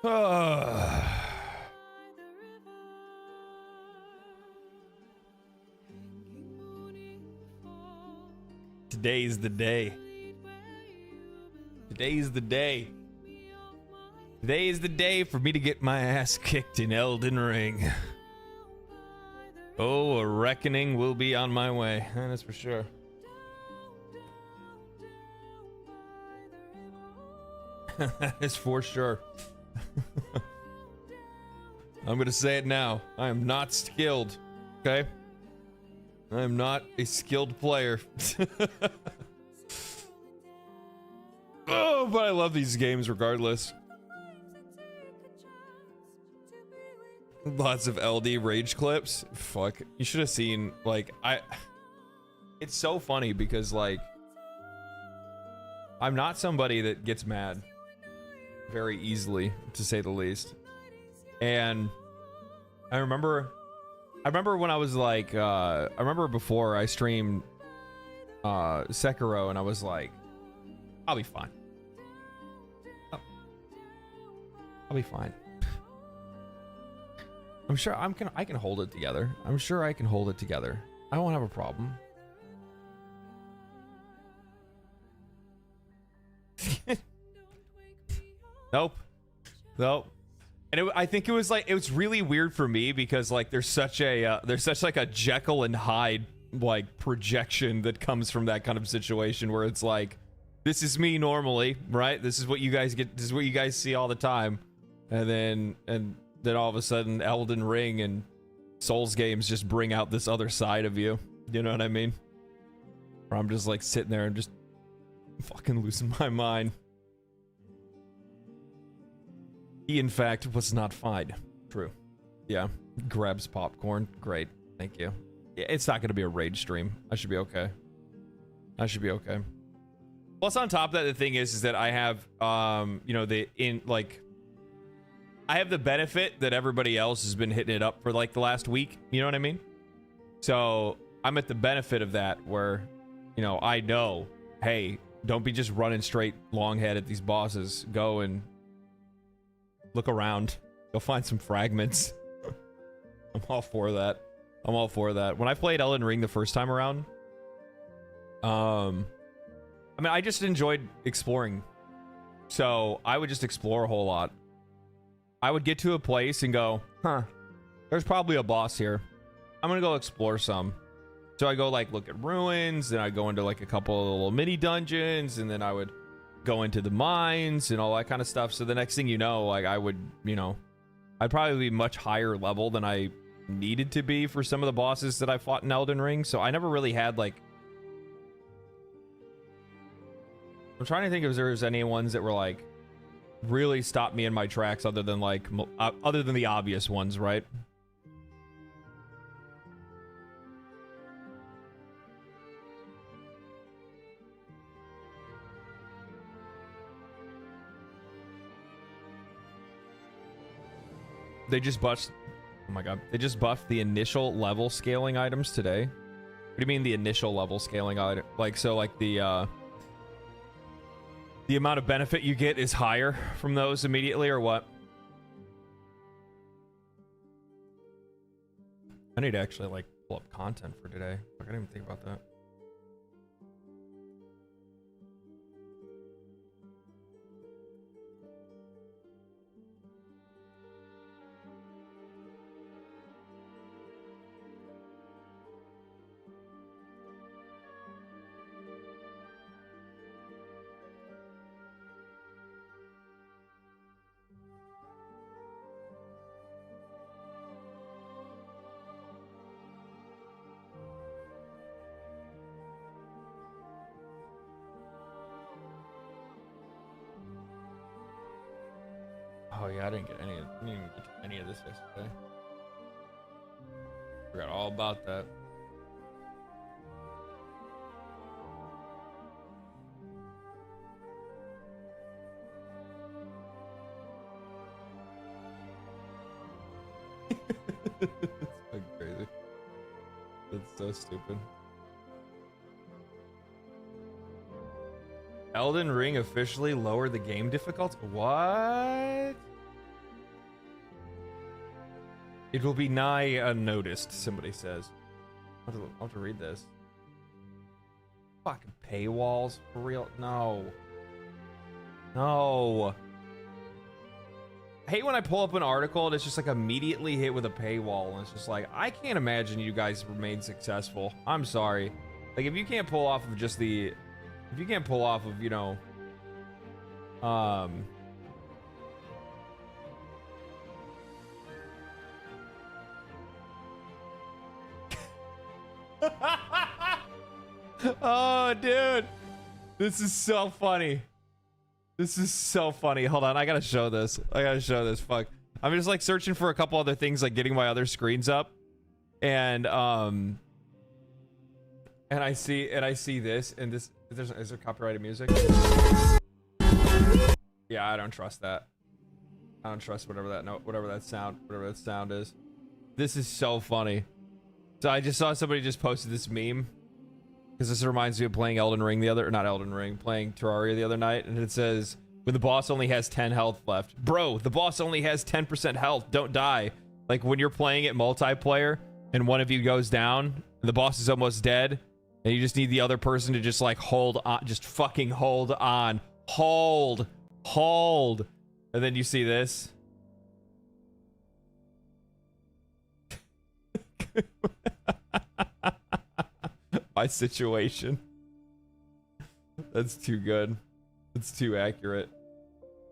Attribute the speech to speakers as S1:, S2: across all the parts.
S1: Today's the day. Today's the day. Today is the day for me to get my ass kicked in Elden Ring. Oh, a reckoning will be on my way. That's for sure. That is for sure. I'm gonna say it now. I am not skilled. Okay? I am not a skilled player. Oh, but I love these games regardless. Lots of LD rage clips. Fuck. You should have seen, like, it's so funny because, like, I'm not somebody that gets mad very easily, to say the least. And I remember when I was like, I remember before I streamed Sekiro, and I was like, I'll be fine. I'll be fine. I'm sure I can hold it together. I'm sure I can hold it together. I won't have a problem. Nope. And I think it was like, it was really weird for me because like there's such like a Jekyll and Hyde like projection that comes from that kind of situation where it's like, this is me normally, right? This is what you guys get. This is what you guys see all the time. And then all of a sudden Elden Ring and Souls games just bring out this other side of you. You know what I mean? Where I'm just like sitting there and just fucking losing my mind. He, in fact, was not fine. True. Yeah. Grabs popcorn. Great. Thank you. Yeah, it's not going to be a rage stream. I should be okay. I should be okay. Plus, on top of that, the thing is that I have, you know, I have the benefit that everybody else has been hitting it up for like the last week. You know what I mean? So I'm at the benefit of that where, you know, I know, hey, don't be just running straight long head at these bosses. Go and look around. Go find some fragments. I'm all for that. I'm all for that. When I played Elden Ring the first time around, I mean, I just enjoyed exploring. So I would just explore a whole lot. I would get to a place and go, huh, there's probably a boss here. I'm gonna go explore some. So I go like look at ruins, then I go into like a couple of little mini dungeons, and then I would go into the mines and all that kind of stuff. So the next thing you know, like I would, you know, I'd probably be much higher level than I needed to be for some of the bosses that I fought in Elden Ring. So I never really had like, I'm trying to think if there was any ones that were like really stopped me in my tracks other than like other than the obvious ones, right? They just buffed, oh my god, they just buffed the initial level scaling items today. What do you mean the initial level scaling item? Like, so like the amount of benefit you get is higher from those immediately, or what? I need to actually like pull up content for today. I didn't even think about that. Oh yeah, I didn't even get any of this yesterday. Forgot all about that. That's so crazy. That's so stupid. Elden Ring officially lowered the game difficulty? What? It will be nigh unnoticed, somebody says. I'll have to read this. Fucking paywalls, for real? No. No. I hate when I pull up an article and it's just like immediately hit with a paywall, and it's just like, I can't imagine you guys remain successful. I'm sorry. Like, if you can't pull off of just the... If you can't pull off of, you know... Oh, dude. This is so funny. This is so funny. Hold on, I gotta show this. Fuck. I'm just like searching for a couple other things, like getting my other screens up. And I see this, and this is there copyrighted music? Yeah, I don't trust that. I don't trust whatever that sound is. This is so funny. So I just saw somebody just posted this meme, because this reminds me of playing Elden Ring playing Terraria the other night, and it says, when the boss only has 10 health left. Bro, the boss only has 10% health. Don't die. Like, when you're playing it multiplayer, and one of you goes down, and the boss is almost dead, and you just need the other person to just, like, hold on. Just fucking hold on. Hold. And then you see this. My situation. That's too good. It's too accurate.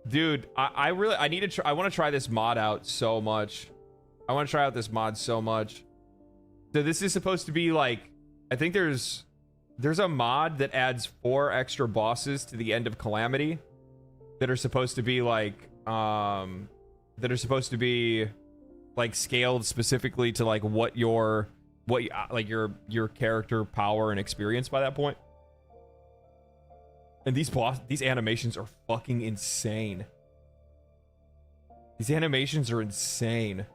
S1: Dude, I want to try this mod out so much. I want to try out this mod so much. So this is supposed to be like, I think there's a mod that adds 4 extra bosses to the end of Calamity that are supposed to be like scaled specifically to like what your character power and experience by that point. And these animations are fucking insane. These animations are insane.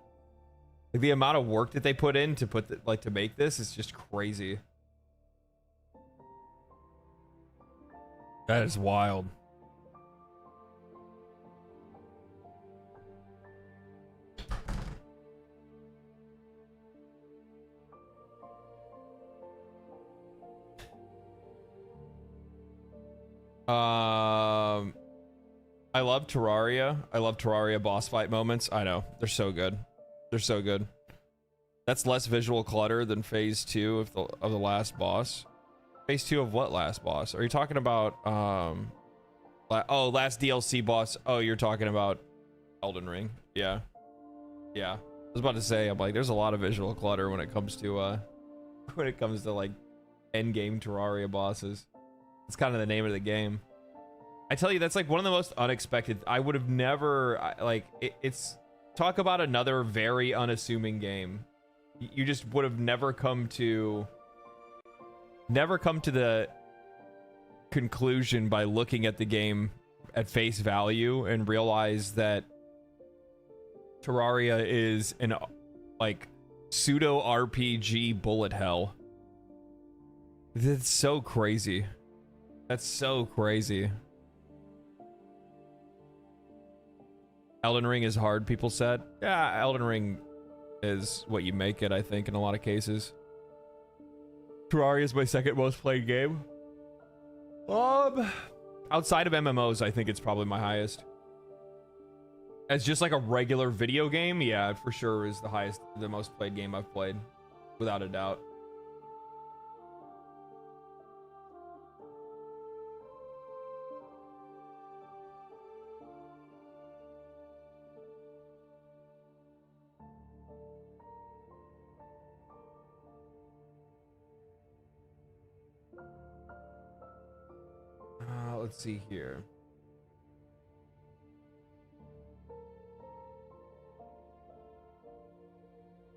S1: Like, the amount of work that they put in to make this is just crazy. That is wild. I love Terraria. I love Terraria boss fight moments. I know. They're so good. They're so good. That's less visual clutter than phase 2 of the last boss. Phase 2 of what last boss? Are you talking about last DLC boss? Oh, you're talking about Elden Ring. Yeah. Yeah. I was about to say, I'm like, there's a lot of visual clutter when it comes to like end game Terraria bosses. It's kind of the name of the game. I tell you, that's like one of the most unexpected. I would have never it's talk about another very unassuming game. You just would have never come to the conclusion by looking at the game at face value and realize that Terraria is an like pseudo RPG bullet hell. That's so crazy. That's so crazy. Elden Ring is hard, people said. Yeah, Elden Ring is what you make it, I think, in a lot of cases. Terraria is my second most played game. Outside of MMOs, I think it's probably my highest. As just like a regular video game, yeah, it for sure is the most played game I've played, without a doubt. Let's see here.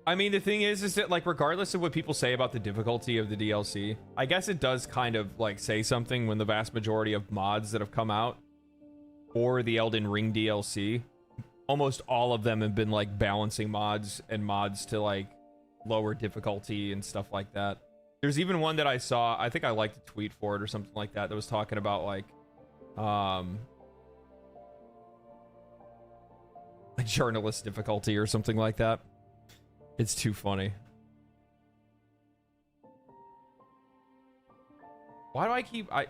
S1: I mean, the thing is that, like, regardless of what people say about the difficulty of the DLC, I guess it does kind of, like, say something when the vast majority of mods that have come out for the Elden Ring DLC, almost all of them have been, like, balancing mods and mods to, like, lower difficulty and stuff like that. There's even one that I saw, I think I liked a tweet for it or something like that, that was talking about, like journalist difficulty or something like that. It's too funny. Why do I keep I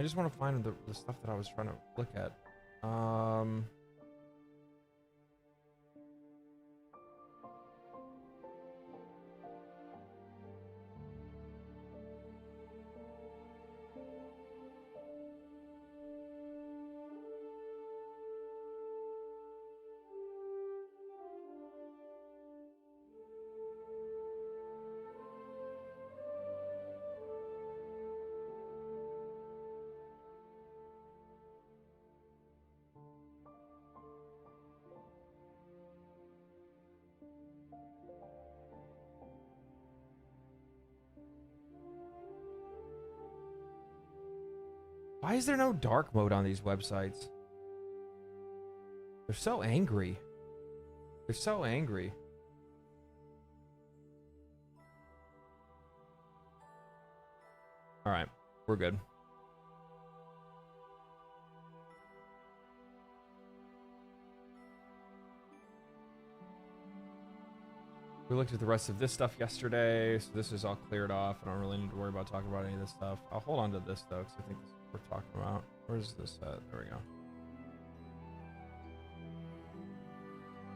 S1: just want to find the stuff that I was trying to look at. Why is there no dark mode on these websites? They're so angry. They're so angry. All right, we're good. We looked at the rest of this stuff yesterday, so this is all cleared off. I don't really need to worry about talking about any of this stuff. I'll hold on to this though, because I think this is what we're talking about. Where's this at? There we go.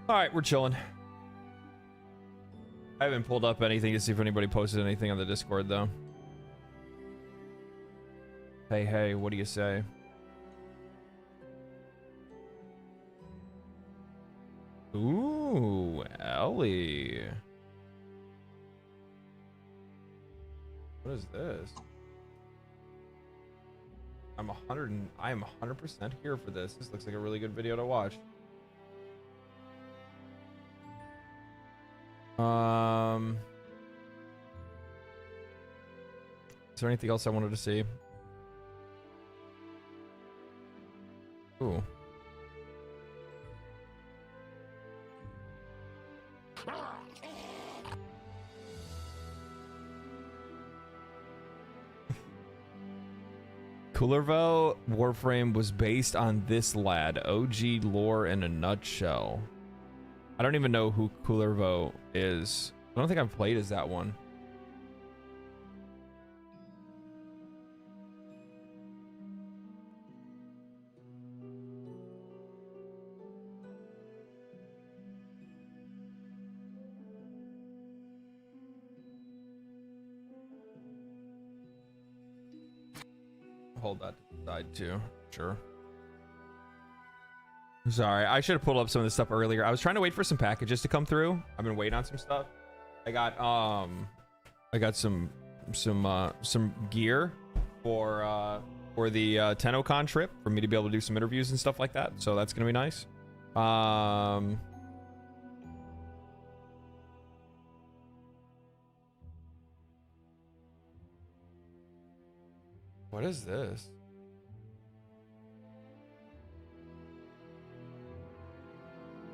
S1: All right, we're chilling. I haven't pulled up anything to see if anybody posted anything on the Discord though. Hey, what do you say? Ooh, Ellie. What is this? I am 100% here for this. This looks like a really good video to watch. Is there anything else I wanted to see? Ooh. Kullervo Warframe was based on this lad. OG lore in a nutshell. I don't even know who Kullervo is. I don't think I've played as that one. Hold that to the side too. Sure. Sorry, I should have pulled up some of this stuff earlier. I was trying to wait for some packages to come through. I've been waiting on some stuff. I got some gear for the TennoCon trip for me to be able to do some interviews and stuff like that. So that's gonna be nice. What is this?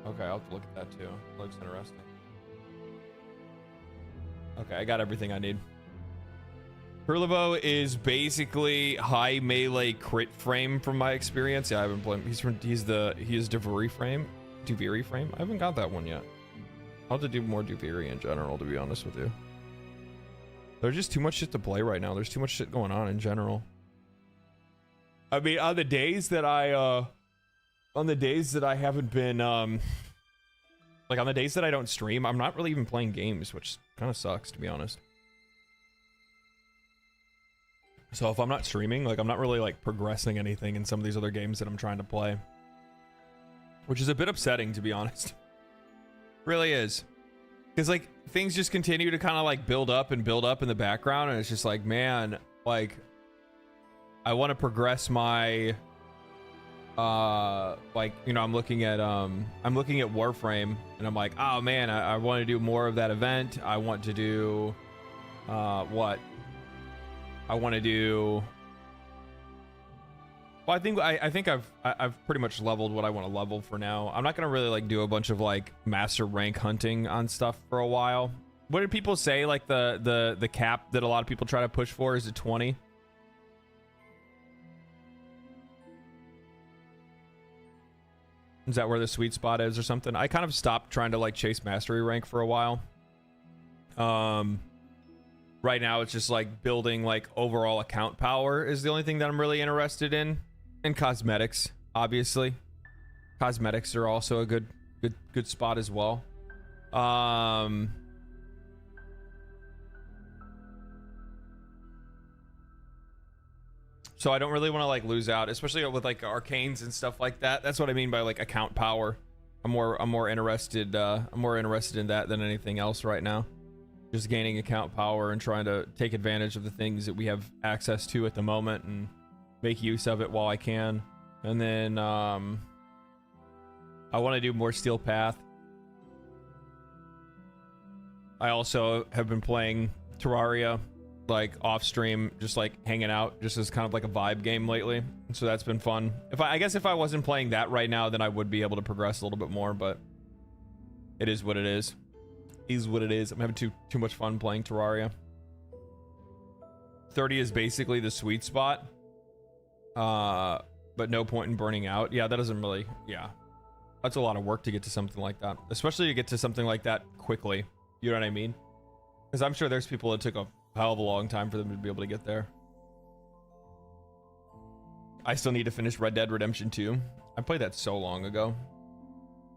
S1: Okay, I'll have to look at that too. It looks interesting. Okay, I got everything I need. Kullervo is basically high melee crit frame from my experience. Yeah, I've been playing. He is Diversifying. I haven't got that one yet. I'll have to do more Diversifying in general, to be honest with you. There's just too much shit to play right now. There's too much shit going on in general. I mean, on the days that I haven't been, like on the days that I don't stream, I'm not really even playing games, which kind of sucks, to be honest. So if I'm not streaming, like I'm not really like progressing anything in some of these other games that I'm trying to play, which is a bit upsetting, to be honest. Really is. Because like things just continue to kind of like build up in the background, and it's just like, man, like I want to progress my like, you know, I'm looking at Warframe, and I'm like, oh man, I want to do more of that event. I want to do what I want to do. Well, I think I've pretty much leveled what I want to level for now. I'm not gonna really like do a bunch of like master rank hunting on stuff for a while. What did people say? Like the cap that a lot of people try to push for is at 20. Is that where the sweet spot is or something? I kind of stopped trying to like chase mastery rank for a while. Right now it's just like building like overall account power is the only thing that I'm really interested in. And cosmetics, obviously. Cosmetics are also a good spot as well. So I don't really want to like lose out, especially with like arcanes and stuff like that. That's what I mean by like account power. I'm more interested in that than anything else right now. Just gaining account power and trying to take advantage of the things that we have access to at the moment and make use of it while I can. And then I want to do more Steel Path. I also have been playing Terraria like off stream, just like hanging out, just as kind of like a vibe game lately. So that's been fun. I guess if I wasn't playing that right now, then I would be able to progress a little bit more, but it is what it is. Is what it is. I'm having too much fun playing Terraria. 30 is basically the sweet spot. But no point in burning out. Yeah, that doesn't really, yeah. That's a lot of work to get to something like that. Especially to get to something like that quickly. You know what I mean? Because I'm sure there's people that took a hell of a long time for them to be able to get there. I still need to finish Red Dead Redemption 2. I played that so long ago.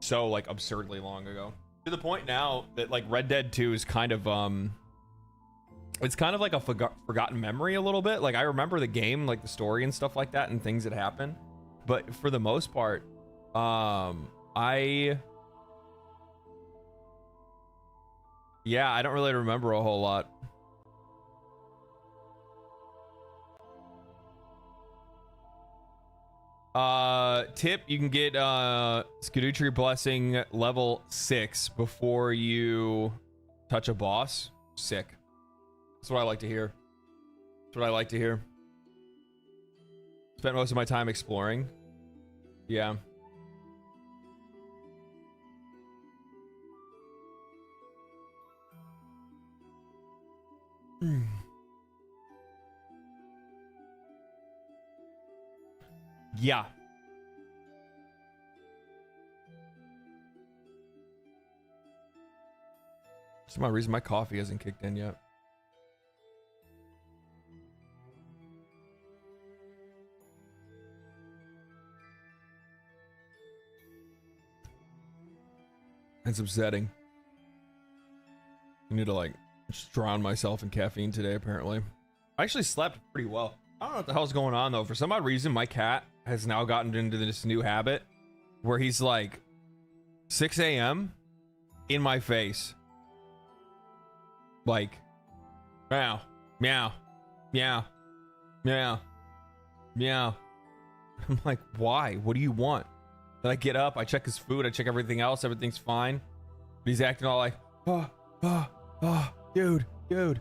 S1: So like absurdly long ago. To the point now that like Red Dead 2 is kind of it's kind of like a forgotten memory a little bit. Like I remember the game, like the story and stuff like that and things that happen, but for the most part I don't really remember a whole lot. Tip, you can get Scadutree Blessing level 6 before you touch a boss. Sick. That's what I like to hear. That's what I like to hear. Spent most of my time exploring. Yeah. Yeah. For some reason my coffee hasn't kicked in yet. It's upsetting. I need to like just drown myself in caffeine today apparently. I actually slept pretty well. I don't know what the hell's going on though. For some odd reason my cat has now gotten into this new habit where he's like 6 a.m. in my face. Like meow, meow, meow, meow, meow. I'm like, why? What do you want? Then I get up, I check his food, I check everything else, everything's fine. But he's acting all like, dude. And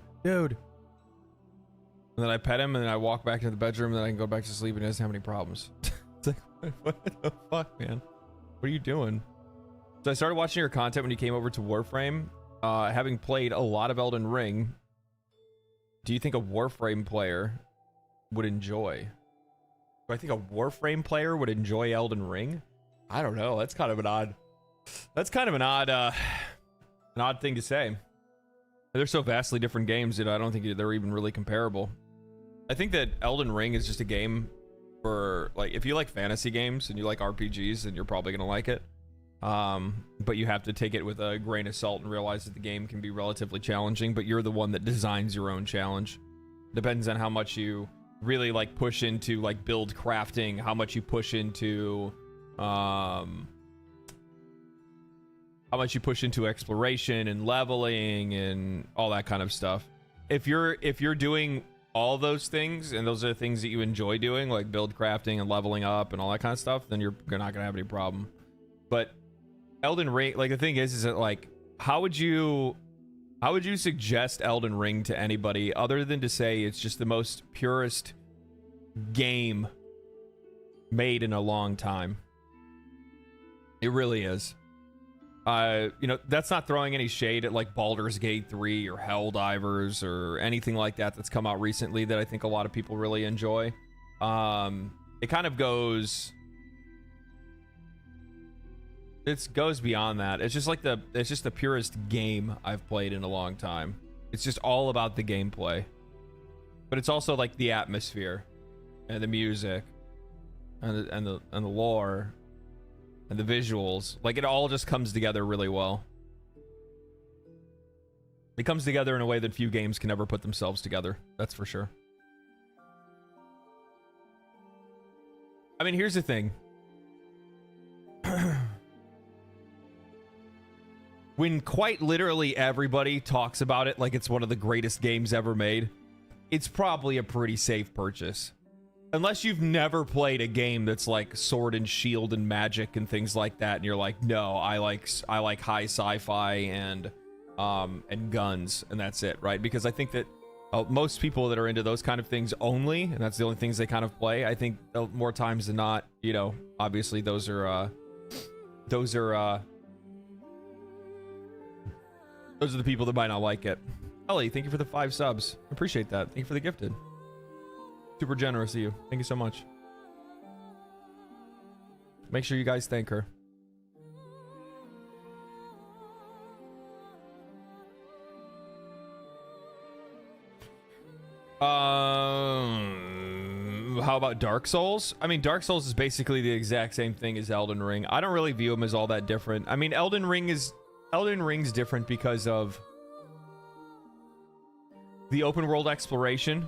S1: then I pet him and then I walk back into the bedroom and then I can go back to sleep and he doesn't have any problems. It's like, what the fuck, man? What are you doing? So I started watching your content when you came over to Warframe. Having played a lot of Elden Ring, do you think a Warframe player would enjoy? Do I think a Warframe player would enjoy Elden Ring? I don't know. That's kind of an odd thing to say. They're so vastly different games that I don't think they're even really comparable. I think that Elden Ring is just a game for, like, if you like fantasy games and you like RPGs, then you're probably gonna like it. But you have to take it with a grain of salt and realize that the game can be relatively challenging, but you're the one that designs your own challenge. Depends on how much you really like push into like build crafting, how much you push into exploration and leveling and all that kind of stuff. If you're doing all those things and those are the things that you enjoy doing, like build crafting and leveling up and all that kind of stuff, then you're not gonna have any problem. But Elden Ring, like the thing is that like how would you suggest Elden Ring to anybody other than to say it's just the most purest game made in a long time? It really is. You know, that's not throwing any shade at like Baldur's Gate 3 or Helldivers or anything like that that's come out recently that I think a lot of people really enjoy. It kind of goes It goes beyond that. It's just like it's just the purest game I've played in a long time. It's just all about the gameplay, but it's also like the atmosphere and the music and the lore and the visuals. Like, it all just comes together really well. It comes together in a way that few games can ever put themselves together. That's for sure. I mean, here's the thing. When quite literally everybody talks about it like it's one of the greatest games ever made, it's probably a pretty safe purchase. Unless you've never played a game that's like sword and shield and magic and things like that, and you're like, no, I like high sci-fi and guns, and that's it, right? Because I think that most people that are into those kind of things only, and that's the only things they kind of play, I think more times than not, you know, obviously those are the people that might not like it. Ellie, thank you for the 5 subs. Appreciate that. Thank you for the gifted. Super generous of you. Thank you so much. Make sure you guys thank her. How about Dark Souls? I mean, Dark Souls is basically the exact same thing as Elden Ring. I don't really view them as all that different. I mean, Elden Ring's different because of the open world exploration,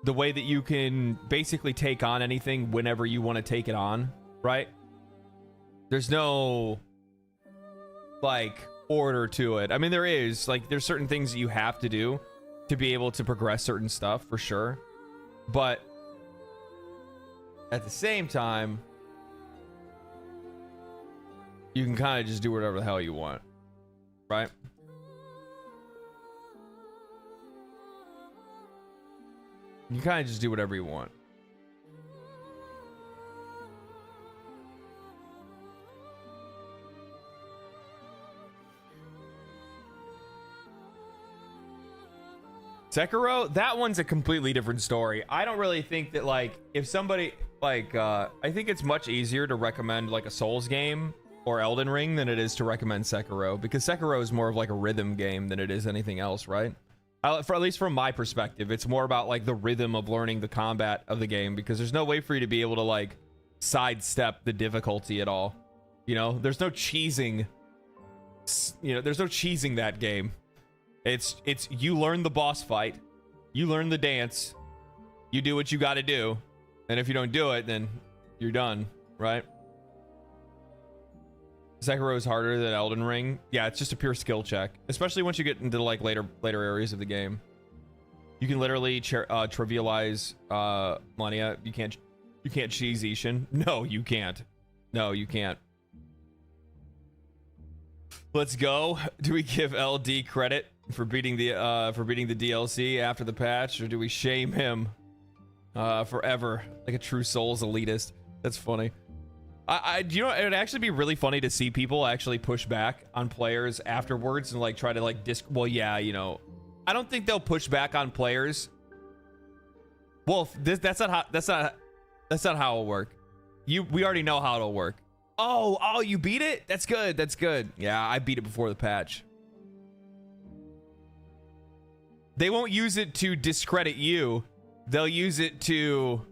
S1: the way that you can basically take on anything whenever you want to take it on, right? There's no like order to it. I mean, there is, like, there's certain things that you have to do to be able to progress certain stuff, for sure, but at the same time, you can kind of just do whatever the hell you want, right? You kind of just do whatever you want. Sekiro, that one's a completely different story. I don't really think that, like, if somebody, like, I think it's much easier to recommend, like, a Souls game or Elden Ring than it is to recommend Sekiro, because Sekiro is more of, like, a rhythm game than it is anything else, right? For at least from my perspective, it's more about, like, the rhythm of learning the combat of the game, because there's no way for you to be able to, like, sidestep the difficulty at all. You know, there's no cheesing. You know, there's no cheesing that game. It's you learn the boss fight, you learn the dance, you do what you got to do, and if you don't do it, then you're done, right? Sekiro is harder than Elden Ring. Yeah, it's just a pure skill check, especially once you get into, like, later areas of the game. You can literally trivialize Millennia. You can't cheese Ishin. No, you can't. No, you can't. Let's go. Do we give LD credit for beating the DLC after the patch, or do we shame him forever like a true Souls elitist? That's funny. You know, it would actually be really funny to see people actually push back on players afterwards and, like, try to, like, well, yeah, you know, I don't think they'll push back on players. Well, that's not how it'll work. We already know how it'll work. Oh, you beat it? That's good. That's good. Yeah, I beat it before the patch. They won't use it to discredit you. They'll use it to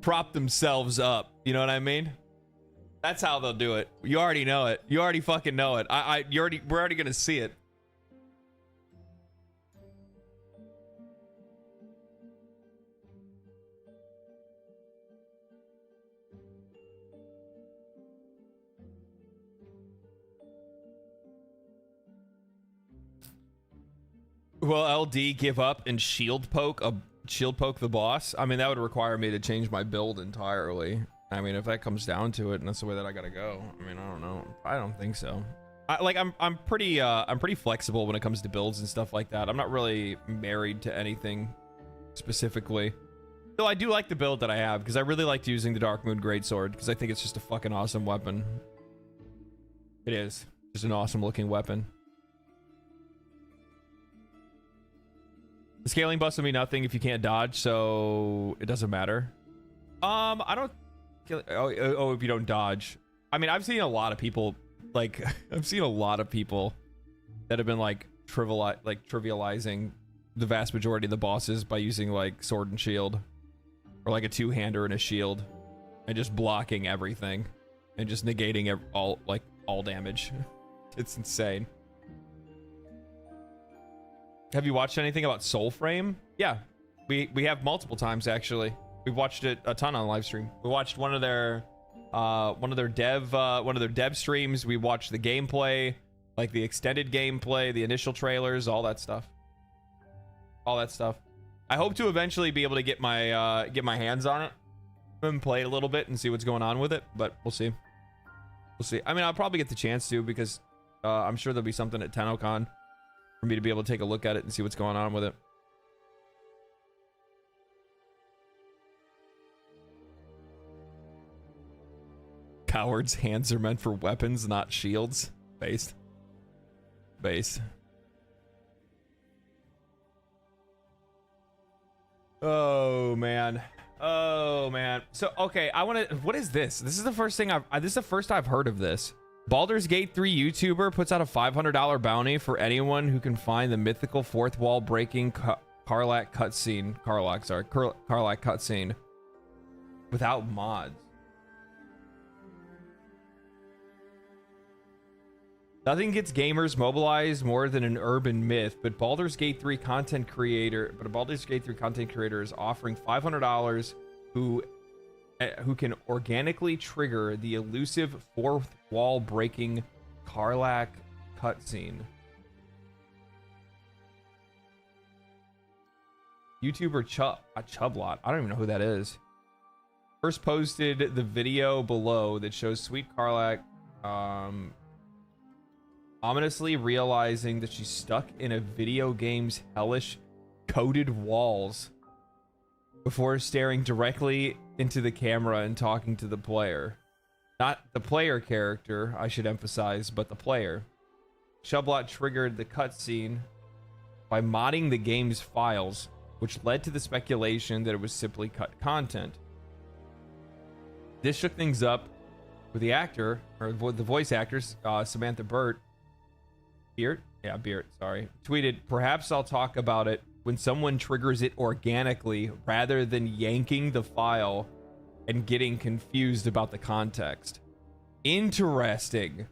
S1: prop themselves up. You know what I mean? That's how they'll do it. You already know it. You already fucking know it. We're already gonna see it. Will LD give up and shield poke the boss? I mean, that would require me to change my build entirely. I mean, if that comes down to it and that's the way that I gotta go, I mean, I don't know. I don't think so. I'm pretty flexible when it comes to builds and stuff like that. I'm not really married to anything specifically. Though I do like the build that I have, because I really liked using the Dark Moon Greatsword, because I think it's just a fucking awesome weapon. It is. Just an awesome looking weapon. The scaling bust will be nothing if you can't dodge, so it doesn't matter. I don't... Oh, if you don't dodge. I mean, I've seen a lot of people, like, I've seen a lot of people that have been like trivializing the vast majority of the bosses by using like sword and shield, or like a two-hander and a shield, and just blocking everything and just negating all damage. It's insane. Have you watched anything about Soulframe? Yeah, we have multiple times actually. We've watched it a ton on live stream. We watched one of their dev streams. We watched the gameplay, like the extended gameplay, the initial trailers, all that stuff. I hope to eventually be able to get my hands on it and play it a little bit and see what's going on with it, but we'll see. I mean, I'll probably get the chance to, because I'm sure there'll be something at TennoCon for me to be able to take a look at it and see what's going on with it. Cowards' hands are meant for weapons, not shields. Based. Oh man. So okay, what is this? This is the first thing I've heard of this. Baldur's Gate 3 YouTuber puts out a $500 bounty for anyone who can find the mythical fourth wall breaking Karlach cutscene without mods. Nothing gets gamers mobilized more than an urban myth, but a Baldur's Gate 3 content creator is offering $500 who can organically trigger the elusive fourth wall breaking Karlach cutscene. YouTuber Chublot, I don't even know who that is, first posted the video below that shows Sweet Karlach ominously realizing that she's stuck in a video game's hellish coded walls before staring directly into the camera and talking to the player. Not the player character, I should emphasize, but the player. Chublot triggered the cutscene by modding the game's files, which led to the speculation that it was simply cut content. This shook things up with the actor, or the voice actress, Samantha Beert, tweeted, "Perhaps I'll talk about it when someone triggers it organically rather than yanking the file and getting confused about the context." Interesting.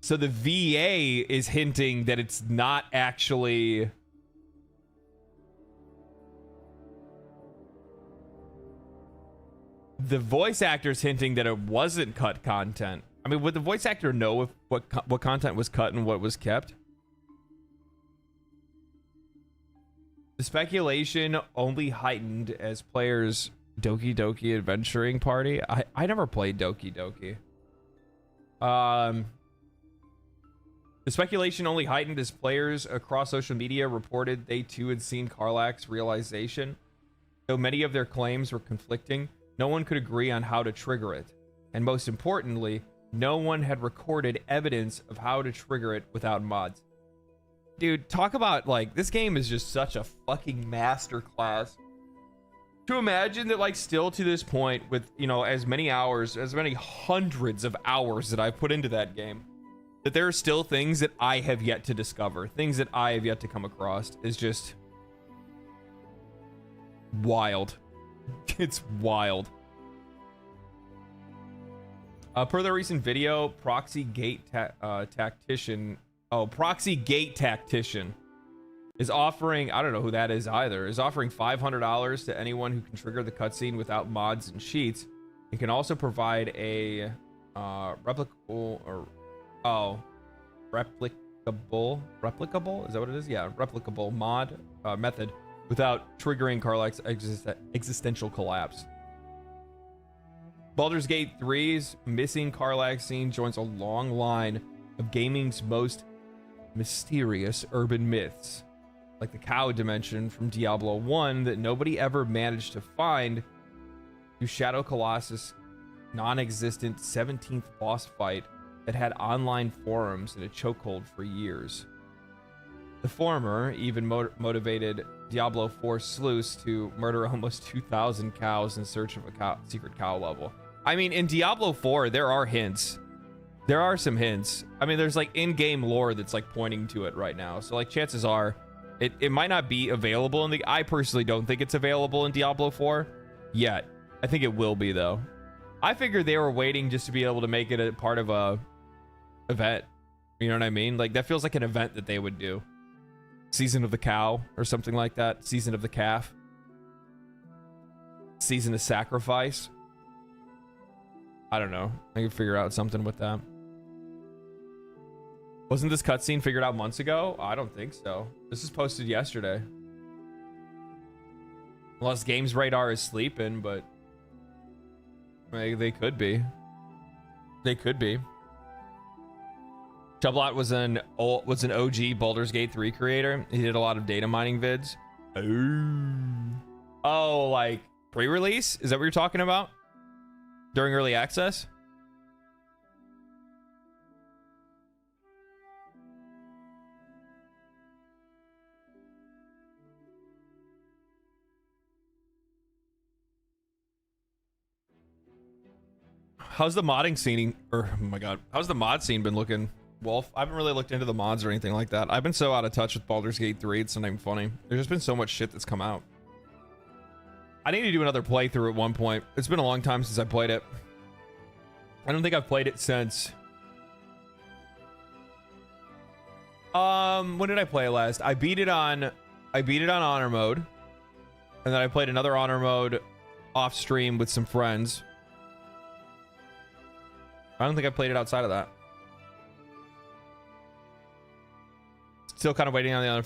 S1: So the VA is hinting that it's not actually... The voice actor's hinting that it wasn't cut content. I mean, would the voice actor know if what content was cut and what was kept? The speculation only heightened as players Doki Doki Adventuring Party. I never played Doki Doki. The speculation only heightened as players across social media reported they too had seen Karlach's realization. Though many of their claims were conflicting, no one could agree on how to trigger it. And most importantly, no one had recorded evidence of how to trigger it without mods. Dude, talk about, like, this game is just such a fucking masterclass. To imagine that, like, still to this point, with, you know, as many hundreds of hours that I've put into that game, that there are still things that I have yet to discover, things that I have yet to come across, is just wild. It's wild. Per the recent video, Proxy Gate Tactician is offering, I don't know who that is either, is offering $500 to anyone who can trigger the cutscene without mods and cheats. It can also provide a replicable, is that what it is? Yeah, replicable mod method without triggering Karlach's existential collapse. Baldur's Gate 3's missing Karlach scene joins a long line of gaming's most mysterious urban myths, like the cow dimension from Diablo 1 that nobody ever managed to find, to Shadow Colossus' non-existent 17th boss fight that had online forums in a chokehold for years. The former even motivated Diablo 4 sleuths to murder almost 2,000 cows in search of a secret cow level. I mean, in Diablo 4, there are hints. There are some hints. I mean, there's like in-game lore that's like pointing to it right now. So like chances are it might not be available in the... I personally don't think it's available in Diablo 4 yet. I think it will be though. I figured they were waiting just to be able to make it a part of a event. You know what I mean? Like that feels like an event that they would do. Season of the Cow or something like that. Season of the Calf. Season of Sacrifice. I don't know. I can figure out something with that. Wasn't this cutscene figured out months ago? I don't think so. This is posted yesterday. Unless Games Radar is sleeping, but they could be. They could be. Chublot was an OG Baldur's Gate 3 creator. He did a lot of data mining vids. Oh, like pre-release? Is that what you're talking about? During early access? How's the modding scene, or oh my god, how's the mod scene been looking, Wolf? I haven't really looked into the mods or anything like that. I've been so out of touch with Baldur's Gate 3, it's not even funny. There's just been so much shit that's come out. I need to do another playthrough at one point. It's been a long time since I played it. I don't think I've played it since... when did I play it last? I beat it on honor mode. And then I played another honor mode off stream with some friends. I don't think I played it outside of that. Still kind of waiting on the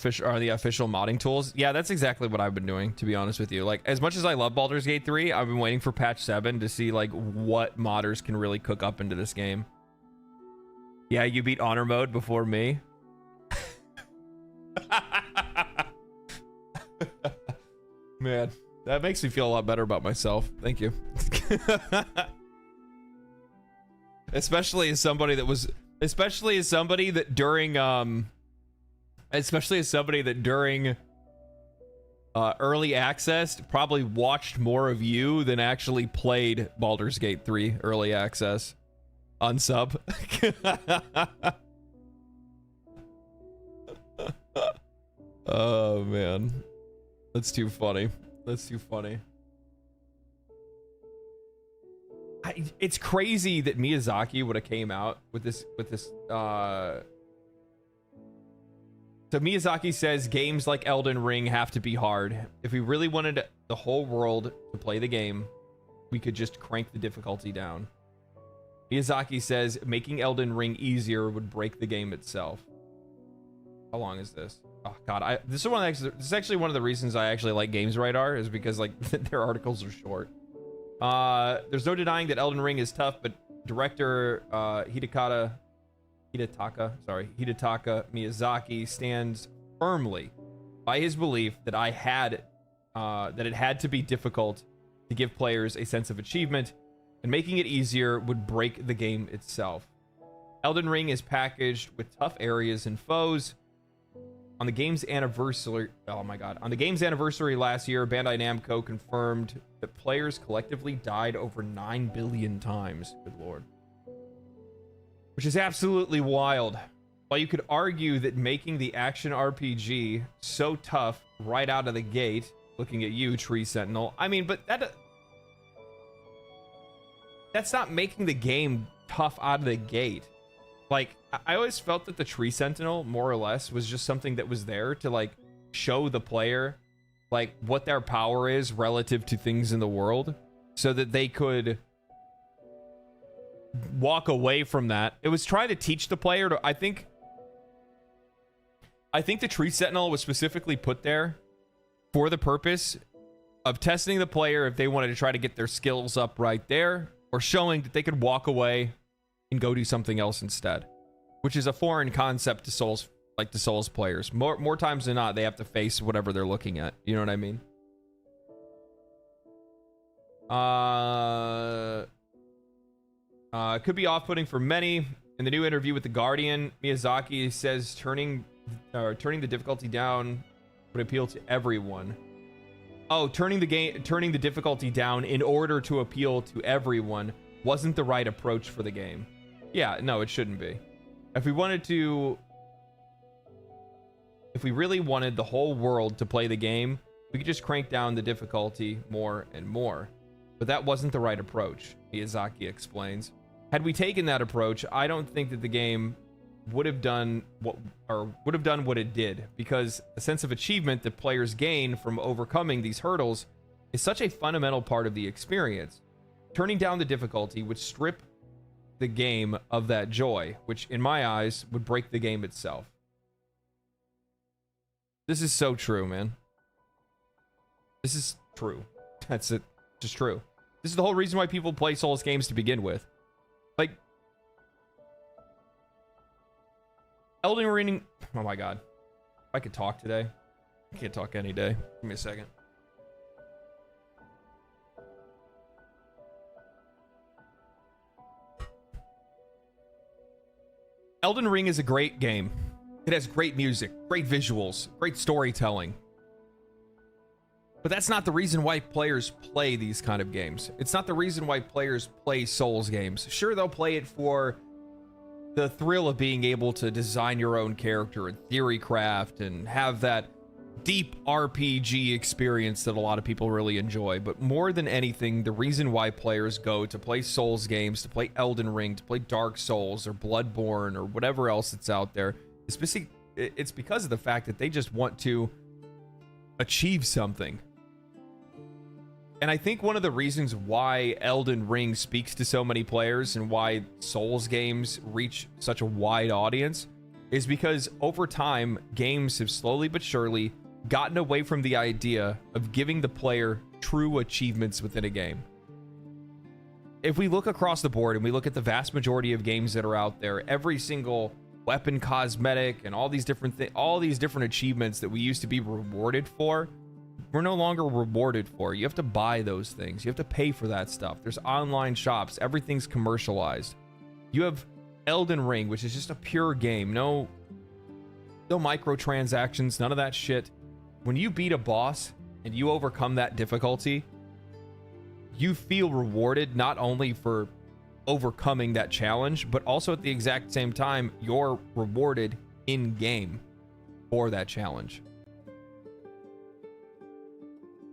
S1: official modding tools. Yeah, that's exactly what I've been doing, to be honest with you. Like, as much as I love Baldur's Gate 3, I've been waiting for patch 7 to see like what modders can really cook up into this game. Yeah, you beat honor mode before me. Man, that makes me feel a lot better about myself. Thank you. Especially as somebody that during early access probably watched more of you than actually played Baldur's Gate 3 early access on sub. Oh man, that's too funny. That's too funny. It's crazy that Miyazaki would have came out with this so Miyazaki says games like Elden Ring have to be hard. If we really wanted the whole world to play the game, we could just crank the difficulty down. Miyazaki says making Elden Ring easier would break the game itself. How long is this? Oh god, this is actually one of the reasons I actually like Games Radar, is because like their articles are short. There's no denying that Elden Ring is tough, but director Hidetaka Miyazaki stands firmly by his belief that it had to be difficult to give players a sense of achievement, and making it easier would break the game itself. Elden Ring is packaged with tough areas and foes. On the game's anniversary, oh my god, on the game's anniversary last year, Bandai Namco confirmed that players collectively died over 9 billion times. Good lord. Which is absolutely wild. While you could argue that making the action RPG so tough right out of the gate, looking at you, Tree Sentinel, I mean, but that's not making the game tough out of the gate. Like, I always felt that the Tree Sentinel, more or less, was just something that was there to, like, show the player, like, what their power is relative to things in the world, so that they could walk away from that. It was trying to teach the player to, I think the Tree Sentinel was specifically put there for the purpose of testing the player if they wanted to try to get their skills up right there, or showing that they could walk away and go do something else instead, which is a foreign concept to Souls, like to Souls players. More times than not, they have to face whatever they're looking at. You know what I mean? Could be off-putting for many. In the new interview with The Guardian, Miyazaki says turning the difficulty down would appeal to everyone. Oh, turning the difficulty down in order to appeal to everyone. wasn't the right approach for the game. Yeah, no, it shouldn't be. If we really wanted the whole world to play the game, we could just crank down the difficulty more and more. But that wasn't the right approach, Miyazaki explains. Had we taken that approach, I don't think that the game would have done what it did, because the sense of achievement that players gain from overcoming these hurdles is such a fundamental part of the experience. Turning down the difficulty would strip the game of that joy, which in my eyes would break the game itself. This is so true, man. This is true. That's it. Just true. This is the whole reason why people play Souls games to begin with. Like, Elden Ring. Oh my god. If I could talk today. I can't talk any day. Give me a second. Elden Ring is a great game. It has great music, great visuals, great storytelling. But that's not the reason why players play these kind of games. It's not the reason why players play Souls games. Sure, they'll play it for the thrill of being able to design your own character and theory craft and have that deep RPG experience that a lot of people really enjoy. But more than anything, the reason why players go to play Souls games, to play Elden Ring, to play Dark Souls or Bloodborne or whatever else that's out there, it's because of the fact that they just want to achieve something. And I think one of the reasons why Elden Ring speaks to so many players and why Souls games reach such a wide audience is because over time, games have slowly but surely gotten away from the idea of giving the player true achievements within a game. If we look across the board and we look at the vast majority of games that are out there, every single weapon cosmetic and all these different achievements that we used to be rewarded for, we're no longer rewarded for. You have to buy those things. You have to pay for that stuff. There's online shops. Everything's commercialized. You have Elden Ring, which is just a pure game. No microtransactions, none of that shit. When you beat a boss and you overcome that difficulty, you feel rewarded not only for overcoming that challenge, but also at the exact same time, you're rewarded in game for that challenge.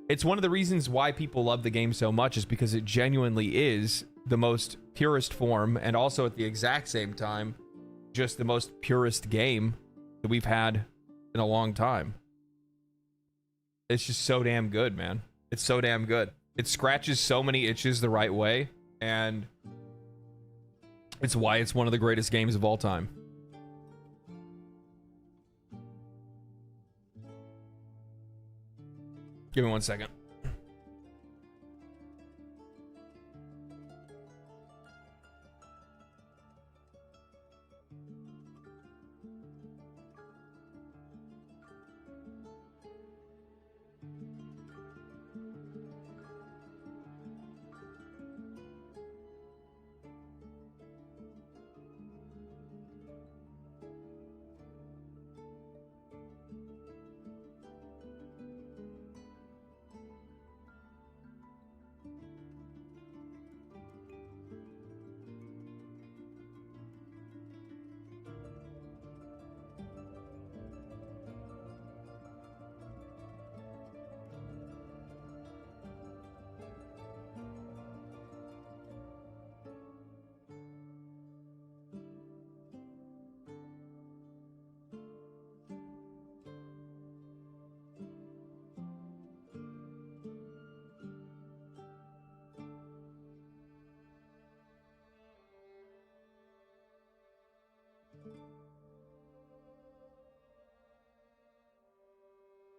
S1: It's one of the reasons why people love the game so much, is because it genuinely is the most purest form, and also at the exact same time, just the most purest game that we've had in a long time. It's just so damn good, man. It's so damn good. It scratches so many itches the right way, and it's why it's one of the greatest games of all time. Give me 1 second.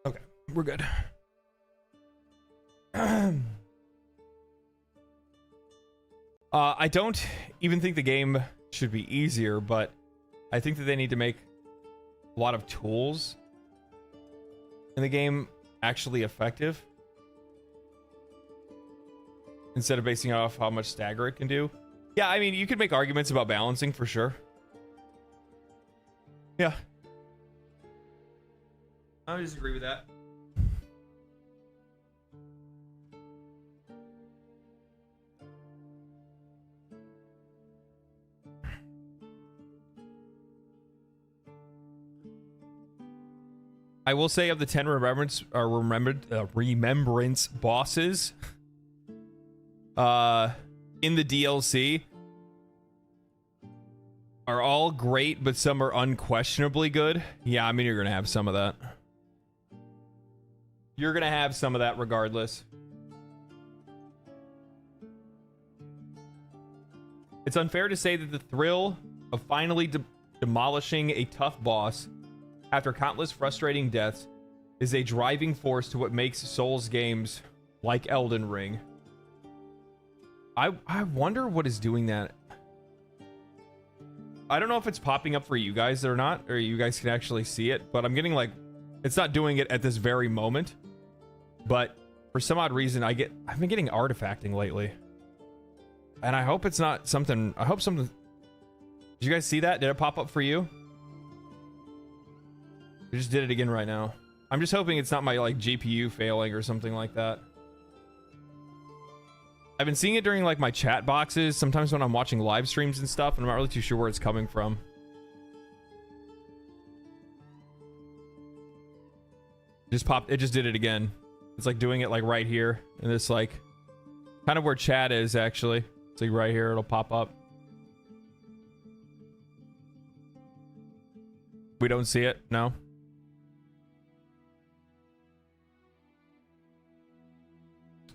S1: Okay, we're good. I don't even think the game should be easier, but I think that they need to make a lot of tools in the game actually effective, instead of basing it off how much stagger it can do. Yeah, I mean, you could make arguments about balancing for sure. Yeah. I would disagree with that. I will say of the 10 remembrance bosses in the DLC are all great, but some are unquestionably good. Yeah, I mean, you're gonna have some of that. You're gonna have some of that regardless. It's unfair to say that the thrill of finally demolishing a tough boss after countless frustrating deaths is a driving force to what makes Souls games like Elden Ring. I wonder what is doing that. I don't know if it's popping up for you guys or not, or you guys can actually see it, but I'm getting like, it's not doing it at this very moment, but for some odd reason I've been getting artifacting lately. And I hope it's not something, I hope something, did you guys see that? Did it pop up for you? I just did it again right now. I'm just hoping it's not my like GPU failing or something like that. I've been seeing it during like my chat boxes, sometimes when I'm watching live streams and stuff, and I'm not really too sure where it's coming from. It just did it again. It's like doing it like right here, and it's like kind of where chat is actually. It's like right here, it'll pop up. We don't see it, no.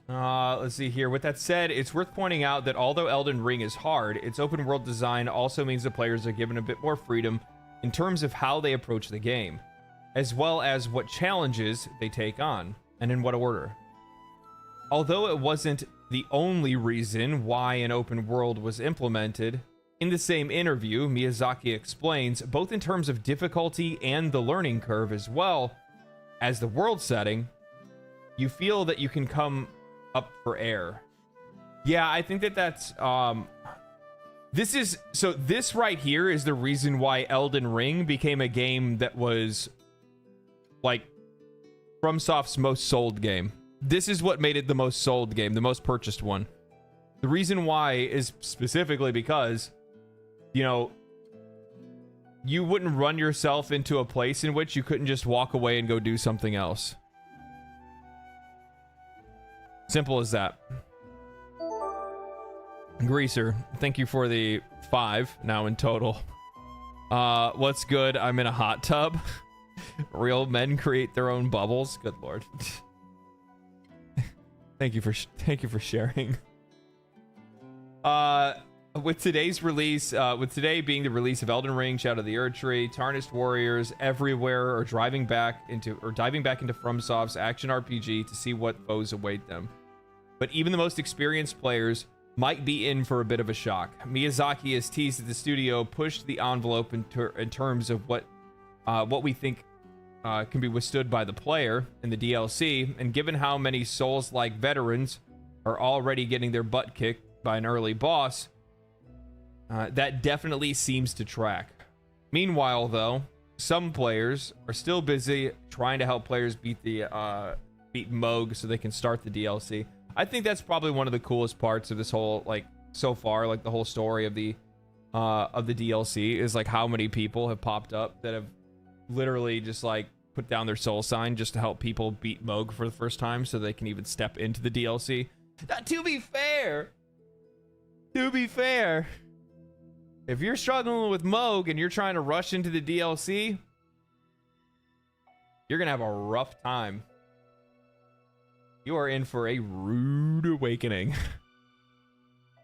S1: Let's see here. With that said, it's worth pointing out that although Elden Ring is hard, its open world design also means the players are given a bit more freedom in terms of how they approach the game, as well as what challenges they take on, and in what order. Although it wasn't the only reason why an open world was implemented, in the same interview, Miyazaki explains, both in terms of difficulty and the learning curve as well as the world setting, you feel that you can come up for air. Yeah, I think that's this right here is the reason why Elden Ring became a game that was like FromSoft's most sold game. This is what made it the most sold game, the most purchased one. The reason why is specifically because, you know, you wouldn't run yourself into a place in which you couldn't just walk away and go do something else. Simple as that. Greaser, thank you for the 5 now in total. What's good? I'm in a hot tub. Real men create their own bubbles. Good lord. Thank you for sharing. With today's release, with today being the release of Elden Ring, Shadow of the Erdtree, Tarnished Warriors everywhere are diving back into FromSoft's action RPG to see what foes await them. But even the most experienced players might be in for a bit of a shock. Miyazaki has teased that the studio pushed the envelope in terms of what we think can be withstood by the player in the DLC, and given how many Souls-like veterans are already getting their butt kicked by an early boss, that definitely seems to track. Meanwhile, though, some players are still busy trying to help players beat Moog so they can start the DLC. I think that's probably one of the coolest parts of this whole, like, so far, like the whole story of the DLC is like how many people have popped up that have literally just like put down their soul sign just to help people beat Moog for the first time so they can even step into the DLC. Now, to be fair, if you're struggling with Moog and you're trying to rush into the DLC, you're gonna have a rough time. You are in for a rude awakening.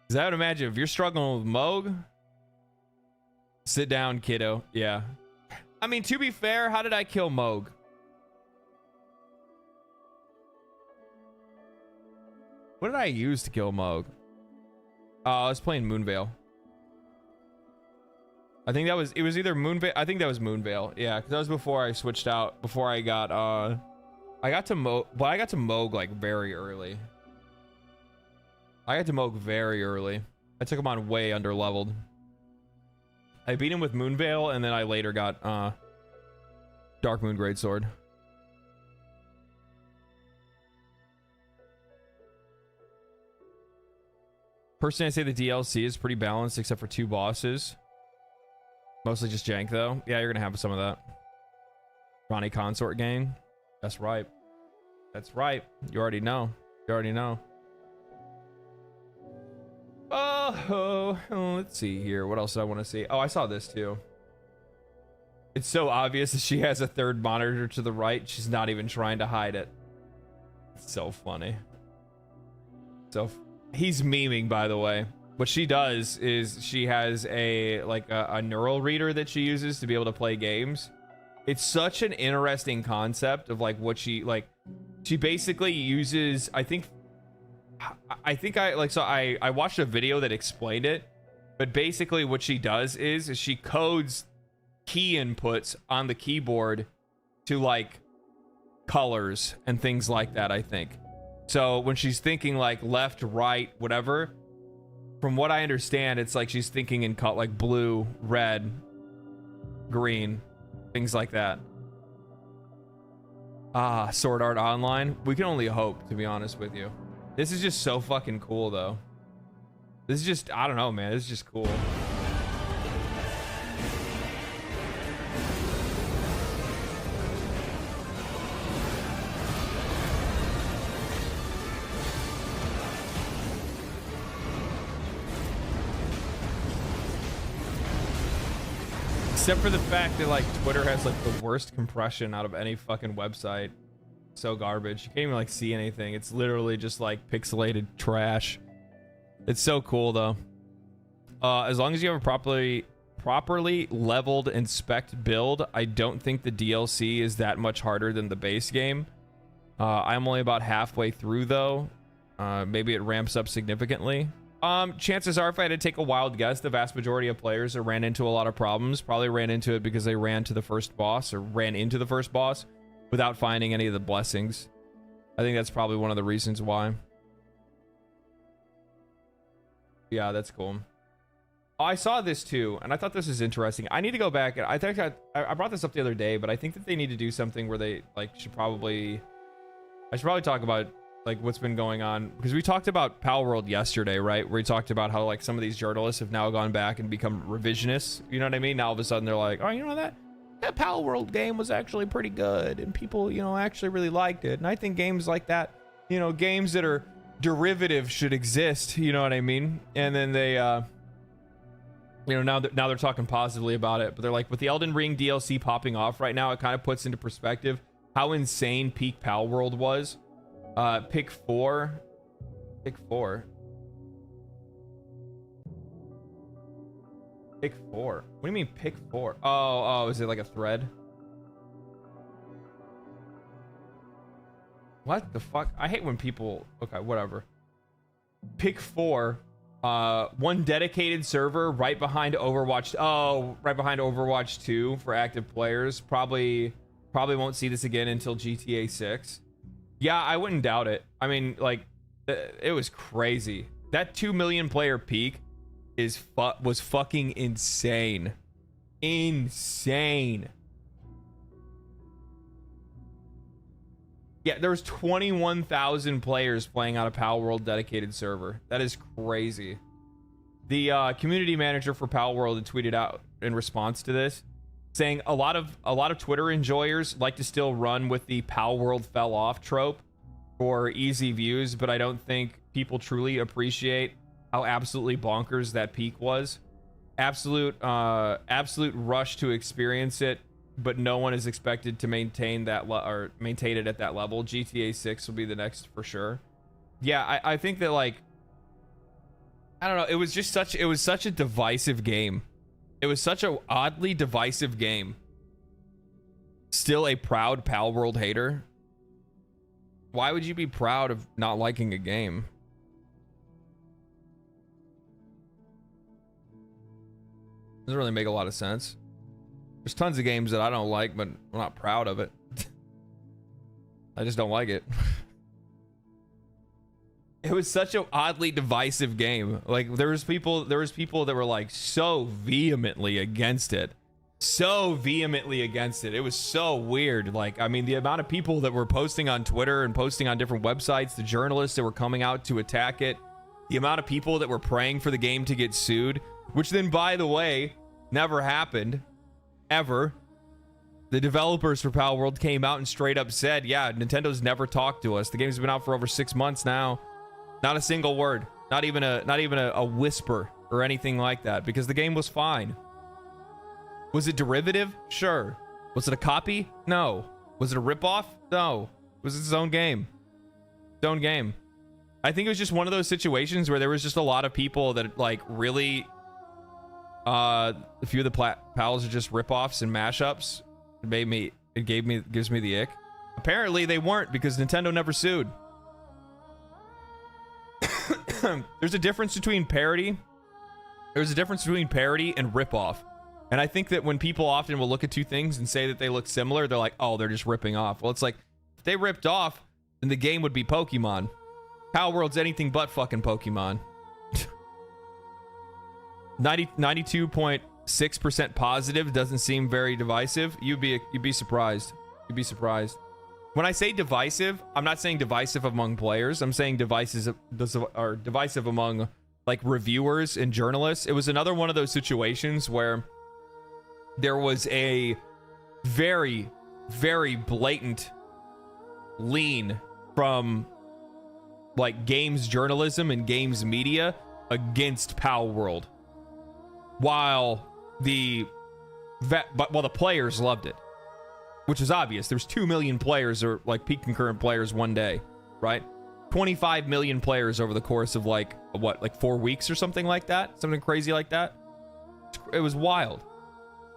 S1: Because I would imagine if you're struggling with Moog, sit down, kiddo. Yeah. I mean, to be fair, how did I kill Moog? What did I use to kill Moog? I was playing Moonveil. I think it was either Moonveil. I think that was Moonveil. Yeah, because that was before I switched out. Before I got to Moog, but I got to Moog like very early. I took him on way under leveled. I beat him with Moonveil, and then I later got Dark Moon Greatsword. Personally, I say the DLC is pretty balanced except for 2 bosses. Mostly just jank though. Yeah, you're gonna have some of that. Ronnie Consort gang. That's right. That's right. You already know. You already know. Oh, let's see here. What else do I want to see? Oh, I saw this too. It's so obvious that she has a third monitor to the right. She's not even trying to hide it. It's so funny. So he's memeing, by the way. What she does is she has a neural reader that she uses to be able to play games. It's such an interesting concept of like what she basically uses. I watched a video that explained it, but basically what she does is she codes key inputs on the keyboard to like colors and things like that, I think. So when she's thinking like left, right, whatever, from what I understand, it's like she's thinking in cut like blue, red, green, things like that. Sword Art Online. We can only hope, to be honest with you. This is just so fucking cool, though. This is just, I don't know, man. This is just cool. Except for the fact that like Twitter has like the worst compression out of any fucking website. So garbage. You can't even like see anything. It's literally just like pixelated trash. It's so cool though. As long as you have a properly leveled and spec'd build, I don't think the DLC is that much harder than the base game. I'm only about halfway through though. Maybe it ramps up significantly. Chances are, if I had to take a wild guess, the vast majority of players that ran into a lot of problems probably ran into it because they ran to the first boss or ran into the first boss without finding any of the blessings. I think that's probably one of the reasons why. Yeah, that's cool. Oh, I saw this too, and I thought this was interesting. I need to go back. I think I brought this up the other day, but I think that they need to do something where they like I should probably talk about like what's been going on, because we talked about Palworld yesterday, right? Where we talked about how like some of these journalists have now gone back and become revisionists. You know what I mean? Now all of a sudden they're like, oh, you know that Palworld game was actually pretty good, and people, you know, actually really liked it. And I think games like that, you know, games that are derivative should exist. You know what I mean? And then they, you know, now they're talking positively about it. But they're like, with the Elden Ring DLC popping off right now, it kind of puts into perspective how insane peak Palworld was. Pick 4. Pick 4. Pick 4. What do you mean pick 4? Oh, is it like a thread? What the fuck? I hate when people... Okay, whatever. Pick 4. One dedicated server right behind Overwatch. Oh, right behind Overwatch 2 for active players. Probably won't see this again until GTA 6. Yeah, I wouldn't doubt it. I mean, like, it was crazy. That 2 million player peak was fucking insane. Insane. Yeah, there was 21,000 players playing on a Palworld dedicated server. That is crazy. The community manager for Palworld had tweeted out in response to this, saying a lot of Twitter enjoyers like to still run with the Palworld fell off trope for easy views, but I don't think people truly appreciate how absolutely bonkers that peak was. Absolute rush to experience it, but no one is expected to maintain that maintain it at that level. GTA 6 will be the next for sure. Yeah, I think that, like, I don't know, it was such a divisive game. It was such an oddly divisive game. Still a proud Palworld hater. Why would you be proud of not liking a game? Doesn't really make a lot of sense. There's tons of games that I don't like, but I'm not proud of it. I just don't like it. It was such an oddly divisive game. Like, there was people that were like so vehemently against it. So vehemently against it. It was so weird. Like, I mean, the amount of people that were posting on Twitter and posting on different websites, the journalists that were coming out to attack it, the amount of people that were praying for the game to get sued, which then, by the way, never happened. Ever. The developers for Palworld came out and straight up said, yeah, Nintendo's never talked to us. The game's been out for over 6 months now. Not a single word. Not even a whisper or anything like that, because the game was fine. Was it derivative? Sure. Was it a copy? No. Was it a ripoff? No. It was its own game. Its own game. I think it was just one of those situations where there was just a lot of people that like really a few of the pals are just ripoffs and mashups. It gives me the ick. Apparently they weren't, because Nintendo never sued. There's a difference between parody. There's a difference between parody and ripoff. And I think that when people often will look at two things and say that they look similar, they're like, oh, they're just ripping off. Well, it's like, if they ripped off, then the game would be Pokemon. Palworld's anything but fucking Pokemon. 92.6% positive doesn't seem very divisive. You'd be surprised. You'd be surprised. When I say divisive, I'm not saying divisive among players. I'm saying divisive among like reviewers and journalists. It was another one of those situations where there was a very, very blatant lean from like games journalism and games media against Palworld, while the players loved it, which is obvious. There's 2 million players, or like peak concurrent players one day, right? 25 million players over the course of like 4 weeks or something like that, something crazy like that. It was wild.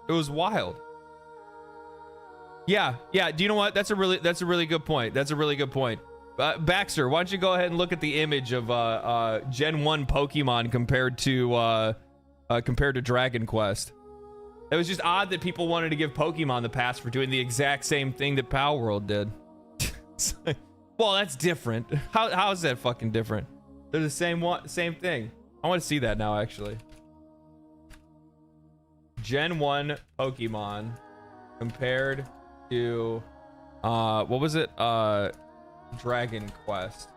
S1: It was wild. Yeah. Do you know what? That's a really good point. That's a really good point. Baxter, why don't you go ahead and look at the image of Gen 1 Pokemon compared to Dragon Quest. It was just odd that people wanted to give Pokemon the pass for doing the exact same thing that Palworld did. Like, well, that's different. How is that fucking different? They're the same thing. I want to see that now, actually. Gen 1 Pokemon compared to what was it? Dragon Quest.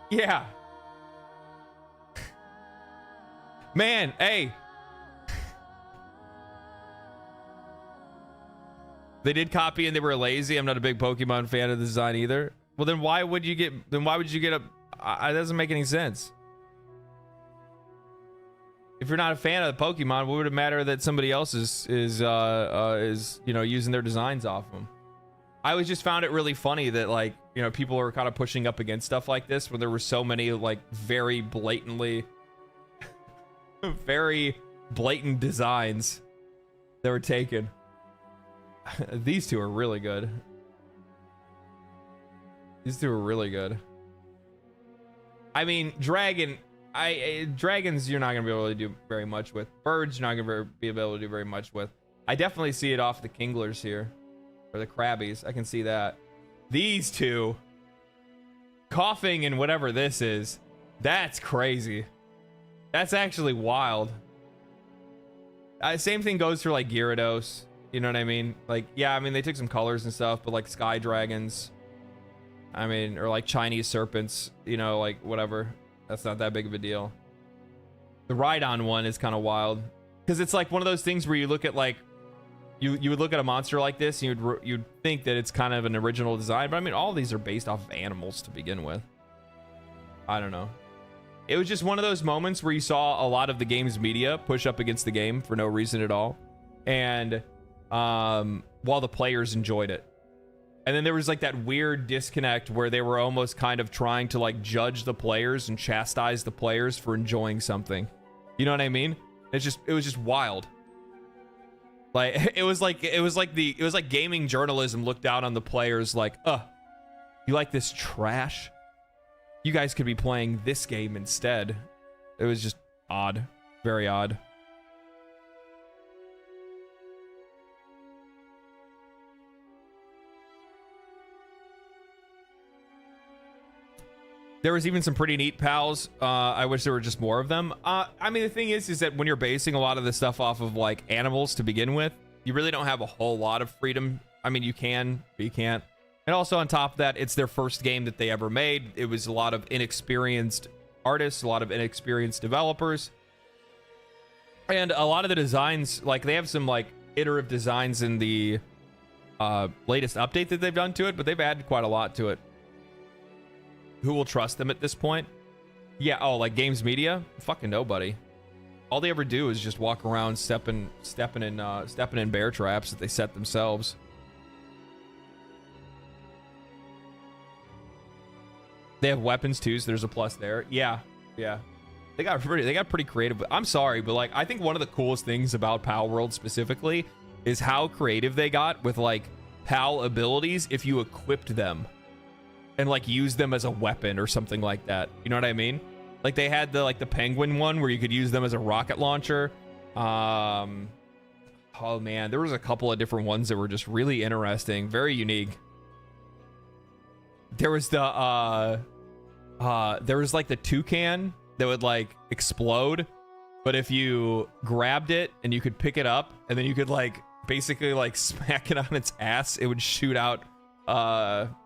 S1: Yeah. Man, hey. They did copy and they were lazy. I'm not a big Pokemon fan of the design either. Well, then why would you get a... It doesn't make any sense. If you're not a fan of the Pokemon, what would it matter that somebody else is you know, using their designs off them? I always just found it really funny that, like, you know, people were kind of pushing up against stuff like this when there were so many like very blatantly very blatant designs that were taken. These two are really good. These two are really good. I mean, dragons you're not gonna be able to do very much with. Birds you're not gonna be able to do very much with. I definitely see it off the Kinglers here, or the Krabbies. I can see that. These two, coughing and whatever this is, that's crazy. That's actually wild. Same thing goes for like Gyarados. You know what I mean? Like, yeah, I mean, they took some colors and stuff, but like Sky Dragons, I mean, or like Chinese serpents, you know, like whatever. That's not that big of a deal. The Rhydon one is kind of wild, because it's like one of those things where you look at like, you would look at a monster like this and you'd think that it's kind of an original design, but I mean, all these are based off of animals to begin with. I don't know. It was just one of those moments where you saw a lot of the game's media push up against the game for no reason at all, and while the players enjoyed it. And then there was like that weird disconnect where they were almost kind of trying to like judge the players and chastise the players for enjoying something. You know what I mean? It was just wild. Like it was like gaming journalism looked out on the players like, you like this trash? You guys could be playing this game instead. It was just odd. Very odd. There was even some pretty neat pals. I wish there were just more of them. I mean, the thing is that when you're basing a lot of this stuff off of like animals to begin with, you really don't have a whole lot of freedom. I mean, you can, but you can't. And also on top of that, it's their first game that they ever made. It was a lot of inexperienced artists, a lot of inexperienced developers. And a lot of the designs, like they have some like iterative designs in the latest update that they've done to it, but they've added quite a lot to it. Who will trust them at this point? Yeah, oh, like games media? Fucking nobody. All they ever do is just walk around stepping in bear traps that they set themselves. They have weapons too, so there's a plus there. Yeah, yeah. They got pretty creative. I'm sorry, but like I think one of the coolest things about Palworld specifically is how creative they got with like PAL abilities if you equipped them and like use them as a weapon or something like that. You know what I mean? Like they had the penguin one where you could use them as a rocket launcher. Oh man, there was a couple of different ones that were just really interesting, very unique. There was the the toucan that would like explode, but if you grabbed it and you could pick it up and then you could like basically like smack it on its ass, it would shoot out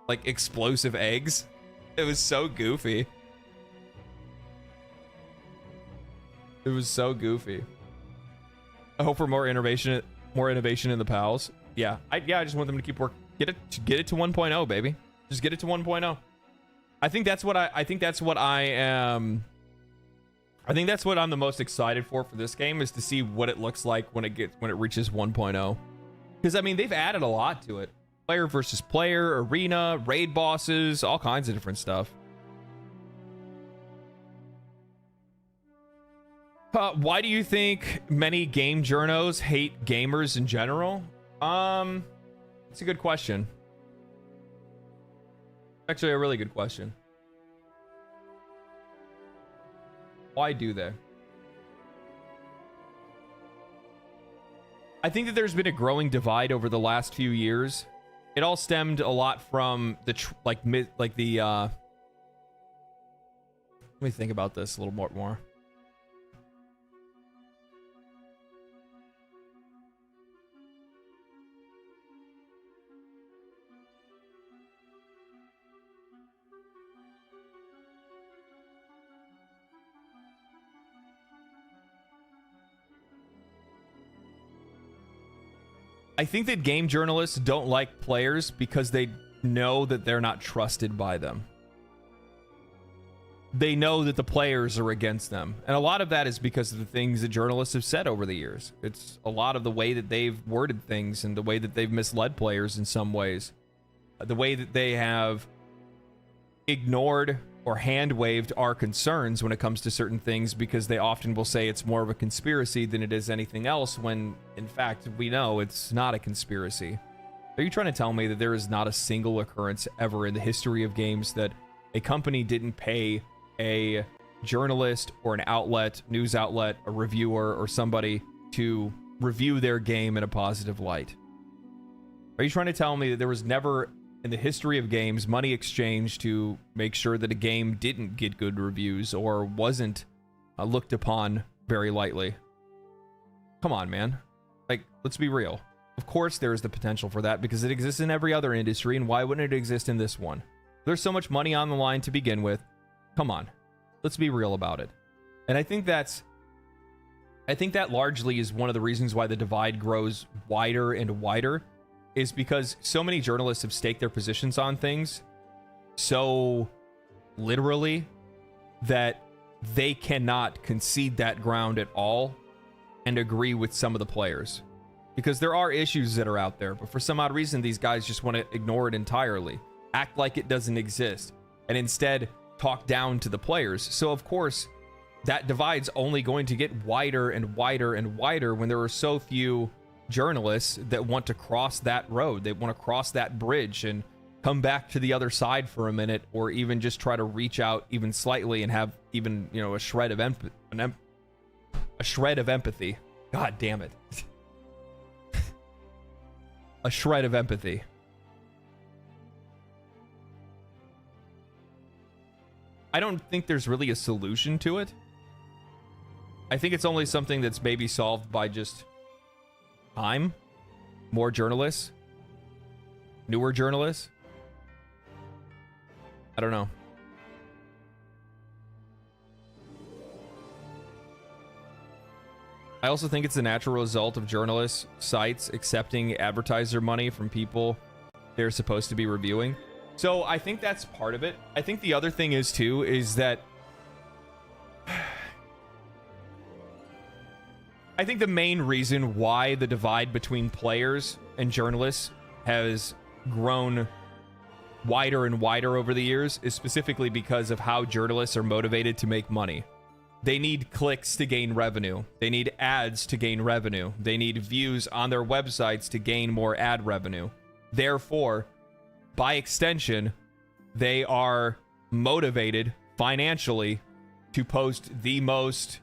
S1: like explosive eggs. It was so goofy. It was so goofy. I hope for more innovation in the pals. Yeah, I just want them to keep working. Get it to 1.0, baby. Just get it to 1.0. I think that's what I'm the most excited for this game, is to see what it looks like when it reaches 1.0. Because I mean, they've added a lot to it. Player versus player, arena, raid bosses, all kinds of different stuff. Why do you think many game journos hate gamers in general? It's a good question. Actually, a really good question. Why do they? I think that there's been a growing divide over the last few years. It all stemmed a lot from the let me think about this a little more. I think that game journalists don't like players because they know that they're not trusted by them. They know that the players are against them. And a lot of that is because of the things that journalists have said over the years. It's a lot of the way that they've worded things and the way that they've misled players in some ways. The way that they have ignored or hand-waved our concerns when it comes to certain things, because they often will say it's more of a conspiracy than it is anything else, when in fact we know it's not a conspiracy. Are you trying to tell me that there is not a single occurrence ever in the history of games that a company didn't pay a journalist or an outlet, news outlet, a reviewer, or somebody to review their game in a positive light? Are you trying to tell me that there was never in the history of games money exchanged to make sure that a game didn't get good reviews or wasn't looked upon very lightly? Come on, man. Like, let's be real. Of course there is the potential for that, because it exists in every other industry, and why wouldn't it exist in this one? There's so much money on the line to begin with. Come on. Let's be real about it. And I think that largely is one of the reasons why the divide grows wider and wider, is because so many journalists have staked their positions on things so literally that they cannot concede that ground at all and agree with some of the players. Because there are issues that are out there, but for some odd reason, these guys just want to ignore it entirely, act like it doesn't exist, and instead talk down to the players. So of course, that divide's only going to get wider and wider and wider when there are so few journalists that want to cross that road. They want to cross that bridge and come back to the other side for a minute, or even just try to reach out even slightly and have even, you know, a shred of empathy. God damn it. A shred of empathy. I don't think there's really a solution to it. I think it's only something that's maybe solved by just time, more journalists, newer journalists. I don't know. I also think it's a natural result of journalists, sites accepting advertiser money from people they're supposed to be reviewing. So I think that's part of it. I think the other thing is too, is that I think the main reason why the divide between players and journalists has grown wider and wider over the years is specifically because of how journalists are motivated to make money. They need clicks to gain revenue. They need ads to gain revenue. They need views on their websites to gain more ad revenue. Therefore, by extension, they are motivated financially to post the most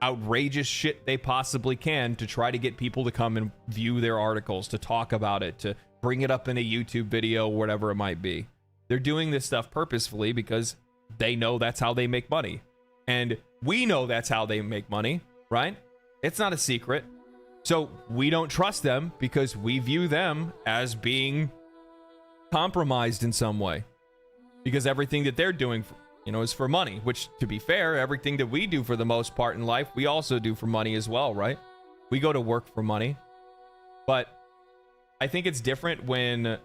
S1: outrageous shit they possibly can to try to get people to come and view their articles, to talk about it, to bring it up in a YouTube video, whatever it might be. They're doing this stuff purposefully because they know that's how they make money. And we know that's how they make money, right? It's not a secret. So we don't trust them because we view them as being compromised in some way. Because everything that they're doing, is for money, which, to be fair, everything that we do for the most part in life, we also do for money as well, right? We go to work for money. But I think it's different when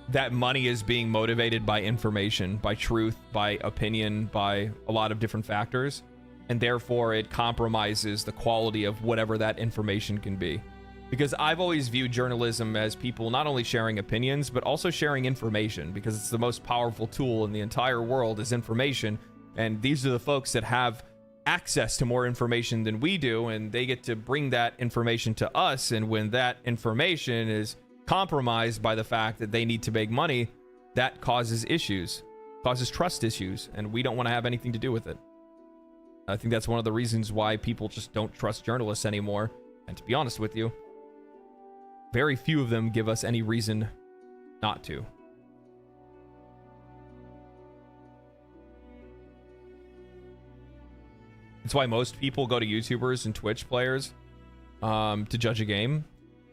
S1: that money is being motivated by information, by truth, by opinion, by a lot of different factors, and therefore it compromises the quality of whatever that information can be. Because I've always viewed journalism as people not only sharing opinions, but also sharing information, because it's the most powerful tool in the entire world is information, and these are the folks that have access to more information than we do, and they get to bring that information to us, and when that information is compromised by the fact that they need to make money, that causes issues, causes trust issues, and we don't want to have anything to do with it. I think that's one of the reasons why people just don't trust journalists anymore, and to be honest with you, very few of them give us any reason not to. It's why most people go to YouTubers and Twitch players to judge a game.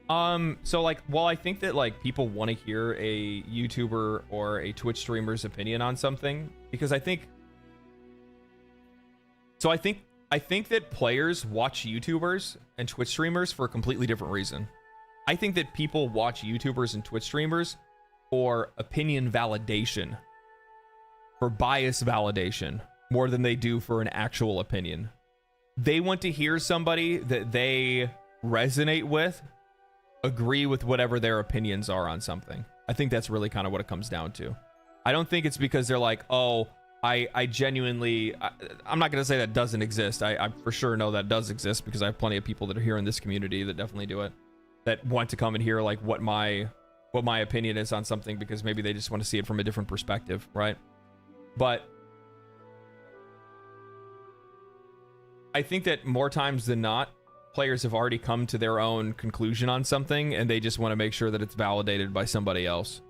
S1: So like, while I think that like people want to hear a YouTuber or a Twitch streamer's opinion on something, because I think that players watch YouTubers and Twitch streamers for a completely different reason. I think that people watch YouTubers and Twitch streamers for opinion validation, for bias validation, more than they do for an actual opinion. They want to hear somebody that they resonate with agree with whatever their opinions are on something. I think that's really kind of what it comes down to. I don't think it's because they're like, oh, I genuinely, I'm not going to say that doesn't exist. I for sure know that does exist because I have plenty of people that are here in this community that definitely do it, that want to come and hear like what my opinion is on something because maybe they just want to see it from a different perspective, right? But I think that more times than not, players have already come to their own conclusion on something and they just want to make sure that it's validated by somebody else.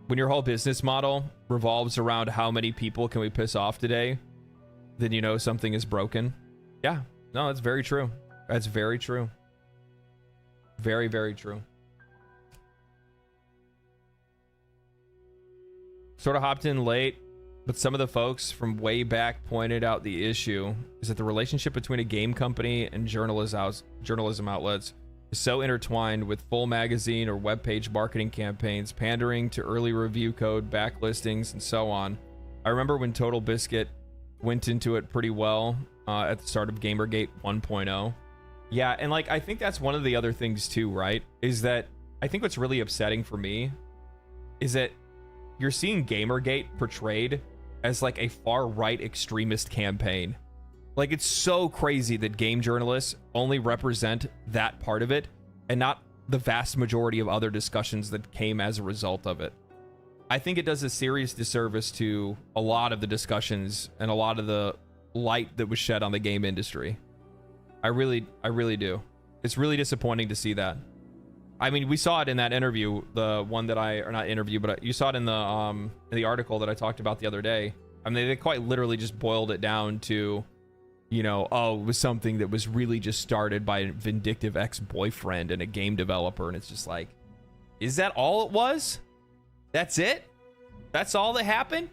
S1: When your whole business model revolves around how many people can we piss off today, then you know something is broken. Yeah, no, that's very true. That's very true. Very, very true. Sort of hopped in late, but some of the folks from way back pointed out the issue is that the relationship between a game company and journalism outlets is so intertwined with full magazine or webpage marketing campaigns, pandering to early review code, backlistings, and so on. I remember when Total Biscuit went into it pretty well at the start of Gamergate 1.0. Yeah, and like I think that's one of the other things too, right? Is that I think what's really upsetting for me is that you're seeing Gamergate portrayed as like a far-right extremist campaign. Like, it's so crazy that game journalists only represent that part of it and not the vast majority of other discussions that came as a result of it. I think it does a serious disservice to a lot of the discussions and a lot of the light that was shed on the game industry. I really do. It's really disappointing to see that. I mean, we saw it in that interview, the one that or not interview, but you saw it in the article that I talked about the other day. I mean, they quite literally just boiled it down to, you know, oh, it was something that was really just started by a vindictive ex-boyfriend and a game developer. And it's just like, is that all it was? That's it? That's all that happened?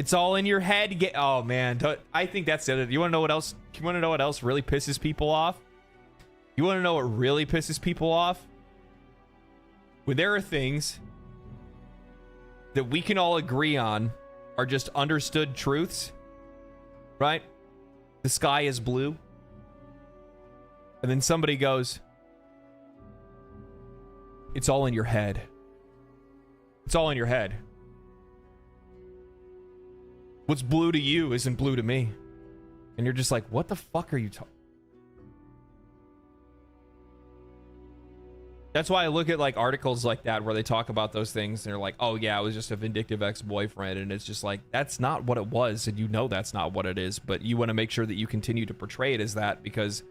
S1: It's all in your head. Oh man, I think that's it. You want to know what else? You want to know what else really pisses people off? You want to know what really pisses people off? When there are things that we can all agree on are just understood truths, right? The sky is blue. And then somebody goes, it's all in your head. It's all in your head. What's blue to you isn't blue to me. And you're just like, what the fuck are you talking? That's why I look at like articles like that where they talk about those things and they're like, oh yeah, it was just a vindictive ex-boyfriend. And it's just like, that's not what it was. And you know that's not what it is. But you want to make sure that you continue to portray it as that because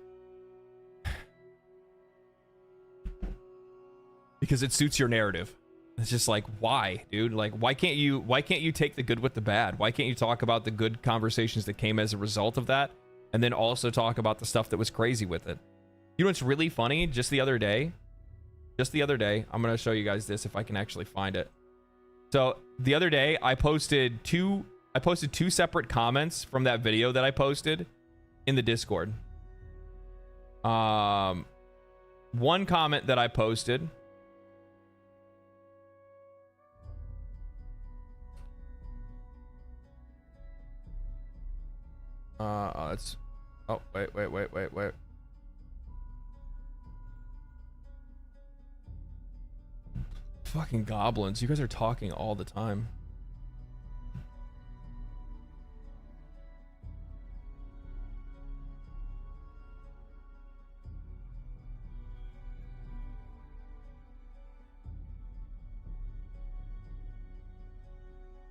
S1: it suits your narrative. It's just like, why, dude? Like, why can't you take the good with the bad? Why can't you talk about the good conversations that came as a result of that? And then also talk about the stuff that was crazy with it. You know what's really funny? Just the other day, I'm going to show you guys this if I can actually find it. So the other day I posted two separate comments from that video that I posted in the Discord. One comment that I posted, it's, oh, wait. Fucking goblins. You guys are talking all the time.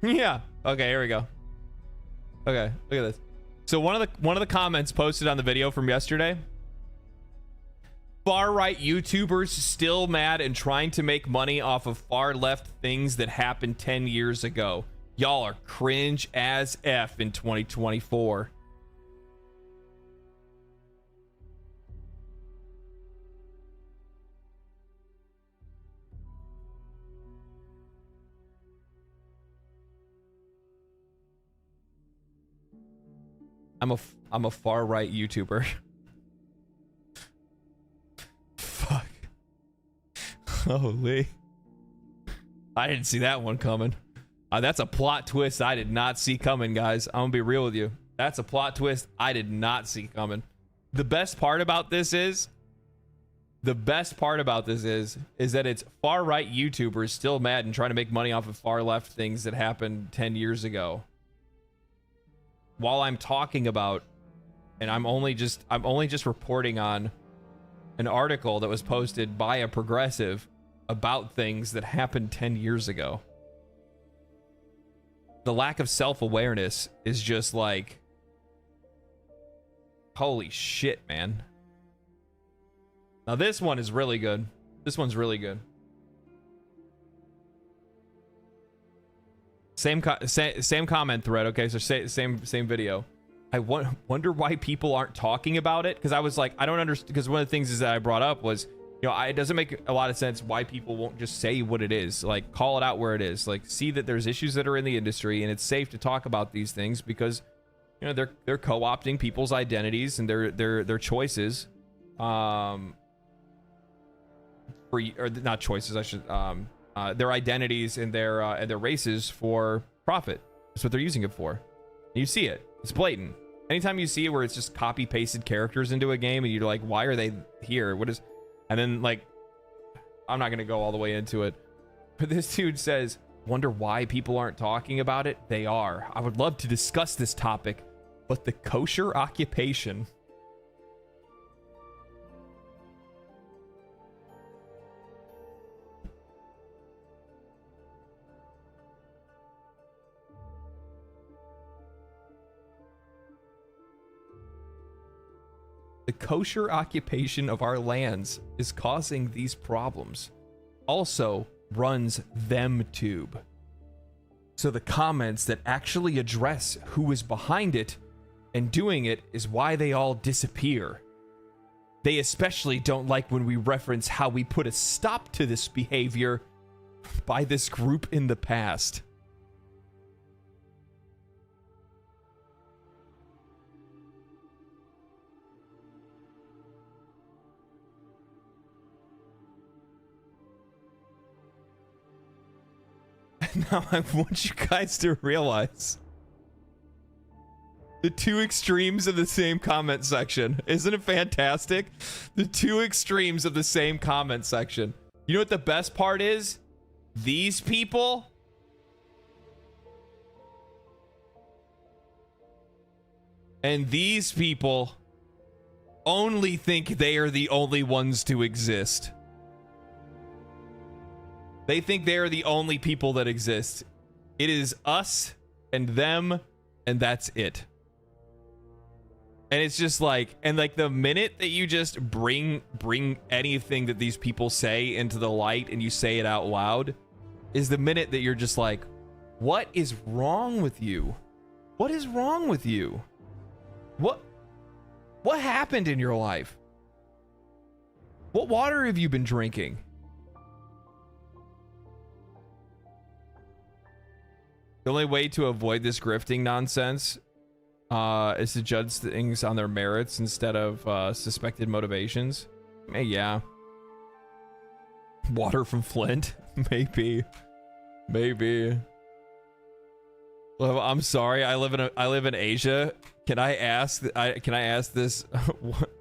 S1: Yeah. Okay, here we go. Okay, look at this. So one of the comments posted on the video from yesterday. Far-right YouTubers still mad and trying to make money off of far-left things that happened 10 years ago. Y'all are cringe as F in 2024. I'm a far-right YouTuber. Fuck. Holy. I didn't see that one coming. That's a plot twist I did not see coming, guys. I'm gonna be real with you. That's a plot twist I did not see coming. The best part about this is that it's far-right YouTubers still mad and trying to make money off of far-left things that happened 10 years ago. While I'm talking about, and I'm only just reporting on an article that was posted by a progressive about things that happened 10 years ago. The lack of self-awareness is just like, holy shit, man. Now this one is really good. This one's really good. Same comment thread. Okay, so same video. I wonder why people aren't talking about it, because I was like, I don't understand, because one of the things is that I brought up was, you know, it doesn't make a lot of sense why people won't just say what it is, like call it out where it is, like see that there's issues that are in the industry and it's safe to talk about these things because, you know, they're co-opting people's identities and their choices, or not choices, I should, their identities and their races for profit. That's what they're using it for. And you see it. It's blatant. Anytime you see it where it's just copy pasted characters into a game and you're like, why are they here? What is, and then like, I'm not gonna go all the way into it, but this dude says, wonder why people aren't talking about it? They are. I would love to discuss this topic, but the kosher occupation. The kosher occupation of our lands is causing these problems. Also runs ThemTube. So the comments that actually address who is behind it and doing it is why they all disappear. They especially don't like when we reference how we put a stop to this behavior by this group in the past. Now I want you guys to realize the two extremes of the same comment section. Isn't it fantastic? The two extremes of the same comment section. You know what the best part is? These people and these people only think they are the only ones to exist. They think they are the only people that exist. It is us and them, and that's it. And it's just like, and like the minute that you just bring anything that these people say into the light and you say it out loud is the minute that you're just like, what is wrong with you? What is wrong with you? What happened in your life? What water have you been drinking? The only way to avoid this grifting nonsense is to judge things on their merits instead of suspected motivations. Yeah. Water from Flint? Maybe. Well, I'm sorry. I live in Asia. Can I ask this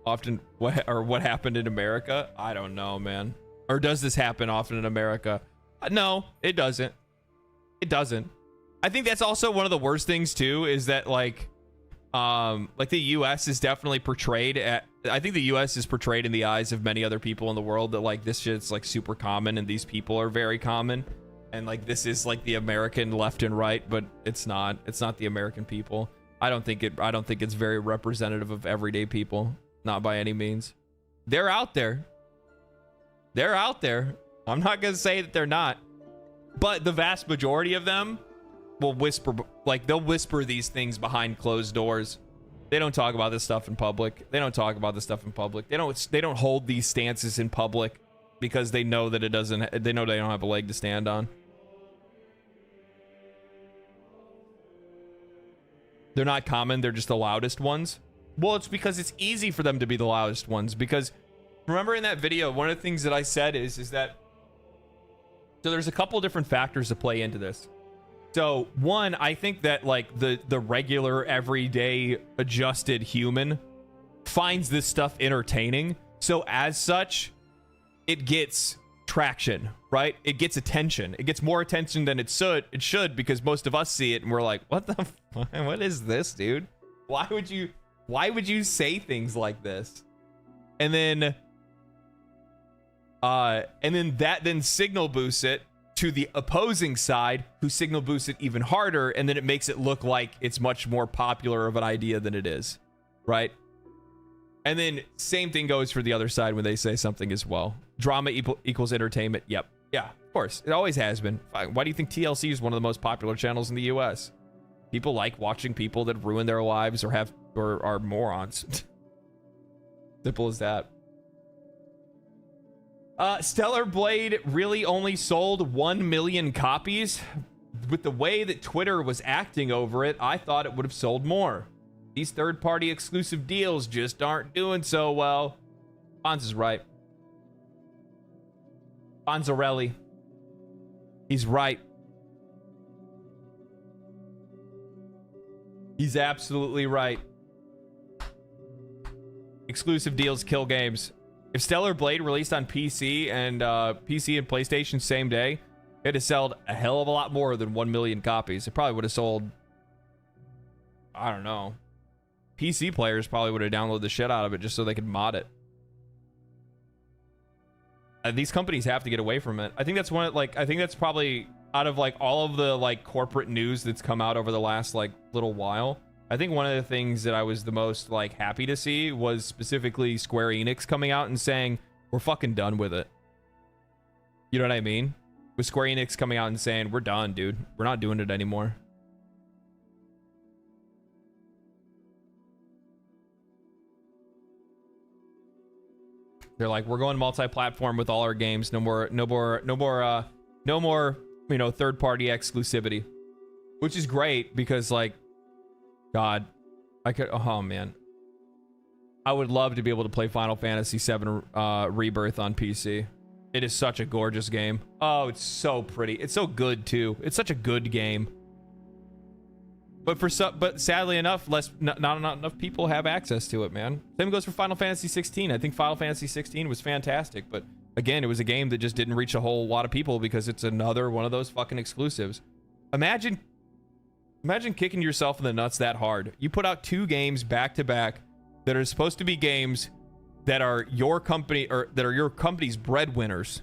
S1: often? What happened in America? I don't know, man. Or does this happen often in America? No, it doesn't. It doesn't. I think that's also one of the worst things too, is that like the US is definitely portrayed I think the US is portrayed in the eyes of many other people in the world that like this shit's like super common and these people are very common. And like this is like the American left and right, but it's not the American people. I don't think it's very representative of everyday people. Not by any means. They're out there. I'm not gonna say that they're not. But the vast majority of them will whisper, like they'll whisper these things behind closed doors. They don't talk about this stuff in public. They don't hold these stances in public because they know that they don't have a leg to stand on. They're not common, they're just the loudest ones. Well, it's because it's easy for them to be the loudest ones, because remember in that video, one of the things that I said is that, so there's a couple different factors that play into this. So one, I think that like the regular everyday adjusted human finds this stuff entertaining. So as such, it gets traction, right? It gets attention. It gets more attention than it should because most of us see it and we're like, what is this, dude? Why would you say things like this? And then that signal boosts it to the opposing side, who signal boosts it even harder, and then it makes it look like it's much more popular of an idea than it is, right? And then same thing goes for the other side when they say something as well. Drama equals entertainment. Yep. Yeah, of course. It always has been. Why do you think TLC is one of the most popular channels in the US? People like watching people that ruin their lives or are morons. Simple as that. Stellar Blade really only sold 1 million copies. With the way that Twitter was acting over it, I thought it would have sold more. These third-party exclusive deals just aren't doing so well. Bonz is right. Bonzarelli. He's right. He's absolutely right. Exclusive deals kill games. If Stellar Blade released on PC and PlayStation same day, it'd have sold a hell of a lot more than 1 million copies. It probably would have sold, I don't know. PC players probably would have downloaded the shit out of it just so they could mod it. These companies have to get away from it. I think that's I think that's probably out of like all of the like corporate news that's come out over the last like little while. I think one of the things that I was the most like happy to see was specifically Square Enix coming out and saying, we're fucking done with it. You know what I mean? With Square Enix coming out and saying, we're done, dude. We're not doing it anymore. They're like, we're going multi-platform with all our games. No more, you know, third-party exclusivity. Which is great because like, God, oh man. I would love to be able to play Final Fantasy VII Rebirth on PC. It is such a gorgeous game. Oh, it's so pretty. It's so good too. It's such a good game. But sadly enough, not enough people have access to it, man. Same goes for Final Fantasy 16. I think Final Fantasy 16 was fantastic, but again, it was a game that just didn't reach a whole lot of people because it's another one of those fucking exclusives. Imagine kicking yourself in the nuts that hard. You put out 2 games back to back that are supposed to be games that are your company or that are your company's breadwinners.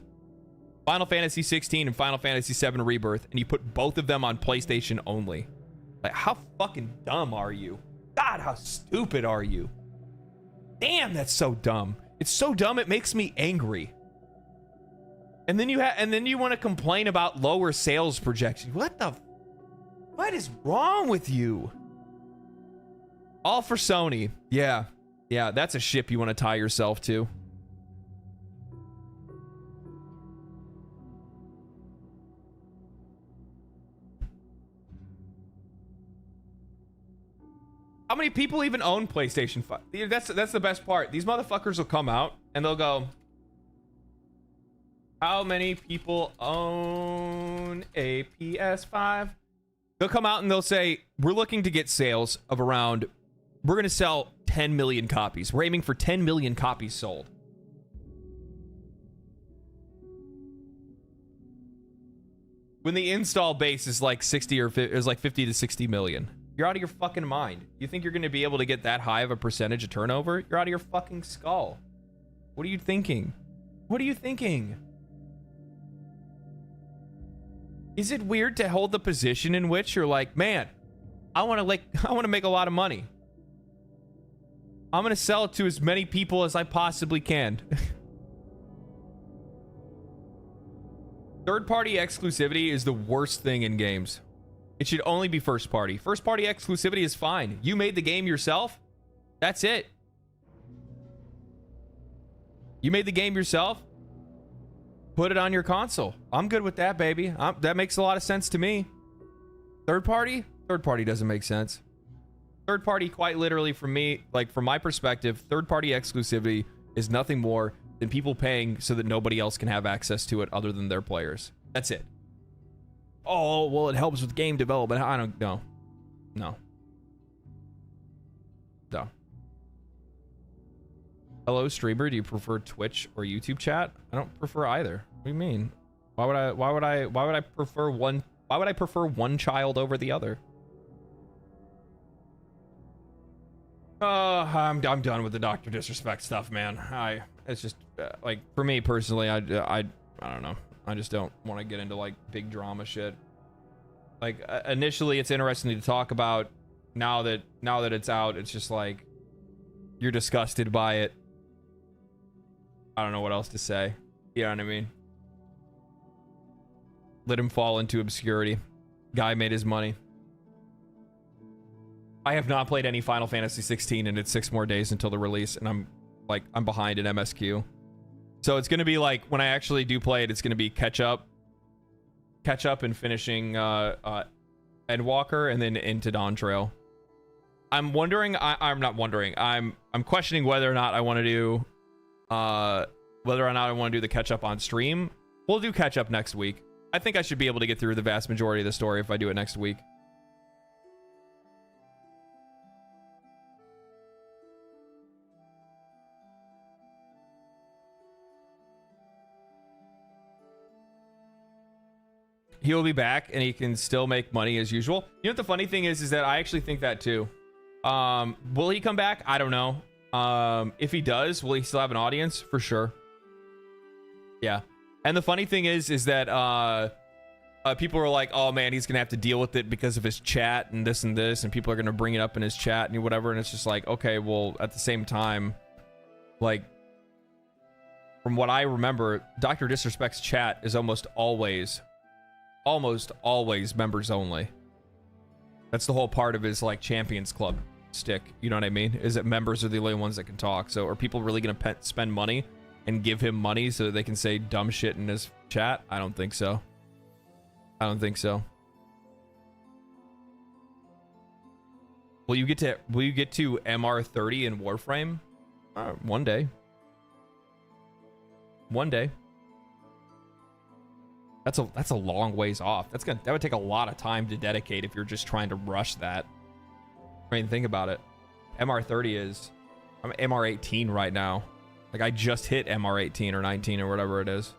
S1: Final Fantasy 16 and Final Fantasy 7 Rebirth, and you put both of them on PlayStation only. Like, how fucking dumb are you? God, how stupid are you? Damn, that's so dumb. It's so dumb it makes me angry. And then you want to complain about lower sales projections. What is wrong with you? All for Sony. Yeah, that's a ship you want to tie yourself to. How many people even own PlayStation 5? That's the best part. These motherfuckers will come out and they'll go, how many people own a PS5? They'll come out and they'll say, we're looking to get sales of around, we're going to sell 10 million copies. We're aiming for 10 million copies sold. When the install base is like 60 or is like 50 to 60 million. You're out of your fucking mind. You think you're going to be able to get that high of a percentage of turnover? You're out of your fucking skull. What are you thinking? What are you thinking? Is it weird to hold the position in which you're like, man, I want to make a lot of money. I'm going to sell it to as many people as I possibly can. Third-party exclusivity is the worst thing in games. It should only be first party. First party exclusivity is fine. You made the game yourself. That's it. You made the game yourself. Put it on your console. I'm good with that, baby. That makes a lot of sense to me. Third party? Third party doesn't make sense. Third party, quite literally, from me, like from my perspective, third party exclusivity is nothing more than people paying so that nobody else can have access to it other than their players. That's it. Oh, well, it helps with game development. I don't know. No. Hello, streamer. Do you prefer Twitch or YouTube chat? I don't prefer either. What do you mean? Why would I prefer one child over the other? I'm done with the Dr. Disrespect stuff, man. It's just like, for me personally, I don't know. I just don't want to get into like big drama shit. Like initially it's interesting to talk about. Now that it's out, it's just like you're disgusted by it. I don't know what else to say. You know what I mean? Let him fall into obscurity. Guy made his money. I have not played any Final Fantasy 16 and it's 6 more days until the release, and I'm behind in MSQ. So it's going to be like, when I actually do play it, it's going to be catch up and finishing Endwalker and then into Dawn Trail. I'm wondering, I'm not wondering, I'm questioning whether or not I want to do the catch up on stream. We'll do catch up next week. I think I should be able to get through the vast majority of the story if I do it next week. He'll be back and he can still make money as usual. You know what the funny thing is that I actually think that too. Will he come back? I don't know. If he does, will he still have an audience? For sure. Yeah. And the funny thing is that people are like, oh man, he's gonna have to deal with it because of his chat and this, and people are gonna bring it up in his chat and whatever, and it's just like, okay, well, at the same time, like, from what I remember, Dr. Disrespect's chat is almost always members only. That's the whole part of his like Champions Club stick, you know what I mean, is that members are the only ones that can talk. So are people really gonna spend money and give him money so that they can say dumb shit in his chat? I don't think so. Will you get to MR30 in Warframe? One day. That's a long ways off. That would take a lot of time to dedicate if you're just trying to rush that. I mean, think about it. MR30 I'm MR18 right now. Like, I just hit MR18 or 19 or whatever it is.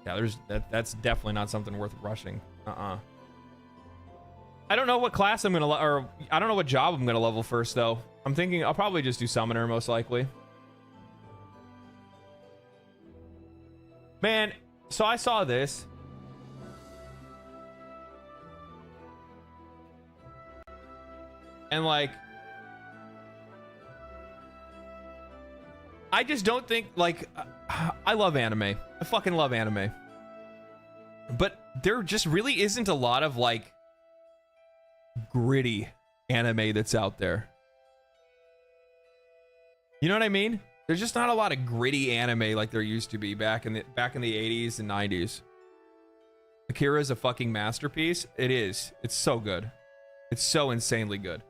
S1: Yeah, that's definitely not something worth rushing. I don't know what class I'm gonna or I don't know what job I'm gonna level first though. I'm thinking I'll probably just do summoner most likely. Man, so I saw this. And like, I just don't think, like, I love anime. I fucking love anime. But there just really isn't a lot of like gritty anime that's out there. You know what I mean? There's just not a lot of gritty anime like there used to be back in the 80s and 90s. Akira is a fucking masterpiece. It is. It's so good. It's so insanely good.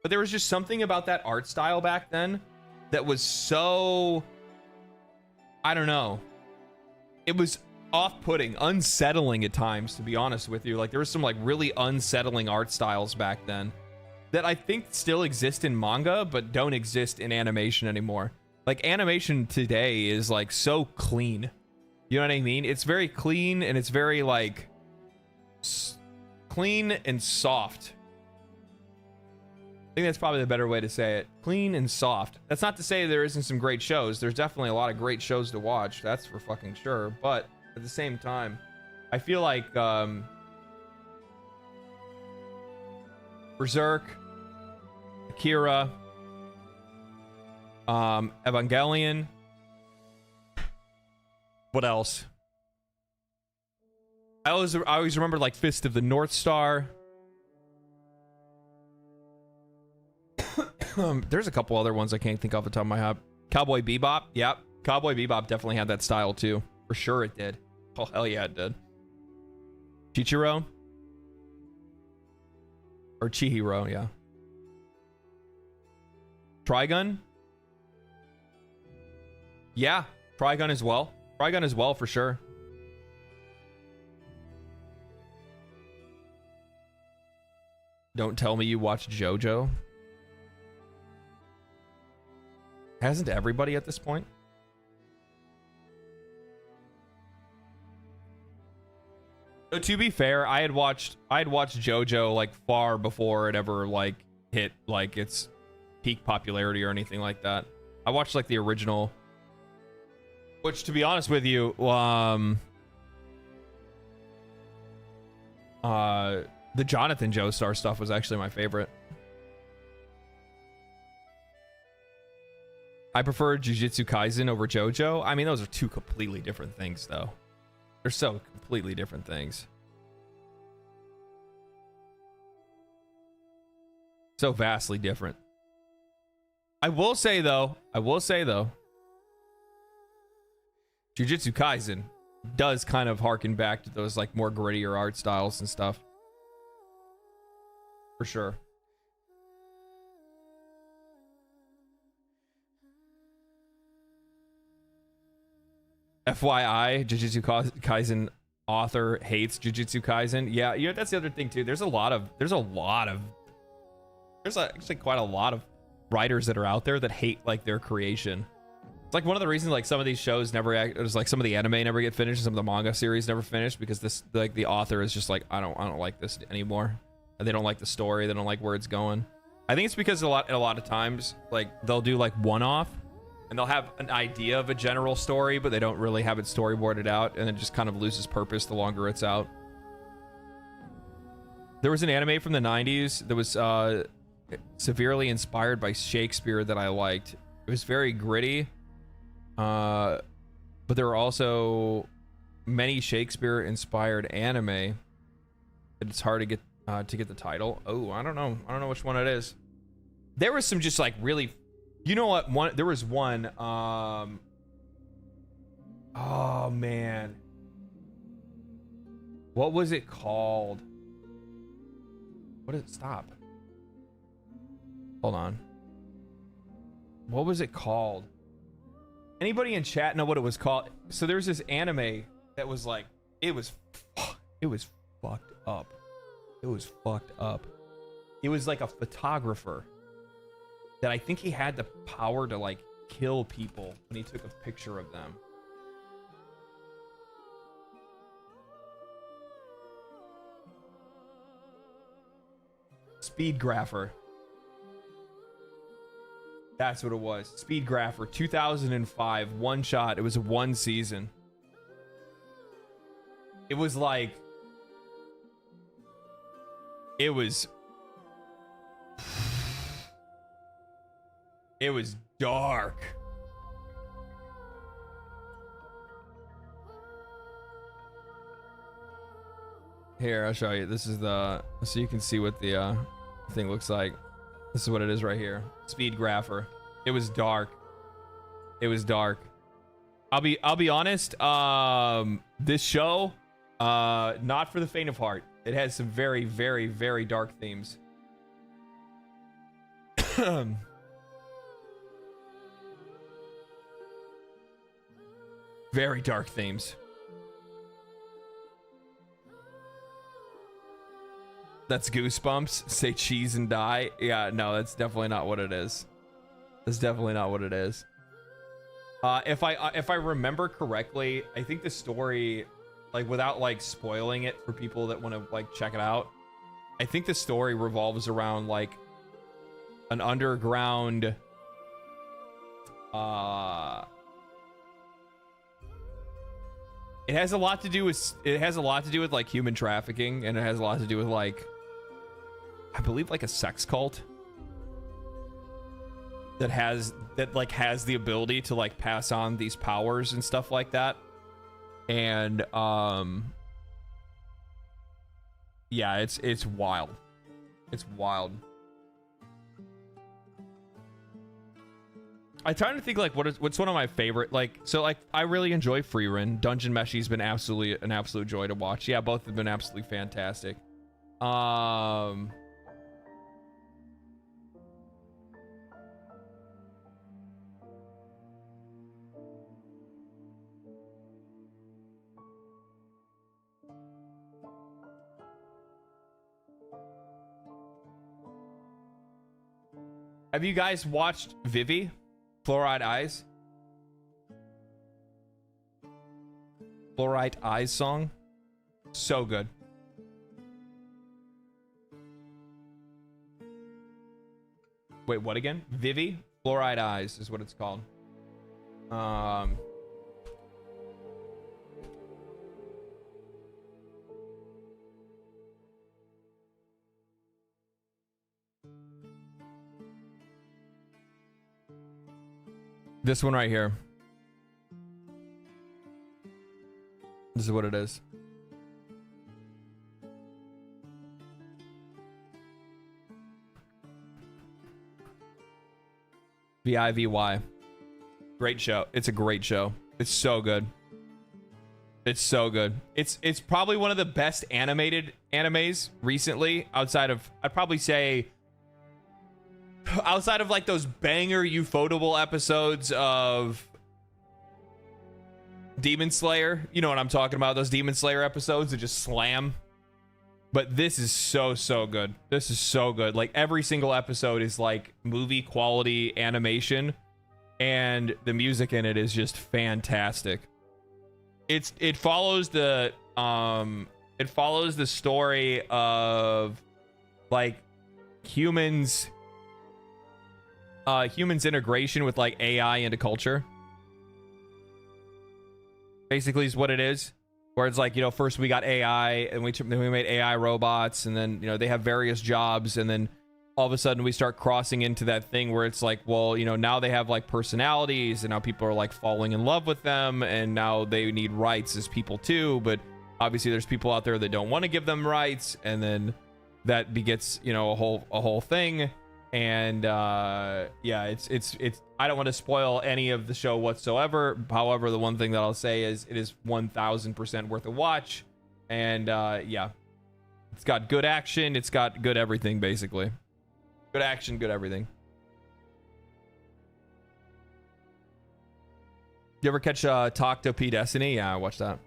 S1: But there was just something about that art style back then that was so, I don't know. It was off-putting, unsettling at times, to be honest with you. Like, there was some like really unsettling art styles back then that I think still exist in manga, but don't exist in animation anymore. Like, animation today is like so clean. You know what I mean? It's very clean and it's very like clean and soft. I think that's probably the better way to say it. Clean and soft. That's not to say there isn't some great shows. There's definitely a lot of great shows to watch. That's for fucking sure. But at the same time, I feel like Berserk, Akira, Evangelion. What else? I always remember like Fist of the North Star. There's a couple other ones I can't think off the top of my head. Cowboy Bebop. Yep. Cowboy Bebop definitely had that style too. For sure it did. Oh, hell yeah, it did. Chichiro? Or Chihiro, yeah. Trigun? Yeah. Trigun as well. Trigun as well, for sure. Don't tell me you watched JoJo. Hasn't everybody at this point? So to be fair, I had watched JoJo like far before it ever like hit like its peak popularity or anything like that. I watched like the original, which to be honest with you, the Jonathan Joestar stuff was actually my favorite. I prefer Jujutsu Kaisen over JoJo. I mean, those are two completely different things, though. They're so completely different things. So vastly different. I will say, though, Jujutsu Kaisen does kind of harken back to those, like, more grittier art styles and stuff. For sure. FYI, Jujutsu Kaisen author hates Jujutsu Kaisen. Yeah, you know, that's the other thing too. There's actually quite a lot of writers that are out there that hate like their creation. It's like one of the reasons like some of these shows never like some of the anime never get finished, and some of the manga series never finish, because this like the author is just like, I don't like this anymore. And they don't like the story, they don't like where it's going. I think it's because a lot of times like they'll do like one-off, and they'll have an idea of a general story, but they don't really have it storyboarded out, and it just kind of loses purpose the longer it's out. There was an anime from the 90s that was severely inspired by Shakespeare that I liked. It was very gritty, but there were also many Shakespeare-inspired anime. It's hard to get the title. Oh, I don't know which one it is. There was some just like really. You know what? There was one. Oh man, what was it called? What is it? Stop. Hold on. What was it called? Anybody in chat know what it was called? So there's this anime that was like, it was fucked up. It was fucked up. It was like a photographer that I think he had the power to like kill people when he took a picture of them. Speed Grapher. That's what it was. Speed Grapher, 2005, one shot. It was one season. It was like, it was dark. Here, I'll show you. This is the, so you can see what the thing looks like. This is what it is right here. Speed Grapher. It was dark. It was dark. I'll be honest. This show, not for the faint of heart. It has some very, very, very dark themes. Very dark themes. That's Goosebumps. Say cheese and die. Yeah, no, that's definitely not what it is. That's definitely not what it is. If I remember correctly, I think the story, like without like spoiling it for people that want to like check it out, I think the story revolves around like an underground it has a lot to do with like human trafficking, and it has a lot to do with like, I believe like a sex cult that has the ability to like pass on these powers and stuff like that. And yeah, it's wild. It's wild. I'm trying to think like what's one of my favorite, like, so like I really enjoy Freerun. Dungeon Meshi's been an absolute joy to watch. Yeah, both have been absolutely fantastic. Have you guys watched Vivy? Fluoride Eyes? Fluoride Eyes song? So good. Wait, what again? Vivy? Fluoride Eyes is what it's called. This one right here. This is what it is. Vivy. Great show. It's a great show. It's so good. It's so good. It's probably one of the best animated animes recently, outside of, I'd probably say, outside of like those banger ufotable episodes of Demon Slayer. You know what I'm talking about, those Demon Slayer episodes that just slam. But this is so good. This is so good. Like every single episode is like movie quality animation, and the music in it is just fantastic. It follows the story of like humans integration with like AI into culture, basically, is what it is. Where it's like, you know, first we got AI and then we made AI robots, and then, you know, they have various jobs, and then all of a sudden we start crossing into that thing where it's like, well, you know, now they have like personalities, and now people are like falling in love with them, and now they need rights as people too. But obviously there's people out there that don't want to give them rights, and then that begets, you know, a whole thing. And yeah, it's I don't want to spoil any of the show whatsoever. However, the one thing that I'll say is it is 1000% worth a watch. And yeah, it's got good action, it's got good everything, basically. Good action, good everything. You ever catch Talk to P Destiny? Yeah, I watched that.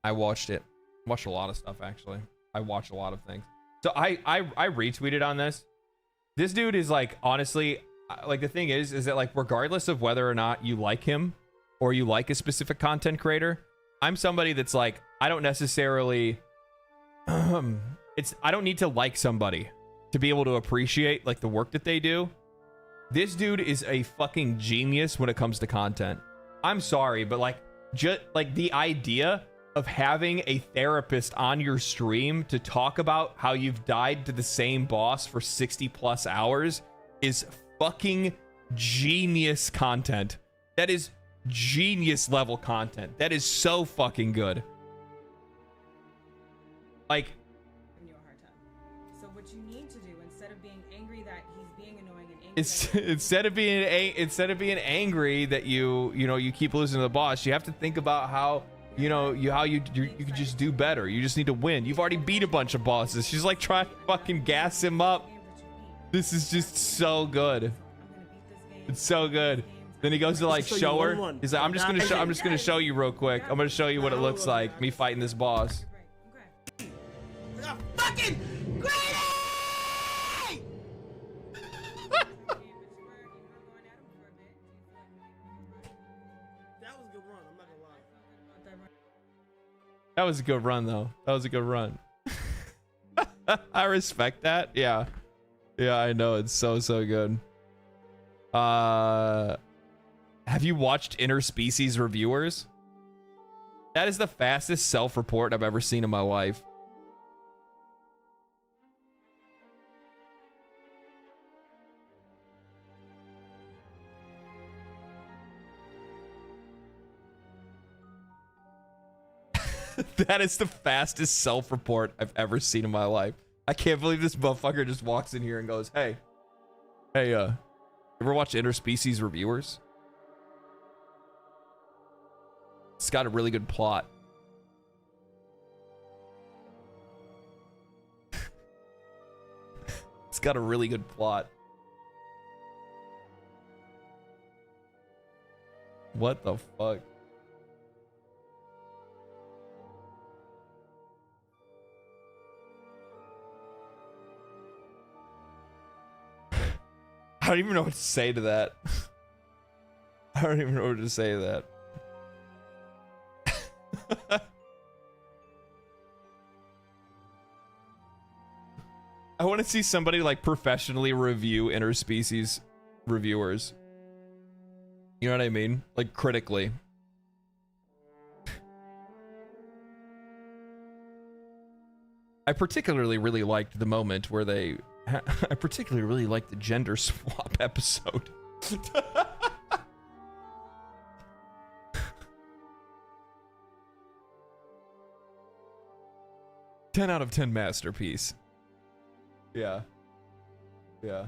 S1: I watched it. Watched a lot of stuff actually. I watched a lot of things. So I retweeted on this. This dude is like, honestly, like the thing is that like regardless of whether or not you like him or you like a specific content creator, I'm somebody that's like, I don't necessarily I don't need to like somebody to be able to appreciate like the work that they do. This dude is a fucking genius when it comes to content. I'm sorry, but like just like the idea of having a therapist on your stream to talk about how you've died to the same boss for 60 plus hours is fucking genius content. That is genius level content. That is so fucking good. Like,
S2: you a hard time. So what you need to do instead of being angry that he's being annoying and angry
S1: instead of being angry that you keep losing to the boss, you have to think about how you could just do better. You just need to win. You've already beat a bunch of bosses. She's like trying to fucking gas him up. This is just so good. It's so good. Then he goes to like show her. He's like, I'm just gonna show you real quick. I'm gonna show you what it looks like, me fighting this boss.
S3: Fucking Grady! That was a good run, I'm not gonna lie.
S1: That was a good run though. That was a good run. I respect that. Yeah. Yeah, I know. It's so good. Have you watched Interspecies Reviewers? That is the fastest self-report I've ever seen in my life. That is the fastest self-report I've ever seen in my life. I can't believe this motherfucker just walks in here and goes, hey, ever watch Interspecies Reviewers? It's got a really good plot. It's got a really good plot. What the fuck? I don't even know what to say to that. I don't even know what to say to that. I want to see somebody like professionally review Interspecies Reviewers. You know what I mean? Like critically. I particularly really liked the moment where they I particularly really liked the gender swap episode. 10 out of 10 masterpiece. Yeah. Yeah.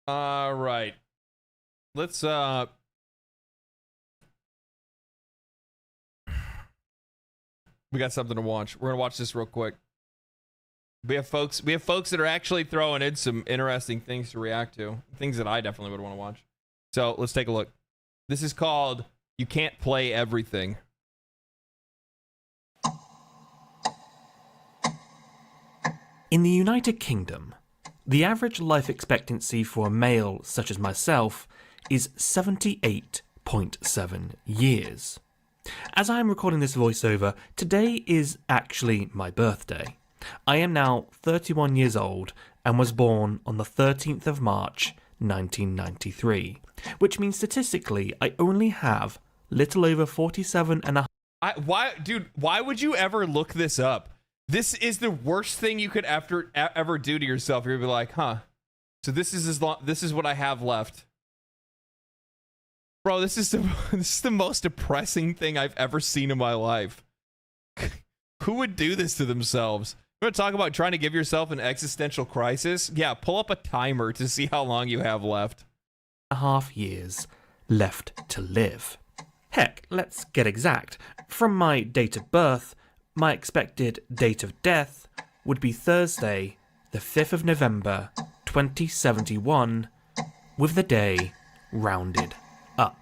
S1: All right. Let's we got something to watch. We're gonna watch this real quick. We have folks that are actually throwing in some interesting things to react to. Things that I definitely would want to watch. So let's take a look. This is called You Can't Play Everything.
S4: In the United Kingdom, the average life expectancy for a male such as myself is 78.7 years. As I am recording this voiceover, today is actually my birthday. I am now 31 years old and was born on the 13th of March 1993, which means statistically I only have little over 47 and a
S1: why would you ever look this up? This is the worst thing you could ever do to yourself. You'd be like, huh, so this is what I have left. Bro, this is the most depressing thing I've ever seen in my life. Who would do this to themselves? You want to talk about trying to give yourself an existential crisis? Yeah, pull up a timer to see how long you have left.
S4: half years left to live. Heck, let's get exact. From my date of birth, my expected date of death would be Thursday, the 5th of November, 2071, with the day rounded up.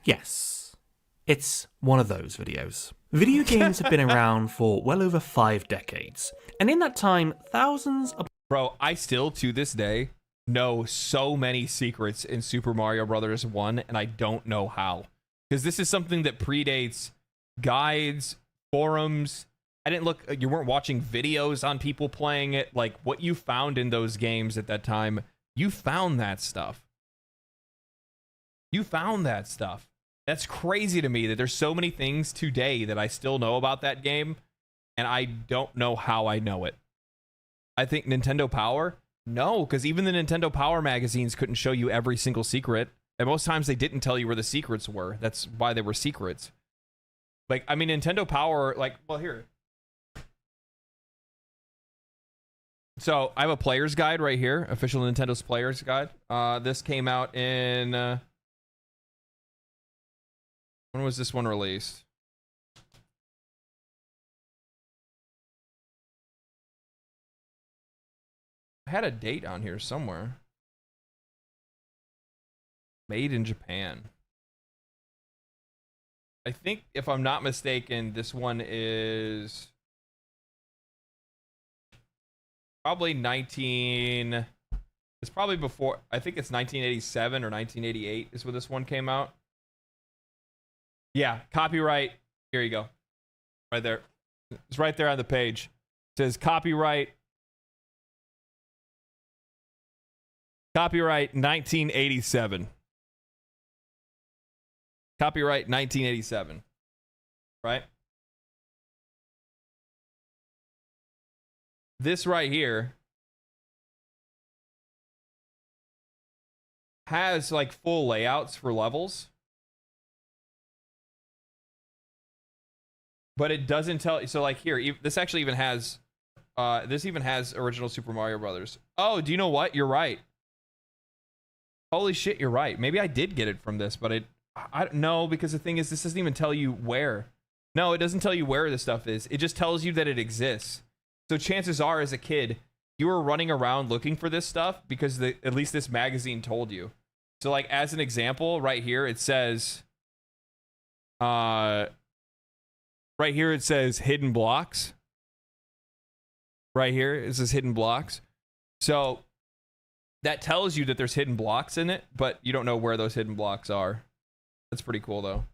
S4: Yes, it's one of those videos. Video games have been around for well over 5 decades, and in that time, thousands of...
S1: Bro, I still, to this day, know so many secrets in Super Mario Brothers 1, and I don't know how. Because this is something that predates guides, forums. I didn't look, you weren't watching videos on people playing it. Like, what you found in those games at that time, you found that stuff. You found that stuff. That's crazy to me that there's so many things today that I still know about that game, and I don't know how I know it. I think Nintendo Power? No, because even the Nintendo Power magazines couldn't show you every single secret. And most times they didn't tell you where the secrets were. That's why they were secrets. Like, I mean, Nintendo Power, like, well, here. So, I have a player's guide right here. Official Nintendo's player's guide. This came out in... when was this one released? I had a date on here somewhere. Made in Japan. I think, if I'm not mistaken, this one is probably 19... It's probably before... I think it's 1987 or 1988 is when this one came out. Yeah, copyright. Here you go. Right there. It's right there on the page. It says copyright... Copyright 1987. Copyright 1987. Right? This right here has like full layouts for levels. But it doesn't tell, so like here, this actually even has original Super Mario Brothers. Oh, do you know what? You're right. Holy shit, you're right. Maybe I did get it from this, but I don't know, because the thing is, this doesn't even tell you where. No, it doesn't tell you where this stuff is. It just tells you that it exists. So chances are, as a kid, you were running around looking for this stuff because at least this magazine told you. So like, as an example, right here, it says, right here, it says hidden blocks. Right here, it says hidden blocks. So that tells you that there's hidden blocks in it, but you don't know where those hidden blocks are. That's pretty cool, though.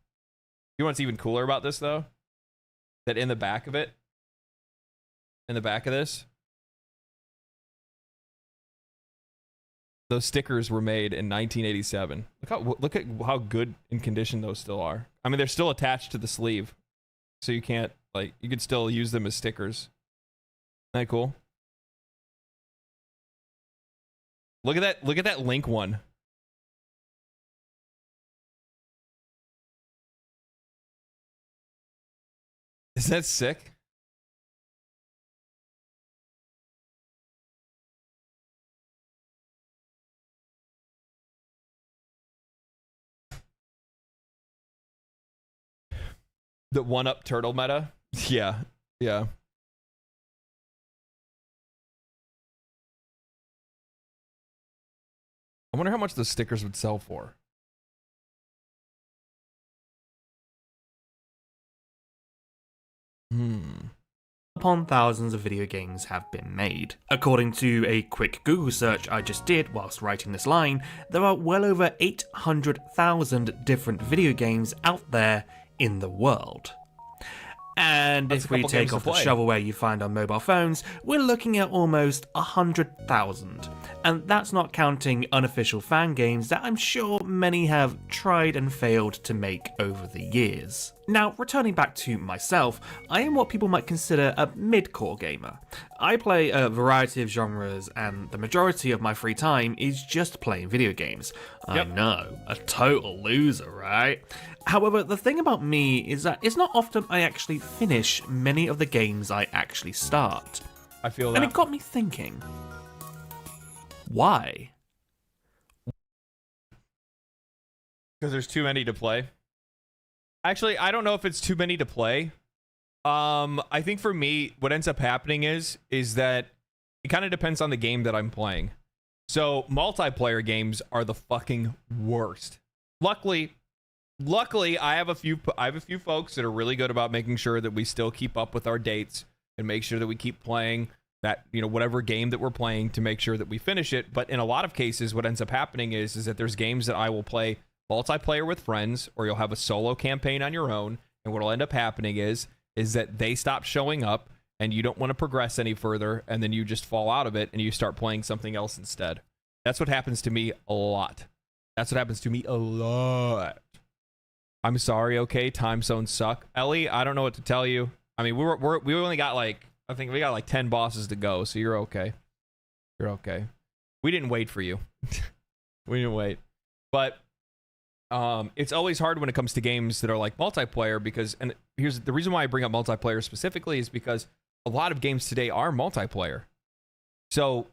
S1: You know what's even cooler about this, though? That in the back of it, in the back of this, those stickers were made in 1987. Look at how good in condition those still are. I mean, they're still attached to the sleeve, so you can't, like, you could still use them as stickers. Isn't that cool? Look at that Link one. Is that sick? The one-up turtle meta? Yeah. Yeah. I wonder how much those stickers would sell for.
S4: Upon thousands of video games have been made. According to a quick Google search I just did whilst writing this line, there are well over 800,000 different video games out there in the world. And if we take off the shovelware you find on mobile phones, we're looking at almost 100,000. And that's not counting unofficial fan games that I'm sure many have tried and failed to make over the years. Now, returning back to myself, I am what people might consider a mid-core gamer. I play a variety of genres, and the majority of my free time is just playing video games. Yep. I know, a total loser, right? However, the thing about me is that it's not often I actually finish many of the games I actually start.
S1: I feel that.
S4: And it got me thinking, why?
S1: Because there's too many to play. Actually, I don't know if it's too many to play. I think for me, what ends up happening is that it kind of depends on the game that I'm playing. So multiplayer games are the fucking worst. Luckily, I have a few folks that are really good about making sure that we still keep up with our dates and make sure that we keep playing that, you know, whatever game that we're playing to make sure that we finish it. But in a lot of cases, what ends up happening is that there's games that I will play multiplayer with friends, or you'll have a solo campaign on your own, and what'll end up happening is that they stop showing up and you don't want to progress any further, and then you just fall out of it and you start playing something else instead. That's what happens to me a lot. I'm sorry, okay? Time zones suck. Ellie, I don't know what to tell you. I mean, we only got like, I think we got like 10 bosses to go, so you're okay. You're okay. We didn't wait for you. We didn't wait. But it's always hard when it comes to games that are like multiplayer, because, and here's the reason why I bring up multiplayer specifically, is because a lot of games today are multiplayer. So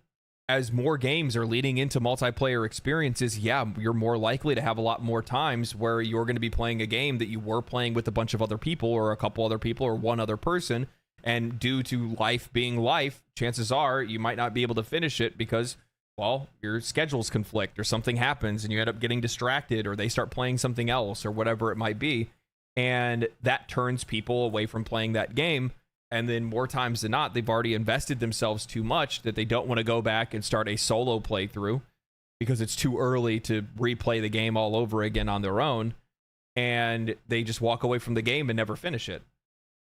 S1: as more games are leading into multiplayer experiences, yeah, you're more likely to have a lot more times where you're going to be playing a game that you were playing with a bunch of other people, or a couple other people, or one other person, and due to life being life, chances are you might not be able to finish it because, well, your schedules conflict, or something happens and you end up getting distracted, or they start playing something else, or whatever it might be, and that turns people away from playing that game. And then more times than not, they've already invested themselves too much that they don't want to go back and start a solo playthrough because it's too early to replay the game all over again on their own, and they just walk away from the game and never finish it.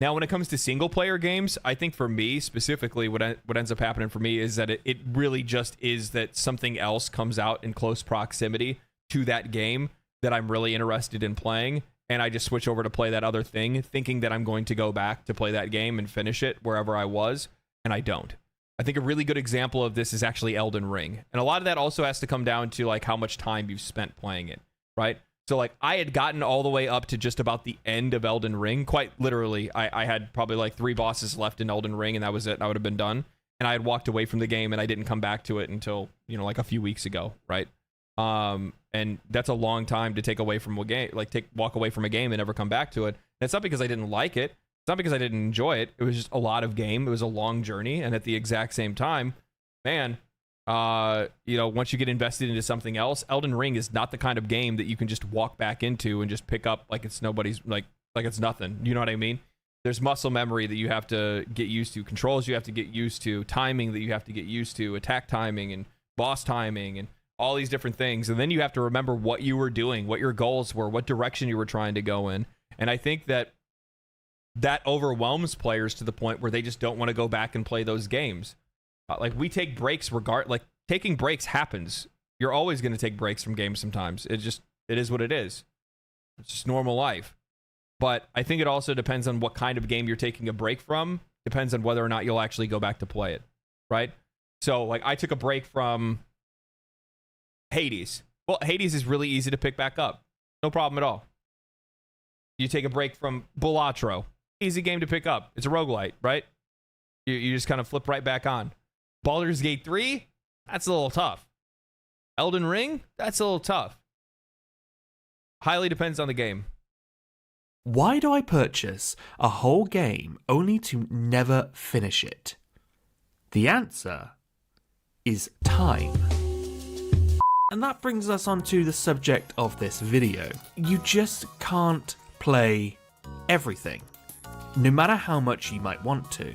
S1: Now, when it comes to single player games, I think for me specifically, what ends up happening for me is that it really just is that something else comes out in close proximity to that game that I'm really interested in playing, and I just switch over to play that other thing, thinking that I'm going to go back to play that game and finish it wherever I was, and I don't. I think a really good example of this is actually Elden Ring. And a lot of that also has to come down to like how much time you've spent playing it, right? So like I had gotten all the way up to just about the end of Elden Ring, quite literally. I had probably like 3 bosses left in Elden Ring, and that was it. I would have been done. And I had walked away from the game, and I didn't come back to it until, you know, like a few weeks ago, right? And that's a long time to take away from a game, like walk away from a game and never come back to it. And it's not because I didn't like it. It's not because I didn't enjoy it. It was just a lot of game. It was a long journey. And at the exact same time, man, you know, once you get invested into something else, Elden Ring is not the kind of game that you can just walk back into and just pick up like it's nobody's, like it's nothing. You know what I mean? There's muscle memory that you have to get used to, controls you have to get used to, timing that you have to get used to, attack timing and boss timing and all these different things. And then you have to remember what you were doing, what your goals were, what direction you were trying to go in. And I think that overwhelms players to the point where they just don't want to go back and play those games. Like we take breaks like taking breaks happens. You're always going to take breaks from games sometimes. It is what it is. It's just normal life. But I think it also depends on what kind of game you're taking a break from. Depends on whether or not you'll actually go back to play it, right? So like I took a break from Hades. Well, Hades is really easy to pick back up. No problem at all. You take a break from Balatro. Easy game to pick up. It's a roguelite, right? You just kind of flip right back on. Baldur's Gate 3? That's a little tough. Elden Ring? That's a little tough. Highly depends on the game.
S4: Why do I purchase a whole game only to never finish it? The answer is time. And that brings us on to the subject of this video. You just can't play everything, no matter how much you might want to.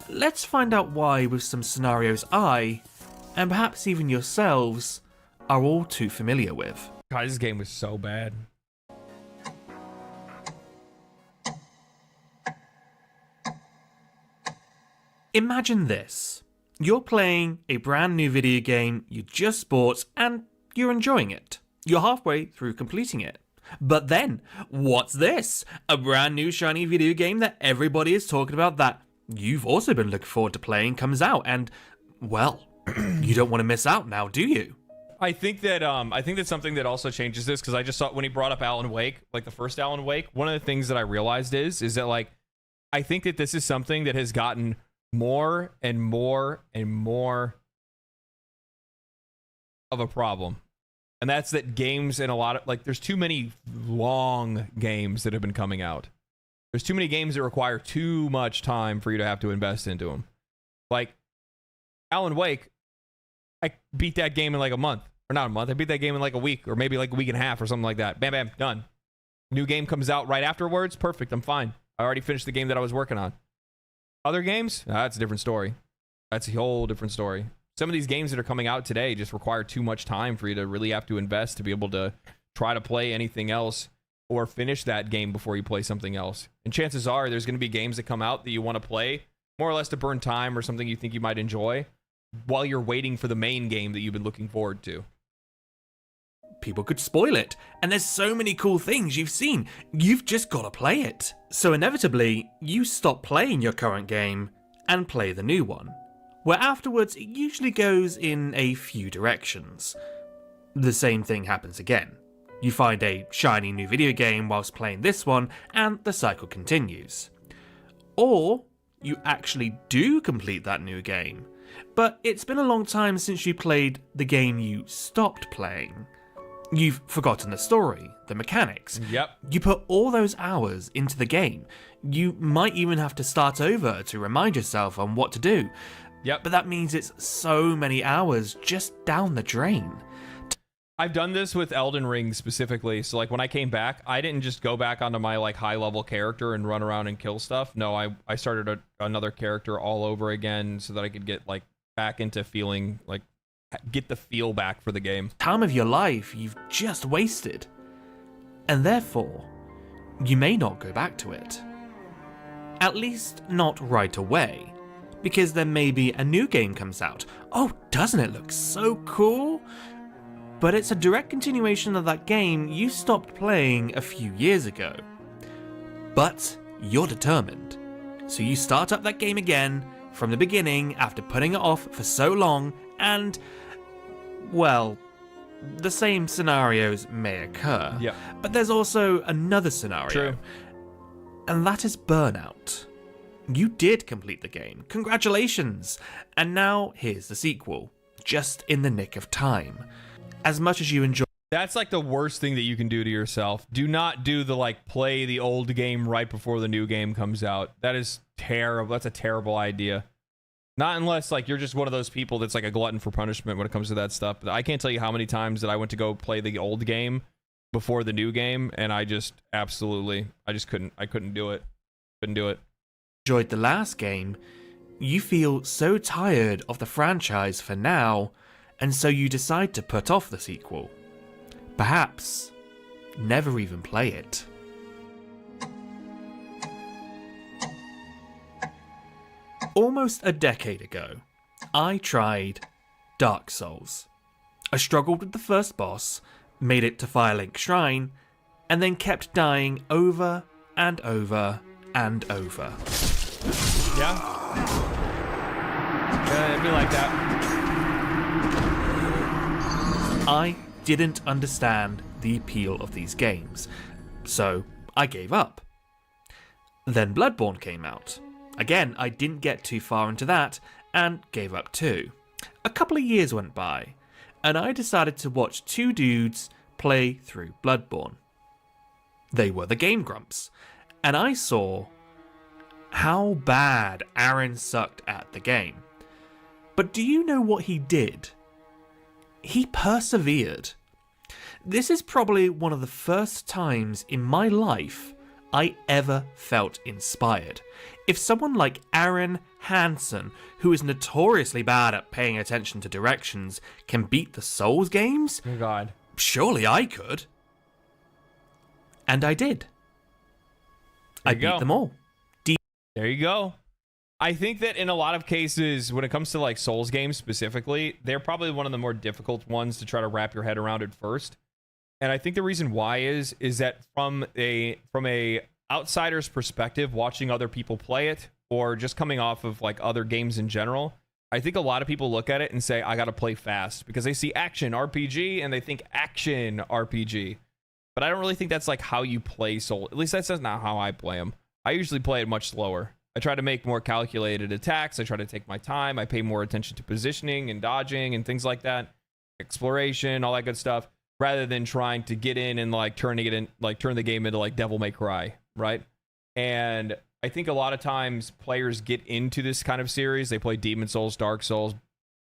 S4: Let's find out why with some scenarios I, and perhaps even yourselves, are all too familiar with.
S1: God, this game was so bad.
S4: Imagine this. You're playing a brand new video game you just bought and you're enjoying it. You're halfway through completing it. But then, what's this? A brand new shiny video game that everybody is talking about that you've also been looking forward to playing comes out, and, well, you don't want to miss out now, do you?
S1: I think that something that also changes this, because I just saw when he brought up Alan Wake, like the first Alan Wake, one of the things that I realized is that like I think that this is something that has gotten more and more and more of a problem. And that's that games and a lot of, like, there's too many long games that have been coming out. There's too many games that require too much time for you to have to invest into them. Like, Alan Wake, I beat that game in like a month. Or not a month, I beat that game in like a week, or maybe like a week and a half or something like that. Bam, bam, done. New game comes out right afterwards, perfect, I'm fine. I already finished the game that I was working on. Other games, that's a different story. That's a whole different story. Some of these games that are coming out today just require too much time for you to really have to invest to be able to try to play anything else or finish that game before you play something else. And chances are there's going to be games that come out that you want to play more or less to burn time or something you think you might enjoy while you're waiting for the main game that you've been looking forward to.
S4: People could spoil it, and there's so many cool things you've seen. You've just got to play it. So inevitably, you stop playing your current game and play the new one, where afterwards it usually goes in a few directions. The same thing happens again. You find a shiny new video game whilst playing this one, and the cycle continues. Or you actually do complete that new game, but it's been a long time since you played the game you stopped playing. You've forgotten the story, the mechanics.
S1: Yep.
S4: You put all those hours into the game. You might even have to start over to remind yourself on what to do.
S1: Yep.
S4: But that means it's so many hours just down the drain.
S1: I've done this with Elden Ring specifically. So like when I came back, I didn't just go back onto my like high level character and run around and kill stuff. No, I started another character all over again so that I could get like back into feeling like, get the feel back for the game.
S4: Time of your life you've just wasted. And therefore, you may not go back to it. At least not right away. Because then maybe a new game comes out. Oh, doesn't it look so cool? But it's a direct continuation of that game you stopped playing a few years ago. But you're determined. So you start up that game again from the beginning after putting it off for so long, and, well, the same scenarios may occur.
S1: Yep.
S4: But there's also another scenario.
S1: True.
S4: And that is burnout. You did complete the game. Congratulations! And now here's the sequel. Just in the nick of time. As much as you enjoy...
S1: That's like the worst thing that you can do to yourself. Do not do the like play the old game right before the new game comes out. That is terrible. That's a terrible idea. Not unless like you're just one of those people that's like a glutton for punishment when it comes to that stuff. But I can't tell you how many times that I went to go play the old game before the new game, and I just absolutely, I couldn't do it. Couldn't do it.
S4: Enjoyed the last game, you feel so tired of the franchise for now, and so you decide to put off the sequel. Perhaps never even play it. Almost a decade ago, I tried Dark Souls. I struggled with the first boss, made it to Firelink Shrine, and then kept dying over and over and over.
S1: Yeah? It'd be like that.
S4: I didn't understand the appeal of these games, so I gave up. Then Bloodborne came out. Again, I didn't get too far into that, and gave up too. A couple of years went by, and I decided to watch two dudes play through Bloodborne. They were the Game Grumps, and I saw how bad Aaron sucked at the game. But do you know what he did? He persevered. This is probably one of the first times in my life I ever felt inspired. If someone like Aaron Hansen, who is notoriously bad at paying attention to directions, can beat the Souls games,
S1: Oh God.
S4: surely I could. And I did. I beat them all.
S1: There you go. I think that in a lot of cases, when it comes to like Souls games specifically, they're probably one of the more difficult ones to try to wrap your head around at first. And I think the reason why is that from a outsider's perspective, watching other people play it, or just coming off of like other games in general, I think a lot of people look at it and say, I gotta play fast, because they see action RPG and they think action RPG. But I don't really think that's like how you play Soul. At least that's not how I play them. I usually play it much slower. I try to make more calculated attacks. I try to take my time. I pay more attention to positioning and dodging and things like that. Exploration, all that good stuff. rather than trying to get in and like turn the game into like Devil May Cry, right? And I think a lot of times players get into this kind of series. They play Demon Souls, Dark Souls,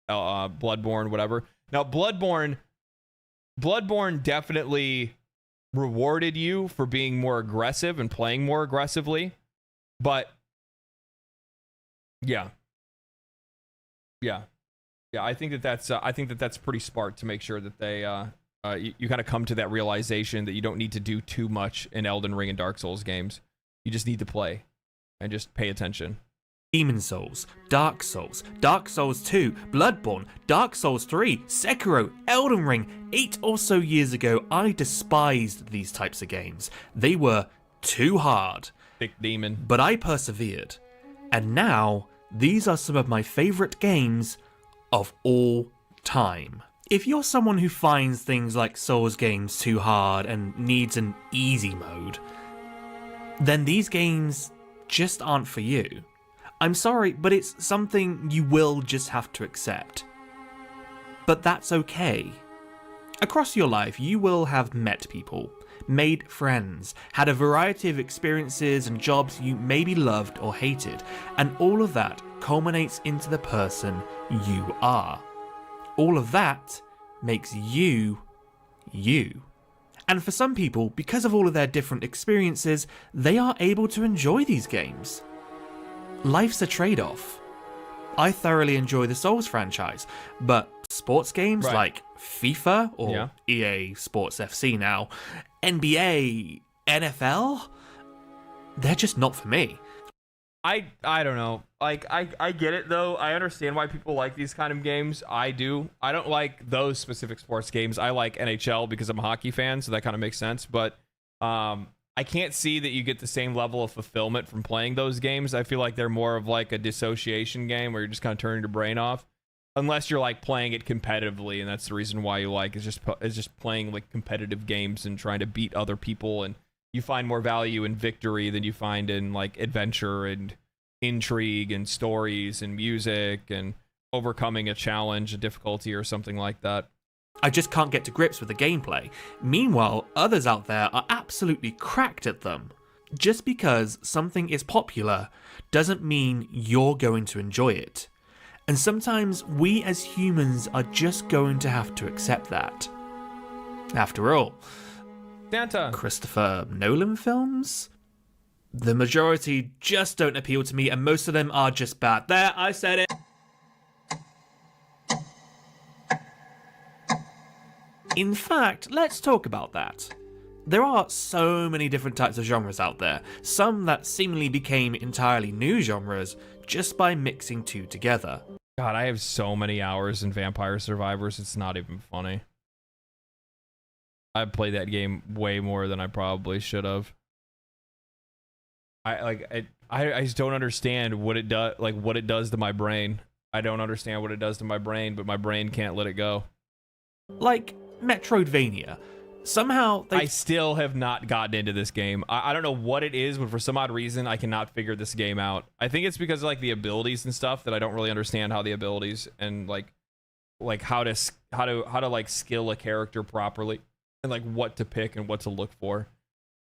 S1: Bloodborne, whatever. Now, Bloodborne definitely rewarded you for being more aggressive and playing more aggressively, but yeah, I think that's pretty smart to make sure that they you kind of come to that realization that you don't need to do too much in Elden Ring and Dark Souls games. You just need to play and just pay attention.
S4: Demon Souls, Dark Souls 2, Bloodborne, Dark Souls 3, Sekiro, Elden Ring. 8 or so years ago, I despised these types of games. They were too hard.
S1: Thick demon.
S4: But I persevered. And now, these are some of my favourite games of all time. If you're someone who finds things like Souls games too hard and needs an easy mode, then these games just aren't for you. I'm sorry, but it's something you will just have to accept. But that's okay. Across your life, you will have met people, made friends, had a variety of experiences and jobs you maybe loved or hated, and all of that culminates into the person you are. All of that makes you, you. And for some people, because of all of their different experiences, they are able to enjoy these games. Life's a trade-off. I thoroughly enjoy the Souls franchise, but sports games like FIFA or EA Sports FC now, NBA, NFL, they're just not for me.
S1: I don't know. Like, I get it, though. I understand why people like these kind of games. I do. I don't like those specific sports games. I like NHL because I'm a hockey fan, so that kind of makes sense. But I can't see that you get the same level of fulfillment from playing those games. I feel like they're more of like a dissociation game where you're just kind of turning your brain off. Unless you're like playing it competitively, and that's the reason why you like is just playing like competitive games and trying to beat other people, and you find more value in victory than you find in like adventure and intrigue and stories and music and overcoming a challenge, a difficulty, or something like that.
S4: I just can't get to grips with the gameplay. Meanwhile, others out there are absolutely cracked at them. Just because something is popular doesn't mean you're going to enjoy it. And sometimes we as humans are just going to have to accept that. After all,
S1: Santa.
S4: Christopher Nolan films? The majority just don't appeal to me, and most of them are just bad. There, I said it. In fact, let's talk about that. There are so many different types of genres out there, some that seemingly became entirely new genres just by mixing two together.
S1: God, I have so many hours in Vampire Survivors, it's not even funny. I've played that game way more than I probably should have. I just don't understand what it does, like what it does to my brain. I don't understand what it does to my brain, but my brain can't let it go.
S4: Like Metroidvania. Somehow
S1: I still have not gotten into this game. I don't know what it is, but for some odd reason I cannot figure this game out. I think it's because of like the abilities and stuff that I don't really understand how the abilities and like how to like skill a character properly and like what to pick and what to look for.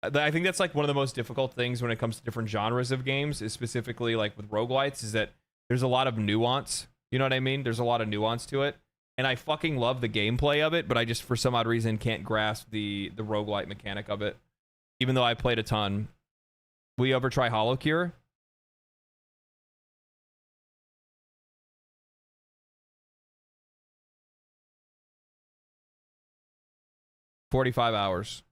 S1: I think that's like one of the most difficult things when it comes to different genres of games, is specifically like with roguelites, is that there's a lot of nuance. You know what I mean? There's a lot of nuance to it. And I fucking love the gameplay of it, but I just, for some odd reason, can't grasp the roguelite mechanic of it. Even though I played a ton. Will you ever try Hollow Cure? $45 hours.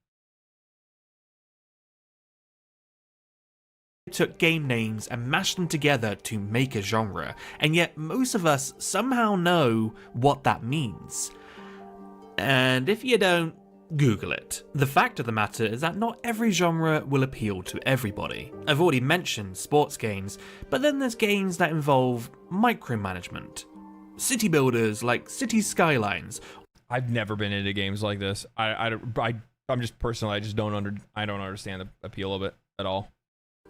S4: Took game names and mashed them together to make a genre, and yet most of us somehow know what that means. And if you don't, Google it. The fact of the matter is that not every genre will appeal to everybody. I've already mentioned sports games, but then there's games that involve micromanagement. City builders like City Skylines.
S1: I've never been into games like this. I'm just personally, I don't understand the appeal of it at all.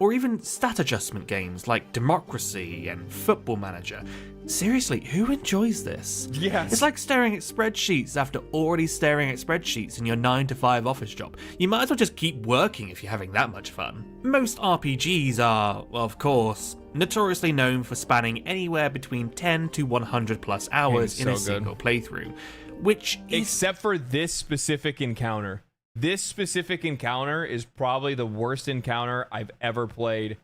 S4: Or even stat adjustment games like Democracy and Football Manager. Seriously, who enjoys this?
S1: Yes.
S4: It's like staring at spreadsheets after already staring at spreadsheets in your 9-to-5 office job. You might as well just keep working if you're having that much fun. Most RPGs are, well, of course, notoriously known for spanning anywhere between 10 to 100 plus hours in a single playthrough, which is...
S1: Except for this specific encounter. This specific encounter is probably the worst encounter I've ever played,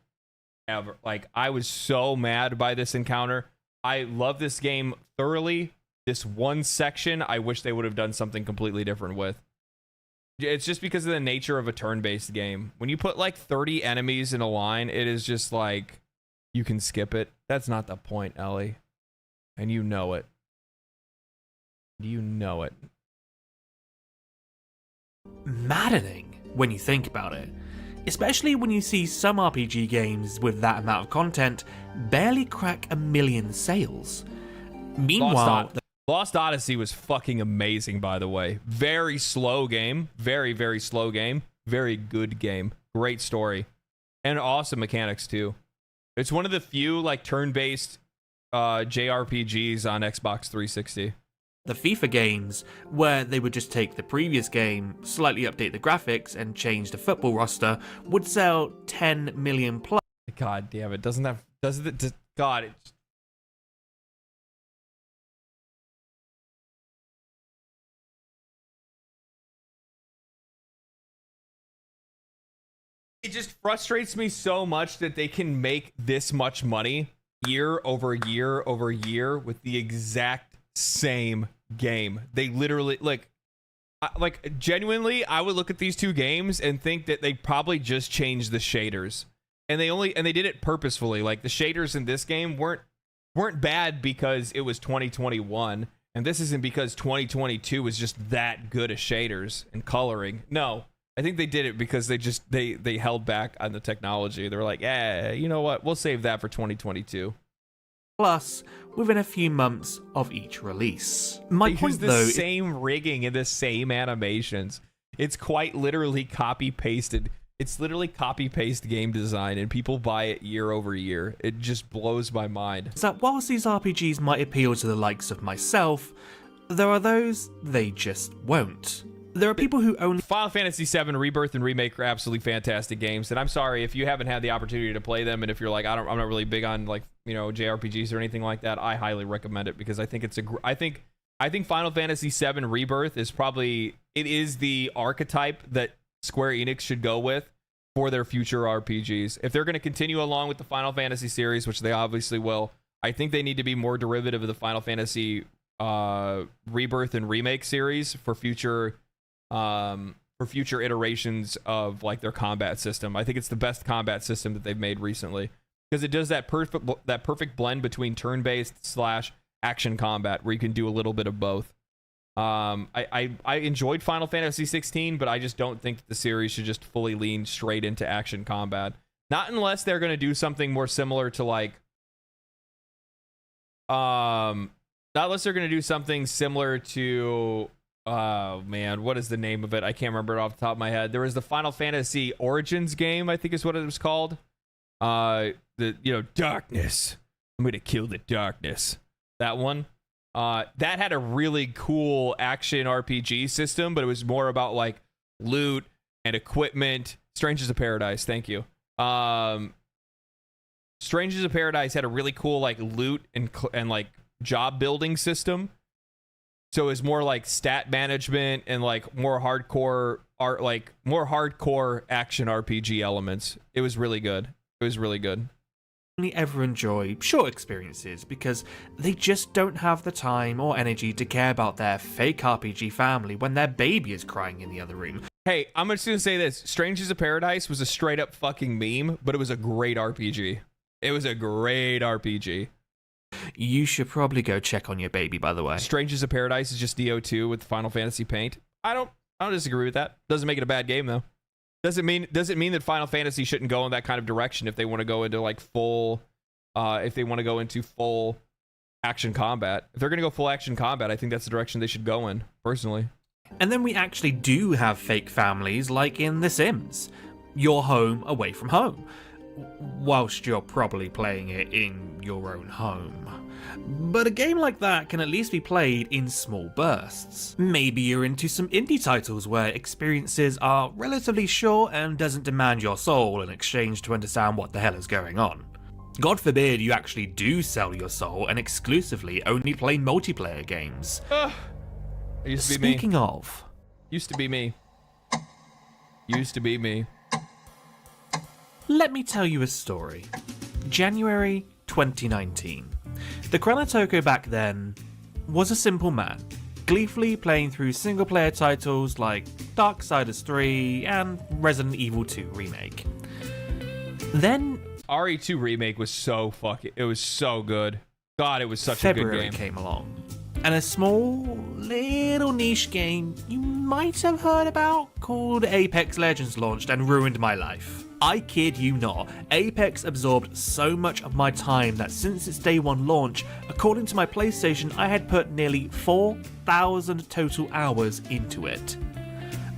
S1: ever. Like, I was so mad by this encounter. I love this game thoroughly. This one section, I wish they would have done something completely different with. It's just because of the nature of a turn-based game. When you put like 30 enemies in a line, it is just like, you can skip it. That's not the point, Ellie. And you know it. You know it.
S4: Maddening when you think about it. Especially when you see some RPG games with that amount of content barely crack 1 million sales. Meanwhile,
S1: Lost Odyssey was fucking amazing, by the way. Very slow game. Very, very slow game. Very good game. Great story. And awesome mechanics, too. It's one of the few, like, turn-based JRPGs on Xbox 360.
S4: The FIFA games, where they would just take the previous game, slightly update the graphics, and change the football roster, would sell 10 million plus.
S1: God damn it. Doesn't it? God, it just frustrates me so much that they can make this much money year over year over year with the exact same game. They literally, like genuinely, I would look at these two games and think that they probably just changed the shaders, and they did it purposefully. Like, the shaders in this game weren't bad because it was 2021, and this isn't because 2022 was just that good at shaders and coloring. No, I think they did it because they held back on the technology. They were like, yeah, you know what, we'll save that for 2022.
S4: Plus, within a few months of each release. My point,
S1: the
S4: though,
S1: same rigging and the same animations. It's quite literally copy-pasted. It's literally copy-paste game design, and people buy it year over year. It just blows my mind.
S4: is that whilst these RPGs might appeal to the likes of myself, there are those they just won't. There are people who only...
S1: Final Fantasy VII Rebirth and Remake are absolutely fantastic games, and I'm sorry if you haven't had the opportunity to play them, and if you're like, I'm not really big on, like, you know, JRPGs or anything like that, I highly recommend it, because I think it's I think Final Fantasy VII Rebirth is probably, it is the archetype that Square Enix should go with for their future RPGs. If they're going to continue along with the Final Fantasy series, which they obviously will, I think they need to be more derivative of the Final Fantasy Rebirth and Remake series for future iterations of, like, their combat system. I think it's the best combat system that they've made recently, because it does that perfect blend between turn-based / action combat, where you can do a little bit of both. I enjoyed Final Fantasy 16, but I just don't think that the series should just fully lean straight into action combat. Not unless they're going to do something more similar to, like, not unless they're going to do something similar to, oh man, what is the name of it? I can't remember it off the top of my head. There was the Final Fantasy Origins game, I think is what it was called. Darkness. I'm going to kill the darkness. That one. That had a really cool action RPG system, but it was more about, like, loot and equipment. Strangers of Paradise, thank you. Strangers of Paradise had a really cool, like, loot and like job building system. So it was more like stat management and, like, more hardcore action RPG elements. It was really good. It was really good.
S4: Only ever enjoy short experiences because they just don't have the time or energy to care about their fake RPG family when their baby is crying in the other room.
S1: Hey, I'm just gonna say this. Strangers of Paradise was a straight up fucking meme, but it was a great RPG. It was a great RPG.
S4: You should probably go check on your baby, by the way.
S1: Strangers of Paradise is just DO2 with Final Fantasy paint. I don't disagree with that. Doesn't make it a bad game, though. Doesn't mean that Final Fantasy shouldn't go in that kind of direction if they want to go into, like, full action combat. If they're going to go full action combat, I think that's the direction they should go in, personally.
S4: And then we actually do have fake families, like in The Sims. Your home away from home. whilst you're probably playing it in your own home. But a game like that can at least be played in small bursts. Maybe you're into some indie titles where experiences are relatively short and doesn't demand your soul in exchange to understand what the hell is going on. God forbid you actually do sell your soul and exclusively only play multiplayer games.
S1: It used to be me.
S4: Speaking of...
S1: Used to be me. Used to be me.
S4: Let me tell you a story. January 2019. The Chronotoko back then was a simple man, gleefully playing through single-player titles like Darksiders 3 and Resident Evil 2 Remake. Then...
S1: RE2 Remake was so it was so good. God, it was such
S4: February
S1: a good game.
S4: Came along. And a small, little niche game you might have heard about called Apex Legends launched and ruined my life. I kid you not, Apex absorbed so much of my time that since its day one launch, according to my PlayStation, I had put nearly 4,000 total hours into it.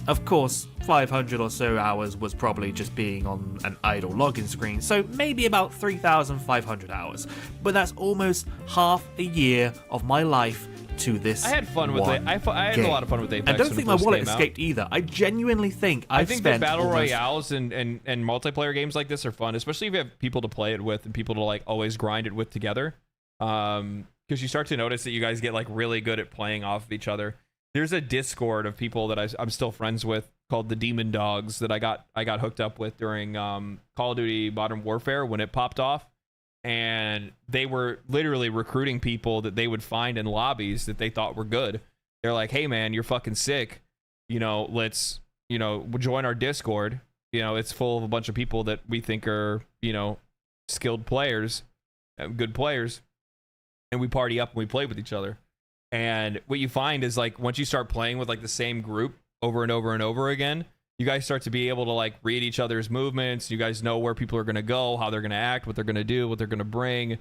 S4: Of course, 500 or so hours was probably just being on an idle login screen, so maybe about 3,500 hours. But that's almost half a year of my life to this.
S1: I had fun with it. I had a lot of fun with Apex.
S4: I don't think my wallet escaped either. I genuinely think I
S1: think that battle royales and multiplayer games like this are fun, especially if you have people to play it with and people to like always grind it with together. Because you start to notice that you guys get like really good at playing off of each other. There's a Discord of people that I'm still friends with called the Demon Dogs that I got hooked up with during Call of Duty Modern Warfare when it popped off. And they were literally recruiting people that they would find in lobbies that they thought were good. They're like, hey man, you're fucking sick. Let's, join our Discord. It's full of a bunch of people that we think are, skilled players, good players. And we party up and we play with each other. And what you find is like, once you start playing with like the same group over and over and over again, you guys start to be able to like read each other's movements. You guys know where people are going to go, how they're going to act, what they're going to do, what they're going to bring.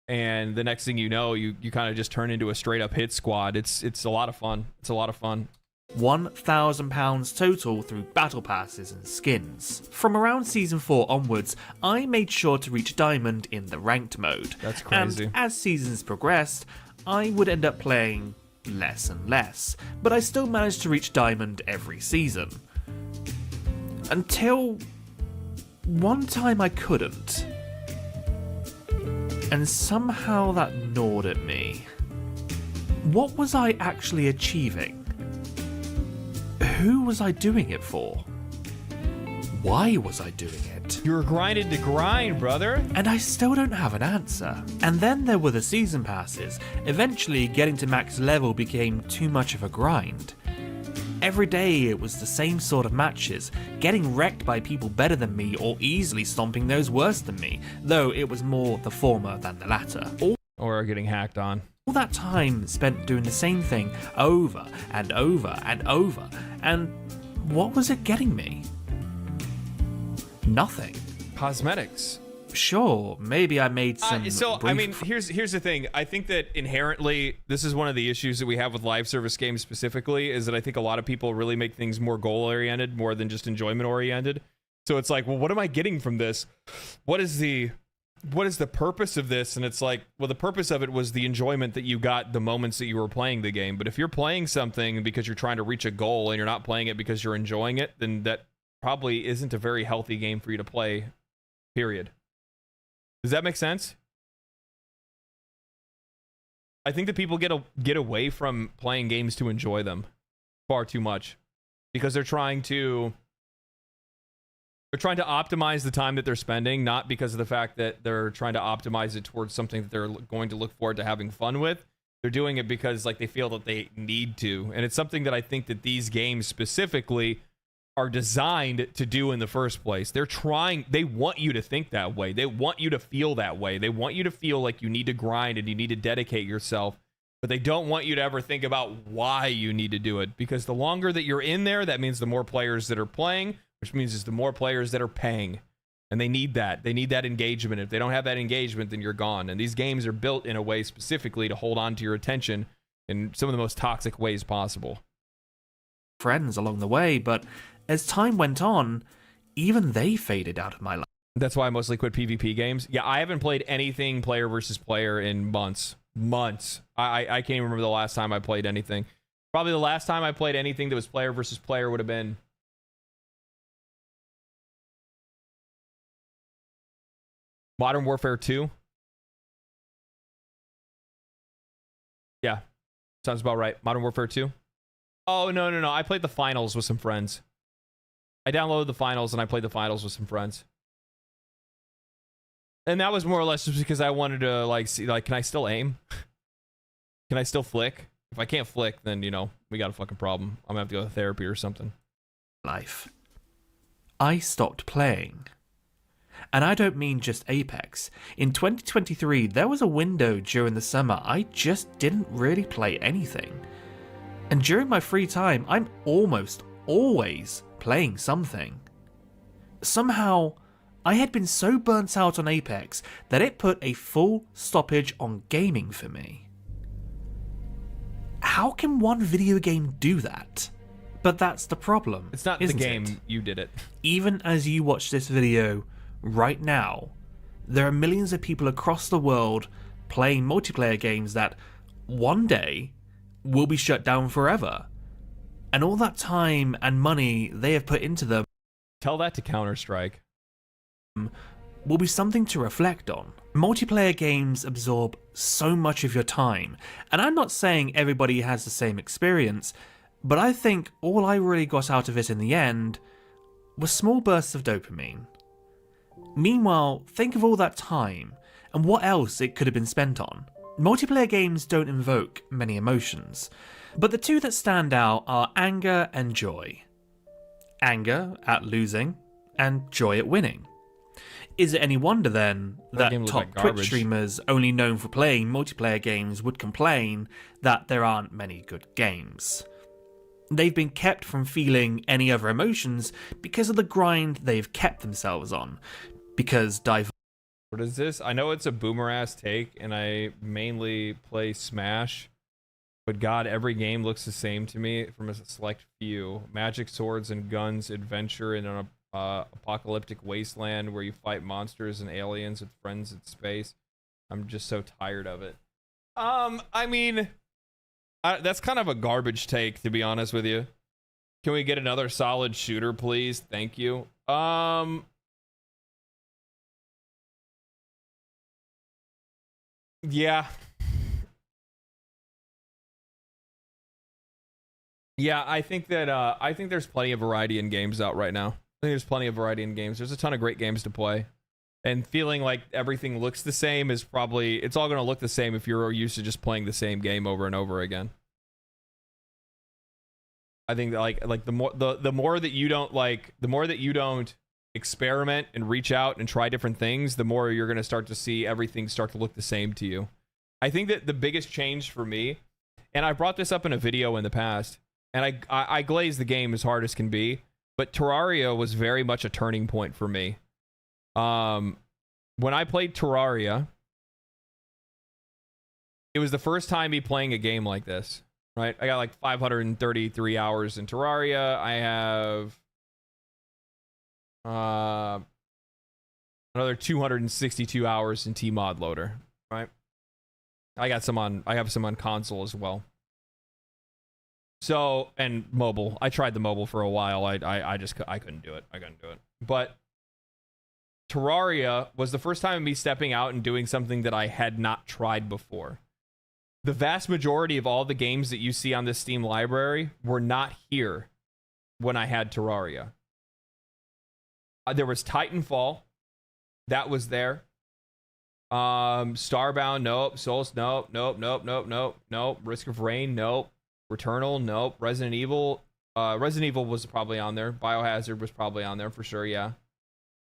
S1: And the next thing you know, you kind of just turn into a straight up hit squad. It's a lot of fun. It's a lot of fun.
S4: £1,000 total through battle passes and skins. From around season 4 onwards, I made sure to reach Diamond in the ranked mode.
S1: That's crazy.
S4: And as seasons progressed, I would end up playing less and less, but I still managed to reach Diamond every season. Until one time I couldn't. And somehow that gnawed at me. What was I actually achieving? Who was I doing it for? Why was I doing it?
S1: You were grinding to grind, brother.
S4: And I still don't have an answer. And then there were the season passes. Eventually, getting to max level became too much of a grind. Every day it was the same sort of matches, getting wrecked by people better than me or easily stomping those worse than me, though it was more the former than the latter.
S1: Or getting hacked on.
S4: All that time spent doing the same thing over and over and over, and what was it getting me? Nothing.
S1: Cosmetics.
S4: Sure, maybe I made some
S1: here's the thing. I think that inherently, this is one of the issues that we have with live service games specifically, is that I think a lot of people really make things more goal-oriented, more than just enjoyment-oriented. So it's like, well, what am I getting from this? What is the purpose of this? And it's like, well, the purpose of it was the enjoyment that you got the moments that you were playing the game. But if you're playing something because you're trying to reach a goal and you're not playing it because you're enjoying it, then that probably isn't a very healthy game for you to play, period. Does that make sense? I think that people get away from playing games to enjoy them far too much because they're trying to optimize the time that they're spending, not because of the fact that they're trying to optimize it towards something that they're going to look forward to having fun with. They're doing it because like they feel that they need to, and it's something that I think that these games specifically are designed to do in the first place. They want you to think that way. They want you to feel that way. They want you to feel like you need to grind and you need to dedicate yourself, but they don't want you to ever think about why you need to do it, because the longer that you're in there, that means the more players that are playing, which means it's the more players that are paying, and they need that. They need that engagement. If they don't have that engagement, then you're gone. And these games are built in a way specifically to hold on to your attention in some of the most toxic ways possible.
S4: Friends along the way, but as time went on, even they faded out of my life.
S1: That's why I mostly quit PvP games. Yeah, I haven't played anything player versus player in months. I can't even remember the last time I played anything. Probably the last time I played anything that was player versus player would have been Modern Warfare 2. Yeah, sounds about right. Modern Warfare 2. Oh, no. I played the finals with some friends. I downloaded the finals and I played the finals with some friends. And that was more or less just because I wanted to, like, see, like, can I still aim? Can I still flick? If I can't flick, then, you know, we got a fucking problem. I'm gonna have to go to therapy or something.
S4: Life. I stopped playing. And I don't mean just Apex. In 2023, there was a window during the summer I just didn't really play anything. And during my free time, I'm almost always playing something. Somehow, I had been so burnt out on Apex that it put a full stoppage on gaming for me. How can one video game do that? But that's the problem.
S1: It's not the game, you did it.
S4: Even as you watch this video right now, there are millions of people across the world playing multiplayer games that one day will be shut down forever. And all that time and money they have put into them
S1: Tell that to Counter-Strike.
S4: will be something to reflect on. Multiplayer games absorb so much of your time, and I'm not saying everybody has the same experience, but I think all I really got out of it in the end was small bursts of dopamine. Meanwhile, think of all that time, and what else it could have been spent on. Multiplayer games don't invoke many emotions, but the two that stand out are anger and joy. Anger at losing, and joy at winning. Is it any wonder then that top Twitch streamers only known for playing multiplayer games would complain that there aren't many good games? They've been kept from feeling any other emotions because of the grind they've kept themselves on. Because
S1: what is this? I know it's a boomer ass take, and I mainly play Smash. But God, every game looks the same to me from a select few. Magic, swords, and guns, adventure in an apocalyptic wasteland where you fight monsters and aliens with friends in space. I'm just so tired of it. I mean, that's kind of a garbage take, to be honest with you. Can we get another solid shooter, please? Thank you. Yeah. Yeah, I think that I think there's plenty of variety in games out right now. I think there's plenty of variety in games. There's a ton of great games to play. And feeling like everything looks the same is probably, it's all going to look the same if you're used to just playing the same game over and over again. I think that like the more that you don't the more that you don't experiment and reach out and try different things, the more you're going to start to see everything start to look the same to you. I think that the biggest change for me, and I brought this up in a video in the past, and I glazed the game as hard as can be, but Terraria was very much a turning point for me. When I played Terraria, it was the first time me playing a game like this, right? I got like 533 hours in Terraria. I have another 262 hours in T-Mod Loader, right? I have some on console as well. So, and mobile. I tried the mobile for a while. I couldn't do it. But Terraria was the first time of me stepping out and doing something that I had not tried before. The vast majority of all the games that you see on this Steam library were not here when I had Terraria. There was Titanfall. That was there. Starbound, nope. Souls, nope. Risk of Rain, nope. Returnal, nope. Resident Evil was probably on there. Biohazard was probably on there for sure, yeah.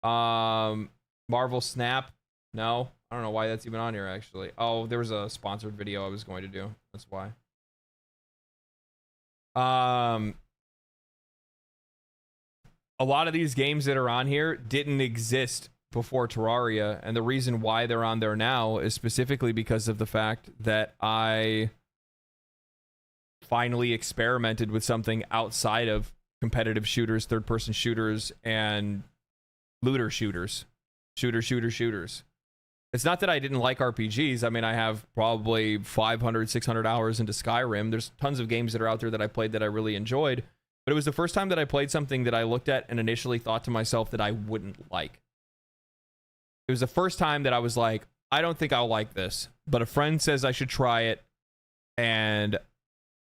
S1: Marvel Snap, no. I don't know why that's even on here, actually. Oh, there was a sponsored video I was going to do. That's why. A lot of these games that are on here didn't exist before Terraria, and the reason why they're on there now is specifically because of the fact that I finally experimented with something outside of competitive shooters, third-person shooters, and looter shooters. shooters. It's not that I didn't like RPGs. I mean, I have probably 500, 600 hours into Skyrim. There's tons of games that are out there that I played that I really enjoyed. But it was the first time that I played something that I looked at and initially thought to myself that I wouldn't like. It was the first time that I was like, I don't think I'll like this. But a friend says I should try it. And,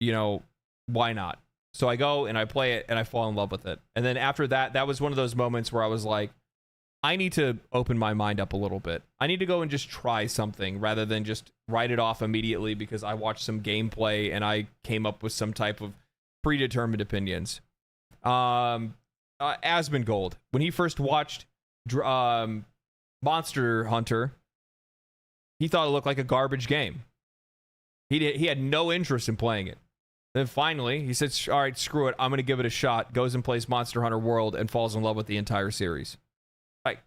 S1: you know, why not? So I go and I play it and I fall in love with it. And then after that, that was one of those moments where I was like, I need to open my mind up a little bit. I need to go and just try something rather than just write it off immediately because I watched some gameplay and I came up with some type of predetermined opinions. Asmongold, when he first watched Monster Hunter, he thought it looked like a garbage game. He had no interest in playing it. Then finally, he said, all right, screw it. I'm going to give it a shot. Goes and plays Monster Hunter World and falls in love with the entire series. Like,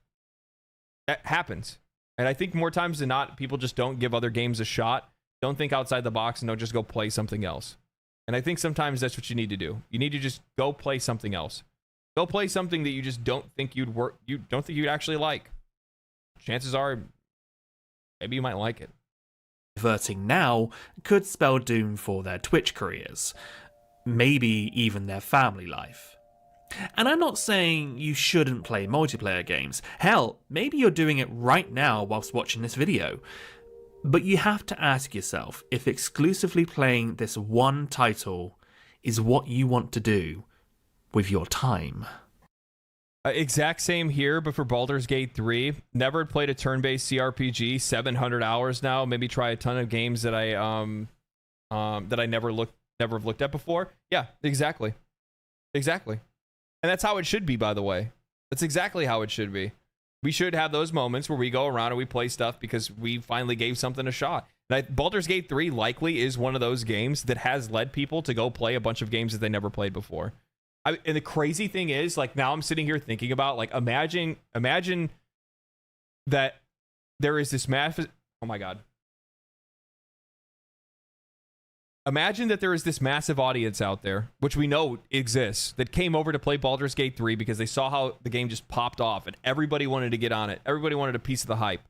S1: that happens. And I think more times than not, people just don't give other games a shot, don't think outside the box, and don't just go play something else. And I think sometimes that's what you need to do. You need to just go play something else. Go play something that you just don't think you'd actually like. Chances are, maybe you might like it.
S4: Converting now could spell doom for their Twitch careers, maybe even their family life. And I'm not saying you shouldn't play multiplayer games. Hell, maybe you're doing it right now whilst watching this video. But you have to ask yourself if exclusively playing this one title is what you want to do with your time.
S1: Exact same here, but for Baldur's Gate 3, never played a turn-based CRPG, 700 hours now. Maybe try a ton of games that I never have looked at before. Yeah, exactly. And that's how it should be, by the way. That's exactly how it should be. We should have those moments where we go around and we play stuff because we finally gave something a shot. Baldur's Gate 3 likely is one of those games that has led people to go play a bunch of games that they never played before. And the crazy thing is, like, now I'm sitting here thinking about, like, imagine that there is this massive... Oh, my God. Imagine that there is this massive audience out there, which we know exists, that came over to play Baldur's Gate 3 because they saw how the game just popped off and everybody wanted to get on it. Everybody wanted a piece of the hype.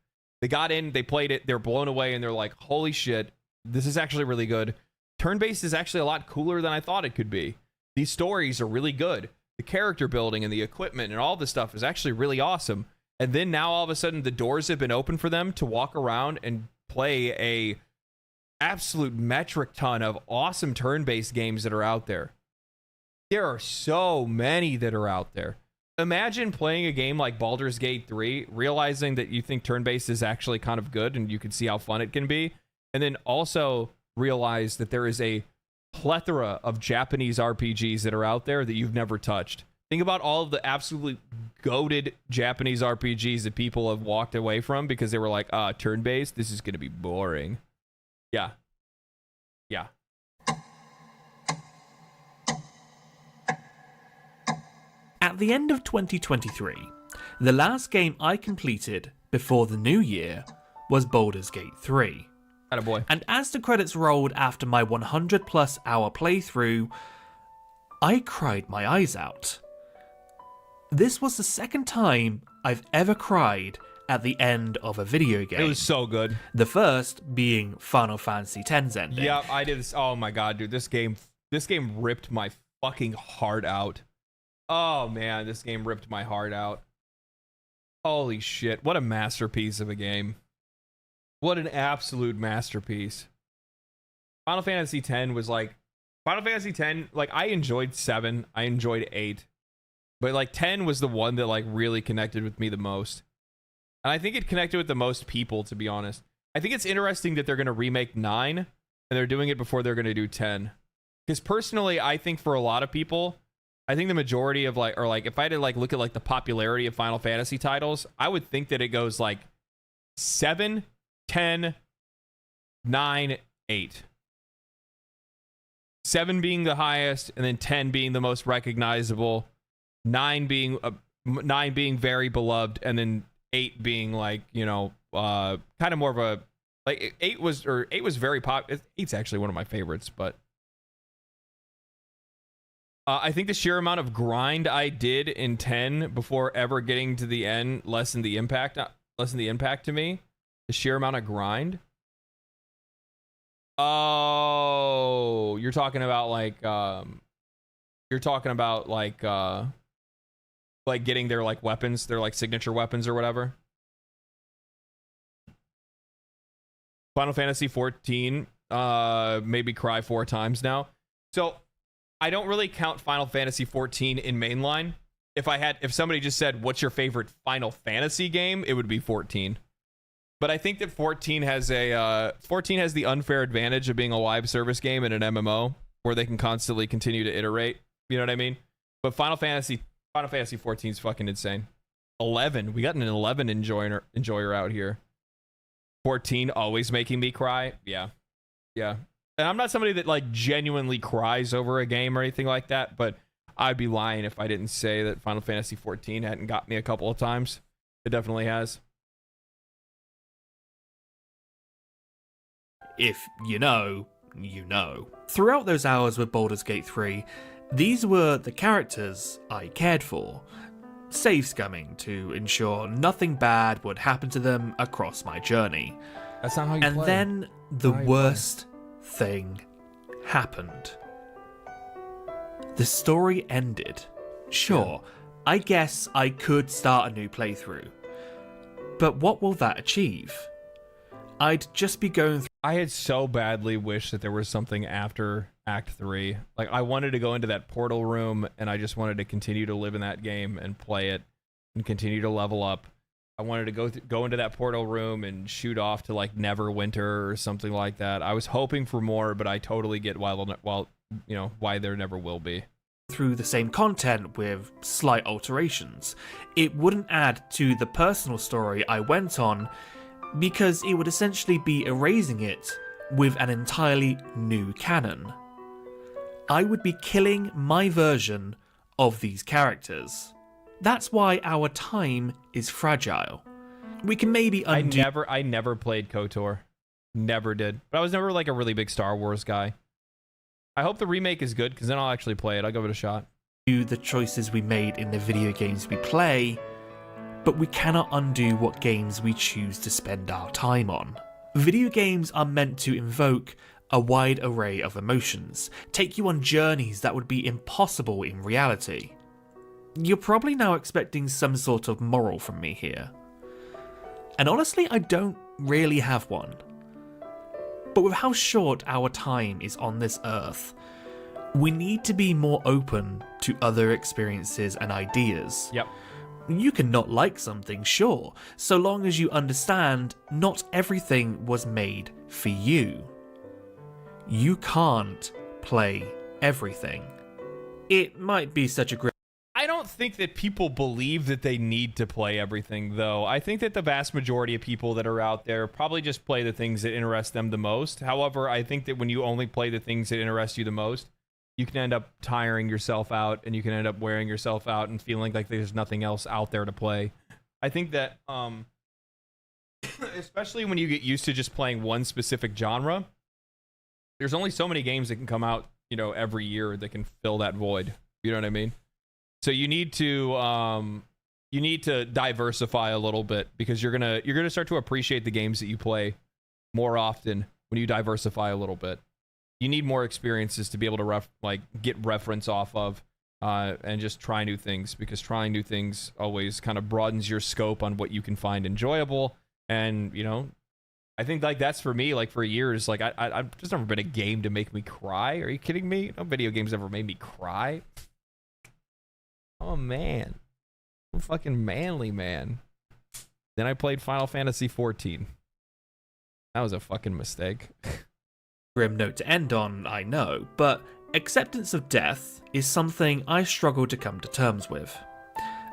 S1: They got in, they played it, they're blown away, and they're like, holy shit, this is actually really good. Turn-based is actually a lot cooler than I thought it could be. These stories are really good. The character building and the equipment and all this stuff is actually really awesome. And then now all of a sudden the doors have been open for them to walk around and play a absolute metric ton of awesome turn-based games that are out there. There are so many that are out there. Imagine playing a game like Baldur's Gate 3, realizing that you think turn-based is actually kind of good and you can see how fun it can be, and then also realize that there is a plethora of Japanese RPGs that are out there that you've never touched. Think about all of the absolutely goated Japanese RPGs that people have walked away from because they were like, turn-based, this is going to be boring. Yeah.
S4: At the end of 2023, the last game I completed before the new year was Baldur's Gate 3.
S1: Attaboy.
S4: And as the credits rolled after my 100 plus hour playthrough, I cried my eyes out. This was the second time I've ever cried at the end of a video game.
S1: It was so good.
S4: The first being Final Fantasy X's ending.
S1: Yeah, I did this. Oh my God, dude. This game ripped my fucking heart out. Oh man, this game ripped my heart out. Holy shit. What a masterpiece of a game. What an absolute masterpiece. Final Fantasy X was like... Final Fantasy X, like, I enjoyed 7. I enjoyed 8. But, like, 10 was the one that, like, really connected with me the most. And I think it connected with the most people, to be honest. I think it's interesting that they're going to remake 9, and they're doing it before they're going to do 10. Because, personally, I think for a lot of people... I think the majority of, like... Or, like, if I had to, like, look at, like, the popularity of Final Fantasy titles, I would think that it goes, like, 7... 10, 9, 8. 7 being the highest, and then 10 being the most recognizable, 9 being very beloved, and then 8 being like, you know, kind of more of a, like, 8 was very popular. 8's actually one of my favorites, but I think the sheer amount of grind I did in 10 before ever getting to the end lessened the impact to me. The sheer amount of grind. Oh, you're talking about like getting their like weapons, their like signature weapons or whatever. Final Fantasy 14 made me cry 4 times now. So I don't really count Final Fantasy 14 in mainline. If somebody just said, what's your favorite Final Fantasy game, it would be 14. But I think that 14 has the unfair advantage of being a live service game and an MMO where they can constantly continue to iterate. You know what I mean? But Final Fantasy 14 is fucking insane. 11, we got an 11 enjoyer out here. 14 always making me cry. Yeah. And I'm not somebody that like genuinely cries over a game or anything like that, but I'd be lying if I didn't say that Final Fantasy 14 hadn't got me a couple of times. It definitely has.
S4: If you know, you know. Throughout those hours with Baldur's Gate 3, these were the characters I cared for, save scumming to ensure nothing bad would happen to them across my journey.
S1: That's not how you
S4: and
S1: play.
S4: Then the worst thing happened. The story ended. Sure, I guess I could start a new playthrough. But what will that achieve? I'd just be going through.
S1: I had so badly wished that there was something after Act 3. Like, I wanted to go into that portal room, and I just wanted to continue to live in that game and play it and continue to level up. I wanted to go into that portal room and shoot off to, like, Neverwinter or something like that. I was hoping for more, but I totally get why there never will be.
S4: Through the same content with slight alterations. It wouldn't add to the personal story I went on, because it would essentially be erasing it with an entirely new canon. I would be killing my version of these characters. That's why our time is fragile. We can maybe undo.
S1: I never played KOTOR. Never did. But I was never like a really big Star Wars guy. I hope the remake is good, because then I'll actually play it. I'll give it a shot.
S4: The choices we made in the video games we play, but we cannot undo what games we choose to spend our time on. Video games are meant to invoke a wide array of emotions, take you on journeys that would be impossible in reality. You're probably now expecting some sort of moral from me here. And honestly, I don't really have one. But with how short our time is on this earth, we need to be more open to other experiences and ideas.
S1: Yep.
S4: You can not like something, sure, so long as you understand not everything was made for you. You can't play everything. It might be such a great.
S1: I don't think that people believe that they need to play everything, though. I think that the vast majority of people that are out there probably just play the things that interest them the most. However, I think that when you only play the things that interest you the most, you can end up tiring yourself out, and you can end up wearing yourself out and feeling like there's nothing else out there to play. I think that, especially when you get used to just playing one specific genre, there's only so many games that can come out, every year that can fill that void. You know what I mean? So you need to diversify a little bit, because you're gonna start to appreciate the games that you play more often when you diversify a little bit. You need more experiences to be able to get reference off of, and just try new things, because trying new things always kind of broadens your scope on what you can find enjoyable. And I think that's for me. Like, for years, I've just never been a game to make me cry. Are you kidding me? No video games ever made me cry. Oh man, I'm a fucking manly man. Then I played Final Fantasy 14. That was a fucking mistake.
S4: Grim note to end on, I know, but acceptance of death is something I struggle to come to terms with.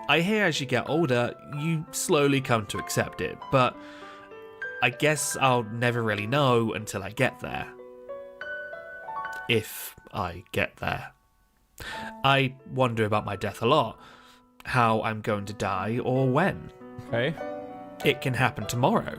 S4: I hear as you get older, you slowly come to accept it, but I guess I'll never really know until I get there. If I get there. I wonder about my death a lot. How I'm going to die or when.
S1: Okay.
S4: It can happen tomorrow.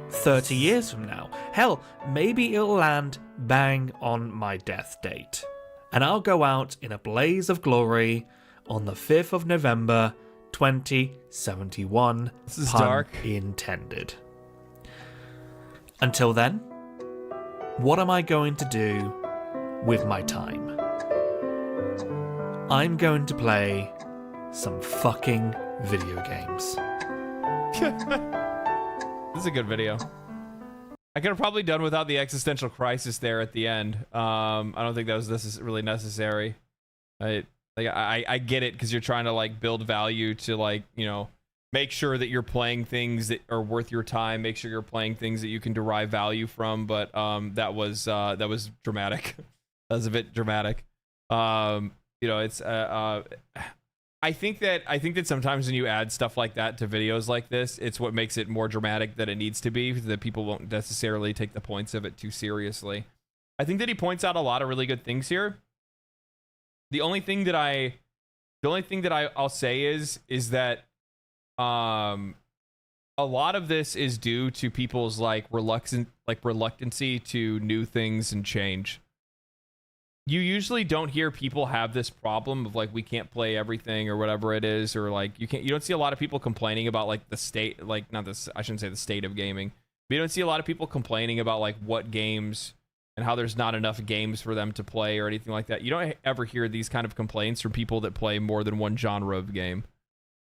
S4: 30 years from now. Hell, maybe it'll land bang on my death date. and I'll go out in a blaze of glory on the 5th of November 2071.
S1: This is
S4: pun
S1: dark.
S4: intended. Until then, what am I going to do with my time? I'm going to play some fucking video games.
S1: This is a good video. I could have probably done without the existential crisis there at the end. I don't think that was really necessary. I get it because you're trying to like build value to like, you know, make sure that you're playing things that are worth your time. Make sure you're playing things that you can derive value from. But that was dramatic. That was a bit dramatic. You know, it's I think that sometimes when you add stuff like that to videos like this, it's what makes it more dramatic than it needs to be, that people won't necessarily take the points of it too seriously. I think that he points out a lot of really good things here. The only thing that I'll say is that a lot of this is due to people's reluctancy to new things and change. You usually don't hear people have this problem of like, we can't play everything or whatever it is, or like you don't see a lot of people complaining about like the state, like not this, I shouldn't say the state of gaming, but you don't see a lot of people complaining about like what games and how there's not enough games for them to play or anything like that. You don't ever hear these kind of complaints from people that play more than one genre of game.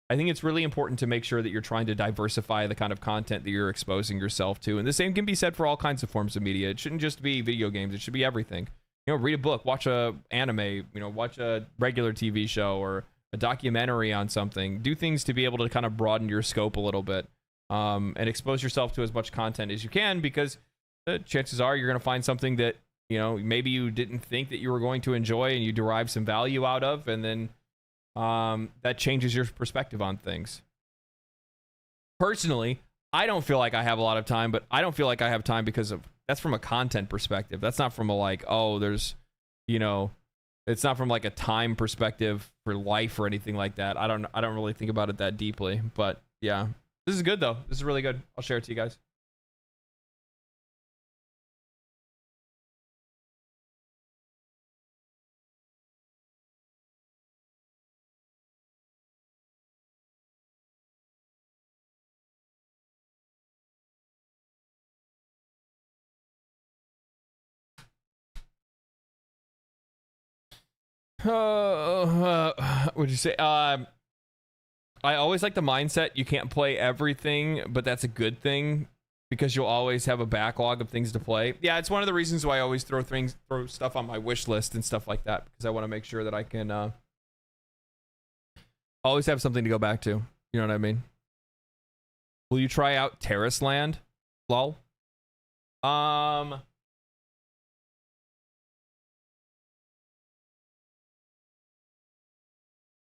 S1: I think it's really important to make sure that you're trying to diversify the kind of content that you're exposing yourself to. And the same can be said for all kinds of forms of media. It shouldn't just be video games. It should be everything. You know, read a book, watch a anime, you know, watch a regular TV show or a documentary on something. Do things to be able to kind of broaden your scope a little bit, and expose yourself to as much content as you can, because the chances are you're going to find something that, you know, maybe you didn't think that you were going to enjoy and you derive some value out of, and then that changes your perspective on things. Personally, I don't feel like I have a lot of time, but I don't feel like I have time because of, that's from a content perspective. That's not from a like, oh, there's, you know, it's not from like a time perspective for life or anything like that. I don't really think about it that deeply, but yeah, this is good though. This is really good. I'll share it to you guys. What'd you say? I always like the mindset you can't play everything, but that's a good thing because you'll always have a backlog of things to play. Yeah, it's one of the reasons why I always throw stuff on my wish list and stuff like that, because I want to make sure that I can always have something to go back to. You know what I mean? Will you try out Terrace Land? Lol.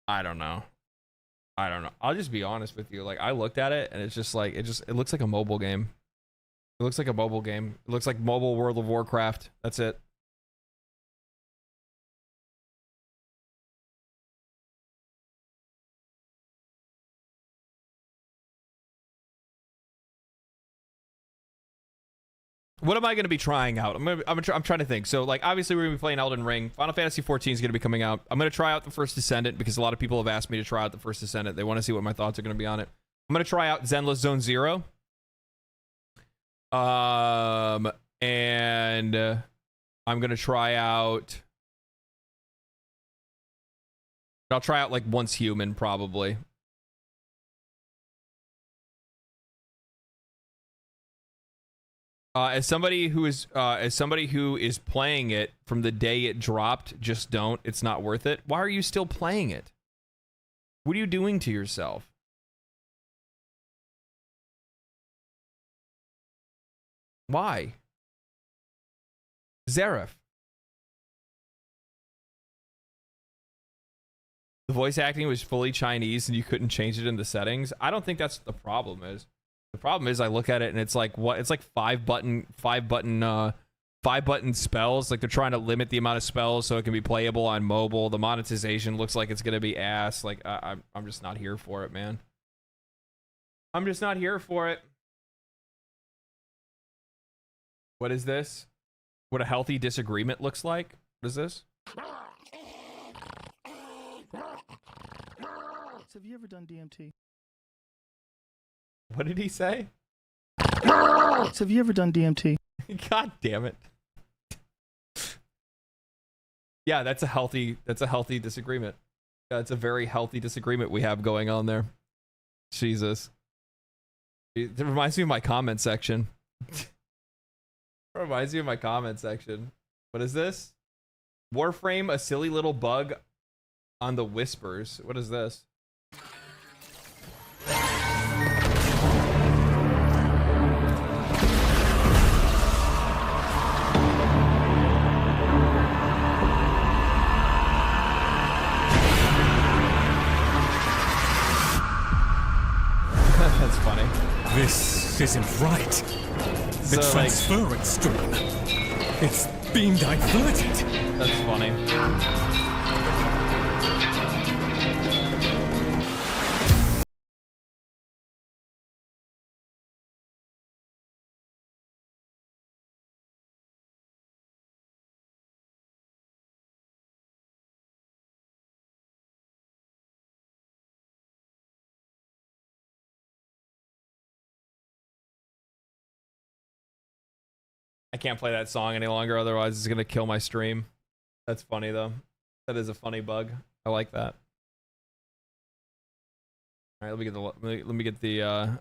S1: I don't know. I'll just be honest with you. Like, I looked at it and it's just like, it looks like a mobile game. It looks like a mobile game. It looks like mobile World of Warcraft. That's it. What am I going to be trying out? I'm trying to think. So, like, obviously, we're going to be playing Elden Ring. Final Fantasy XIV is going to be coming out. I'm going to try out the First Descendant because a lot of people have asked me to try out the First Descendant. They want to see what my thoughts are going to be on it. I'm going to try out Zenless Zone Zero. And I'm going to try out... I'll try out, like, Once Human, probably. As somebody who is playing it from the day it dropped, just don't. It's not worth it. Why are you still playing it? What are you doing to yourself? Why? Zareth. The voice acting was fully Chinese and you couldn't change it in the settings. I don't think that's what the problem is. The problem is I look at it and it's like, what? It's like five button spells. Like, they're trying to limit the amount of spells so it can be playable on mobile. The monetization looks like it's gonna be ass. Like, I'm just not here for it, man. I'm just not here for it. What is this? What a healthy disagreement looks like? What is this?
S5: So have you ever done DMT?
S1: What did he say?
S5: So have you ever done DMT?
S1: God damn it. Yeah, that's a healthy disagreement. That's a very healthy disagreement we have going on there. Jesus. It reminds me of my comment section. What is this? Warframe, a silly little bug on the whispers. What is this? That's funny.
S6: This isn't right. The
S1: So,
S6: transference stream. It's being diverted.
S1: That's funny. I can't play that song any longer, otherwise it's gonna kill my stream. That's funny though. That is a funny bug. I like that. All right, let me get the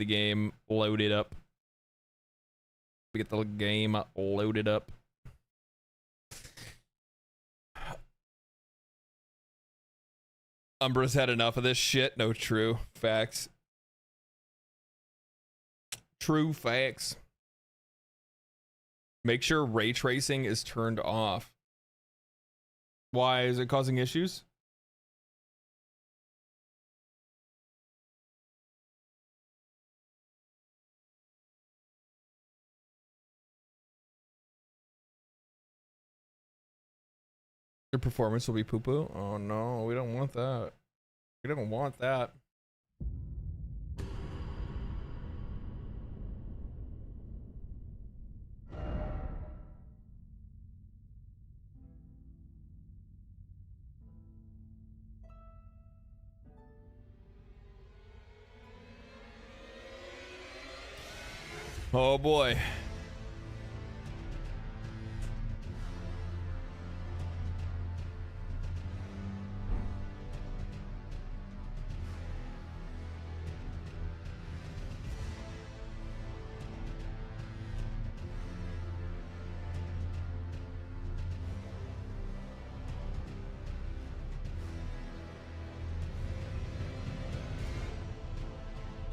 S1: game loaded up. Let me get the game loaded up. Umbra's had enough of this shit. No, true facts. True facts. Make sure ray tracing is turned off. Why is it causing issues? Your performance will be poo-poo? Oh no, we don't want that. We don't want that. Oh boy.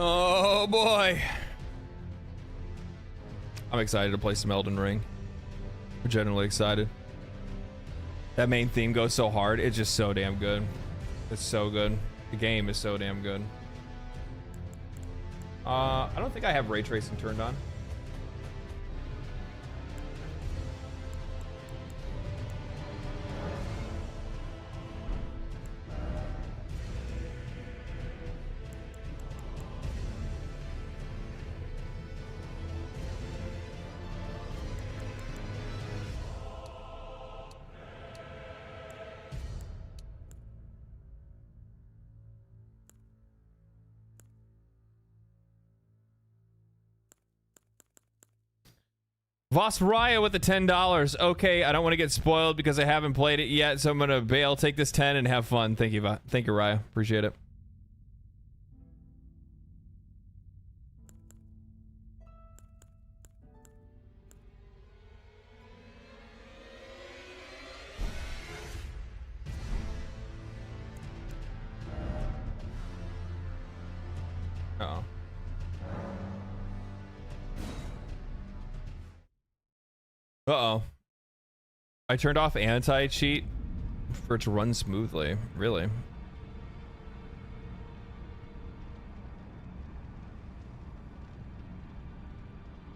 S1: Oh boy. I'm excited to play some Elden Ring. I'm genuinely excited. That main theme goes so hard. It's just so damn good. It's so good. The game is so damn good. I don't think I have ray tracing turned on. Vosraya with the $10. Okay, I don't want to get spoiled because I haven't played it yet, so I'm gonna bail, take this 10 and have fun. Thank you, thank you, Raya. Appreciate it. Uh-oh. Uh-oh. I turned off anti-cheat for it to run smoothly. Really?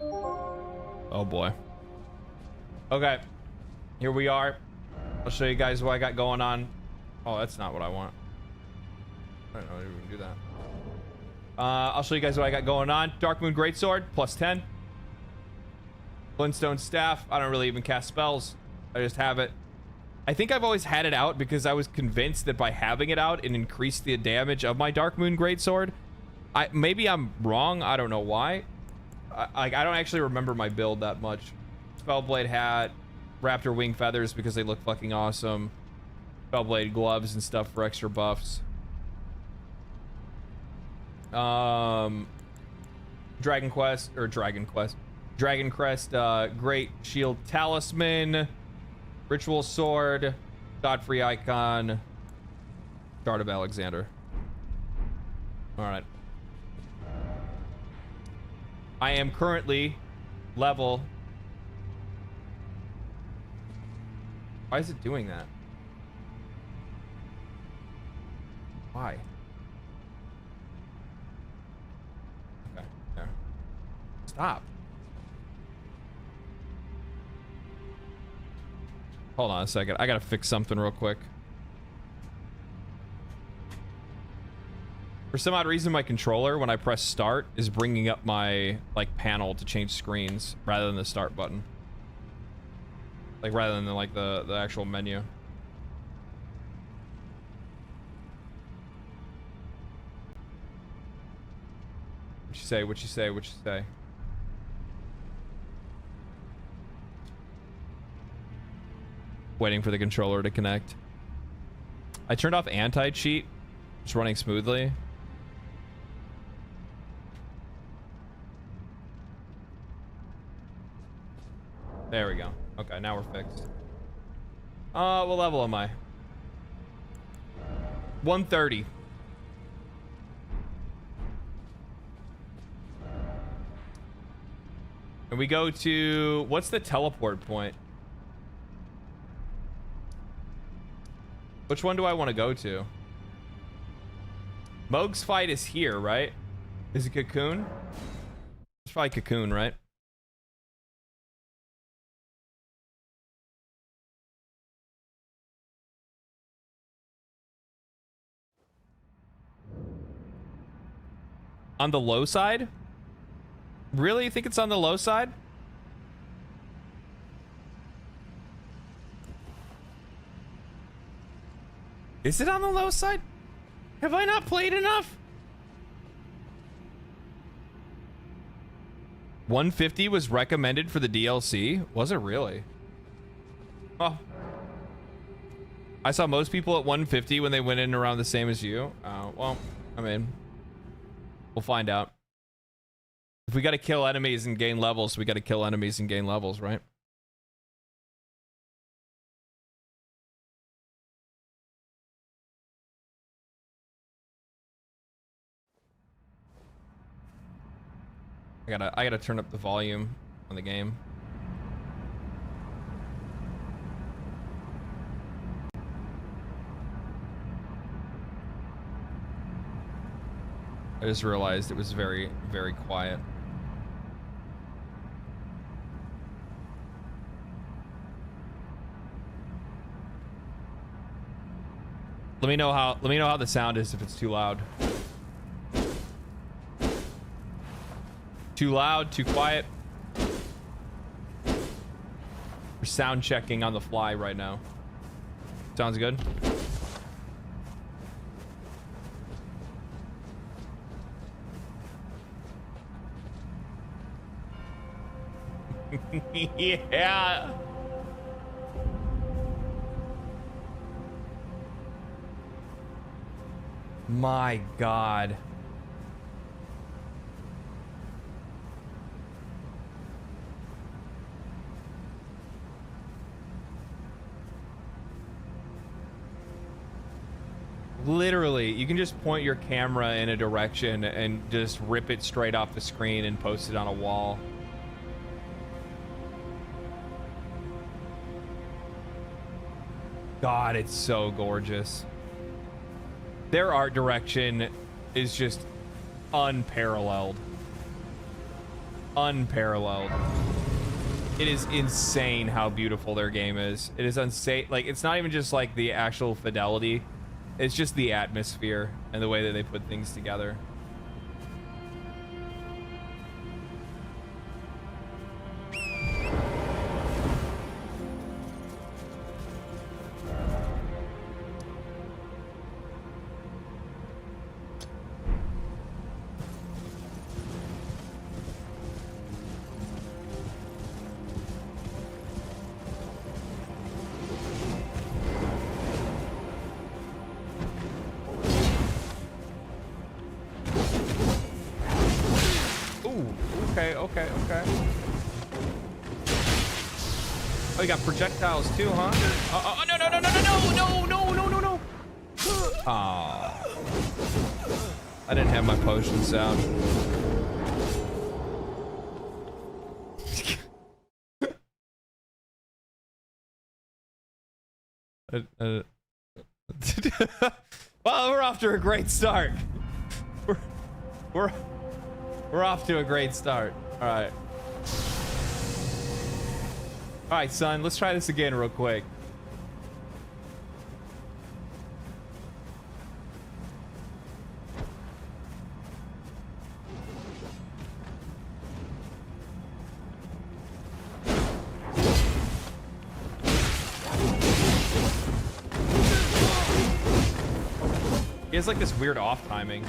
S1: Oh boy. Okay. Here we are. I'll show you guys what I got going on. Oh, that's not what I want. I don't know if we can do that. I'll show you guys what I got going on. Darkmoon Greatsword, +10. Glintstone Staff. I don't really even cast spells. I just have it. I think I've always had it out because I was convinced that by having it out, it increased the damage of my Dark Moon Greatsword. Maybe I'm wrong. I don't know why. I don't actually remember my build that much. Spellblade hat, Raptor wing feathers because they look fucking awesome. Spellblade gloves and stuff for extra buffs. Dragon Crest, Great Shield Talisman, Ritual Sword, Godfrey Icon, Shard of Alexander. All right. I am currently level. Why is it doing that? Why? Okay, there. Stop. Hold on a second. I gotta fix something real quick. For some odd reason, my controller, when I press start, is bringing up my like panel to change screens rather than the start button. Like rather than the actual menu. What you say? What you say? What you say? Waiting for the controller to connect. I turned off anti-cheat. It's running smoothly. There we go. Okay, now we're fixed. What level am I? 130. And we go to... What's the teleport point? Which one do I want to go to? Moog's fight is here, right? Is it Cocoon? It's probably Cocoon, right? On the low side? Really? You think it's on the low side? Is it on the low side? Have I not played enough? 150 was recommended for the DLC? Was it really? Oh. I saw most people at 150 when they went in around the same as you. Well, I mean, we'll find out. If we gotta kill enemies and gain levels, we gotta kill enemies and gain levels, right? I gotta turn up the volume on the game. I just realized it was very, very quiet. Let me know how the sound is if it's too loud. Too loud, too quiet. We're sound checking on the fly right now. Sounds good. Yeah. My God. Literally, you can just point your camera in a direction and just rip it straight off the screen and post it on a wall. God, it's so gorgeous. Their art direction is just unparalleled. Unparalleled. It is insane how beautiful their game is. It is insane. Like, it's not even just like the actual fidelity. It's just the atmosphere and the way that they put things together. okay. Oh, you got projectiles too, huh? Oh, no. Aw. I didn't have my potion sound. Well, we're off to a great start. We're off to a great start. All right, son. Let's try this again real quick. He has like this weird off timing.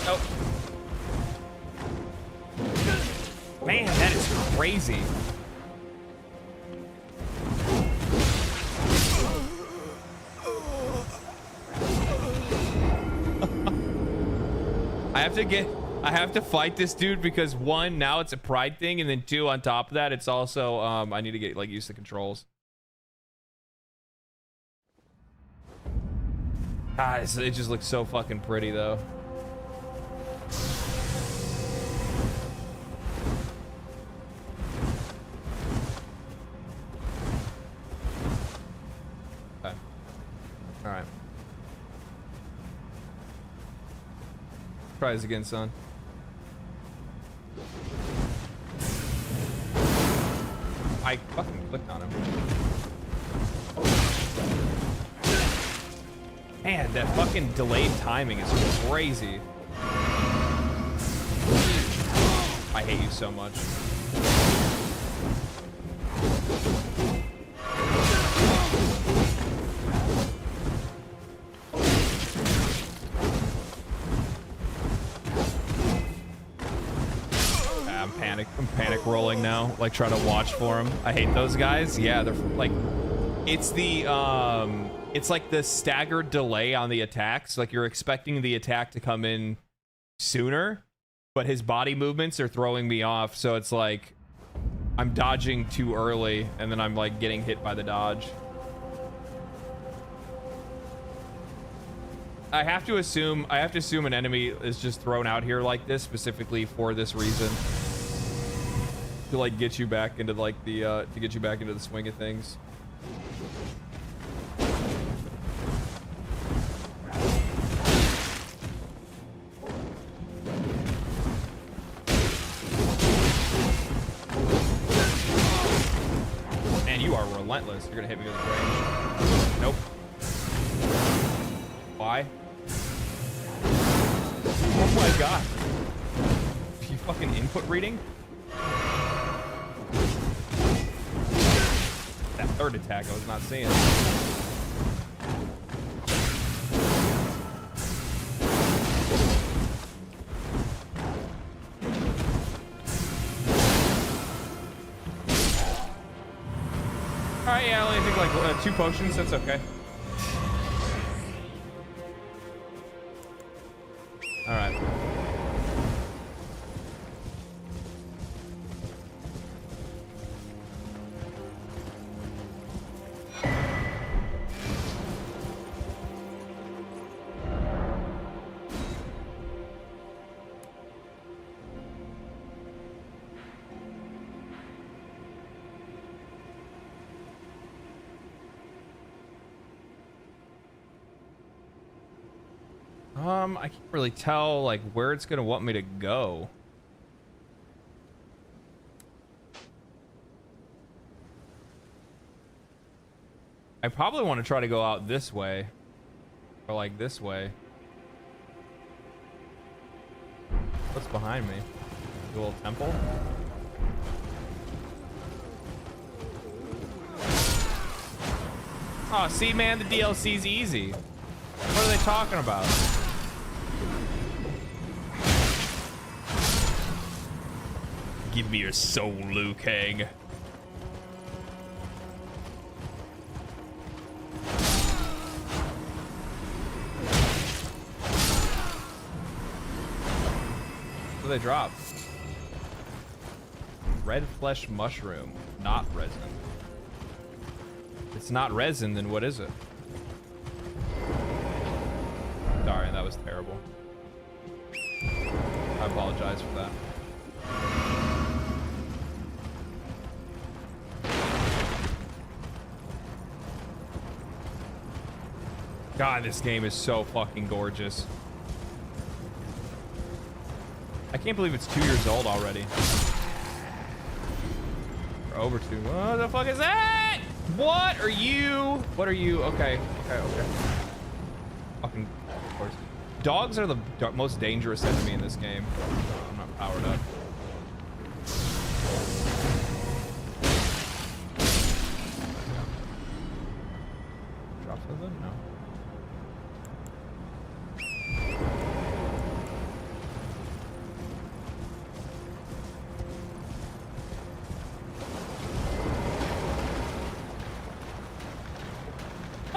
S1: Oh. Man, that is crazy. I have to fight this dude because one, now it's a pride thing, and then two, on top of that, it's also I need to get like used to controls. Ah, it just looks so fucking pretty though. Okay. All right. Try this again, son. I fucking clicked on him. Man, that fucking delayed timing is crazy. I hate you so much. I'm panic rolling now, like trying to watch for him. I hate those guys. Yeah, they're like, it's like the staggered delay on the attacks. Like you're expecting the attack to come in sooner, but his body movements are throwing me off. So it's like I'm dodging too early, and then I'm like getting hit by the dodge. I have to assume an enemy is just thrown out here like this specifically for this reason. To like get you back into like the to get you back into the swing of things. Man, you are relentless. You're gonna hit me with range. Nope. Why? Oh my god. Are you fucking input reading? That third attack I was not seeing. Alright, yeah, I only think like 2 potions, that's okay. Alright. I can't really tell like where it's gonna want me to go. I probably want to try to go out this way, or like this way. What's behind me? A little temple? Oh, see, man, the DLC's easy. What are they talking about? Give me your soul, Liu Kang. What do they drop? Red flesh mushroom, not resin. If it's not resin, then what is it? Sorry, that was terrible. I apologize for that. God, this game is so fucking gorgeous. I can't believe it's 2 years old already. Or over 2. What the fuck is that? What are you? What are you? Okay. Fucking, of course. Dogs are the most dangerous enemy in this game. Oh, I'm not powered up. Drop something? No.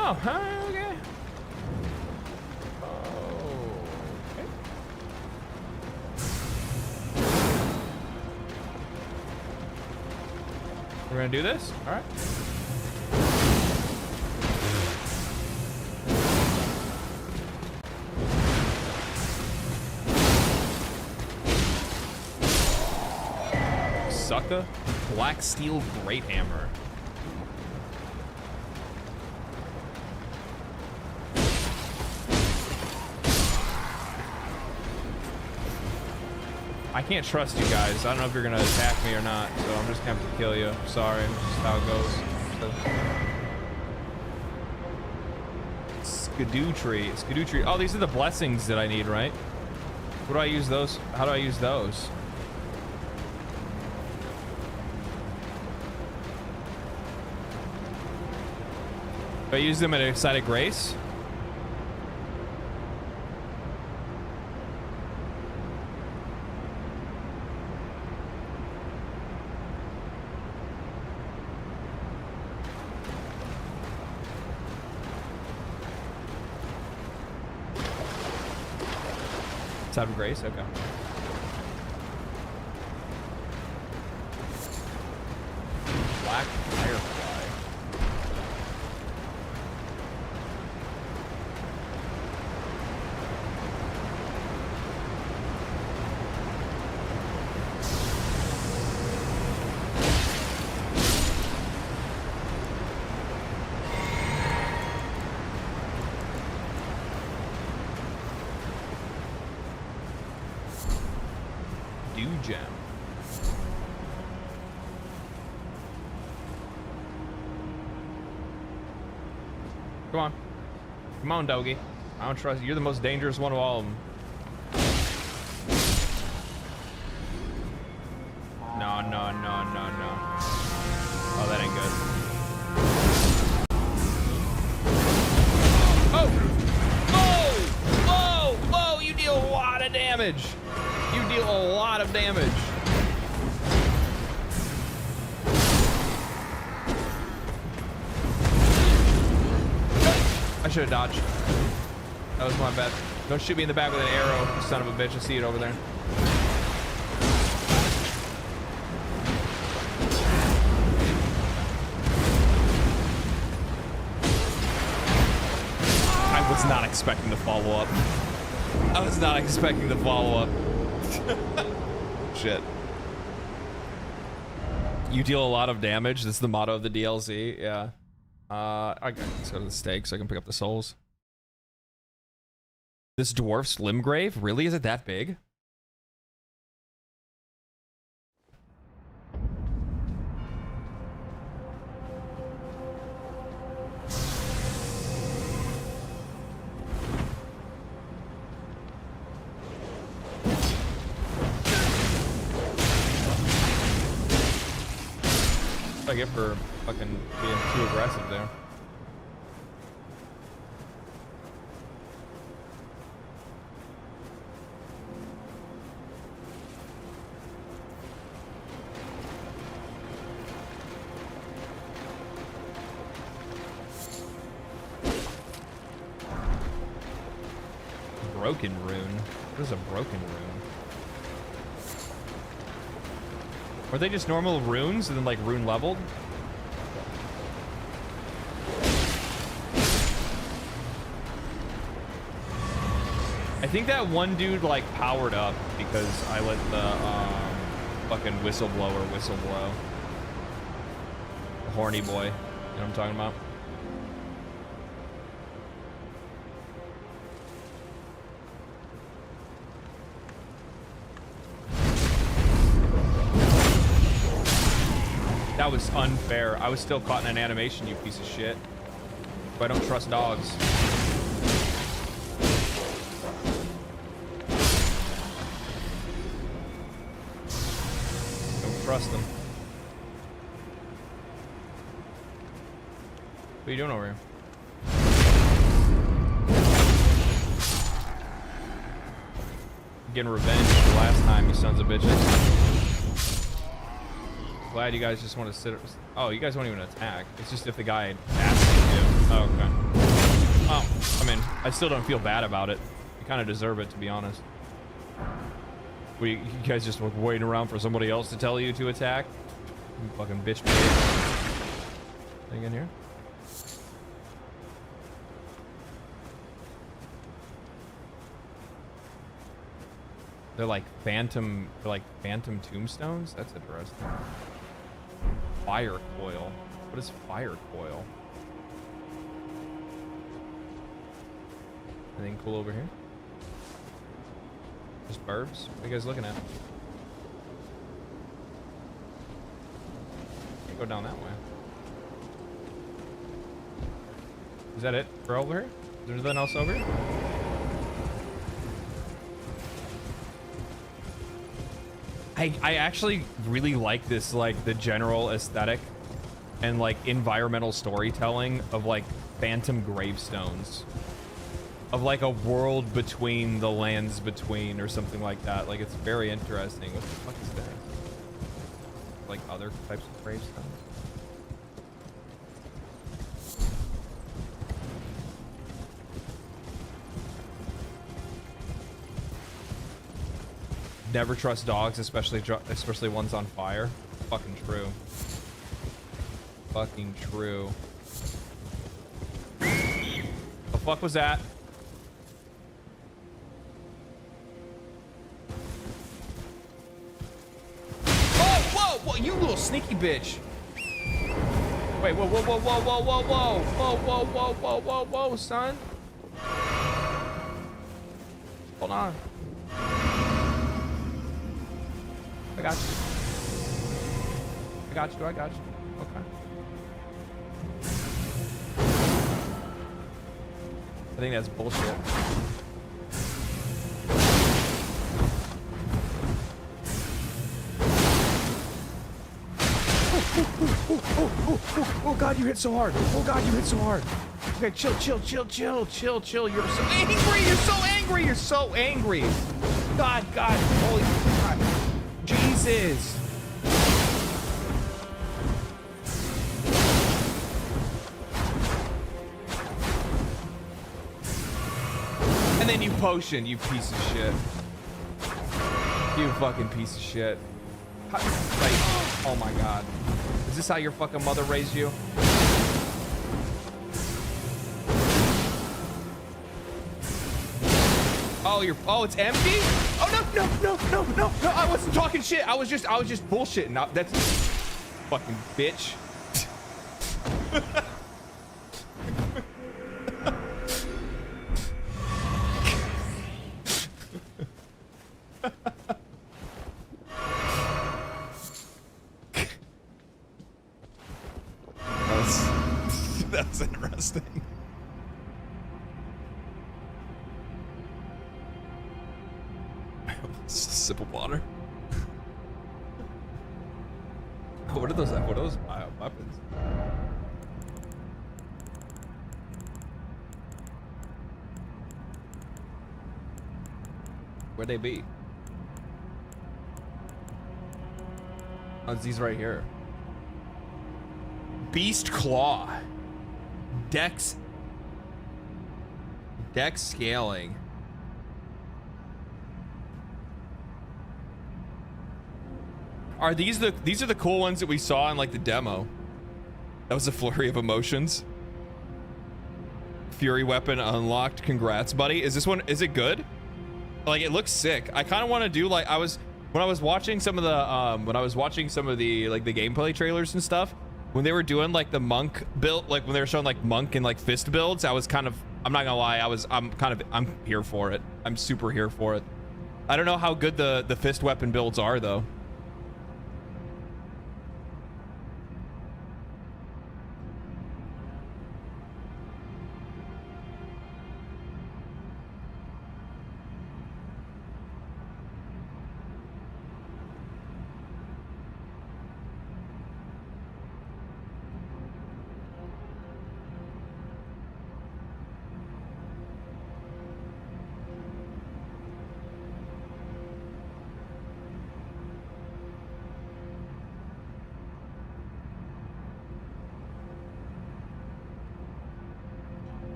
S1: Oh, huh, okay. Okay. We're gonna do this? All right. Sucker. Black steel great hammer. I can't trust you guys. I don't know if you're gonna attack me or not, so I'm just gonna have to kill you. Sorry, it's just how it goes. Skidoo tree. Skidoo tree. Oh, these are the blessings that I need, right? What do I use those? How do I use those? Do I use them at Excited Grace? Side of Grace, okay. Black Firefly. Gem. Come on. Come on, doggy. I don't trust you. You're the most dangerous one of all of them. No. Oh, that ain't good. Whoa! You deal a lot of damage. You deal a lot of damage. I should have dodged. That was my bad. Don't shoot me in the back with an arrow, you son of a bitch. I see it over there. I was not expecting the follow-up. I was not expecting the follow-up. Shit. You deal a lot of damage. That's the motto of the DLC. Yeah. Let's go to the stake so I can pick up the souls. This dwarf's limb grave? Really? Is it that big? I get for fucking being too aggressive there. Broken rune. What is a broken rune? Were they just normal runes and then like rune leveled? I think that one dude like powered up because I let the fucking whistleblower whistleblow. The horny boy. You know what I'm talking about? That was unfair. I was still caught in an animation, you piece of shit. But I don't trust dogs. Don't trust them. What are you doing over here? Getting revenge for last time, you sons of bitches. Glad you guys just want to sit. Oh, you guys won't even attack. It's just if the guy asks you to. Oh, okay. Oh, I mean, I still don't feel bad about it. You kind of deserve it, to be honest. You guys just like waiting around for somebody else to tell you to attack? You fucking bitch. Thing in here? They're like phantom tombstones? That's interesting. Fire coil. What is fire coil? Anything cool over here? Just burbs? What are you guys looking at? Can't go down that way. Is that it for over here? Is there anything else over here? I actually really like this, like the general aesthetic and like environmental storytelling of like phantom gravestones, of like a world between the lands between or something like that. Like it's very interesting. What the fuck is that? Like other types of gravestones. Never trust dogs, especially ones on fire. Fucking true. Fucking true. The fuck was that? Whoa, whoa, you little sneaky bitch. Wait, whoa, whoa, whoa, whoa, whoa, whoa, whoa, whoa, whoa, whoa, whoa, whoa, whoa, son. Hold on. I got you. I got you. I got you. Okay. I think that's bullshit. Oh god, you hit so hard. Oh god, you hit so hard. Okay, chill. You're so angry. You're so angry. You're so angry. God. Holy God. Jesus. And then you potion, you piece of shit. You fucking piece of shit. Like, oh my God. Is this how your fucking mother raised you? Oh, it's empty? Oh, no, I wasn't talking shit. I was just bullshitting. That's fucking bitch. That's interesting. Just a sip of water. What are those weapons? Where'd they be? Oh, it's these right here. Beast Claw. Dex scaling. Are these are the cool ones that we saw in like the demo? That was a flurry of emotions. Fury weapon unlocked. Congrats, buddy. Is this one, is it good? Like, it looks sick. I kind of want to do like, when I was watching some of the like the gameplay trailers and stuff, when they were doing like the monk build, like when they were showing like monk and like fist builds, I was kind of, I'm not gonna lie, I'm here for it. I'm super here for it. I don't know how good the fist weapon builds are though.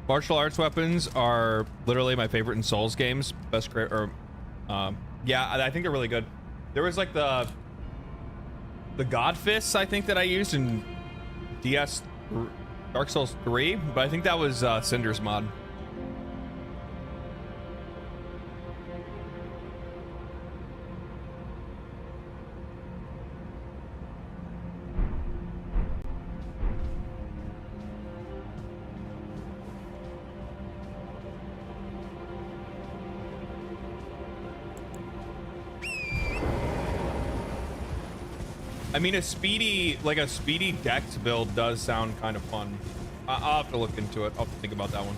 S1: Martial arts weapons are literally my favorite in Souls games. Best great, or yeah, I think they're really good. There was like the God Fists, I think, that I used in Dark Souls 3, but I think that was Cinder's mod. I mean, a speedy dex build does sound kind of fun. I'll have to look into it. I'll have to think about that one.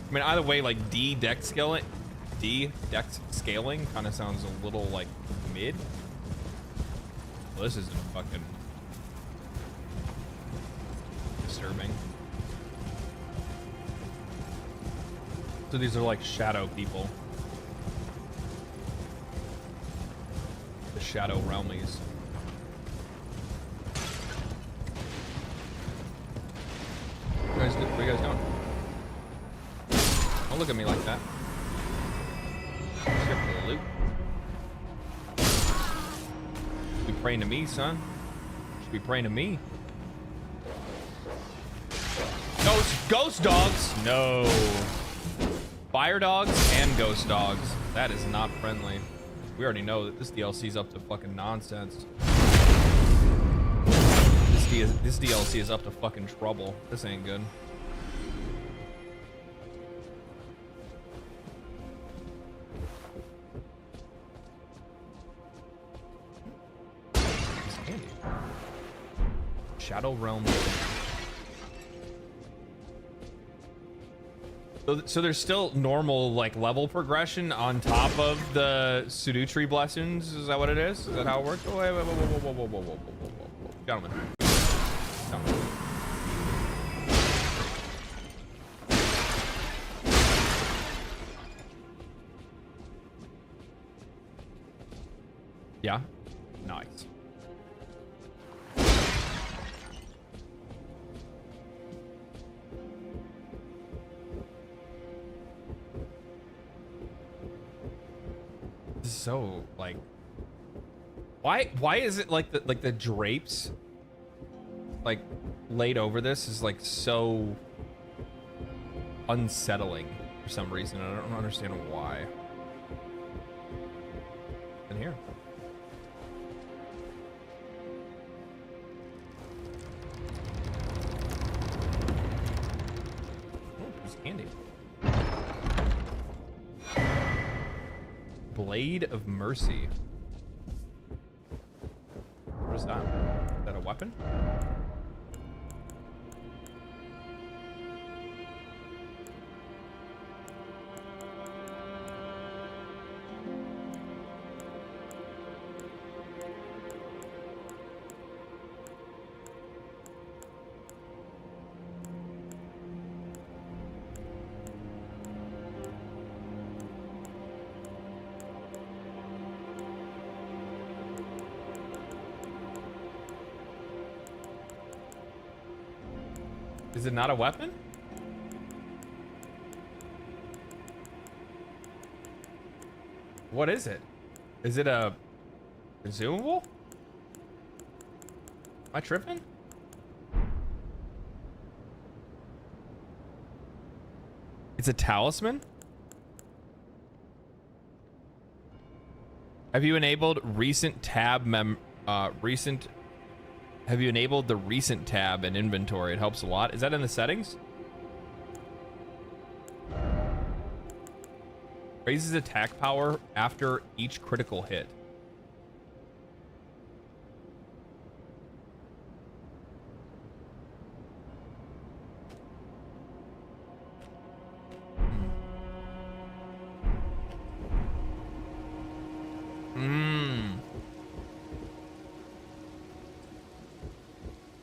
S1: I mean, either way, like D dex scaling kind of sounds a little like mid. Well, this isn't fucking disturbing. So these are like shadow people. The shadow realmies. What are you guys doing? Don't look at me like that. Strip for the loot. Should be praying to me, son. Should be praying to me. Ghost dogs? No. Fire dogs and ghost dogs. That is not friendly. We already know that this DLC is up to fucking nonsense. This DLC is up to fucking trouble. This ain't good. Shadow Realm. So there's still normal like level progression on top of the Sudutri blessings. Is that what it is? Is that how it works? Oh, wait, whoa. Gentlemen. Yeah. Nice. So like why is it like the drapes like laid over this is like so unsettling for some reason. I don't understand why. In here. Oh, there's candy. Blade of Mercy. What is that? Is that a weapon? Is it not a weapon? What is it? Is it a consumable? Am I tripping? It's a talisman? Have you enabled recent tab have you enabled the recent tab in inventory? It helps a lot. Is that in the settings? Raises attack power after each critical hit.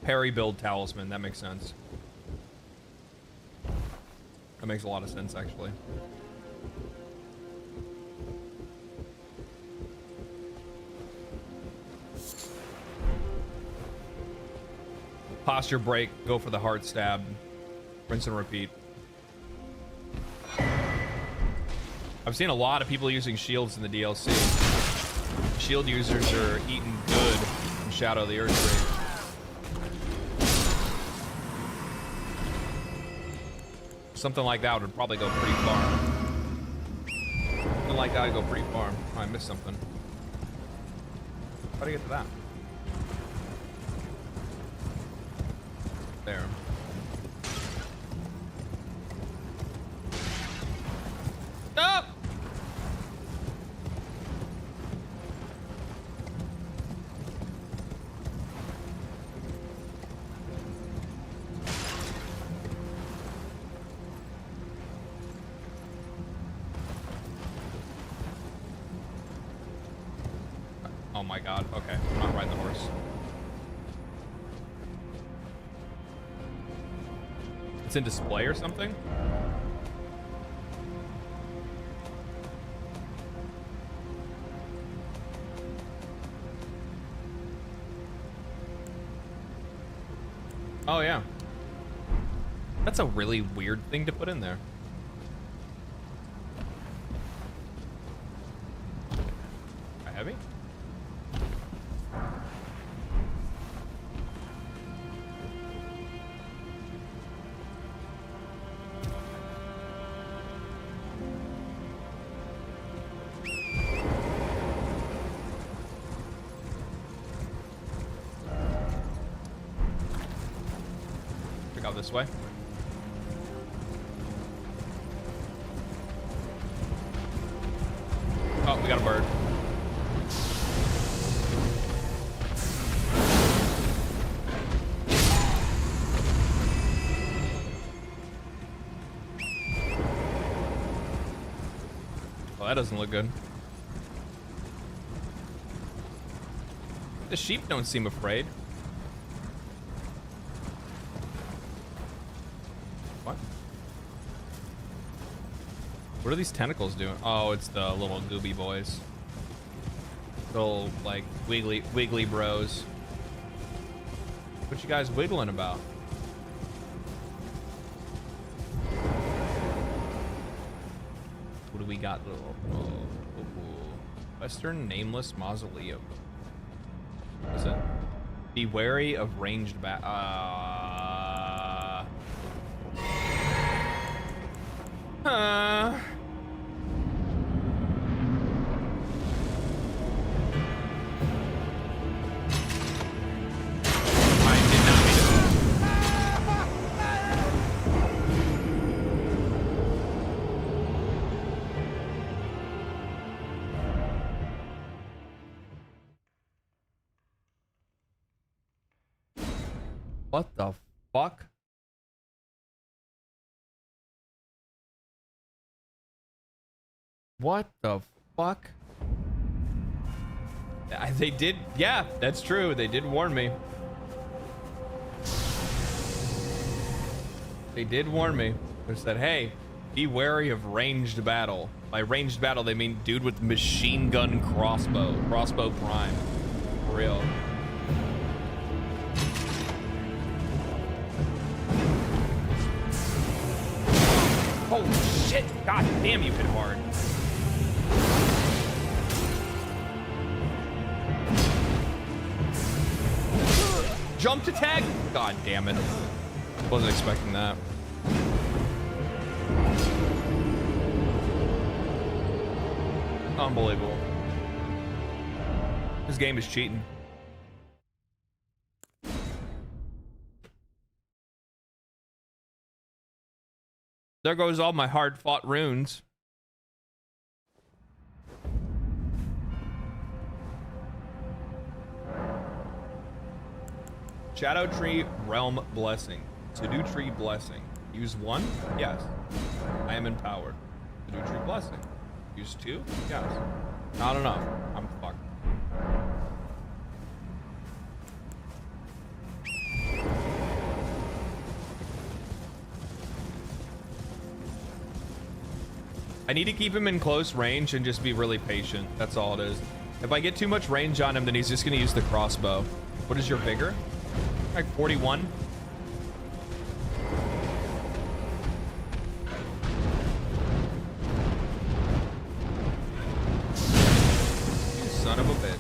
S1: Parry build talisman, that makes sense. That makes a lot of sense, actually. Posture break, go for the hard stab, rinse and repeat. I've seen a lot of people using shields in the DLC. Shield users are eating good in Shadow of the Earth Raid. Something like that would probably go pretty far. Something like that would go pretty far. Oh, I missed something. How do I get to that? There. Stop! Oh my god, okay, I'm not riding the horse. It's in display or something? Oh yeah. That's a really weird thing to put in there. Heavy? This way. Oh, we got a bird. Well, that doesn't look good. The sheep don't seem afraid. What are these tentacles doing? Oh, it's the little gooby boys. Little, like, wiggly bros. What you guys wiggling about? What do we got? Western Nameless Mausoleum. What is it? Be wary of ranged What the fuck? What the fuck? They did, yeah, that's true. They did warn me. They did warn me. They said, hey, be wary of ranged battle. By ranged battle, they mean dude with machine gun crossbow. Crossbow prime. For real. Holy shit! God damn, you hit hard. Jump to tag? God damn it. Wasn't expecting that. Unbelievable. This game is cheating. There goes all my hard-fought runes. Shadow Tree Realm Blessing. To-do tree blessing. Use 1? Yes. I am empowered. To-do tree blessing. Use 2? Yes. Not enough. I'm fucked. I need to keep him in close range and just be really patient. That's all it is. If I get too much range on him, then he's just gonna use the crossbow. What is your vigor? Like 41? You son of a bitch.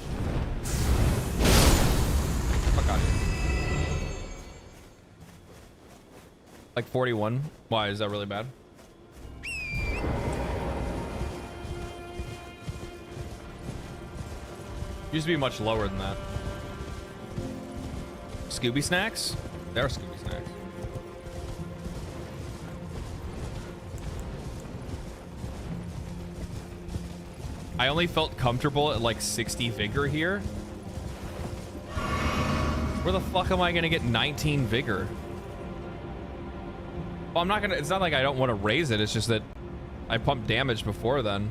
S1: Fuck out of here. Like 41? Why, is that really bad? Used to be much lower than that. Scooby snacks? There are Scooby snacks. I only felt comfortable at like 60 vigor here. Where the fuck am I gonna get 19 vigor? Well, I'm not gonna, it's not like I don't want to raise it, it's just that I pumped damage before then.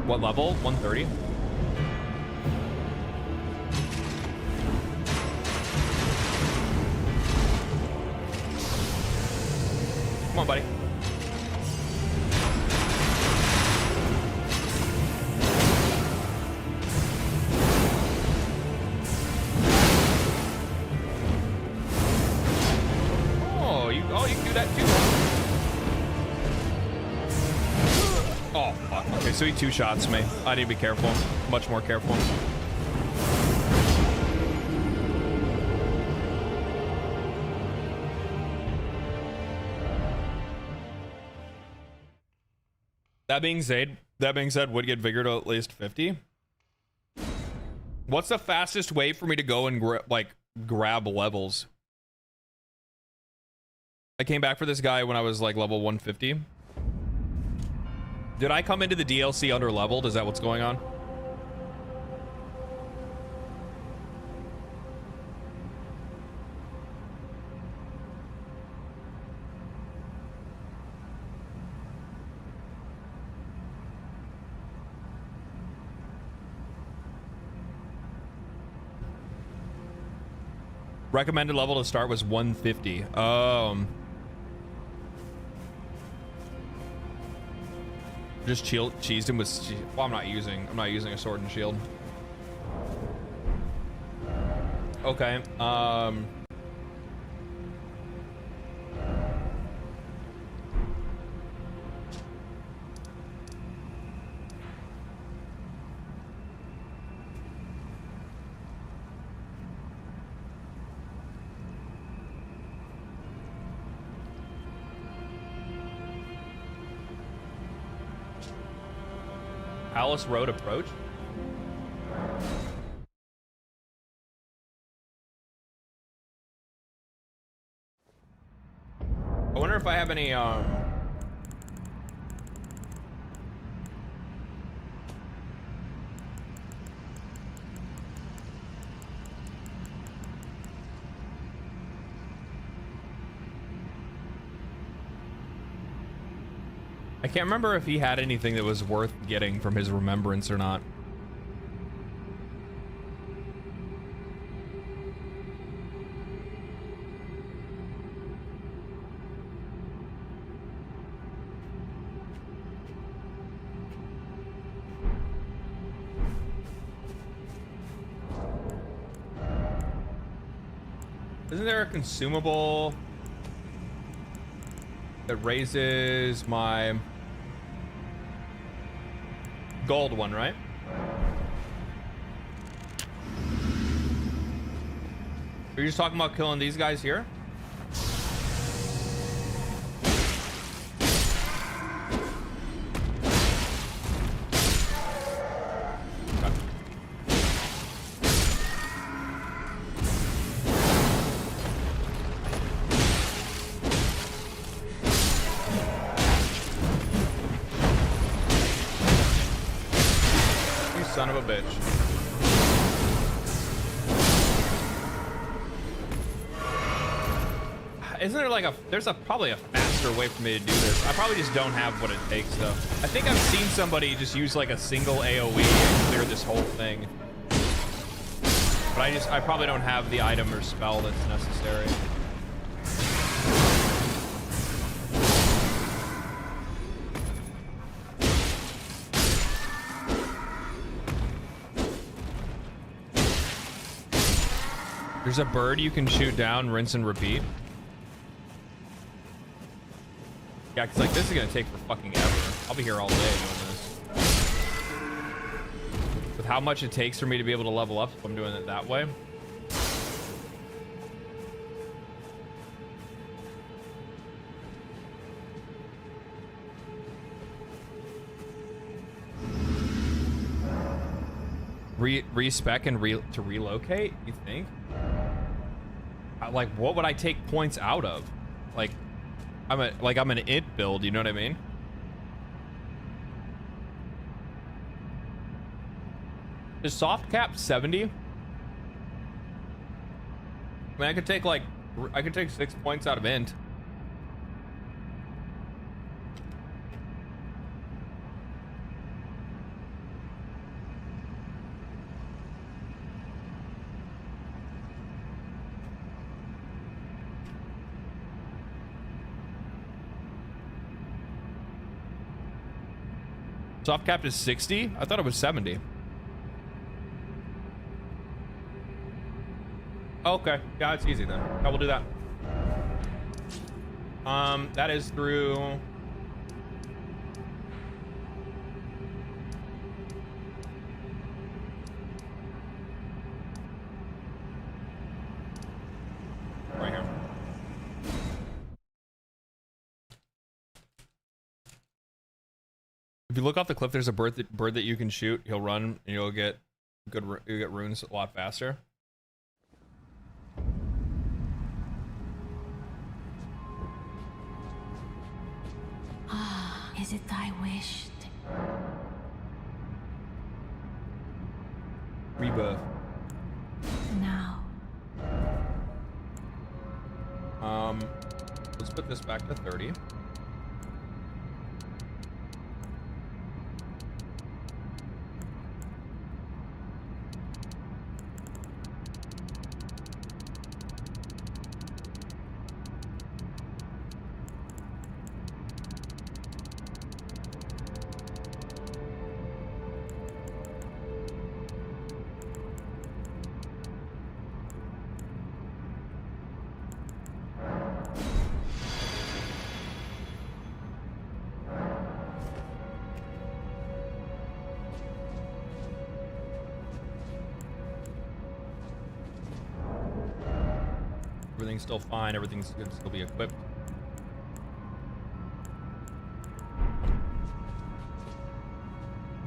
S1: What level? 130? Come on, buddy. Oh, you can do that too. Oh, fuck. Okay, so he two shots me. I need to be careful. Much more careful. That being said, would get vigor to at least 50. What's the fastest way for me to go and grab levels? I came back for this guy when I was like level 150. Did I come into the DLC under leveled? Is that what's going on? Recommended level to start was 150. Just cheesed him with. Well, I'm not using a sword and shield. Okay. Palace Road approach. I wonder if I have any I can't remember if he had anything that was worth getting from his remembrance or not. Isn't there a consumable that raises my gold one, right? Are you just talking about killing these guys here? Son of a bitch. Isn't there like probably a faster way for me to do this? I probably just don't have what it takes though. I think I've seen somebody just use like a single AoE and clear this whole thing. But I probably don't have the item or spell that's necessary. There's a bird you can shoot down, rinse and repeat. Yeah, cause like this is gonna take for fucking ever. I'll be here all day doing this. With how much it takes for me to be able to level up if I'm doing it that way. Respec and to relocate, you think? Like, what would I take points out of? Like, I'm an int build, you know what I mean? Is soft cap 70? I mean, I could take 6 points out of int. Soft cap is 60? I thought it was 70. Okay, yeah, it's easy then. I will do that. That is through... right here. If you look off the cliff, there's a bird that you can shoot. He'll run, and you'll get runes a lot faster.
S7: Ah, is it thy wish?
S1: Rebirth.
S7: Now.
S1: Let's put this back to 30. Everything's still fine. Everything's going to still be equipped.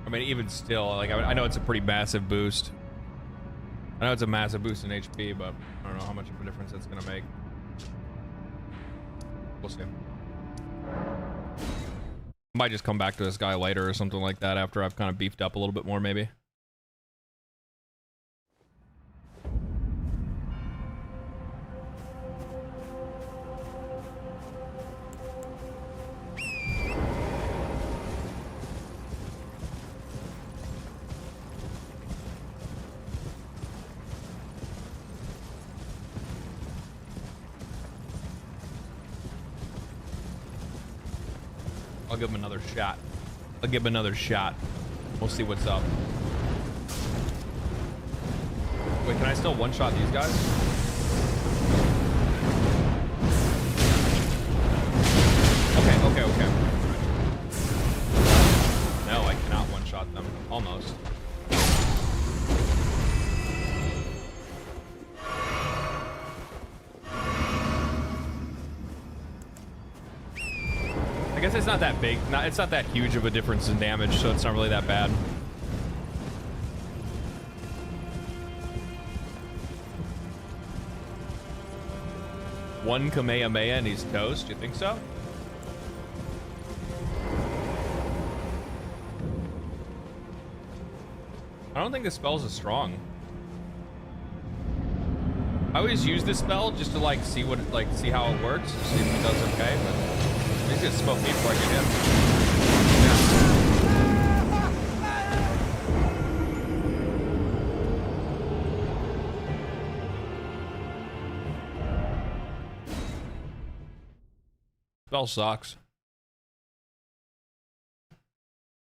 S1: I mean, even still, like, I know it's a pretty massive boost. I know it's a massive boost in HP, but I don't know how much of a difference that's going to make. We'll see. Might just come back to this guy later or something like that after I've kind of beefed up a little bit more, maybe. I'll give him another shot. I'll give him another shot. We'll see what's up. Wait, can I still one-shot these guys? okay, okay. No, I cannot one-shot them. Almost. I guess it's not that big. It's not that huge of a difference in damage, so it's not really that bad. One Kamehameha and he's toast. You think so? I don't think the spell's as strong. I always use this spell just to like see what see how it works, see if it does okay. But he's gonna smoke me before I get him. Yeah. Spell sucks.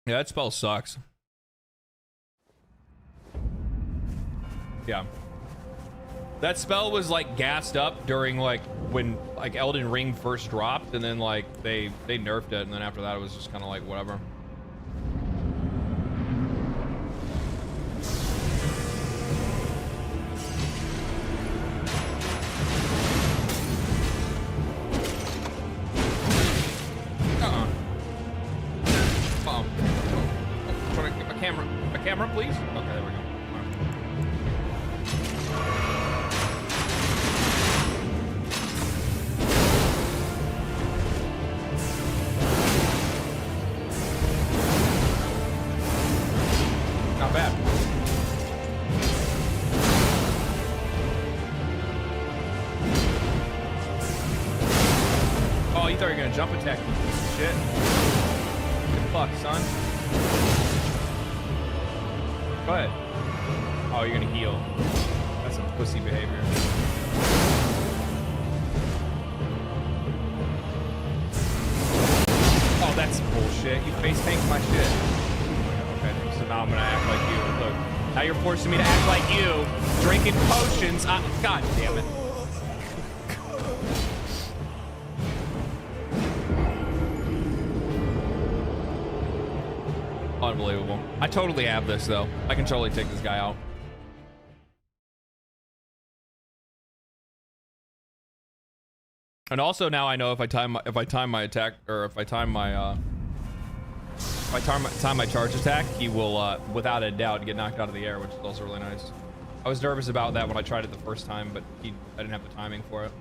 S1: Yeah, that spell sucks. Yeah. That spell was like gassed up during like when like Elden Ring first dropped, and then like they nerfed it, and then after that it was just kind of like whatever. Trying to get my camera, please. Okay, there we go. Not bad. Oh, you thought you were gonna jump attack me, piece of shit. Good fuck, son. Go ahead. Oh, you're gonna heal. That's some pussy behavior. Oh, that's bullshit. You face tanked my shit. Okay, so now I'm gonna act like you. Look, now you're forcing me to act like you, drinking potions. God damn it. Unbelievable. I totally have this though. I can totally take this guy out. And also now I know if I time my attack, or if I time my charge attack, he will without a doubt get knocked out of the air, which is also really nice. I was nervous about that when I tried it the first time, but I didn't have the timing for it.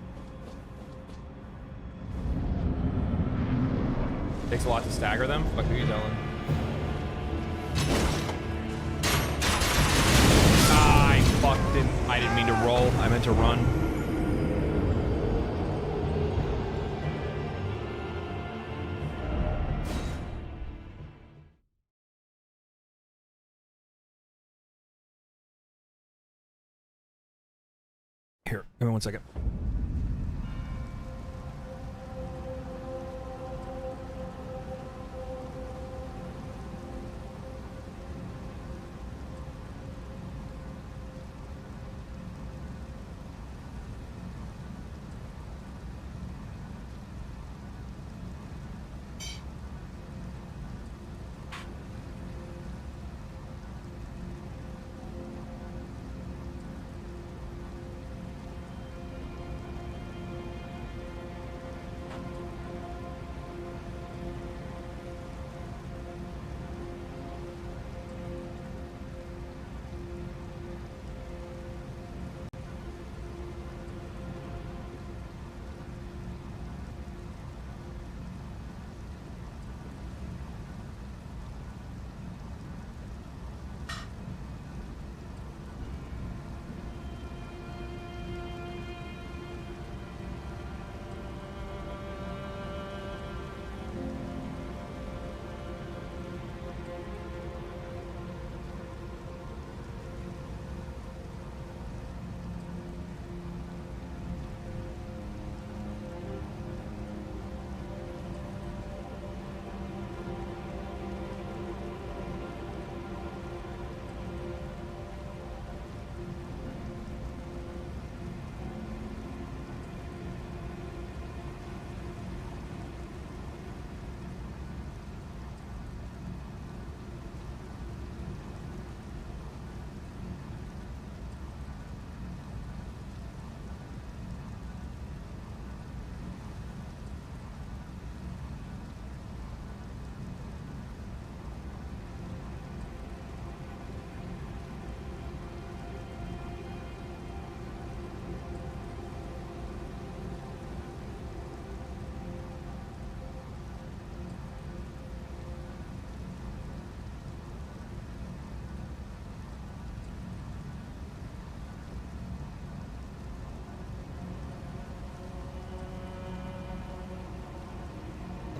S1: Takes a lot to stagger them. Fuck, who are you telling? I didn't mean to roll. I meant to run. Here, give me 1 second.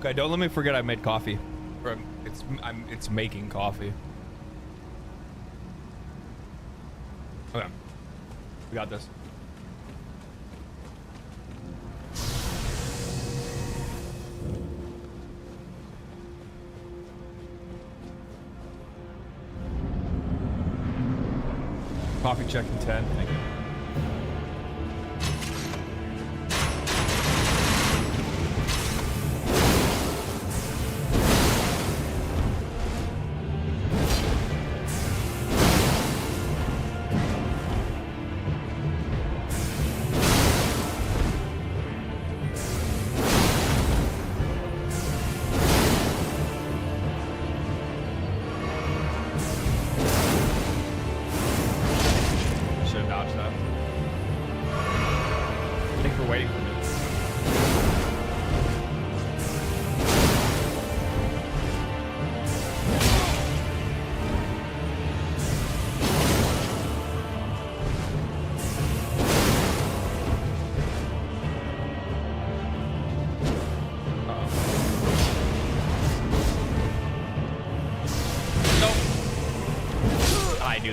S1: Okay, don't let me forget I made coffee. Or it's making coffee. Okay. We got this. Coffee check in 10. Thank you.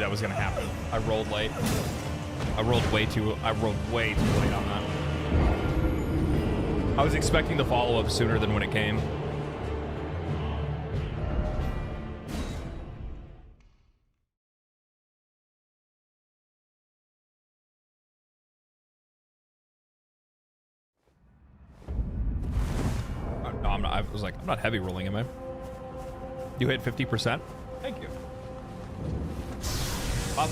S1: Was gonna happen. I rolled late. I rolled way too late on that. I was expecting the follow-up sooner than when it came. No, I'm not, I was like, I'm not heavy rolling, am I? You hit 50%? Thank you. Up.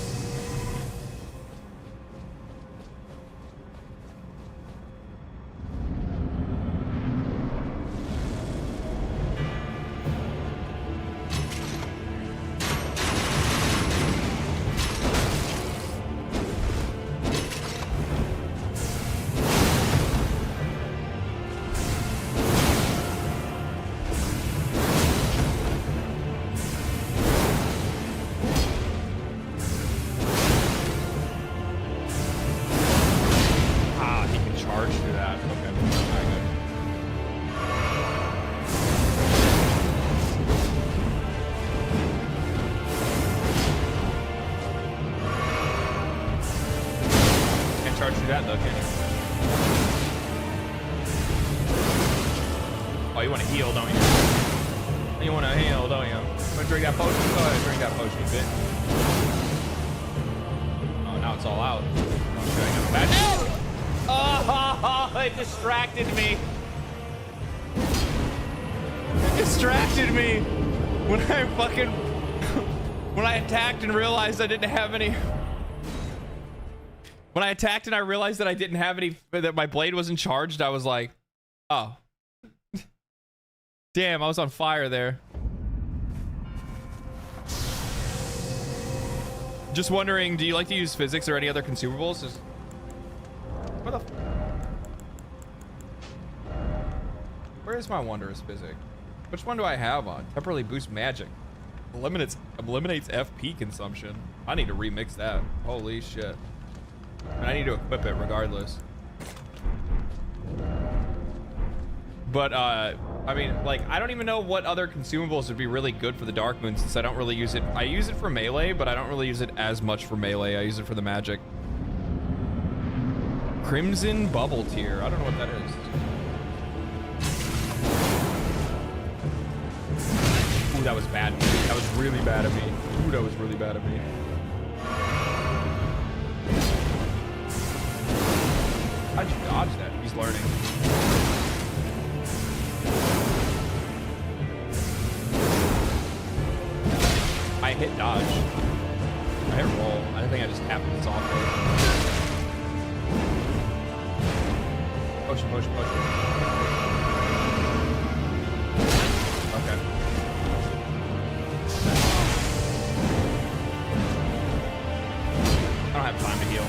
S1: And realized I didn't have any. When I attacked and I realized that I didn't have any, that my blade wasn't charged, I was like, oh. Damn, I was on fire there. Just wondering, do you like to use physics or any other consumables? Just... What the... Where is my wondrous physic? Which one do I have on? Temporarily boost magic. Eliminates FP consumption. I need to remix that. Holy shit. And I need to equip it regardless. But I mean, like, I don't even know what other consumables would be really good for the Dark Moon, since I don't really use it. I use it for melee, but I don't really use it as much for melee. I use it for the magic. Crimson Bubble Tier. I don't know what that is. Ooh, that was bad. That was really bad of me. Ooh, that was really bad of me. How'd you dodge that? He's learning. I hit dodge. I hit roll. I think I just tapped it softly. Potion, potion, potion. Okay. I don't have time to heal.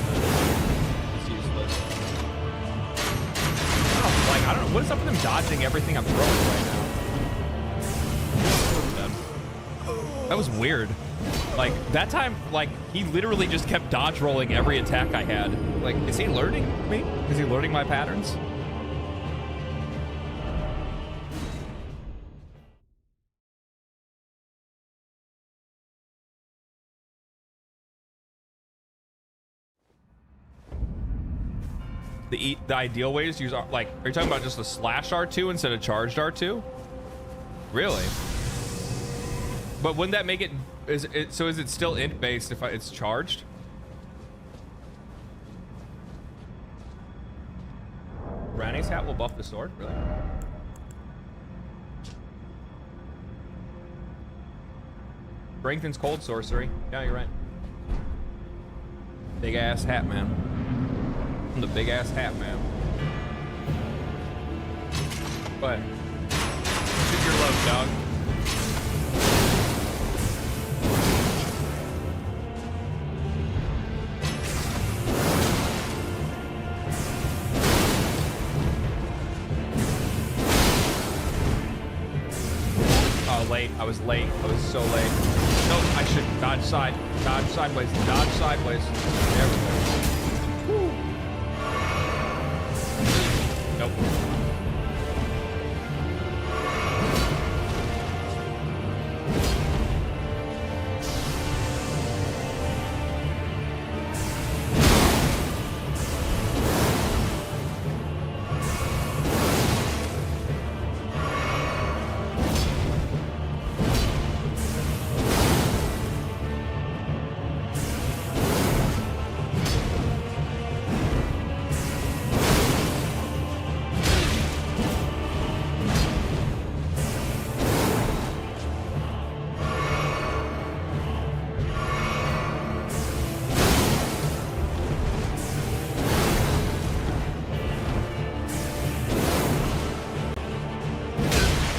S1: It's useless. I don't know. What is up with him dodging everything I'm throwing right now? That was weird. Like, that time, like, he literally just kept dodge rolling every attack I had. Like, is he learning me? Is he learning my patterns? the ideal way is to use like, are you talking about just a slash R2 instead of charged R2? Really? But wouldn't that make it, is it still int based if it's charged? Granny's hat will buff the sword, really? Strengthens cold sorcery. Yeah, you're right. Big ass hat, man. I'm the big ass hat, man. Go ahead. Shoot your load, dog. Oh, late. I was late. I was so late. Nope, I should dodge side. Dodge sideways. Dodge sideways. There we go. Woo. Nope.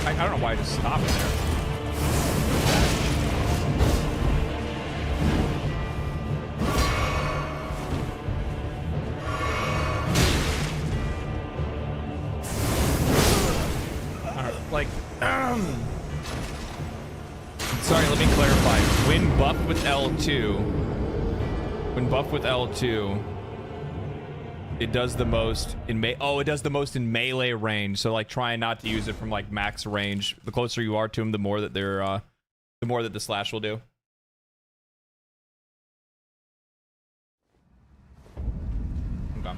S1: I don't know why I just stopped there. Like, sorry, let me clarify. When buffed with L2, it does the most in it does the most in melee range. So like trying not to use it from like max range. The closer you are to them, the more that the more that the slash will do. Okay.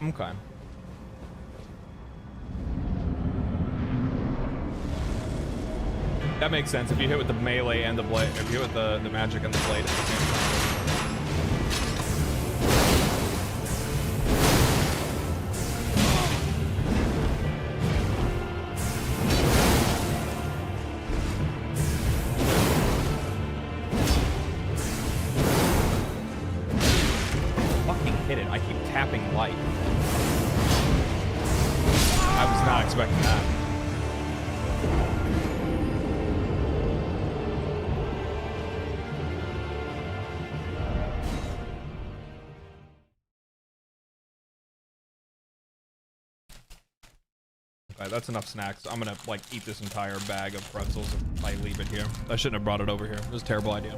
S1: Okay. That makes sense. If you hit with the melee and the blade, if you hit with the magic and the blade at the same time. Fucking hit it. I keep tapping light. I was not expecting that. Alright, that's enough snacks. I'm gonna like eat this entire bag of pretzels if I leave it here. I shouldn't have brought it over here. It was a terrible idea.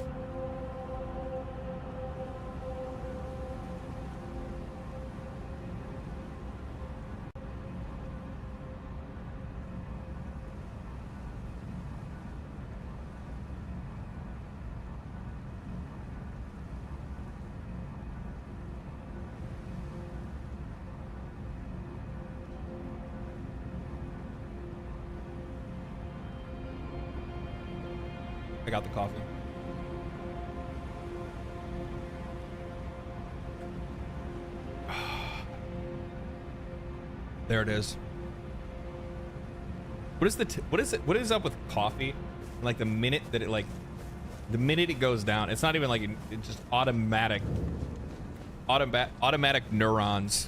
S1: I got the coffee. There it is. What is up with coffee? Like the minute that the minute it goes down, it's not even like it's just automatic neurons.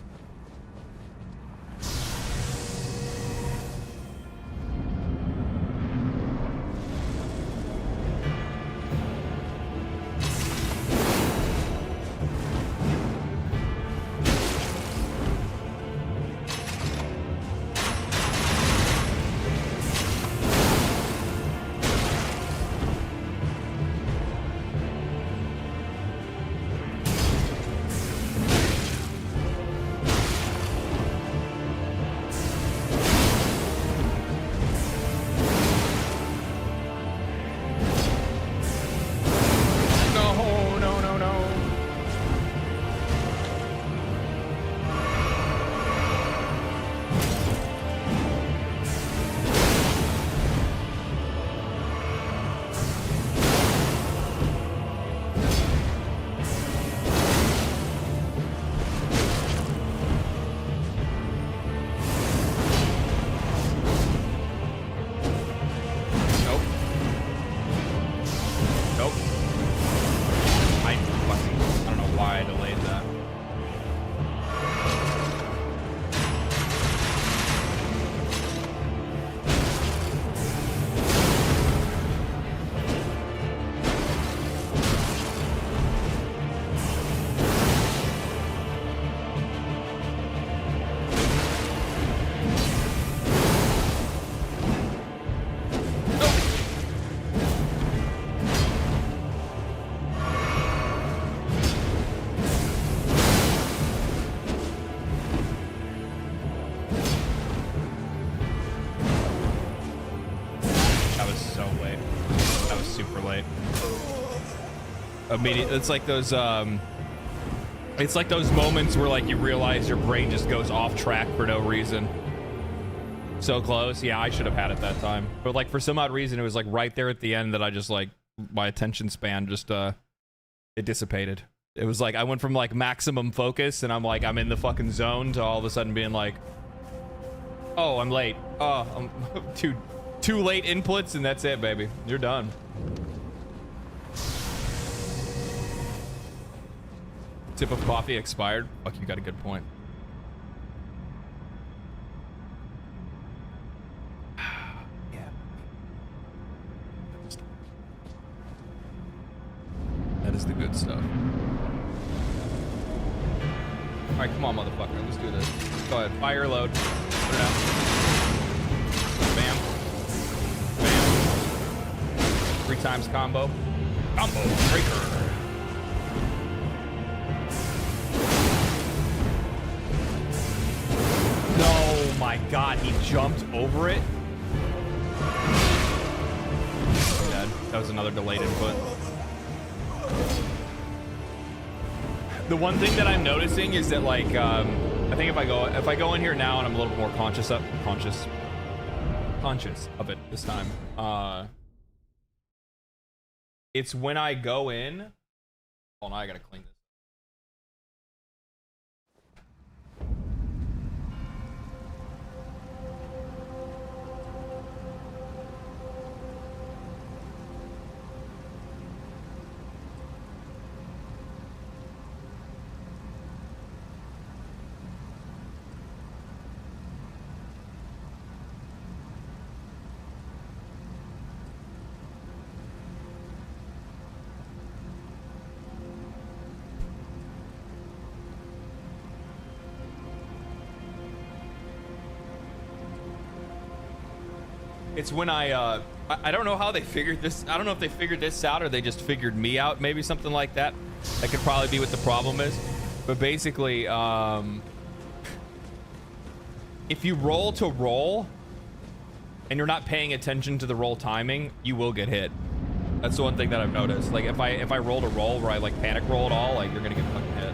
S1: relate. Immediate. It's like those moments where like you realize your brain just goes off track for no reason. So close. Yeah, I should have had it that time. But like for some odd reason, it was like right there at the end that I just like my attention span just it dissipated. It was like I went from like maximum focus and I'm like I'm in the fucking zone to all of a sudden being like, oh, I'm late. Oh, I'm two late inputs and that's it, baby. You're done. Sip of coffee expired. Fuck, you got a good point. Yeah. That is the good stuff. All right, come on, motherfucker. Let's do this. Go ahead. Fire load. Put it out. Bam. Bam. 3 times combo. Combo breaker. Oh my god, he jumped over it. Dead. That was another delayed input. The one thing that I'm noticing is that like I think if I go in here now and I'm a little more conscious of it this time. It's when I go in. Oh no, I gotta clean this. It's when I don't know how they figured this. I don't know if they figured this out or they just figured me out. Maybe something like that. That could probably be what the problem is. But basically, if you roll to roll and you're not paying attention to the roll timing, you will get hit. That's the one thing that I've noticed. Like if I roll to roll where I like panic roll at all, like you're gonna get fucking hit.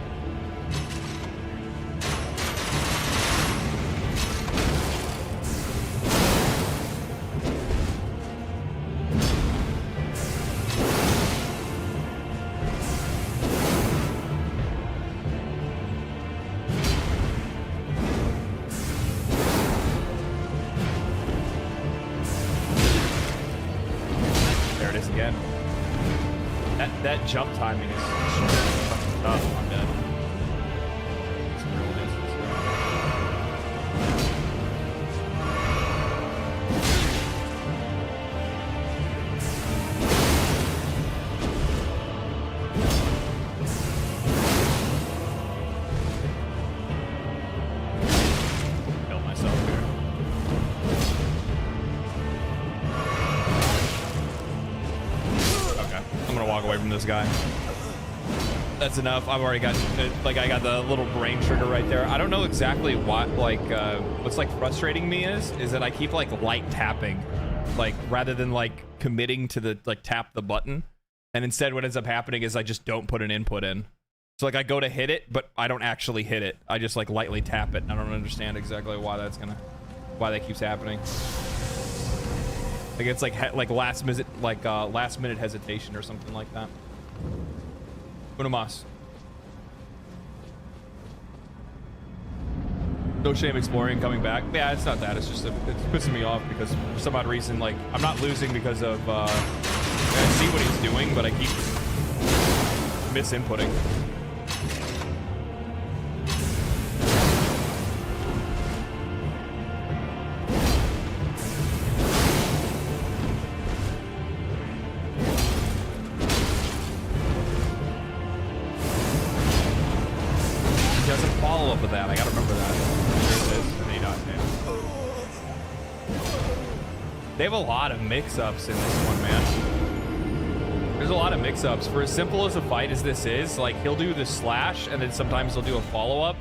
S1: That jump timing is fucking tough. I'm dead. It's a real distance. Kill myself here. Okay, I'm gonna walk away from this guy. That's enough. I've already got, like, I got the little brain trigger right there. I don't know exactly what, like, what's, like, frustrating me is that I keep, like, light tapping, like, rather than, like, committing to the, like, tap the button. And instead what ends up happening is I just don't put an input in. So, like, I go to hit it, but I don't actually hit it. I just, like, lightly tap it. I don't understand exactly why that's gonna, why that keeps happening. Like, it's, like last minute hesitation or something like that. Uno mas. No shame exploring, coming back. Yeah, it's not that. It's just, it's pissing me off because for some odd reason, like, I'm not losing because of, I see what he's doing, but I keep misinputting. Of that, I gotta remember that. There it is. And he died. They have a lot of mix-ups in this one, man. There's a lot of mix-ups. For as simple as a fight as this is, like, he'll do the slash, and then sometimes he'll do a follow-up,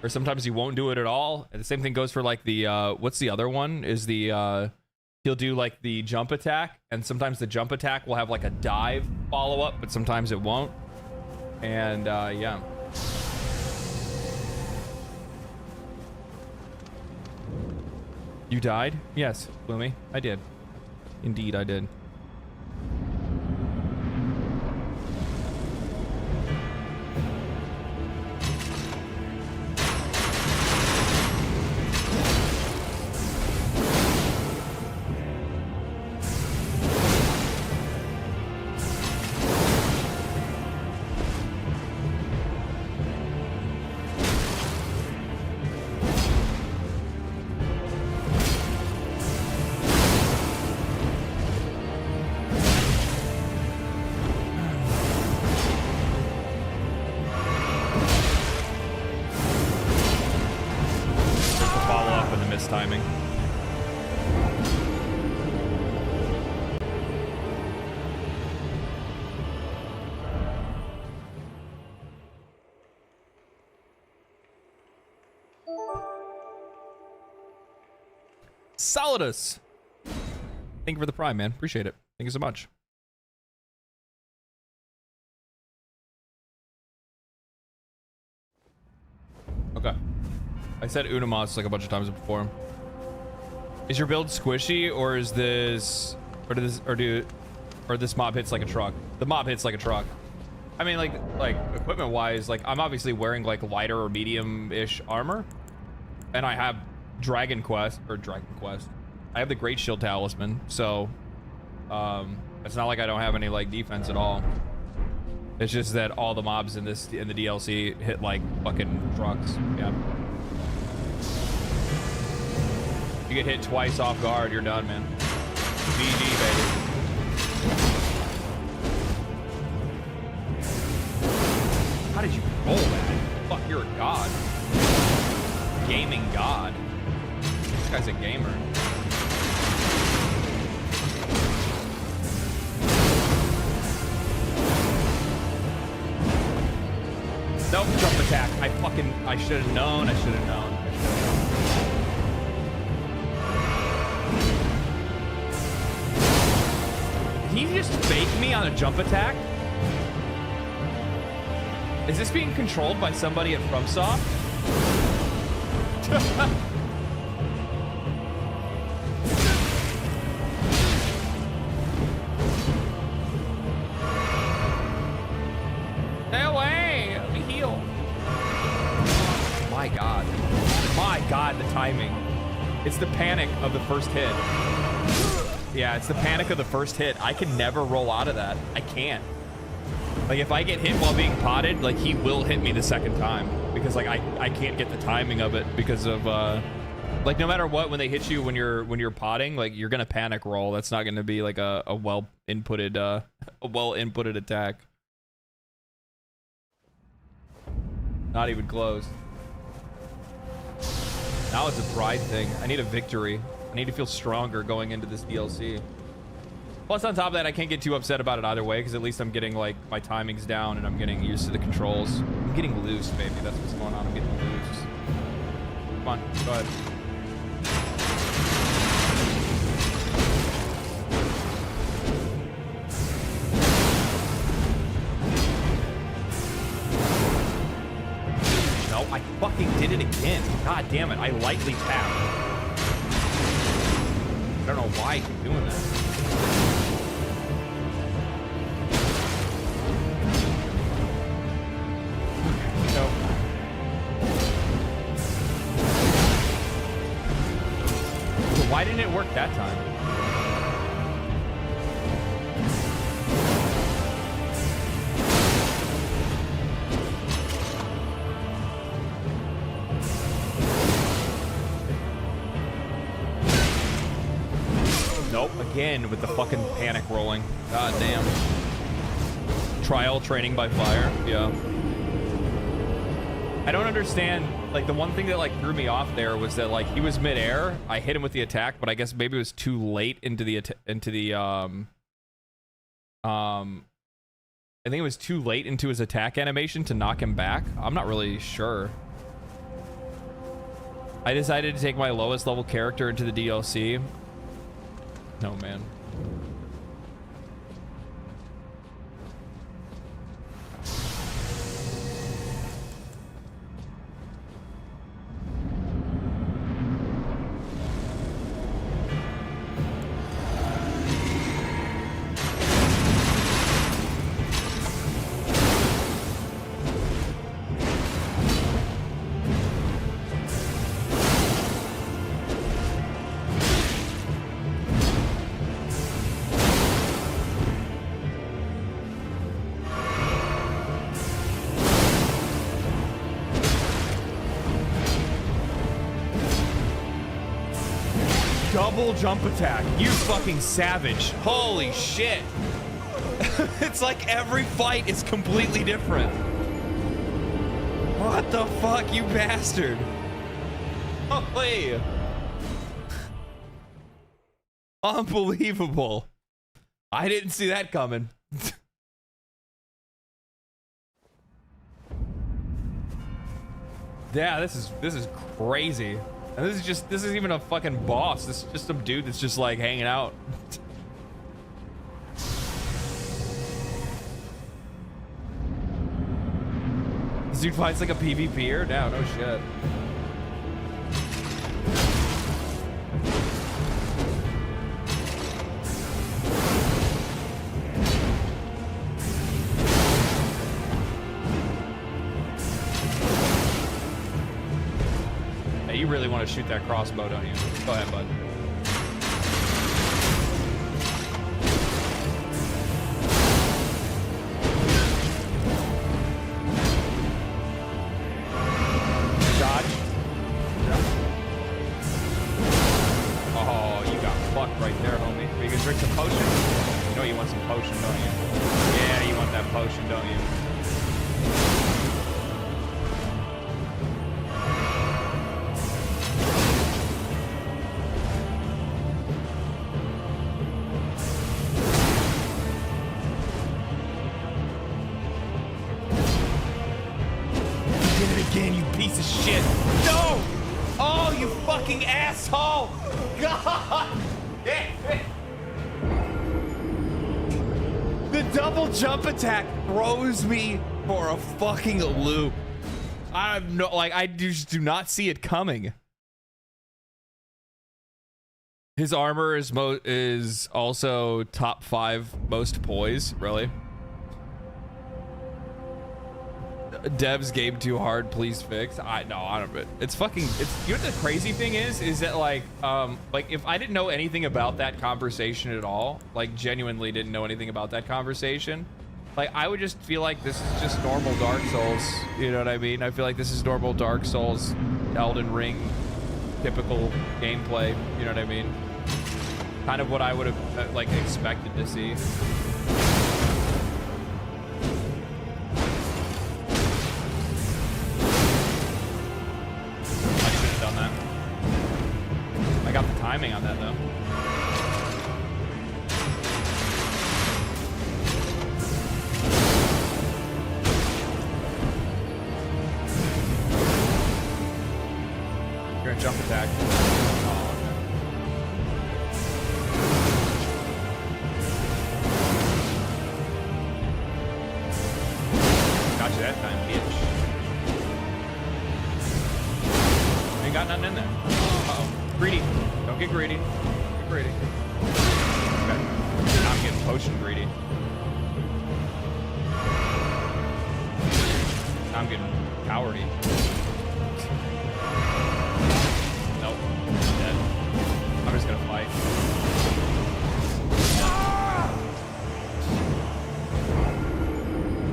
S1: or sometimes he won't do it at all. And the same thing goes for, like, the, what's the other one? Is the he'll do like the jump attack, and sometimes the jump attack will have like a dive follow-up, but sometimes it won't. And yeah. You died? Yes, Bloomy, I did. Indeed, I did. Timing. Solidus. Thank you for the prime, man. Appreciate it. Thank you so much. Okay. I said Unamas like a bunch of times before. Is your build squishy, or is this, or this mob hits like a truck? The mob hits like a truck. I mean, like equipment wise, like I'm obviously wearing like lighter or medium-ish armor, and I have Dragon Quest. I have the Great Shield Talisman, so it's not like I don't have any like defense at all. It's just that all the mobs in the DLC hit like fucking trucks. Yeah. You get hit twice off guard, you're done, man. GG, baby. How did you roll that? Fuck, you're a god. Gaming god. This guy's a gamer. Nope, jump attack. I should have known. Did he just fake me on a jump attack? Is this being controlled by somebody at FromSoft? Stay away! Let me heal. My God. My God, the timing. It's the panic of the first hit. Yeah, it's the panic of the first hit. I can never roll out of that. I can't. Like, if I get hit while being potted, like, he will hit me the second time. Because, like, I can't get the timing of it because of, like, no matter what, when they hit you when you're potting, like, you're gonna panic roll. That's not gonna be, like, a well-inputted attack. Not even close. Now it's a pride thing. I need a victory. I need to feel stronger going into this DLC. Plus, on top of that, I can't get too upset about it either way, because at least I'm getting, like, my timings down and I'm getting used to the controls. I'm getting loose, baby. That's what's going on. I'm getting loose. Come on, go ahead. No, I fucking did it again. God damn it. I lightly tapped. I don't know why I keep doing that. So. So why didn't it work that time? Nope, again with the fucking panic rolling. God damn. Trial training by fire. Yeah. I don't understand. Like, the one thing that, like, threw me off there was that, like, he was midair. I hit him with the attack, but I guess maybe it was too late into the I think it was too late into his attack animation to knock him back. I'm not really sure. I decided to take my lowest level character into the DLC. No, man. Double jump attack. You fucking savage. Holy shit. It's like every fight is completely different. What the fuck, you bastard? Holy. Unbelievable. I didn't see that coming. Yeah, this is crazy. And this isn't even a fucking boss. This is just some dude that's just like hanging out. This dude fights like a PvPer? No shit. You really want to shoot that crossbow, don't you? Go ahead, bud. Dodge. Oh, you got fucked right there, homie. Are you gonna drink some potion? You know you want some potion, don't you? Yeah, you want that potion, don't you? Again, you piece of shit. No! Oh, you fucking asshole! God! The double jump attack throws me for a fucking loop. I just do not see it coming. His armor is also top 5 most poise, really. Devs game too hard, please fix. I don't. It's fucking. It's, you know what the crazy thing is that like if I didn't know anything about that conversation at all, like genuinely didn't know anything about that conversation, like I would just feel like this is just normal Dark Souls. You know what I mean? I feel like this is normal Dark Souls, Elden Ring, typical gameplay. You know what I mean? Kind of what I would have like expected to see. I got the timing on that though. You're gonna jump attack. Oh, okay. Got you that time, bitch. Ain't got nothing in there. Uh-oh. Greedy. Don't get greedy. Get greedy. Okay. Now I'm getting potion greedy. Now I'm getting cowardy. Nope. I'm dead. I'm just gonna fight.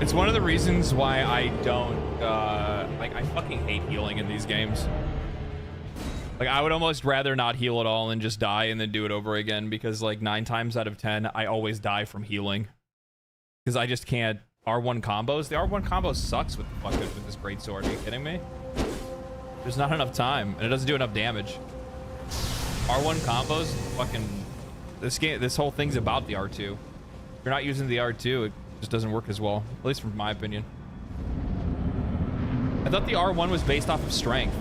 S1: It's one of the reasons why I don't, I fucking hate healing in these games. Like, I would almost rather not heal at all and just die and then do it over again because, like, 9 times out of 10, I always die from healing. Because I just can't. R1 combos? The R1 combo sucks with this greatsword. Are you kidding me? There's not enough time, and it doesn't do enough damage. R1 combos, fucking... This whole thing's about the R2. If you're not using the R2, it just doesn't work as well. At least from my opinion. I thought the R1 was based off of strength.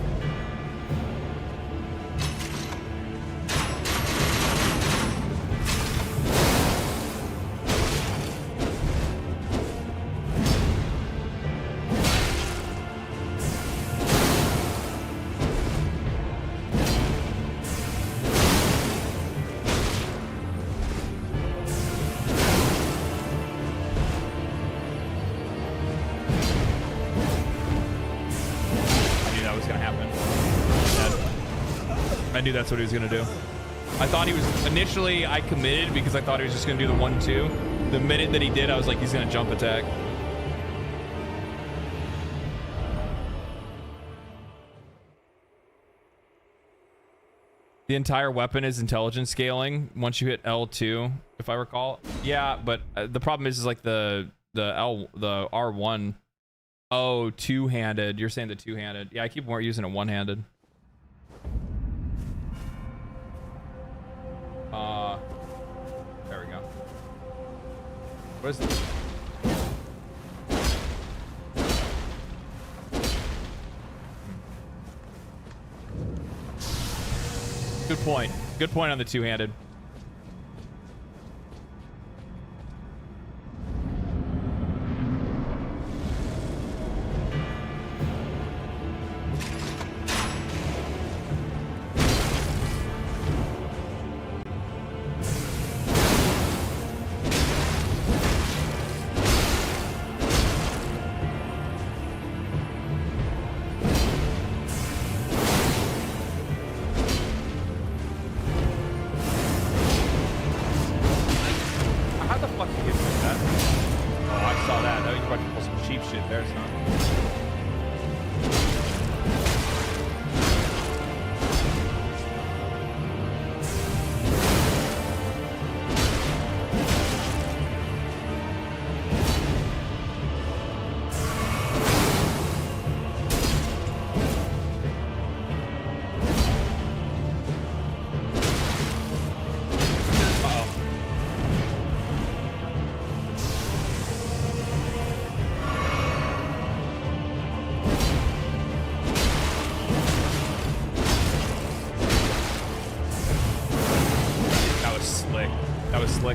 S1: knew that's what he was gonna do. I thought he was initially. I committed because I thought he was just gonna do the 1-2. The minute that he did, I was like, he's gonna jump attack. The entire weapon is intelligence scaling once you hit L2, if I recall. Yeah, but the problem is like the R1. Oh, two-handed. You're saying the two-handed. Yeah, I keep more using it one-handed. There we go. What is this? Good point. Good point on the two-handed.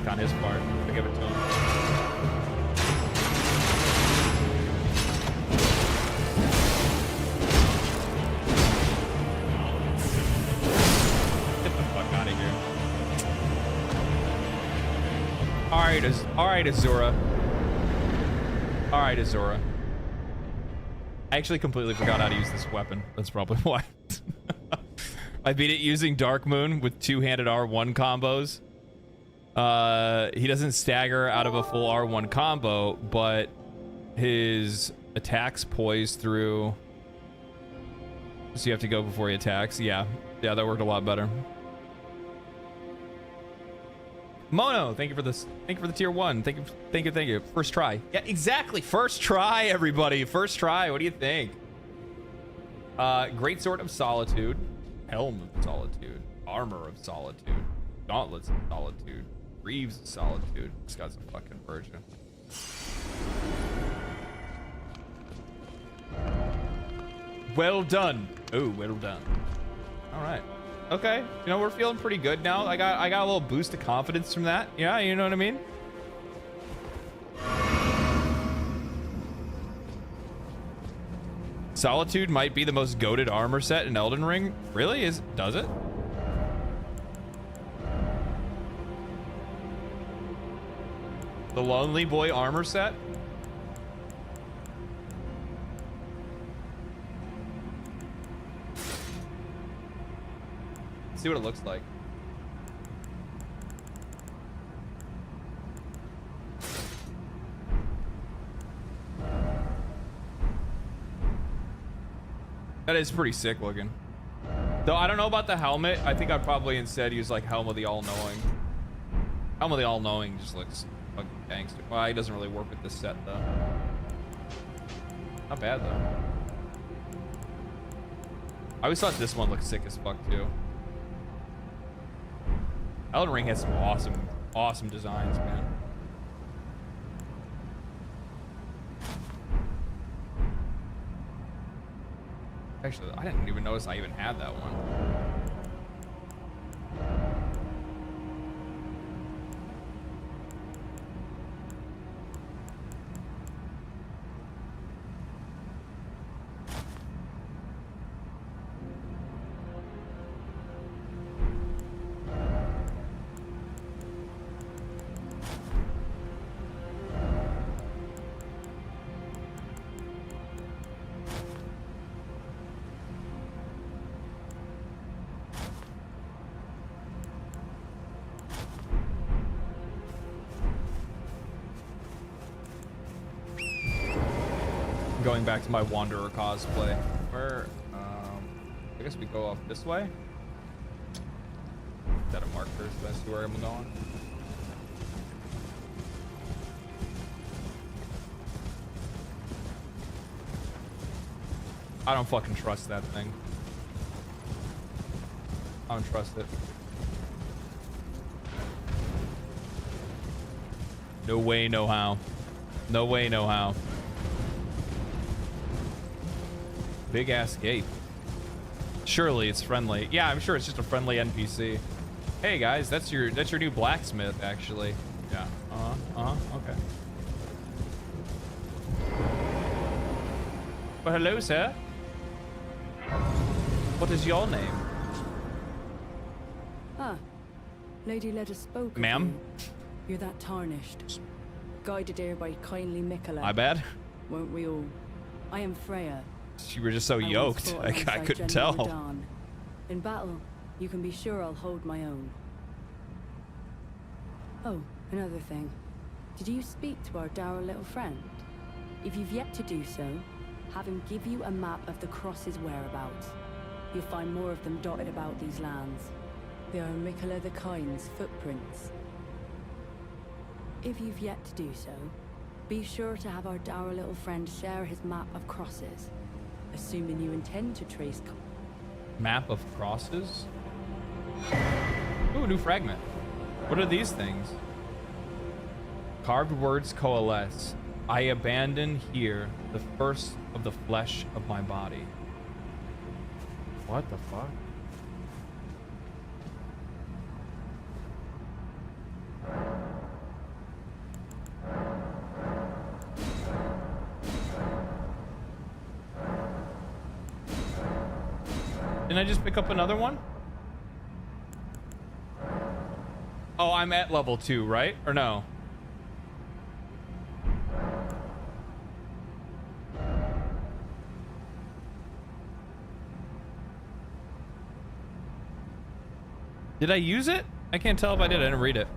S1: On his part, I give it to him. Get the fuck out of here. All right, Azura. All right, Azura. I actually completely forgot how to use this weapon. That's probably why. I beat it using Dark Moon with two-handed R1 combos. He doesn't stagger out of a full R1 combo, but his attacks poise through. So you have to go before he attacks. Yeah, that worked a lot better. Mono, thank you for this. Thank you for the tier 1. Thank you. First try. Yeah, exactly. First try, everybody. First try. What do you think? Great Sword of Solitude, Helm of Solitude, Armor of Solitude, Gauntlets of Solitude, Greaves of Solitude. This guy's a fucking virgin. Well done. Oh, well done. All right. Okay. You know, we're feeling pretty good now. I got a little boost of confidence from that. Yeah, you know what I mean? Solitude might be the most goated armor set in Elden Ring. Really? Does it? The Lonely Boy armor set? Let's see what it looks like. That is pretty sick looking. Though I don't know about the helmet. I think I'd probably instead use like Helm of the All-Knowing. Helm of the All-Knowing just looks fucking gangster. Well, he doesn't really work with this set though. Not bad though. I always thought this one looked sick as fuck too. Elden Ring has some awesome designs, man. Actually, I didn't even notice I even had that one. going back to my Wanderer cosplay. Where, I guess we go off this way. Is that a marker so I see where I'm going? I don't fucking trust that thing. I don't trust it. No way, no how. No way, no how. Big ass gate. Surely it's friendly. Yeah, I'm sure it's just a friendly NPC. Hey guys, that's your new blacksmith, actually. Yeah. Okay. Well, hello, sir. What is your name?
S8: Ah, Lady Leda spoke.
S1: Ma'am?
S8: You're that tarnished. Guided here by kindly Mikola.
S1: My bad.
S8: Won't we all? I am Freya.
S1: You were just so yoked. I couldn't tell.
S8: Radahn. In battle, you can be sure I'll hold my own. Oh, another thing. Did you speak to our dour little friend? If you've yet to do so, have him give you a map of the cross's whereabouts. You'll find more of them dotted about these lands. They are Mikola the Kind's footprints. If you've yet to do so, be sure to have our dour little friend share his map of crosses, assuming you intend to trace...
S1: Map of crosses? Ooh, new fragment. What are these things? Carved words coalesce. I abandon here the first of the flesh of my body. What the fuck? Didn't I just pick up another one? Oh, I'm at level 2, right? Or no? Did I use it? I can't tell if I did. I didn't read it.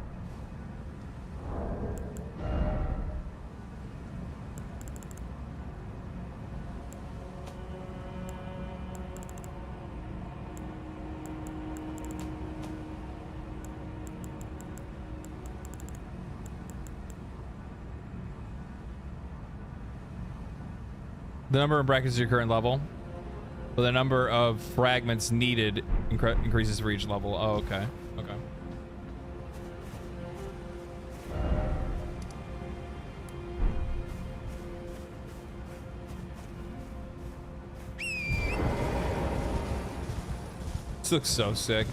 S1: The number of brackets is your current level, but the number of fragments needed increases for each level. Oh, okay. Okay. This looks so sick.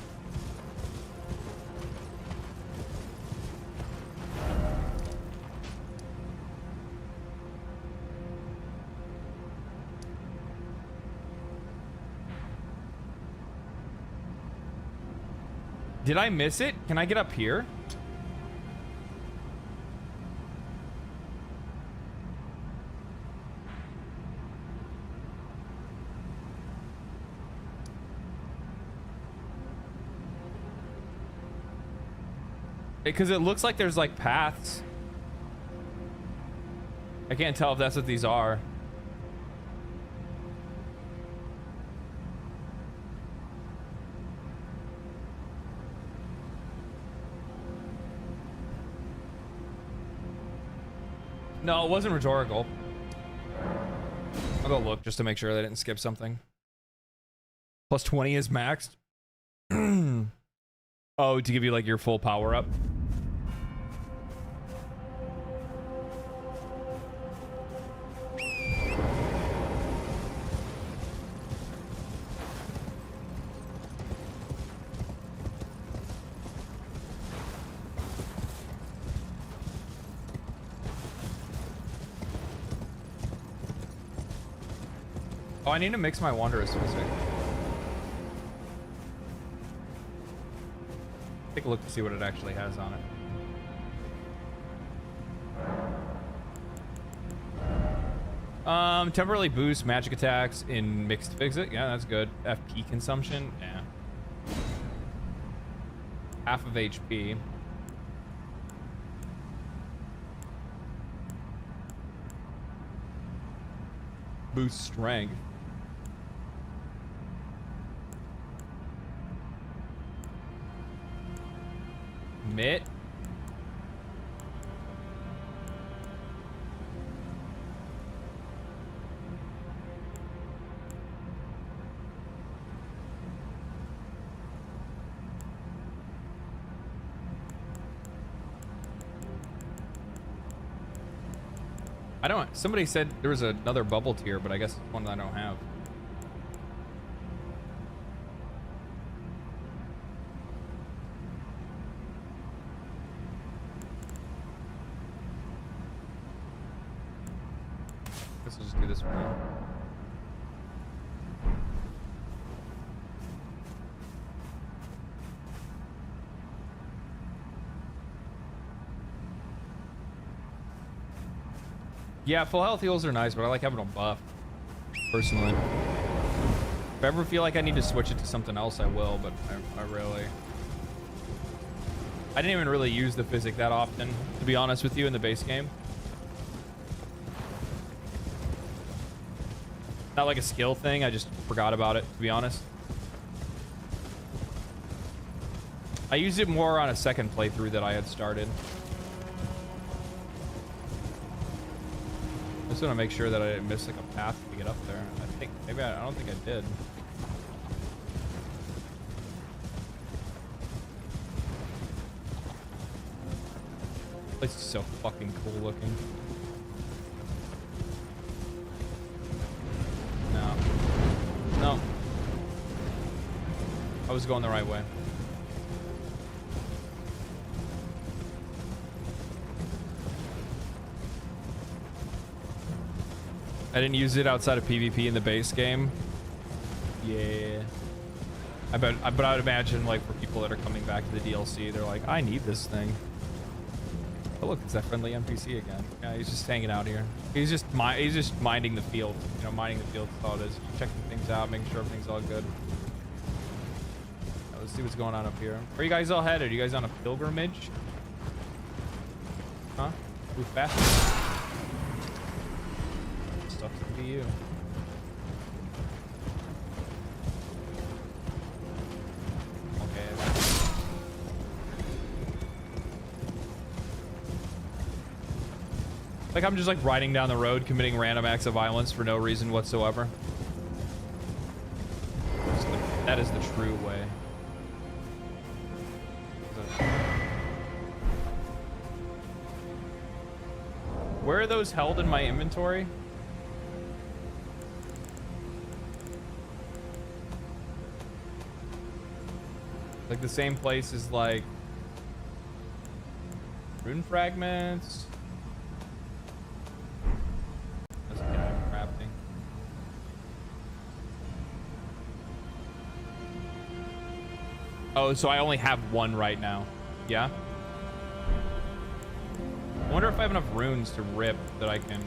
S1: Did I miss it? Can I get up here? Because it looks like there's like paths. I can't tell if that's what these are. No, it wasn't rhetorical. I'll go look just to make sure they didn't skip something. Plus 20 is maxed. Oh, to give you like your full power up. Oh, I need to mix my Wanderer's music. Take a look to see what it actually has on it. Temporarily boost magic attacks in mixed physics. Yeah, that's good. FP consumption. Yeah. Half of HP. boost strength. Mitt. I don't. Somebody said there was another bubble tier, but I guess it's one that I don't have. Guess I'll just do this for now. Yeah, full health heals are nice, but I like having them buff, personally. If I ever feel like I need to switch it to something else, I will, but I really... I didn't even really use the physic that often, to be honest with you, in the base game. Not like a skill thing, I just forgot about it, to be honest. I used it more on a second playthrough that I had started. I just want to make sure that I didn't miss like a path to get up there. I think maybe I don't think I did. This place is so fucking cool looking. No. No. I was going the right way. I didn't use it outside of PvP in the base game. Yeah. But I would imagine, like, for people that are coming back to the DLC, they're like, I need this thing. Oh look, it's that friendly NPC again. Yeah, he's just hanging out here. He's just minding the field. You know, minding the field is all it is. Checking things out, making sure everything's all good. Let's see what's going on up here. Where are you guys all headed? Are you guys on a pilgrimage? Huh? Move fast. To you. Okay. Like I'm just like riding down the road committing random acts of violence for no reason whatsoever. That is the true way. Where are those held in my inventory? Like the same place as like rune fragments. That's what I'm crafting. Oh, so I only have one right now. Yeah. I wonder if I have enough runes to rip that I can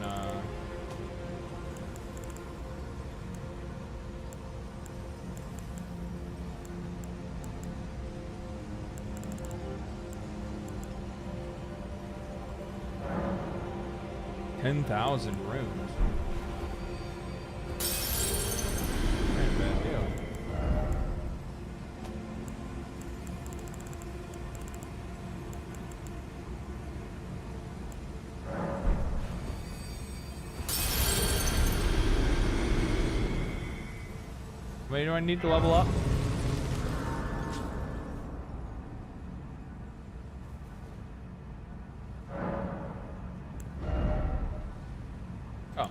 S1: $10,000 runes. Ain't a bad deal. Wait, do I need to level up? Oh.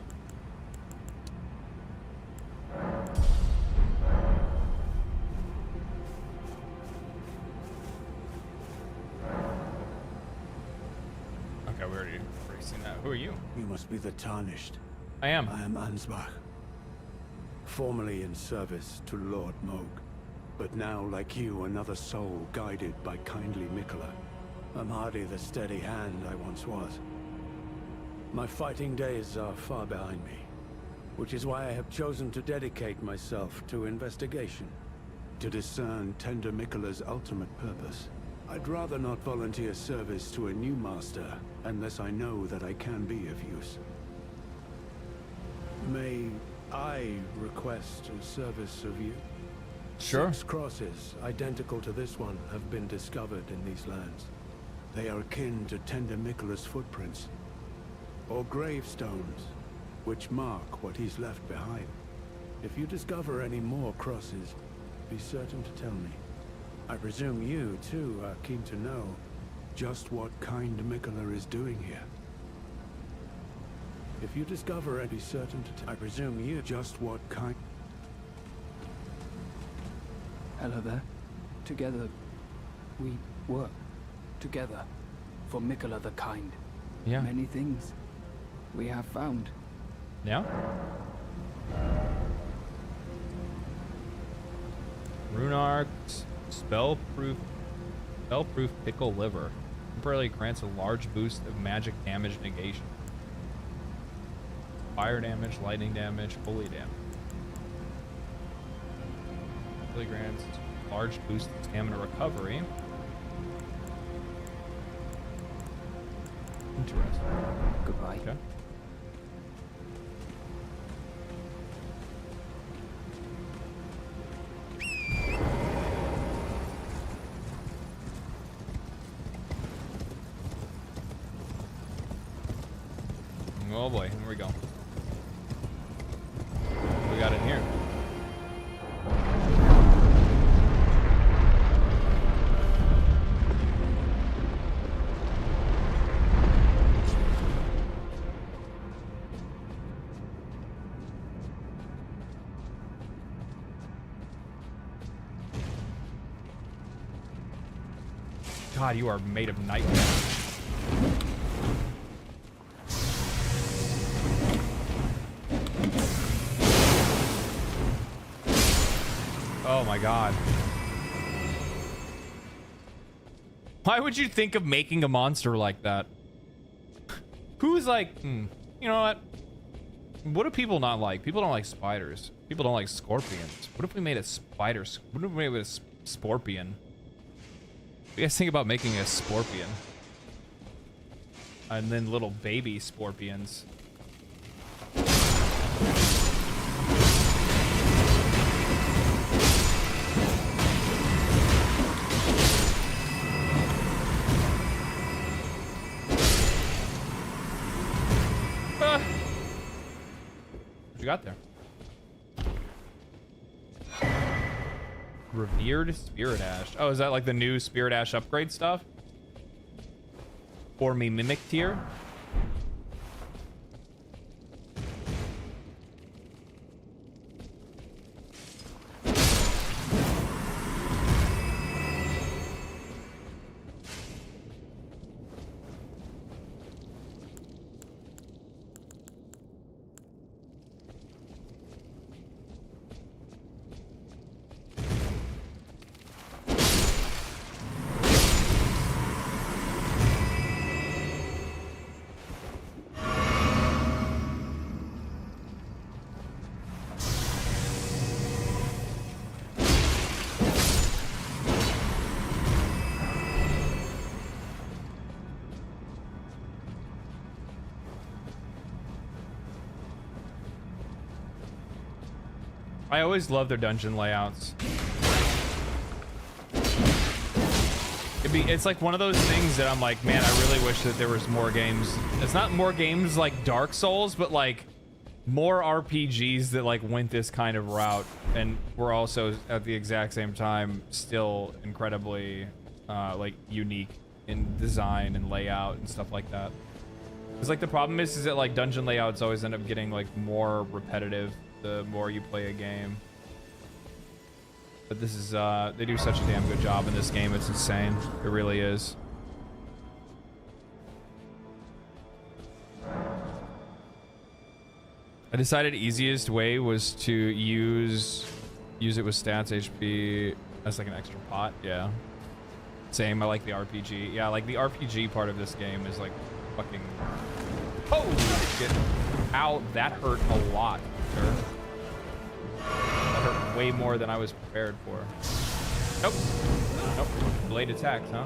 S1: Okay, we already seen that. Who are you?
S9: You must be the Tarnished.
S1: I am.
S9: I am Ansbach. Formerly in service to Lord Moog, but now, like you, another soul guided by kindly Mikola. I'm hardly the steady hand I once was. My fighting days are far behind me, which is why I have chosen to dedicate myself to investigation, to discern tender Mikola's ultimate purpose. I'd rather not volunteer service to a new master unless I know that I can be of use. May I request a service of you?
S1: Sure.
S9: 6 crosses, identical to this one, have been discovered in these lands. They are akin to Tender Mikkela's footprints, or gravestones, which mark what he's left behind. If you discover any more crosses, be certain to tell me. I presume you, too, are keen to know just what kind Mikkela is doing here. If you discover any, be certain to I presume you just what kind...
S10: Hello there. Together, we work together for Mikkela the Kind.
S1: Yeah.
S10: Many things we have found.
S1: Yeah. Rune arcs, spellproof pickle liver. Temporarily grants a large boost of magic damage negation. Fire damage, lightning damage, holy damage. Really grants large boost of stamina recovery. Interesting.
S10: Goodbye.
S1: Okay. Oh boy, here we go. What we got in here? God, you are made of nightmare. Oh my God. Why would you think of making a monster like that? Who's like, you know what? What do people not like? People don't like spiders. People don't like scorpions. What if we made a spider? What if we made a scorpion? What do you guys think about making a scorpion? And then little baby scorpions. What you got there? Revered Spirit Ash. Oh, is that like the new Spirit Ash upgrade stuff? Or me Mimic tier? I always love their dungeon layouts. It's like one of those things that I'm like, man, I really wish that there was more games. It's not more games like Dark Souls, but like more RPGs that like went this kind of route and were also at the exact same time still incredibly like unique in design and layout and stuff like that. Because like the problem is that like dungeon layouts always end up getting like more repetitive the more you play a game. But this is they do such a damn good job in this game, it's insane. It really is. I decided easiest way was to use it with stats HP as like an extra pot. Yeah, same. I like the RPG. Yeah, like the RPG part of this game is like fucking holy shit. Ow, that hurt a lot, sir. That hurt way more than I was prepared for. Nope. Nope. Blade attacks, huh?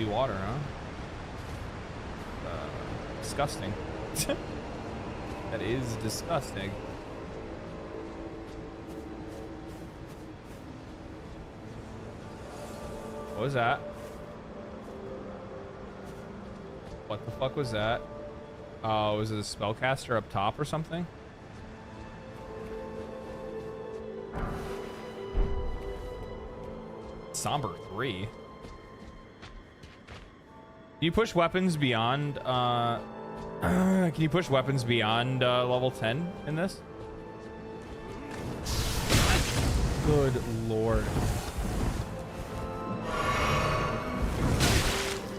S1: salty water, huh? Disgusting. That is disgusting. What was that? What the fuck was that? Oh, was it a spellcaster up top or something? Somber 3. Can you push weapons beyond can you push weapons beyond level 10 in this? Good lord.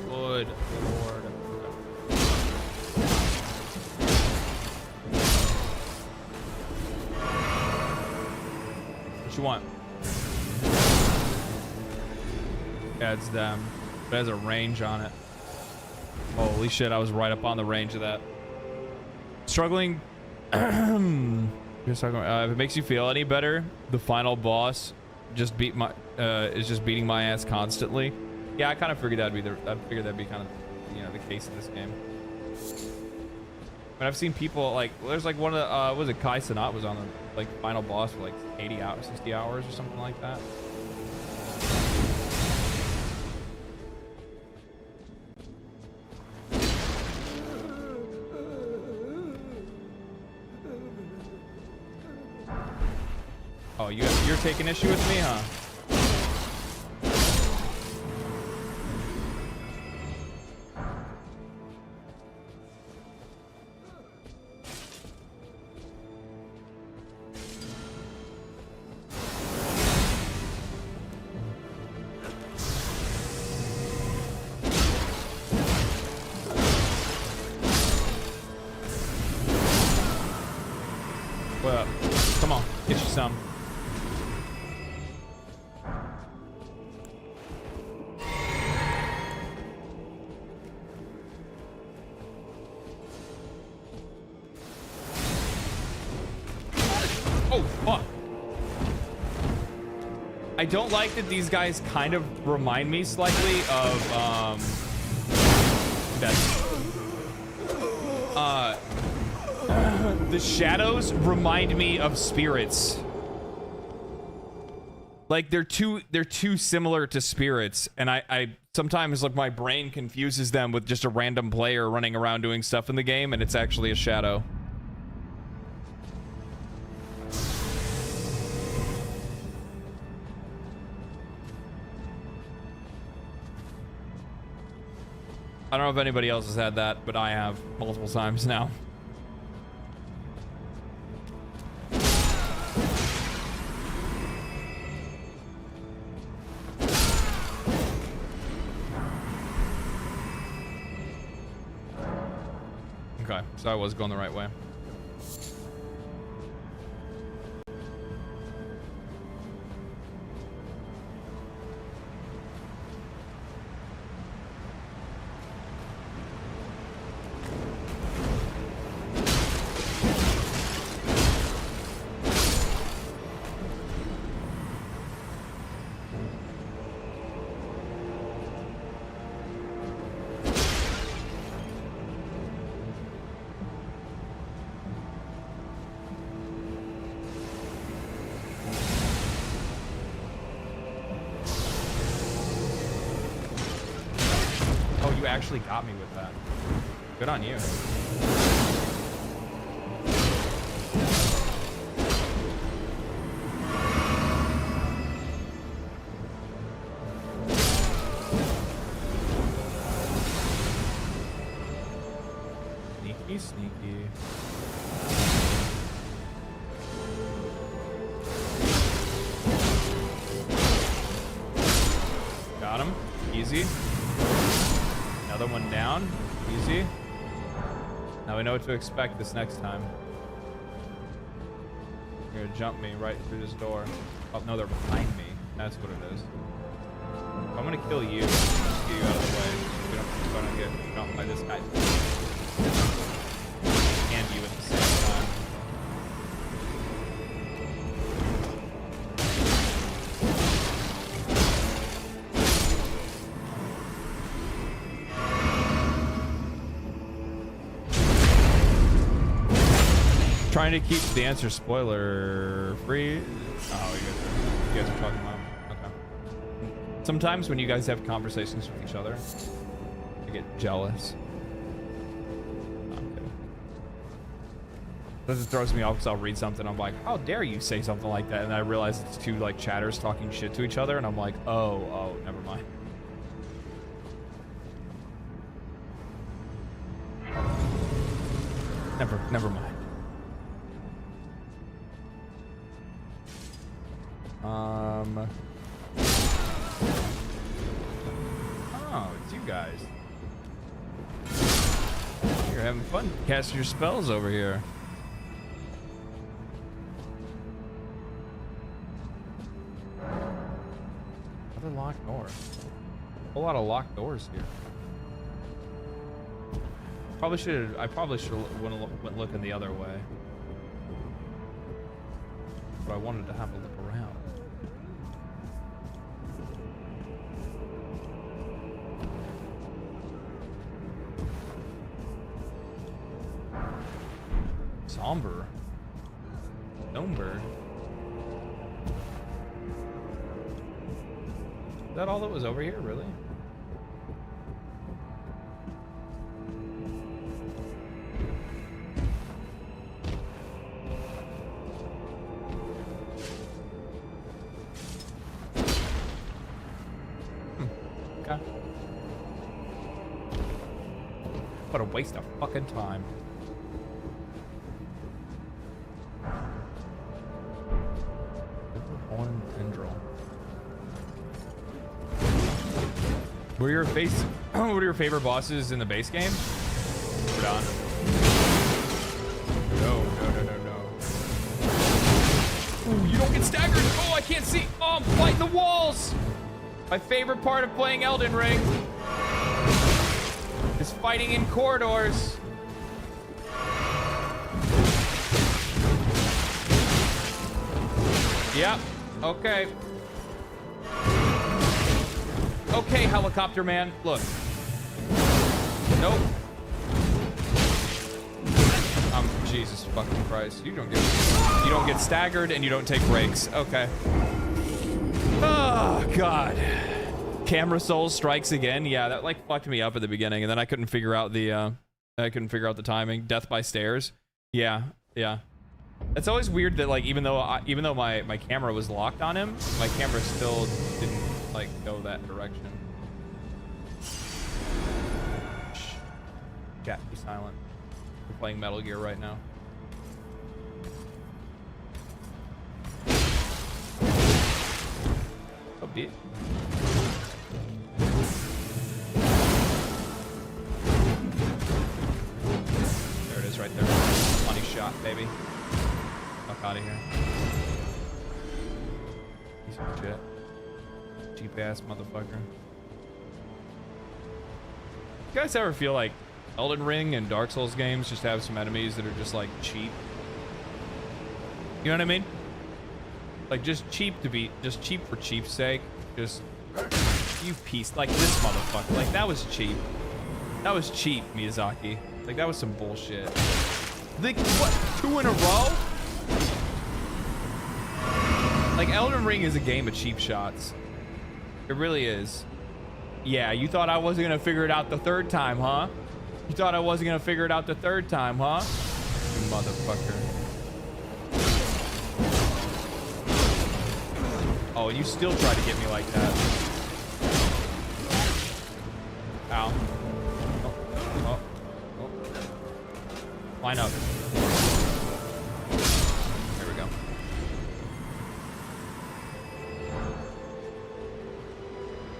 S1: Good lord. What you want? Yeah, it's them. It has a range on it. Holy shit, I was right up on the range of that. Struggling. If it makes you feel any better, the final boss just is just beating my ass constantly. Yeah, I kind of figured that'd be kind of, you know, the case in this game. But I've seen people like, there's like one of the was it Kai Cenat was on the like final boss for like 80 hours, 60 hours or something like that. Oh, you're taking issue with me, huh? Well, come on, get you some. I don't like that these guys kind of remind me slightly of the shadows remind me of spirits. Like they're too similar to spirits, and I sometimes like my brain confuses them with just a random player running around doing stuff in the game, and it's actually a shadow. I don't know if anybody else has had that, but I have multiple times now. Okay, so I was going the right way. Actually got me with that. Good on you. Sneaky, sneaky. Got him. Easy. Another one down. Easy. Now we know what to expect this next time. You're gonna jump me right through this door. Oh, no, they're behind me. That's what it is. I'm gonna kill you. Just get you out of the way. We don't get jumped by this guy. And you at the same time. Trying to keep the answer spoiler free. Oh, you guys are talking about. Okay. Sometimes when you guys have conversations with each other, I get jealous. No, I'm kidding. This just throws me off because I'll read something. I'm like, how dare you say something like that? And I realize it's two like chatters talking shit to each other, and I'm like, oh, never mind. Never mind. Oh, it's you guys. You're having fun casting your spells over here. Another locked door. A whole lot of locked doors here. I probably should went looking the other way. But I wanted to have a look around. Somber. Nomber. Is that all that was over here, really? Okay. What a waste of fucking time. Horn tendril. What are your favorite bosses in the base game? We're done. No. Ooh, you don't get staggered. Oh, I can't see. Oh, I'm fighting the walls. My favorite part of playing Elden Ring is fighting in corridors. Yep. Okay. Okay, helicopter man. Look. Nope. Jesus fucking Christ. You don't get staggered and you don't take breaks. Okay. Oh God. Camera soul strikes again. Yeah, that like fucked me up at the beginning, and then I couldn't figure out the timing. Death by stairs. Yeah. It's always weird that like even though my camera was locked on him, my camera still didn't like go that direction. Shh. Chat, be silent. We're playing Metal Gear right now. Oh, beat. There it is right there. Money shot, baby. Fuck out of here. Piece of shit. Cheap ass motherfucker. You guys ever feel like Elden Ring and Dark Souls games just have some enemies that are just like cheap? You know what I mean? Like just cheap for cheap's sake. Just you piece like this motherfucker. Like that was cheap. That was cheap, Miyazaki. Like that was some bullshit. Like what? 2 in a row? Like Elden Ring is a game of cheap shots. It really is. Yeah, you thought I wasn't gonna figure it out the third time, huh? You thought I wasn't gonna figure it out the third time, huh? You motherfucker. Oh, you still try to get me like that. Ow. Oh. Line up. There we go.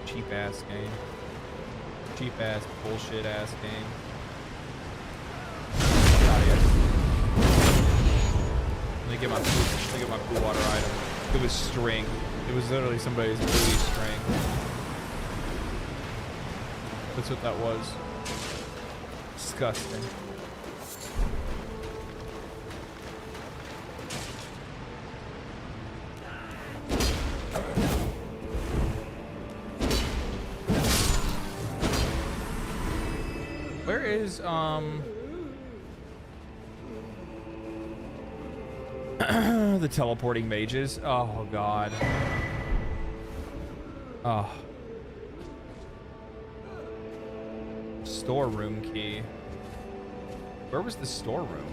S1: Cheap ass game. Cheap ass bullshit ass game. Get out of here. Let me get my blue water item. It was string. It was literally somebody's booty string. That's what that was. Disgusting. Where is The teleporting mages. Oh god. Oh. Storeroom key. Where was the storeroom?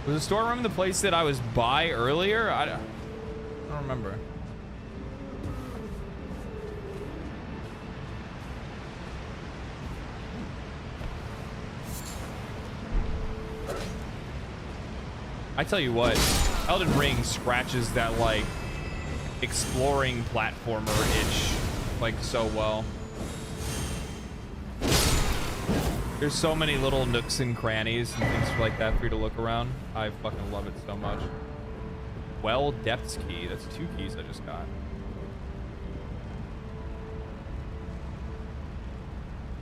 S1: Was the storeroom the place that I was by earlier? I don't remember. I tell you what, Elden Ring scratches that like exploring platformer itch like so well. There's so many little nooks and crannies and things like that for you to look around. I fucking love it so much. Well, depths key. That's 2 keys I just got.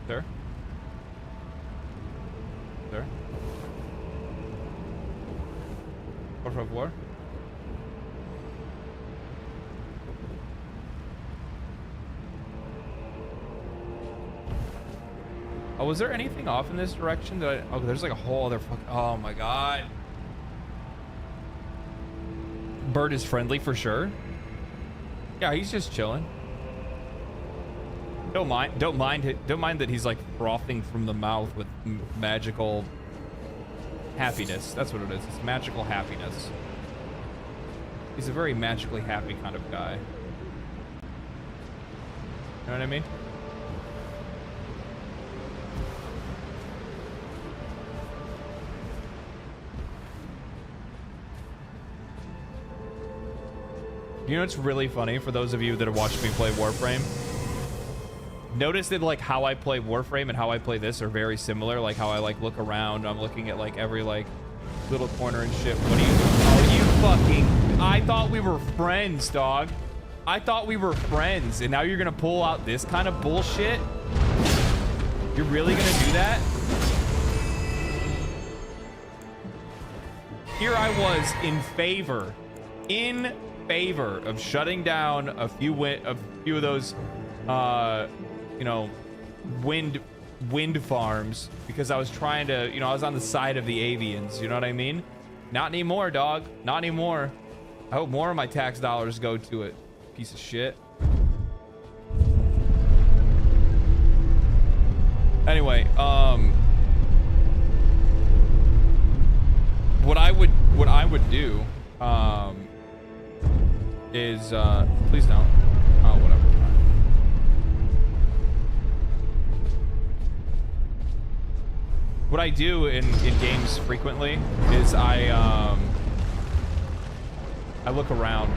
S1: Sir? Sir? Por favor? Oh, was there anything off in this direction that I... Oh, there's like a whole other fuck... Oh my god. Bird is friendly for sure. Yeah, he's just chilling. Don't mind that he's like frothing from the mouth with magical happiness. That's what it is. It's magical happiness. He's a very magically happy kind of guy. You know what I mean? You know what's really funny for those of you that have watched me play Warframe? Notice that like how I play Warframe and how I play this are very similar. Like how I like look around. I'm looking at like every like little corner and shit. What are you? Oh, you fucking! I thought we were friends, dog. I thought we were friends, and now you're gonna pull out this kind of bullshit. You're really gonna do that? Here I was in favor of shutting down a few of those you know, wind farms because I was trying to, you know, I was on the side of the avians, you know what I mean? Not anymore, dog. Not anymore. I hope more of my tax dollars go to it. Piece of shit. Anyway, what I would do is please don't. Oh, whatever. What I do in games frequently is I look around.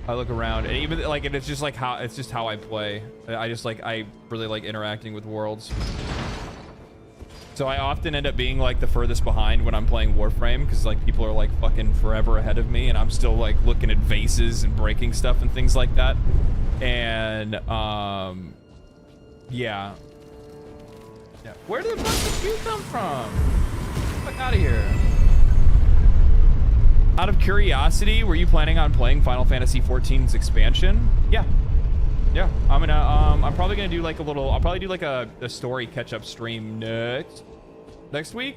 S1: I look around, and even like, and it's just how I play. I really like interacting with worlds. So I often end up being like the furthest behind when I'm playing Warframe because like people are like fucking forever ahead of me, and I'm still like looking at vases and breaking stuff and things like that. And yeah. Where the fuck did you come from? Get the fuck out of here. Out of curiosity, were you planning on playing Final Fantasy XIV's expansion? Yeah. Yeah, I'm gonna, I'm probably gonna do like a little, I'll probably do like a story catch-up stream next week.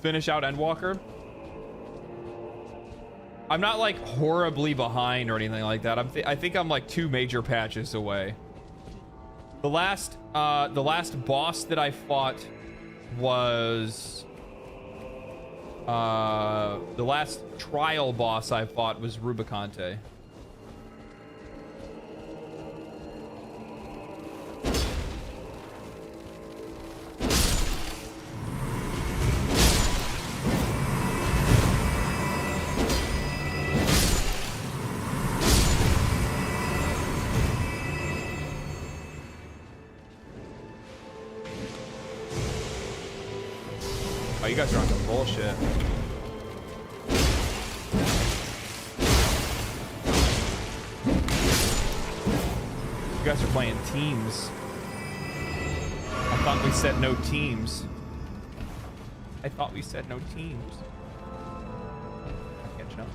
S1: Finish out Endwalker. I'm not like horribly behind or anything like that. I think I'm like 2 major patches away. The last boss that I fought was, the last trial boss I fought was Rubicante. You guys are on some bullshit. You guys are playing teams. I thought we said no teams. I thought we said no teams. know.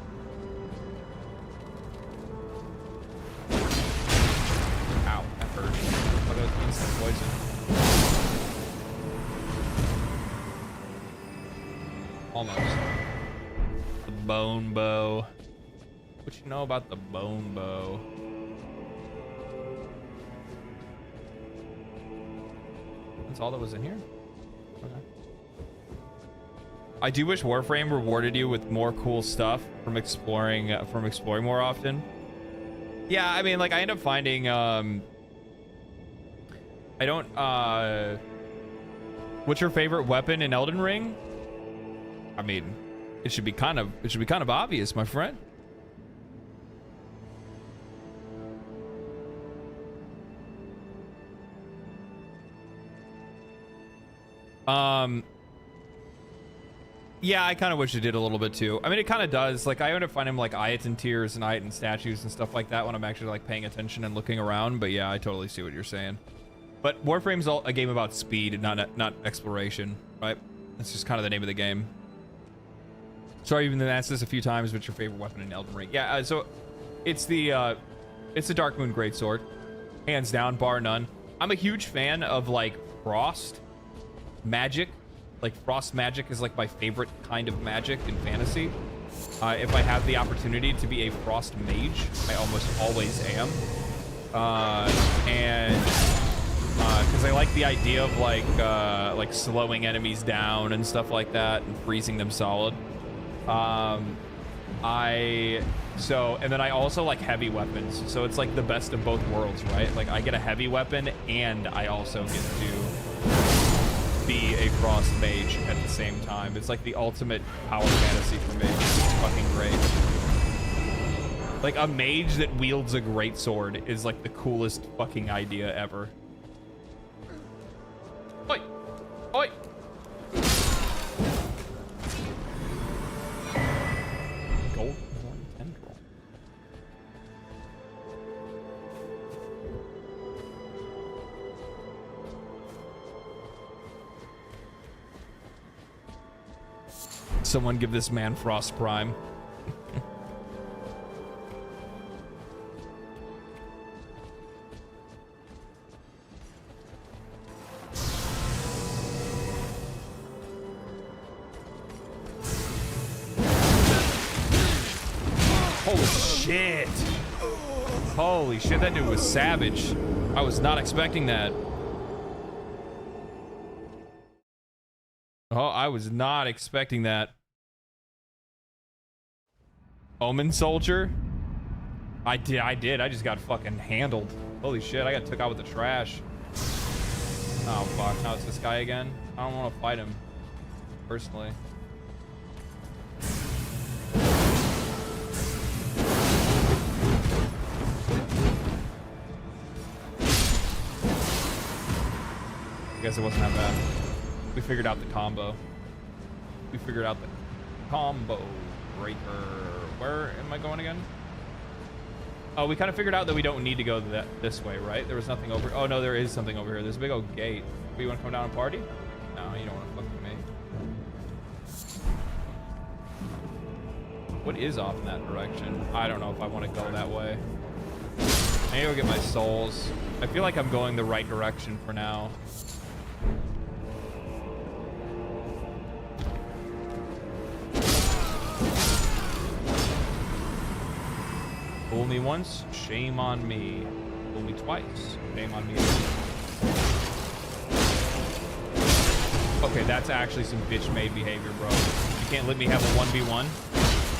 S1: Ow, that hurt. Oh, that was instant poison. Almost. The bone bow. What you know about the bone bow? That's all that was in here? Okay. I do wish Warframe rewarded you with more cool stuff from exploring more often. Yeah, I mean, like, I end up finding I don't what's your favorite weapon in Elden Ring? I mean, it should be kind of obvious, my friend. Yeah, I kind of wish it did a little bit too. I mean, it kind of does. Like, I end up finding like Ayatan tiers and Ayatan statues and stuff like that when I'm actually like paying attention and looking around. But yeah, I totally see what you're saying. But Warframe's a game about speed and not exploration, right? That's just kind of the name of the game. Sorry, even been asked this a few times. What's your favorite weapon in Elden Ring? Yeah, so it's the Darkmoon Greatsword, hands down, bar none. I'm a huge fan of like frost magic. Like frost magic is like my favorite kind of magic in fantasy. If I have the opportunity to be a frost mage, I almost always am. Because I like the idea of like slowing enemies down and stuff like that and freezing them solid. And then I also like heavy weapons. So it's like the best of both worlds, right? Like I get a heavy weapon and I also get to be a frost mage at the same time. It's like the ultimate power fantasy for me. It's fucking great. Like a mage that wields a greatsword is like the coolest fucking idea ever. Oi! Oi! Gold horn tendril. Someone give this man Frost Prime. Holy shit. Holy shit, that dude was savage. I was not expecting that. Oh, I was not expecting that. Omen Soldier? I did. I just got fucking handled. Holy shit, I got took out with the trash. Oh, fuck. Now it's this guy again. I don't want to fight him. Personally. I guess it wasn't that bad. We figured out the combo. We figured out the combo breaker. Where am I going again? Oh, we kind of figured out that we don't need to go this way, right? There was nothing over. Oh no, there is something over here. There's a big old gate. Do you want to come down and party? No, you don't want to fuck with me. What is off in that direction? I don't know if I want to go that way. I need to go get my souls. I feel like I'm going the right direction for now. Fool me once, shame on me. Fool me twice, shame on me. Okay, that's actually some bitch-made behavior, bro. You can't let me have a 1v1.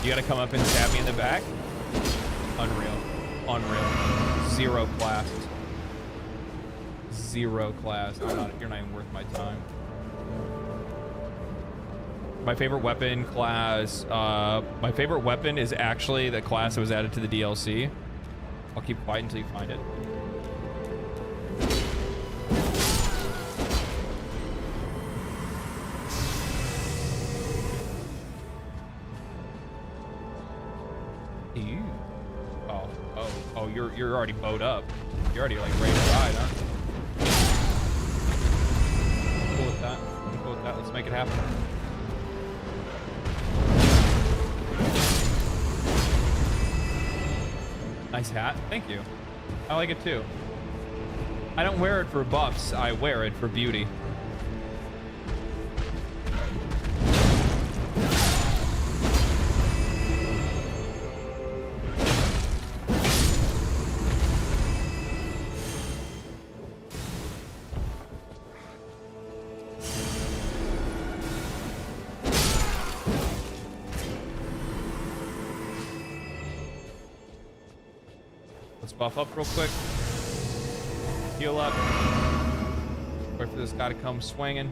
S1: You gotta come up and stab me in the back. Unreal. Unreal. Zero class. Zero class. You're not even worth my time. My favorite weapon class, my favorite weapon is actually the class that was added to the DLC. I'll keep quiet until you find it. Ew. Oh, you're already bowed up. You're already like ready to ride, huh? I'm cool with that. I'm cool with that. Let's make it happen. Nice hat. Thank you. I like it too. I don't wear it for buffs. I wear it for beauty. Let's buff up real quick. Heal up. Wait for this guy to come swinging.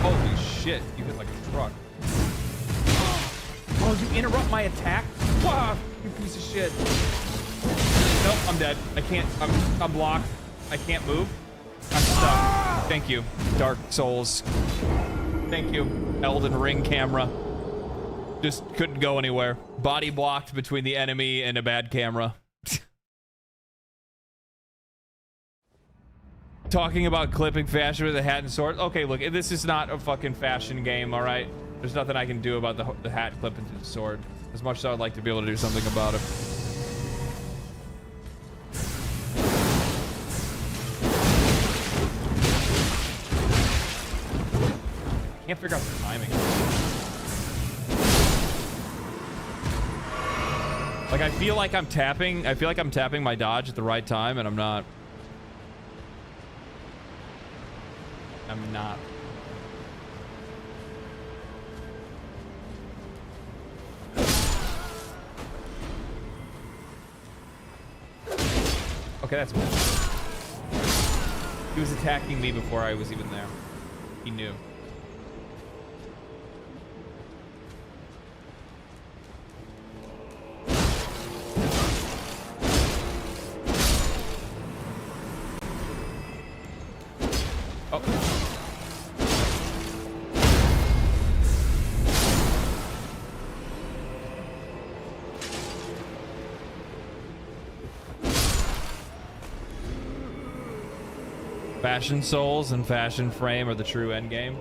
S1: Holy shit, you hit like a truck. Oh, you interrupt my attack? Wow, you piece of shit. Nope, I'm dead. I can't, I'm blocked. I can't move. I'm stuck. Thank you, Dark Souls. Thank you, Elden Ring camera. Just couldn't go anywhere. Body blocked between the enemy and a bad camera. Talking about clipping fashion with a hat and sword. Okay, look, this is not a fucking fashion game, all right? There's nothing I can do about the hat clipping to the sword. As much as I would like to be able to do something about it. Can't figure out the timing. Like, I feel like I'm tapping my dodge at the right time, and I'm not. I'm not. Okay, that's cool. He was attacking me before I was even there. He knew. Oh. Fashion Souls and Fashion Frame are the true endgame.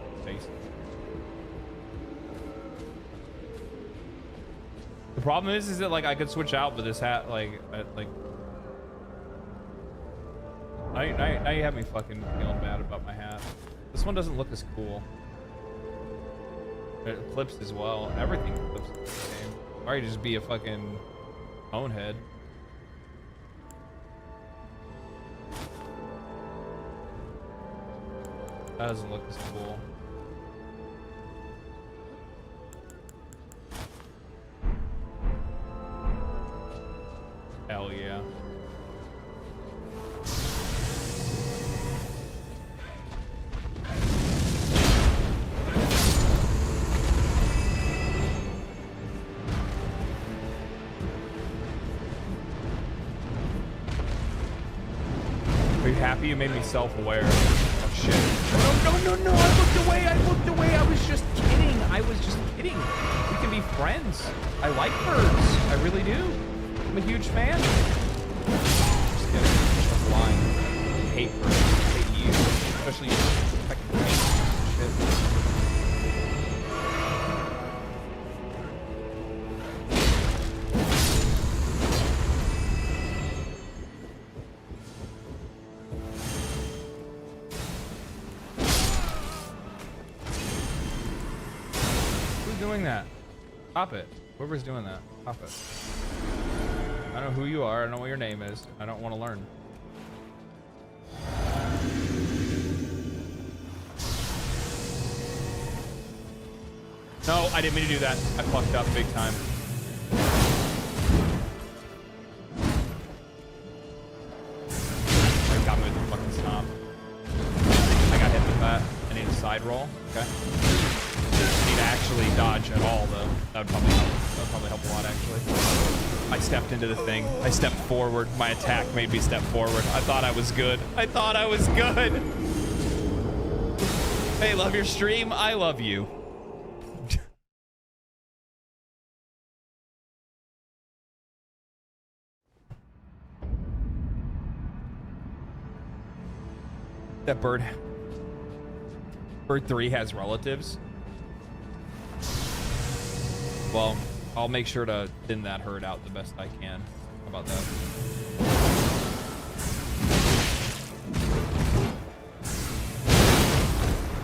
S1: The problem is that like I could switch out with this hat, like now you have me fucking feeling bad about my hat. This one doesn't look as cool. It clips as well. Everything clips in this game. Or you just be a fucking bonehead. That doesn't look as cool. Hell yeah. Are you happy you made me self-aware? Oh shit. No, I looked away. I was just kidding. We can be friends. I like birds. I really do. I'm a huge fan. Just kidding. That's lying. I hate birds. I hate you. Especially you. Fucking shit. Doing that. Stop it. Whoever's doing that. Stop it. I don't know who you are. I don't know what your name is. I don't want to learn. No, I didn't mean to do that. I fucked up big time. I got me with the fucking stomp. I got hit with that. I need a side roll. Okay. Need to actually dodge at all though. That would probably help. That would probably help a lot actually. I stepped into the thing. I stepped forward. My attack made me step forward. I thought I was good. Hey, love your stream. I love you. That bird. Bird 3 has relatives. Well, I'll make sure to thin that herd out the best I can. How about that?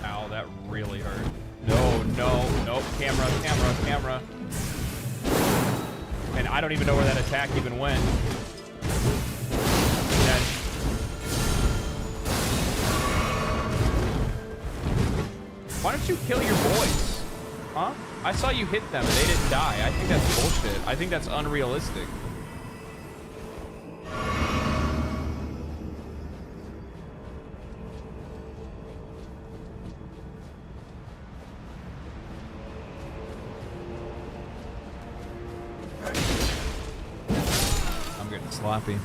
S1: Ow, that really hurt. No, nope. Camera. And I don't even know where that attack even went. Dead. Why don't you kill your boys? Huh? I saw you hit them and they didn't die. I think that's bullshit. I think that's unrealistic. I'm getting sloppy.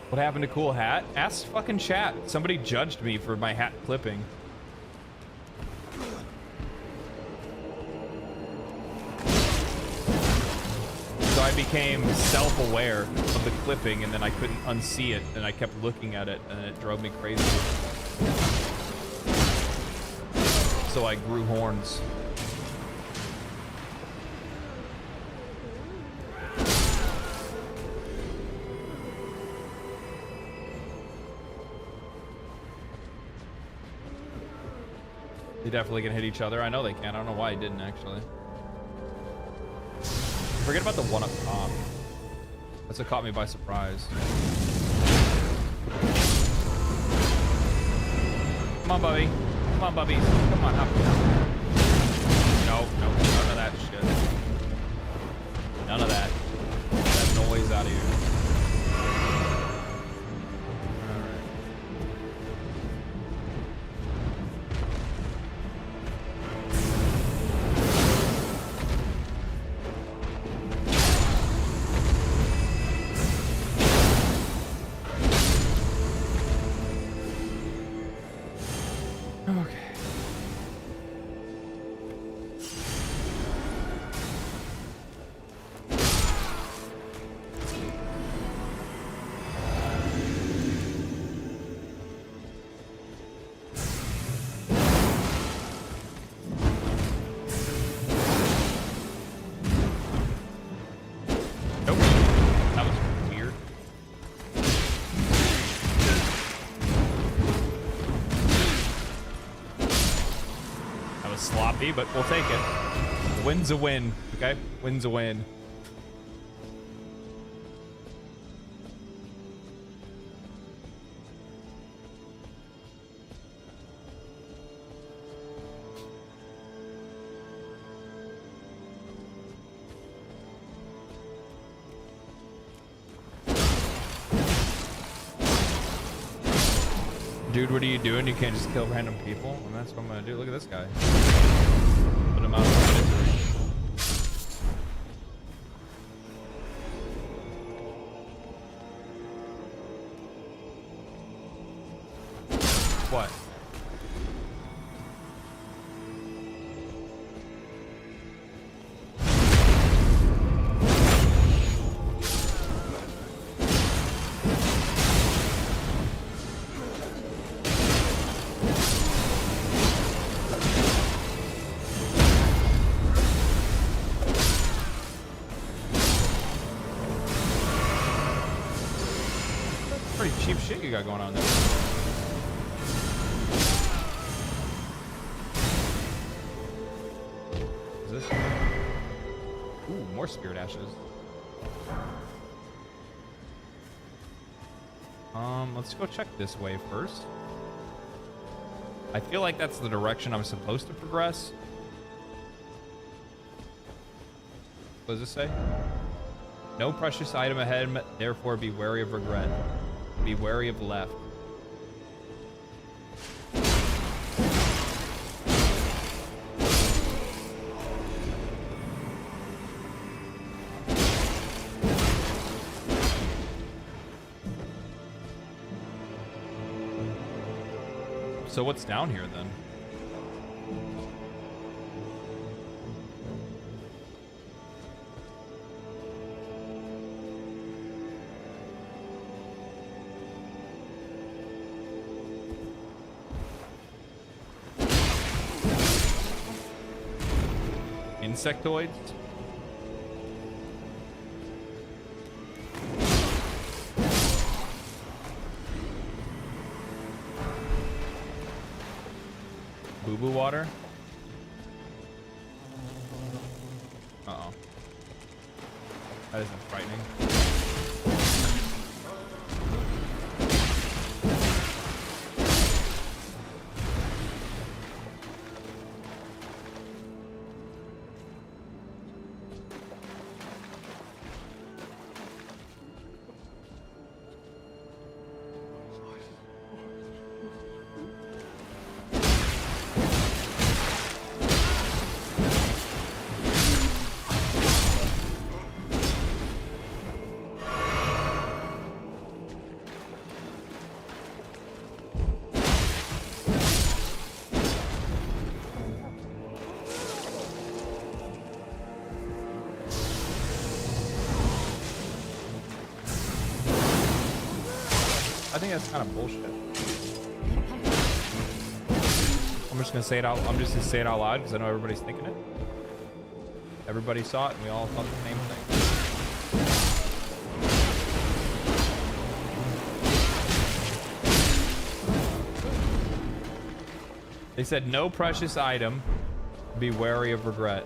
S1: What happened to cool hat? Ask fucking chat. Somebody judged me for my hat clipping. So I became self-aware of the clipping and then I couldn't unsee it and I kept looking at it and it drove me crazy. So I grew horns. They definitely can hit each other. I know they can. I don't know why he didn't, actually. Forget about the one up top. That's what caught me by surprise. Come on, Bubby. Come on, Bubbies. Come on, hop. No, none of that shit. None of that. Get that noise out of here. But we'll take it. Win's a win, okay? Win's a win. Dude, what are you doing? You can't just kill random people? And that's what I'm gonna do. Look at this guy. Put him out of misery. What? You got going on there. Is this? Ooh, more spirit ashes. Let's go check this way first. I feel like that's the direction I'm supposed to progress. What does this say? No precious item ahead, therefore be wary of regret. Be wary of left. So what's down here then? insectoids. Boo-boo water. Uh-oh. That isn't frightening. I think that's kind of bullshit. I'm just gonna say it out. I'm just gonna say it out loud because I know everybody's thinking it. Everybody saw it, and we all thought the same thing. They said no precious item. Be wary of regret.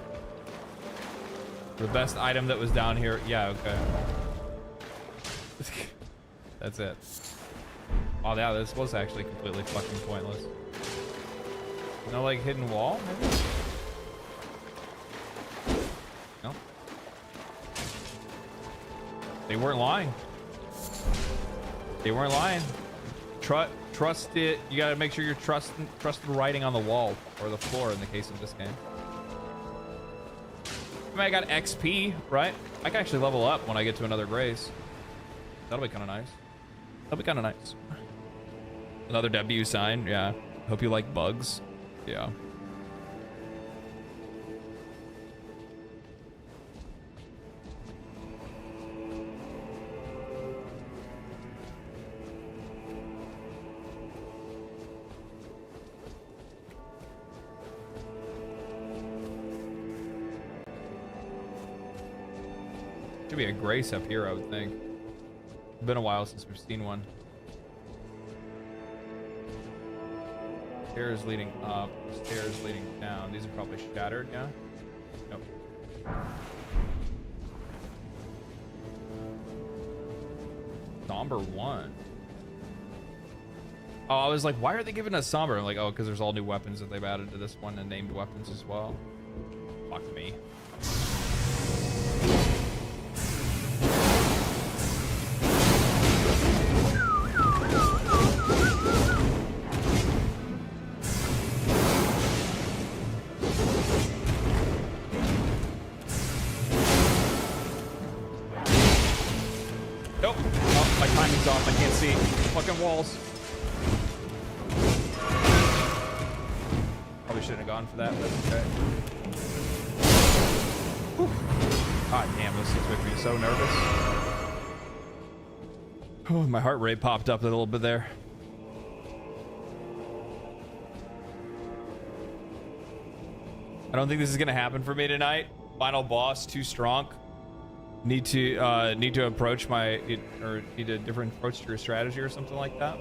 S1: The best item that was down here. Yeah. Okay. That's it. Oh yeah, this was actually completely fucking pointless. No like hidden wall, maybe? No. They weren't lying. They weren't lying. Trust it. You gotta make sure you're trust the writing on the wall or the floor in the case of this game. I mean, I got XP, right? I can actually level up when I get to another grace. That'll be kind of nice. That'll be kind of nice. Another W sign, yeah. Hope you like bugs. Yeah. Should be a grace up here, I would think. It's been a while since we've seen one. Stairs leading up, stairs leading down. These are probably shattered, yeah? Nope. Somber 1. Oh, I was like, why are they giving us Somber? I'm like, oh, because there's all new weapons that they've added to this one and named weapons as well. Fuck me. Off. I can't see. Fucking walls. Probably shouldn't have gone for that, but okay. Whew. God damn, those things make me so nervous. Oh, my heart rate popped up a little bit there. I don't think this is gonna happen for me tonight. Final boss, too strong. Need to approach my or need a different approach to your strategy or something like that.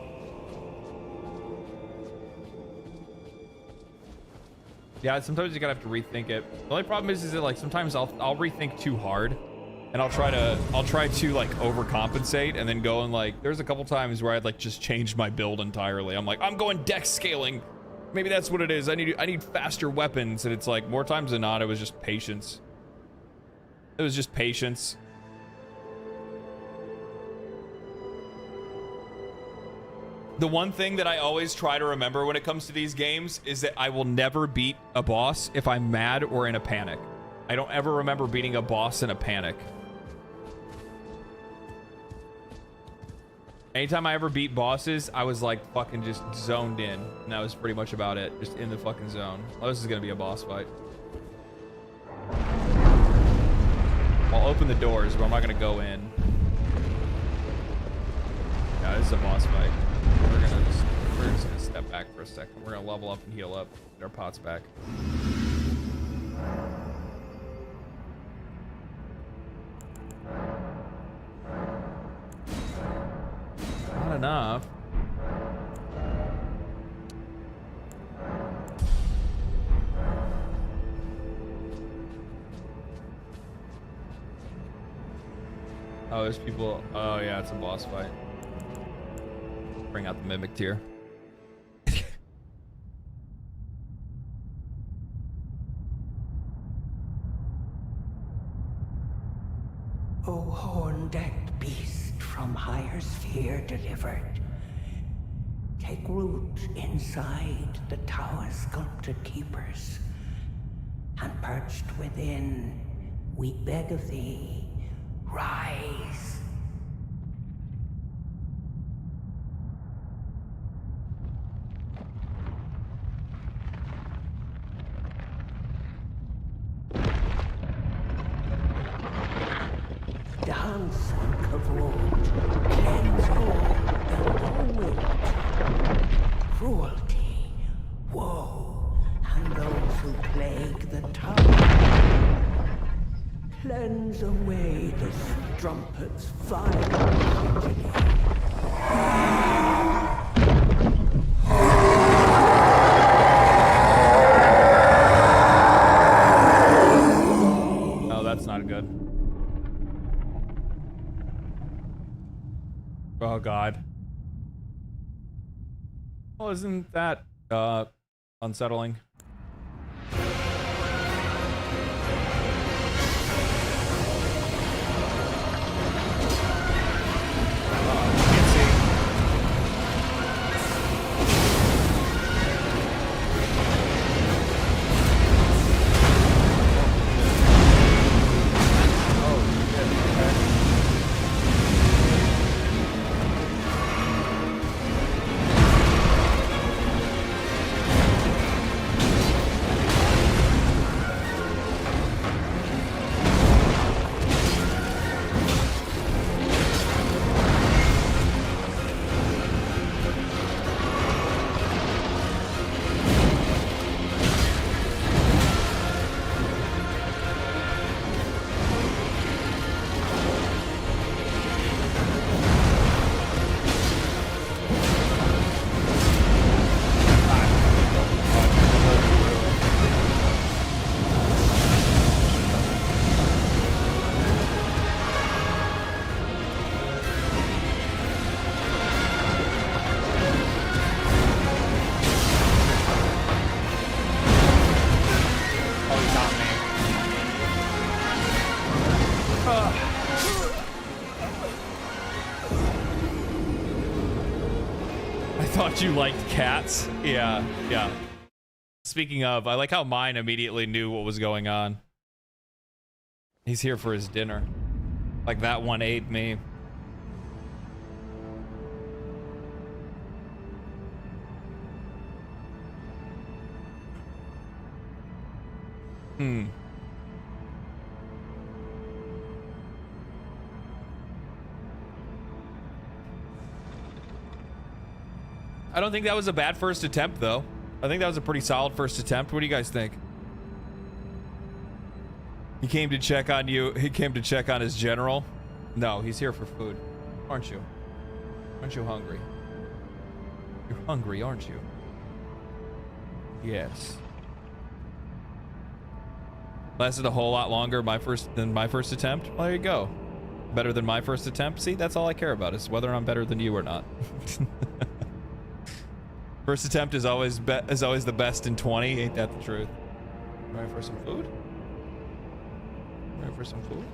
S1: Yeah, sometimes you gotta have to rethink it. The only problem is that like sometimes I'll rethink too hard, and I'll try to like overcompensate and then go and like there's a couple times where I'd like just changed my build entirely. I'm like, I'm going dex scaling. Maybe that's what it is. I need faster weapons, and it's like more times than not it was just patience. It was just patience. The one thing that I always try to remember when it comes to these games is that I will never beat a boss if I'm mad or in a panic. I don't ever remember beating a boss in a panic. Anytime I ever beat bosses, I was like fucking just zoned in. And that was pretty much about it. Just in the fucking zone. Oh, this is gonna be a boss fight. I'll open the doors, but I'm not gonna go in. Yeah, this is a boss fight. We're just gonna step back for a second. We're gonna level up and heal up. Get our pots back. enough. Oh, there's people. Oh, yeah, it's a boss fight. Bring out the mimic tier.
S11: O horn-decked beast from higher sphere delivered, take root inside the tower's sculpted keepers, and perched within, we beg of thee, rise. Dance and kavod, cleanse gold and wind, cruelty, woe, and those who plague the tower. Cleanse away the strumpet's vile agony.
S1: Oh, that's not good. Oh god. Well, isn't that unsettling? You liked cats? Yeah, yeah. Speaking of, I like how mine immediately knew what was going on. He's here for his dinner. Like that one ate me. I don't think that was a bad first attempt, though. I think that was a pretty solid first attempt. What do you guys think? He came to check on you. He came to check on his general. No, he's here for food. Aren't you? Aren't you hungry? You're hungry, aren't you? Yes. Lasted a whole lot longer than my first attempt. Well, there you go. Better than my first attempt. See, that's all I care about is whether I'm better than you or not. First attempt is always the best in 20. Ain't that the truth? Ready for some food? Ready for some food?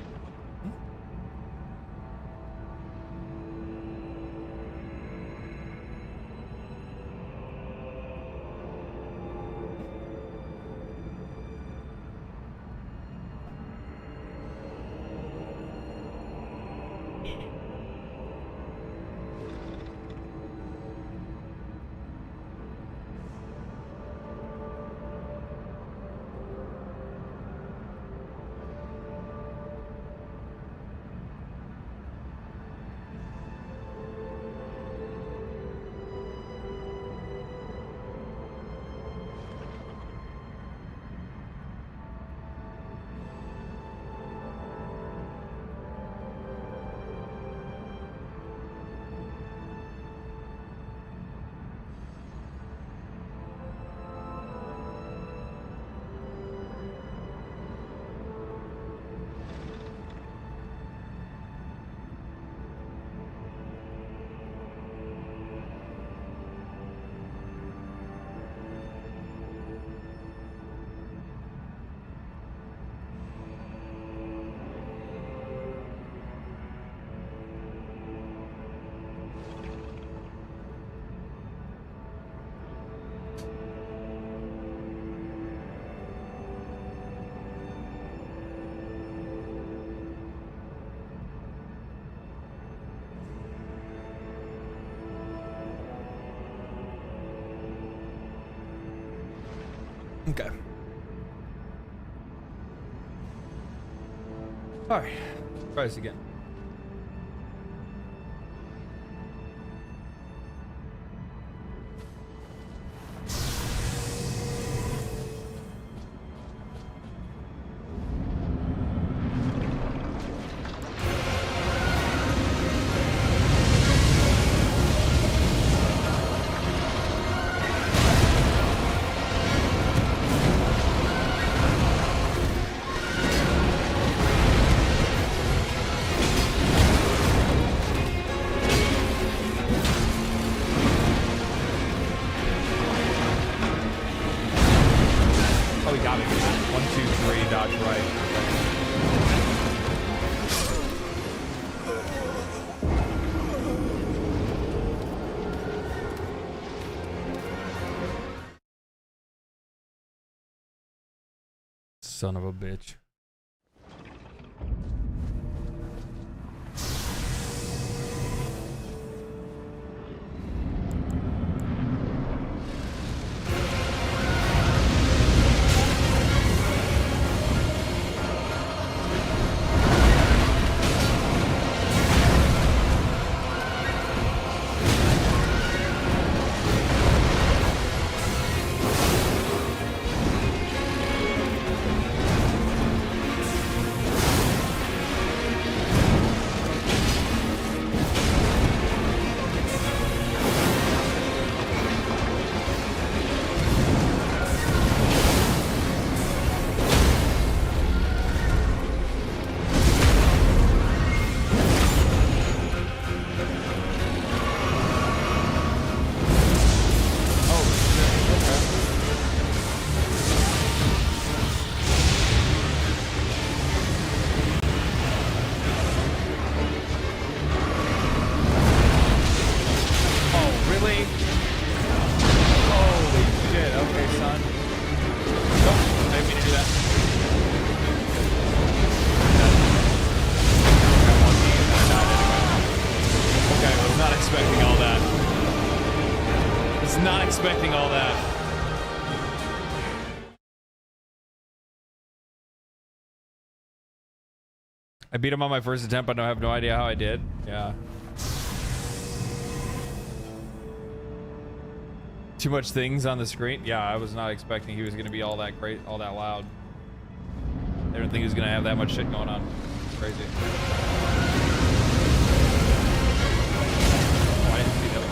S1: Okay. All right. Try this again. Son of a bitch. Expecting all that. I beat him on my first attempt, but I have no idea how I did. Yeah. Too much things on the screen. Yeah, I was not expecting he was going to be all that great, all that loud. I didn't think he was going to have that much shit going on. Crazy. Oh, I didn't see that.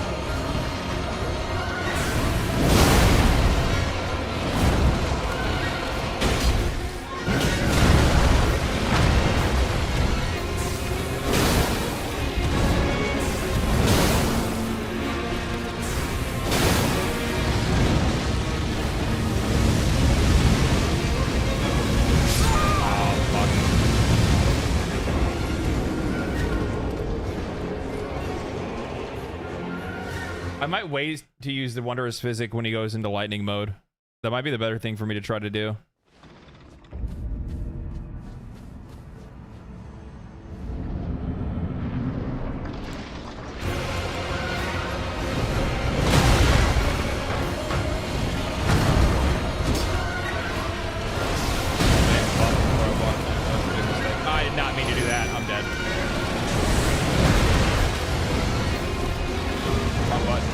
S1: I might wait to use the Wondrous Physic when he goes into lightning mode. That might be the better thing for me to try to do. I did not mean to do that. I'm dead. Wrong button.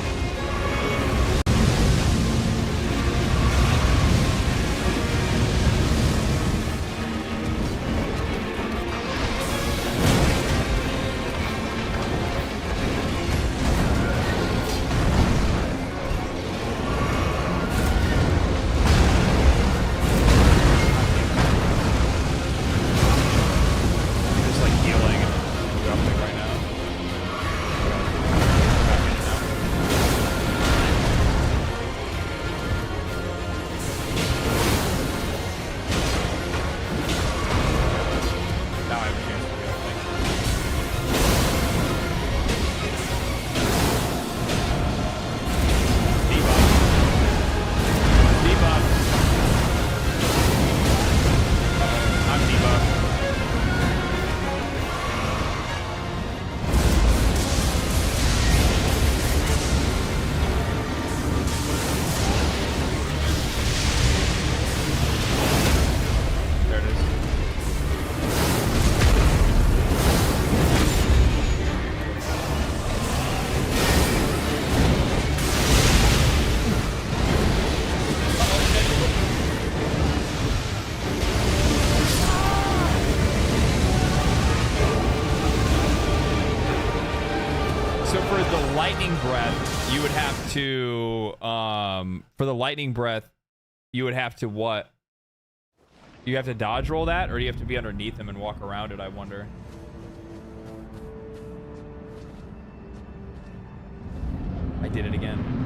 S1: the lightning breath, you would have to for the lightning breath, you would have to what? You have to dodge roll that, or do you have to be underneath them and walk around it, I wonder? I did it again.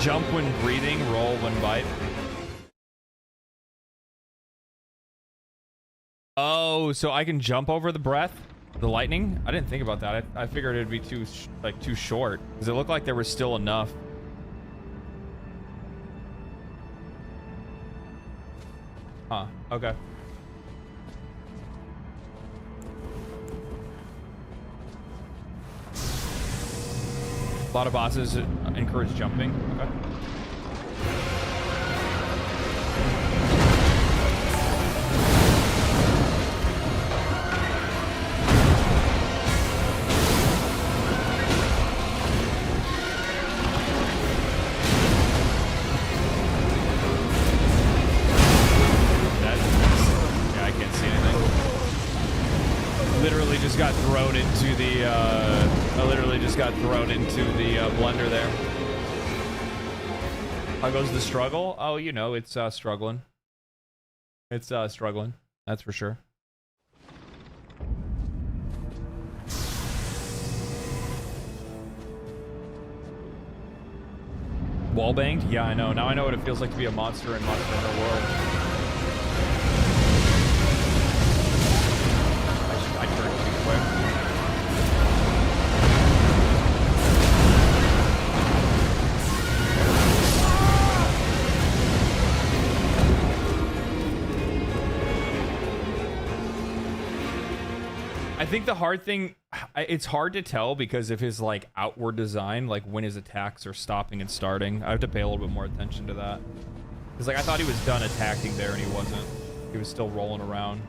S1: Jump when breathing, roll when bite. Oh, so I can jump over the breath? The lightning? I didn't think about that. I figured it'd be too short. Because it looked like there was still enough. Huh, okay. A lot of bosses encourage jumping. Okay. Yeah, I can't see anything. Literally just got thrown into the blender there. How goes the struggle? Oh, you know, it's struggling. It's struggling. That's for sure. Wallbanged? Yeah, I know. Now I know what it feels like to be a monster in Monster Hunter World. I turned too quick. I think the hard thing, it's hard to tell because of his like outward design, like when his attacks are stopping and starting. I have to pay a little bit more attention to that. Because like I thought he was done attacking there and he wasn't. He was still rolling around.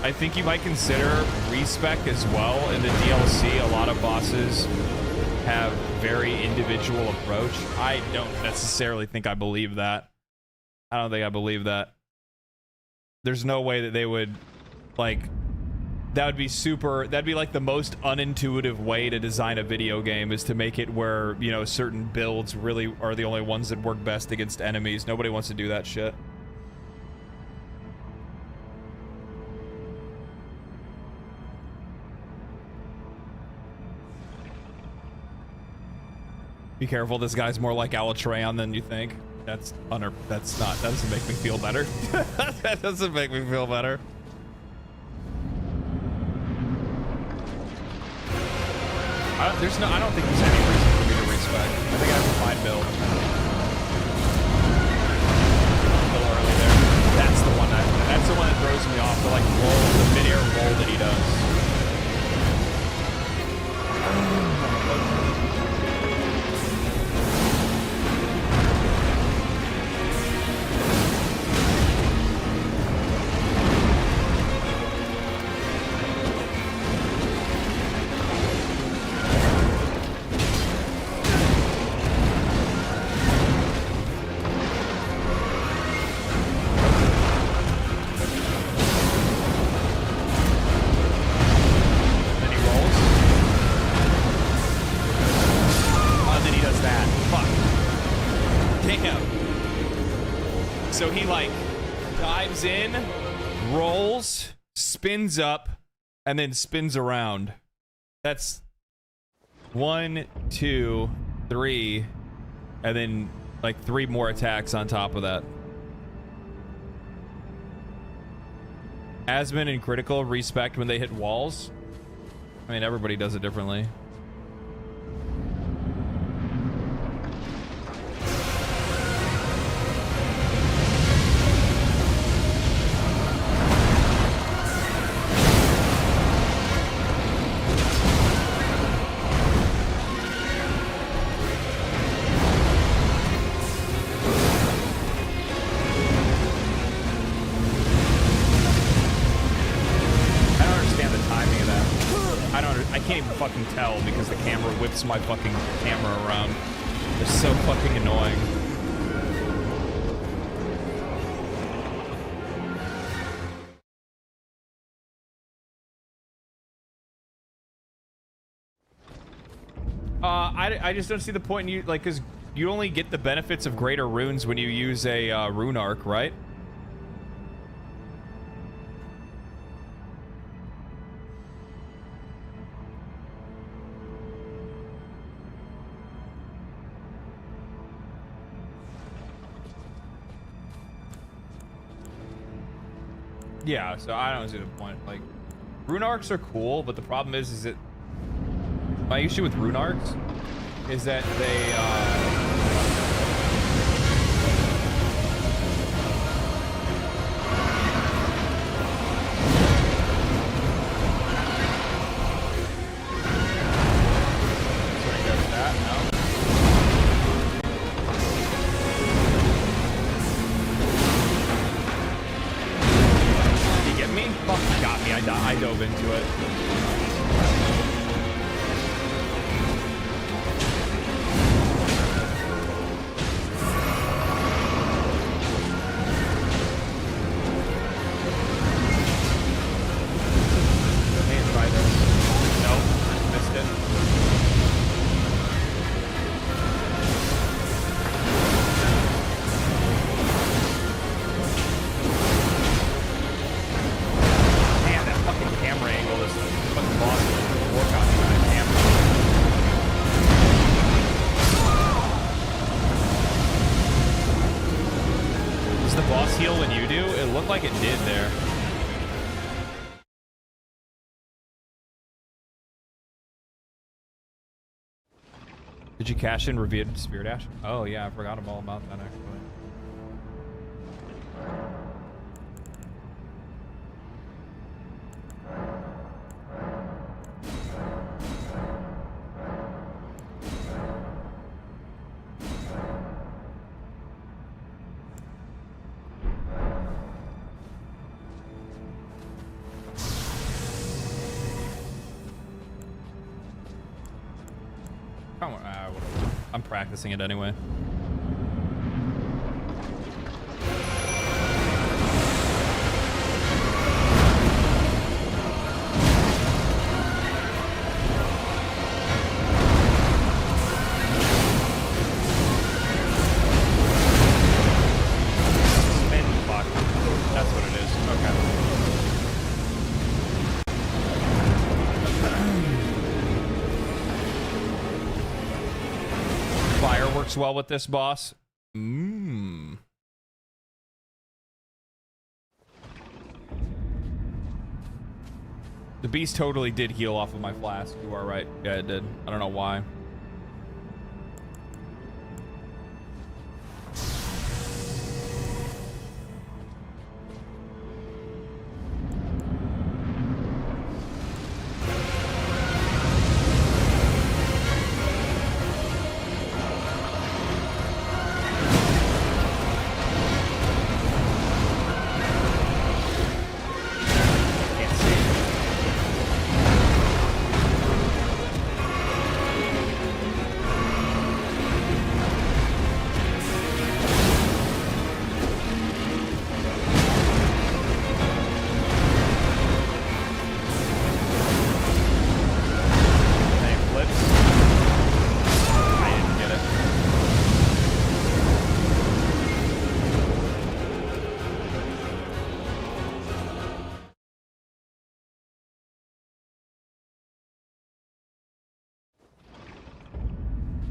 S1: I think you might consider respec as well. In the DLC, a lot of bosses have very individual approach. I don't necessarily think I believe that. I don't think I believe that. There's no way that they would, like, that would be super, that'd be like the most unintuitive way to design a video game, is to make it where, you know, certain builds really are the only ones that work best against enemies. Nobody wants to do that shit. Be careful, this guy's more like Alatreon than you think. That doesn't make me feel better. That doesn't make me feel better. I don't think there's any reason for me to respec. I think I have a fine build. A little early there. That's the one that throws me off, the like roll, the mid-air roll that he does. Damn. So he like dives in, rolls, spins up, and then spins around. That's 1, 2, 3, and then like 3 more attacks on top of that. Asmin and critical respect when they hit walls. I mean, everybody does it differently. Tell because the camera whips my fucking camera around. They're so fucking annoying. I just don't see the point in you like because you only get the benefits of greater runes when you use a rune arc, right? Yeah, so I don't see the point. Like, rune arcs are cool, but the problem is that my issue with rune arcs is that they, I dove into it. Try this. Nope, missed it. Camera angle is fucking boss work on the camera. Does the boss heal when you do? It looked like it did there. Did you cash in revered Spirit Ash? Oh yeah, I forgot all about that actually. I'm practicing it anyway. Spin fuck. That's what it is. Okay. Fire works well with this boss. The beast totally did heal off of my flask. You are right. Yeah, it did. I don't know why.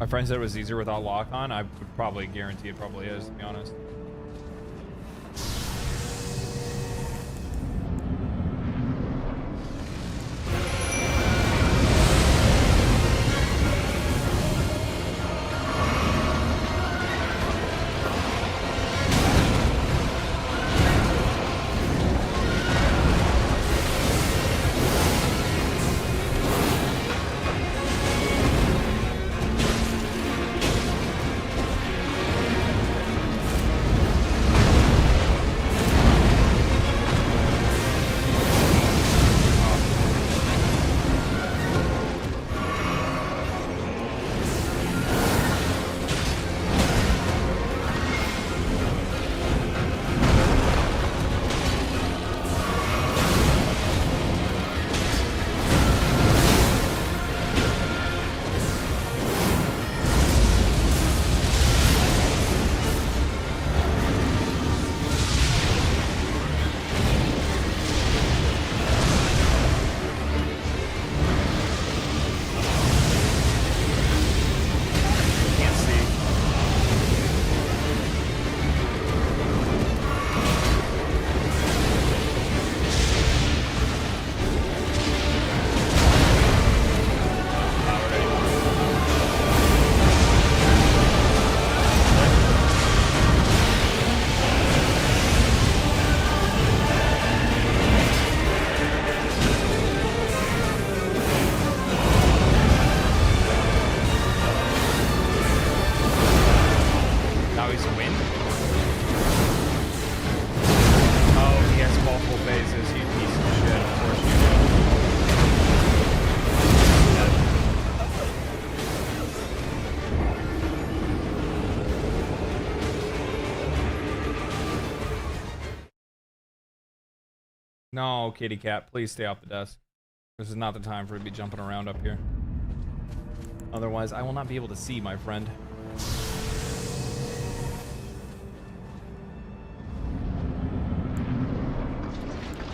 S1: My friend said it was easier without lock-on. I would probably guarantee it probably is, to be honest. No, kitty cat, please stay off the desk. This is not the time for you to be jumping around up here. Otherwise, I will not be able to see, my friend.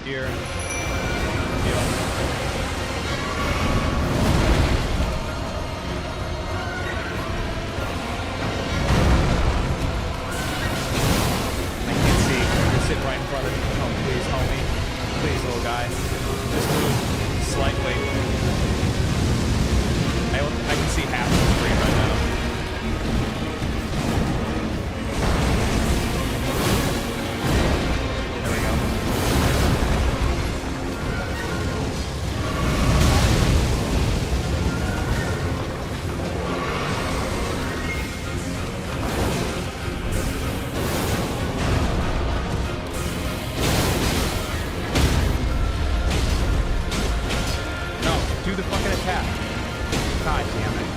S1: Here. I can't see. You're sitting right in front of me. Oh, please, homie. Please, little guy. Just move slightly. I can see half of the screen right now. There we go. Do the fucking attack. God damn it.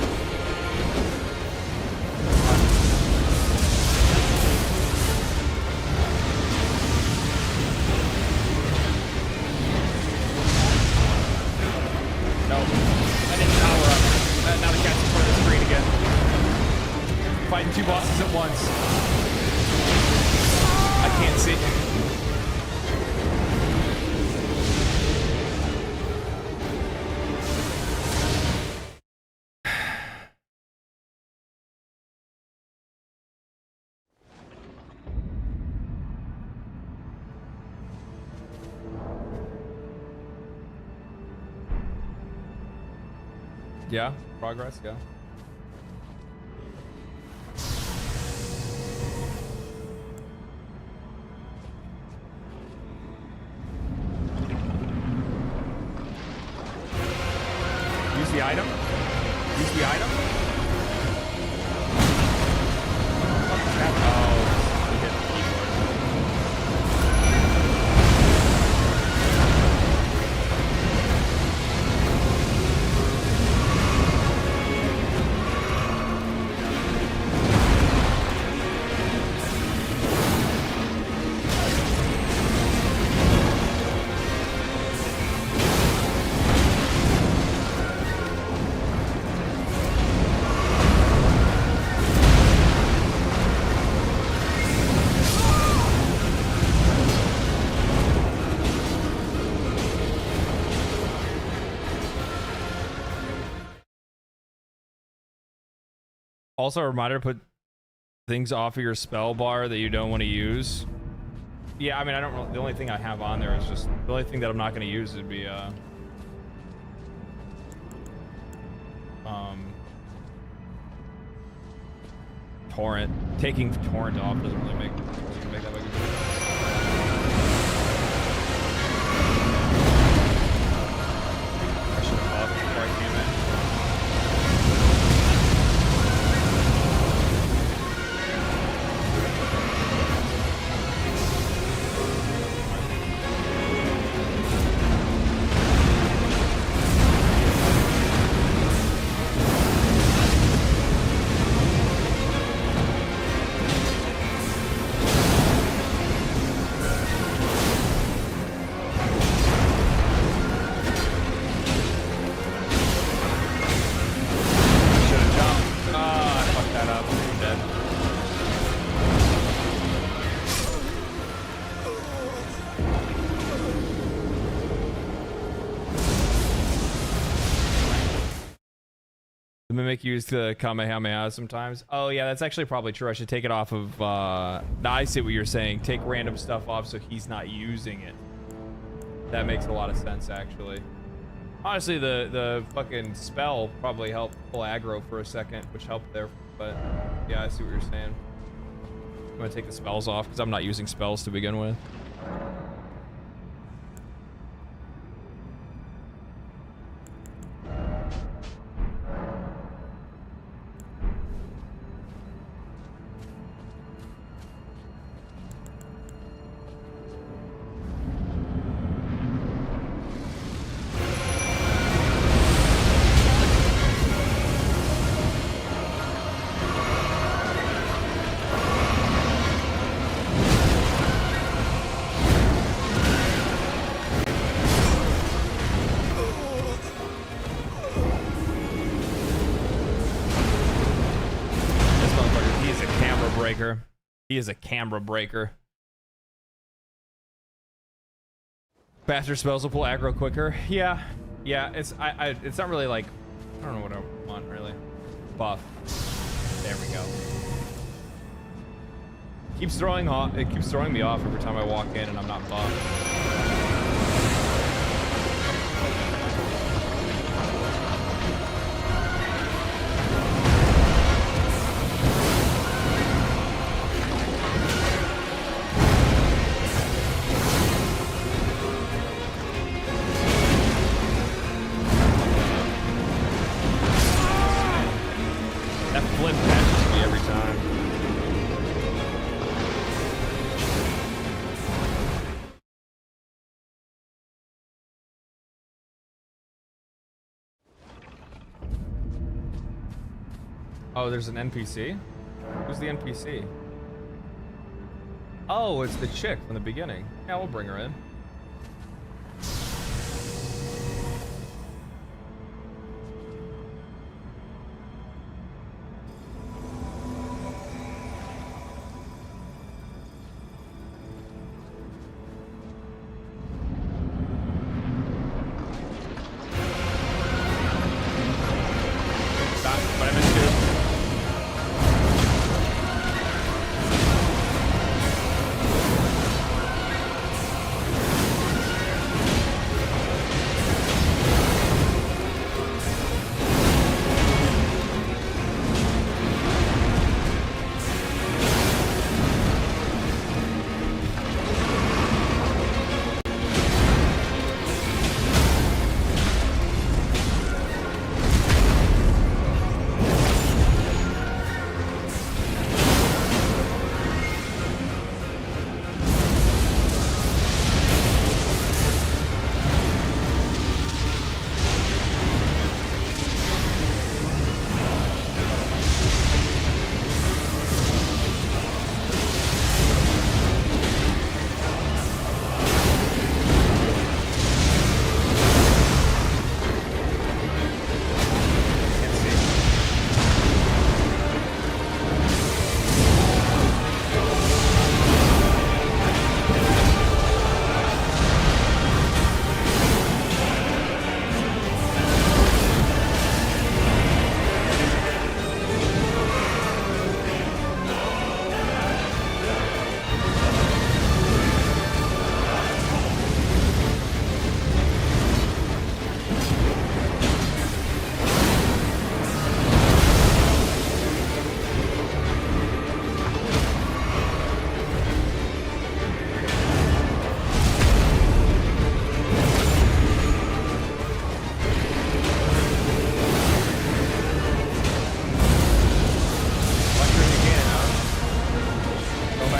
S1: No. I didn't power up. Now the cat's in front of the screen again. Fighting two bosses at once. I can't see. Yeah, progress, yeah. Use the item? Use the item? What the fuck is that? Oh, we hit the keyboard. Also, a reminder to put things off of your spell bar that you don't want to use. Yeah, I mean, I don't really, the only thing I have on there is just, the only thing that I'm not going to use would be, torrent. Taking torrent off doesn't really make that big of a difference. I should have buffed before I came in. The Mimic used the Kamehameha sometimes. Oh yeah, that's actually probably true. I should take it off of, no, I see what you're saying. Take random stuff off so he's not using it. That makes a lot of sense, actually. Honestly, the fucking spell probably helped pull aggro for a second, which helped there, but yeah, I see what you're saying. I'm gonna take the spells off because I'm not using spells to begin with. He is a camera breaker. Faster spells will pull aggro quicker. Yeah, it's it's not really like, I don't know what I want really. Buff. There we go. It keeps throwing me off every time I walk in and I'm not buffed. Oh, there's an NPC? Who's the NPC? Oh, it's the chick from the beginning. Yeah, we'll bring her in.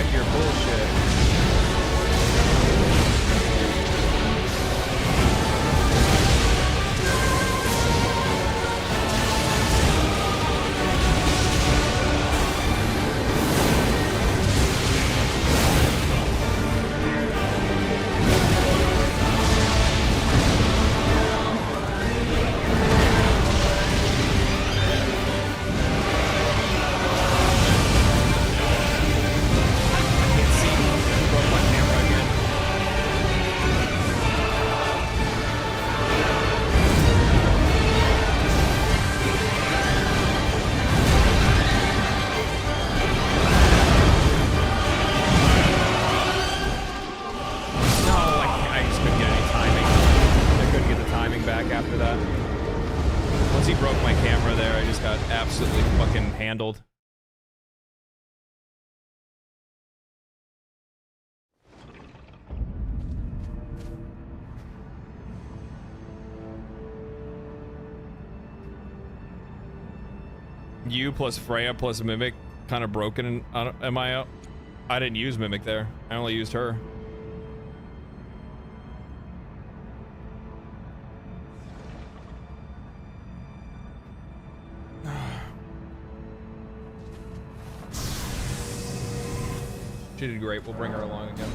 S1: back to your bullshit. Handled. You plus Freya plus Mimic kind of broken. Am I out? I didn't use Mimic there. I only used her. She did great. We'll bring her along again.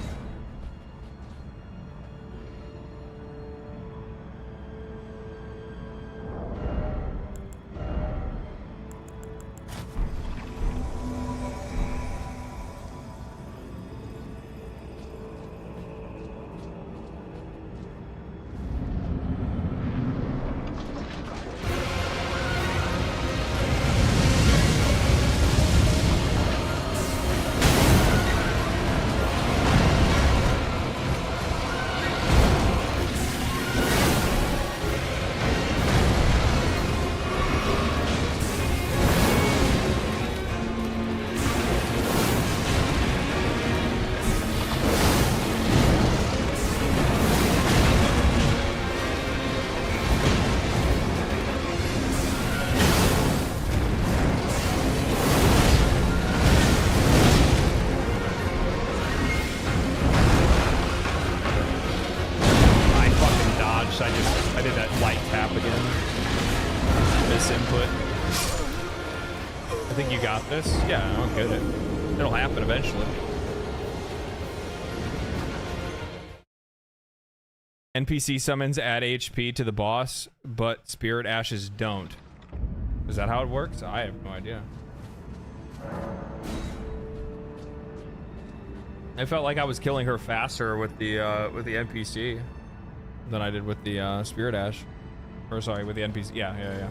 S1: This? Yeah, I'll get it. It'll happen eventually. NPC summons add HP to the boss, but spirit ashes don't. Is that how it works? I have no idea. I felt like I was killing her faster with the NPC than I did with the spirit ash. Or sorry, with the NPC. Yeah.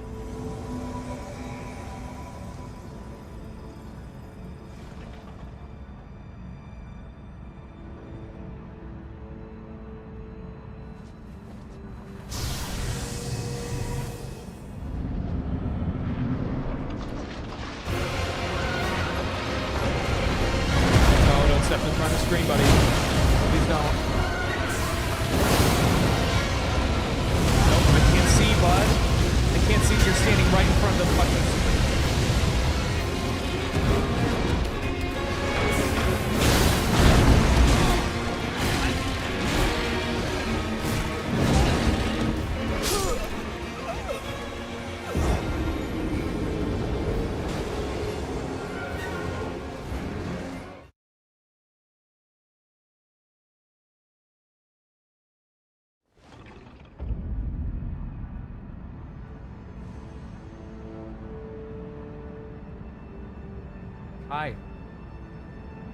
S1: Hi.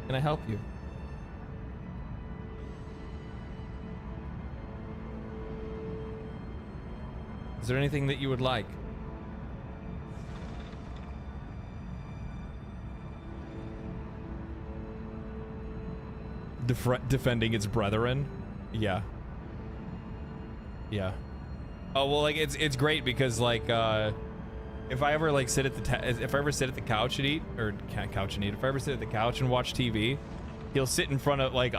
S1: Can I help you? Is there anything that you would like? Defending its brethren? Yeah. Yeah. Oh, well, like, it's great because, like, if I ever, like, sit at the if I ever sit at the couch and eat, or couch and eat, if I ever sit at the couch and watch TV, he'll sit in front of, like,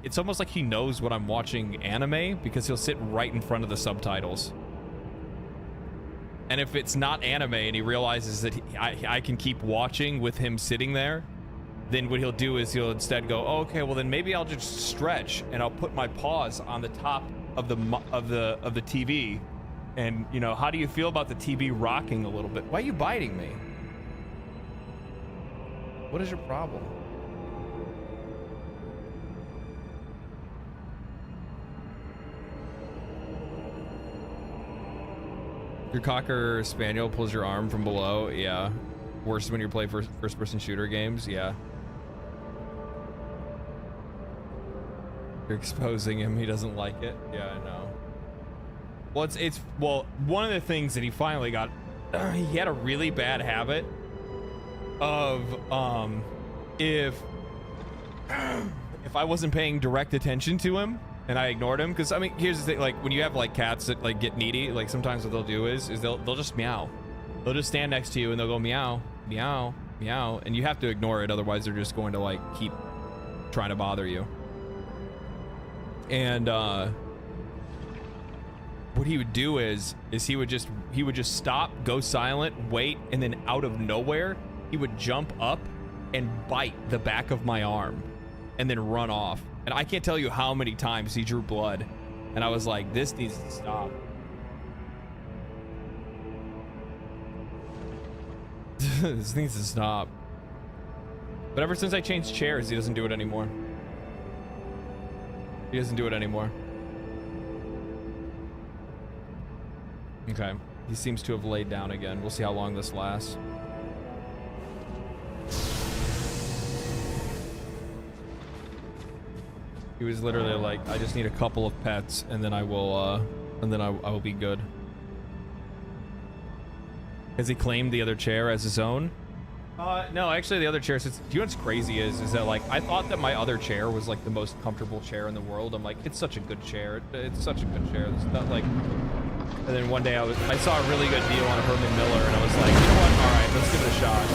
S1: it's almost like he knows what I'm watching anime, because he'll sit right in front of the subtitles. And if it's not anime and he realizes that I can keep watching with him sitting there, then what he'll do is he'll instead go, oh, okay, well then maybe I'll just stretch and I'll put my paws on the top of the TV, and you know, how do you feel about the TV rocking a little bit? Why are you biting me? What is your problem? Your Cocker Spaniel pulls your arm from below. Yeah. Worse when you play first-person shooter games. Yeah. You're exposing him. He doesn't like it. Yeah, I know. Well, well, one of the things that he finally got, he had a really bad habit of, if I wasn't paying direct attention to him, and I ignored him, because I mean, here's the thing, like when you have like cats that like get needy, like sometimes what they'll do is they'll just meow. They'll just stand next to you and they'll go meow, meow, meow, and you have to ignore it, otherwise they're just going to like keep trying to bother you. And what he would do is he would just stop, go silent, wait, and then out of nowhere he would jump up and bite the back of my arm and then run off. And I can't tell you how many times he drew blood. And I was like, this needs to stop. This needs to stop. But ever since I changed chairs, he doesn't do it anymore. He doesn't do it anymore. Okay. He seems to have laid down again. We'll see how long this lasts. He was literally like, I just need a couple of pets and then I will be good. Has he claimed the other chair as his own? No, actually the other chair sits, do you know what's crazy is that like, I thought that my other chair was like the most comfortable chair in the world. I'm like, it's such a good chair. It's such a good chair. It's not like, and then one day I saw a really good deal on a Herman Miller and I was like, you know what? All right, let's give it a shot.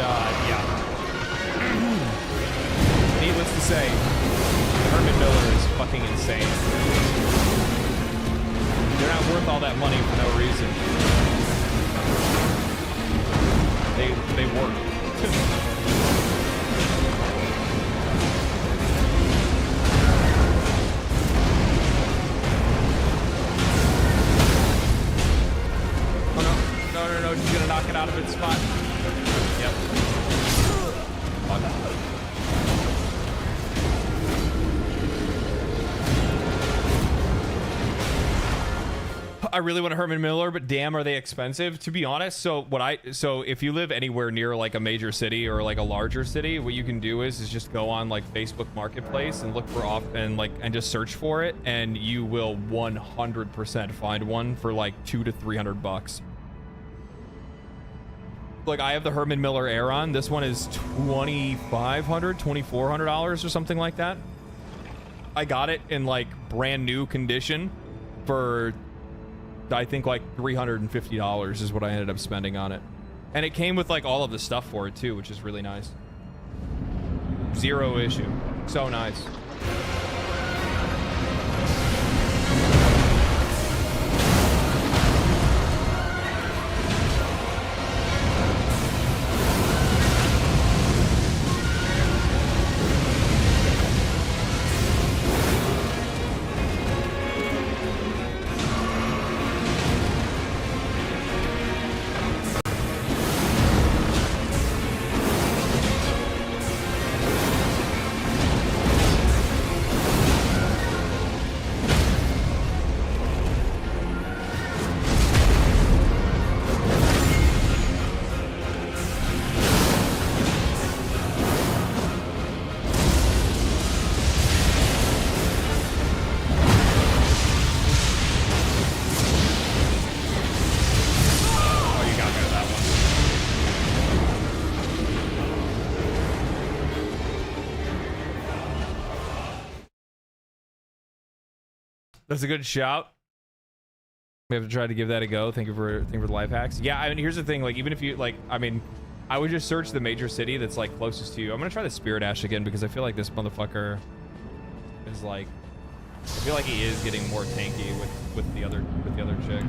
S1: Yeah. Needless to say, Herman Miller is fucking insane. They're not worth all that money for no reason. They work. Oh no, she's gonna knock it out of its spot. Yep. I really want a Herman Miller, but damn, are they expensive? To be honest, so if you live anywhere near like a major city or like a larger city, what you can do is just go on like Facebook Marketplace and look for and just search for it, and you will 100% find one for like $200 to $300. Like I have the Herman Miller Aeron. This one is $2,500, $2,400 or something like that. I got it in like brand new condition for I think like $350 is what I ended up spending on it. And it came with like all of the stuff for it too, which is really nice. Zero issue. So nice. That's a good shout. We have to try to give that a go. Thank you for the life hacks. Yeah, I mean, here's the thing. Like, even if you like, I mean, I would just search the major city that's like closest to you. I'm gonna try the Spirit Ash again because I feel like this motherfucker is like, I feel like he is getting more tanky with the other chick.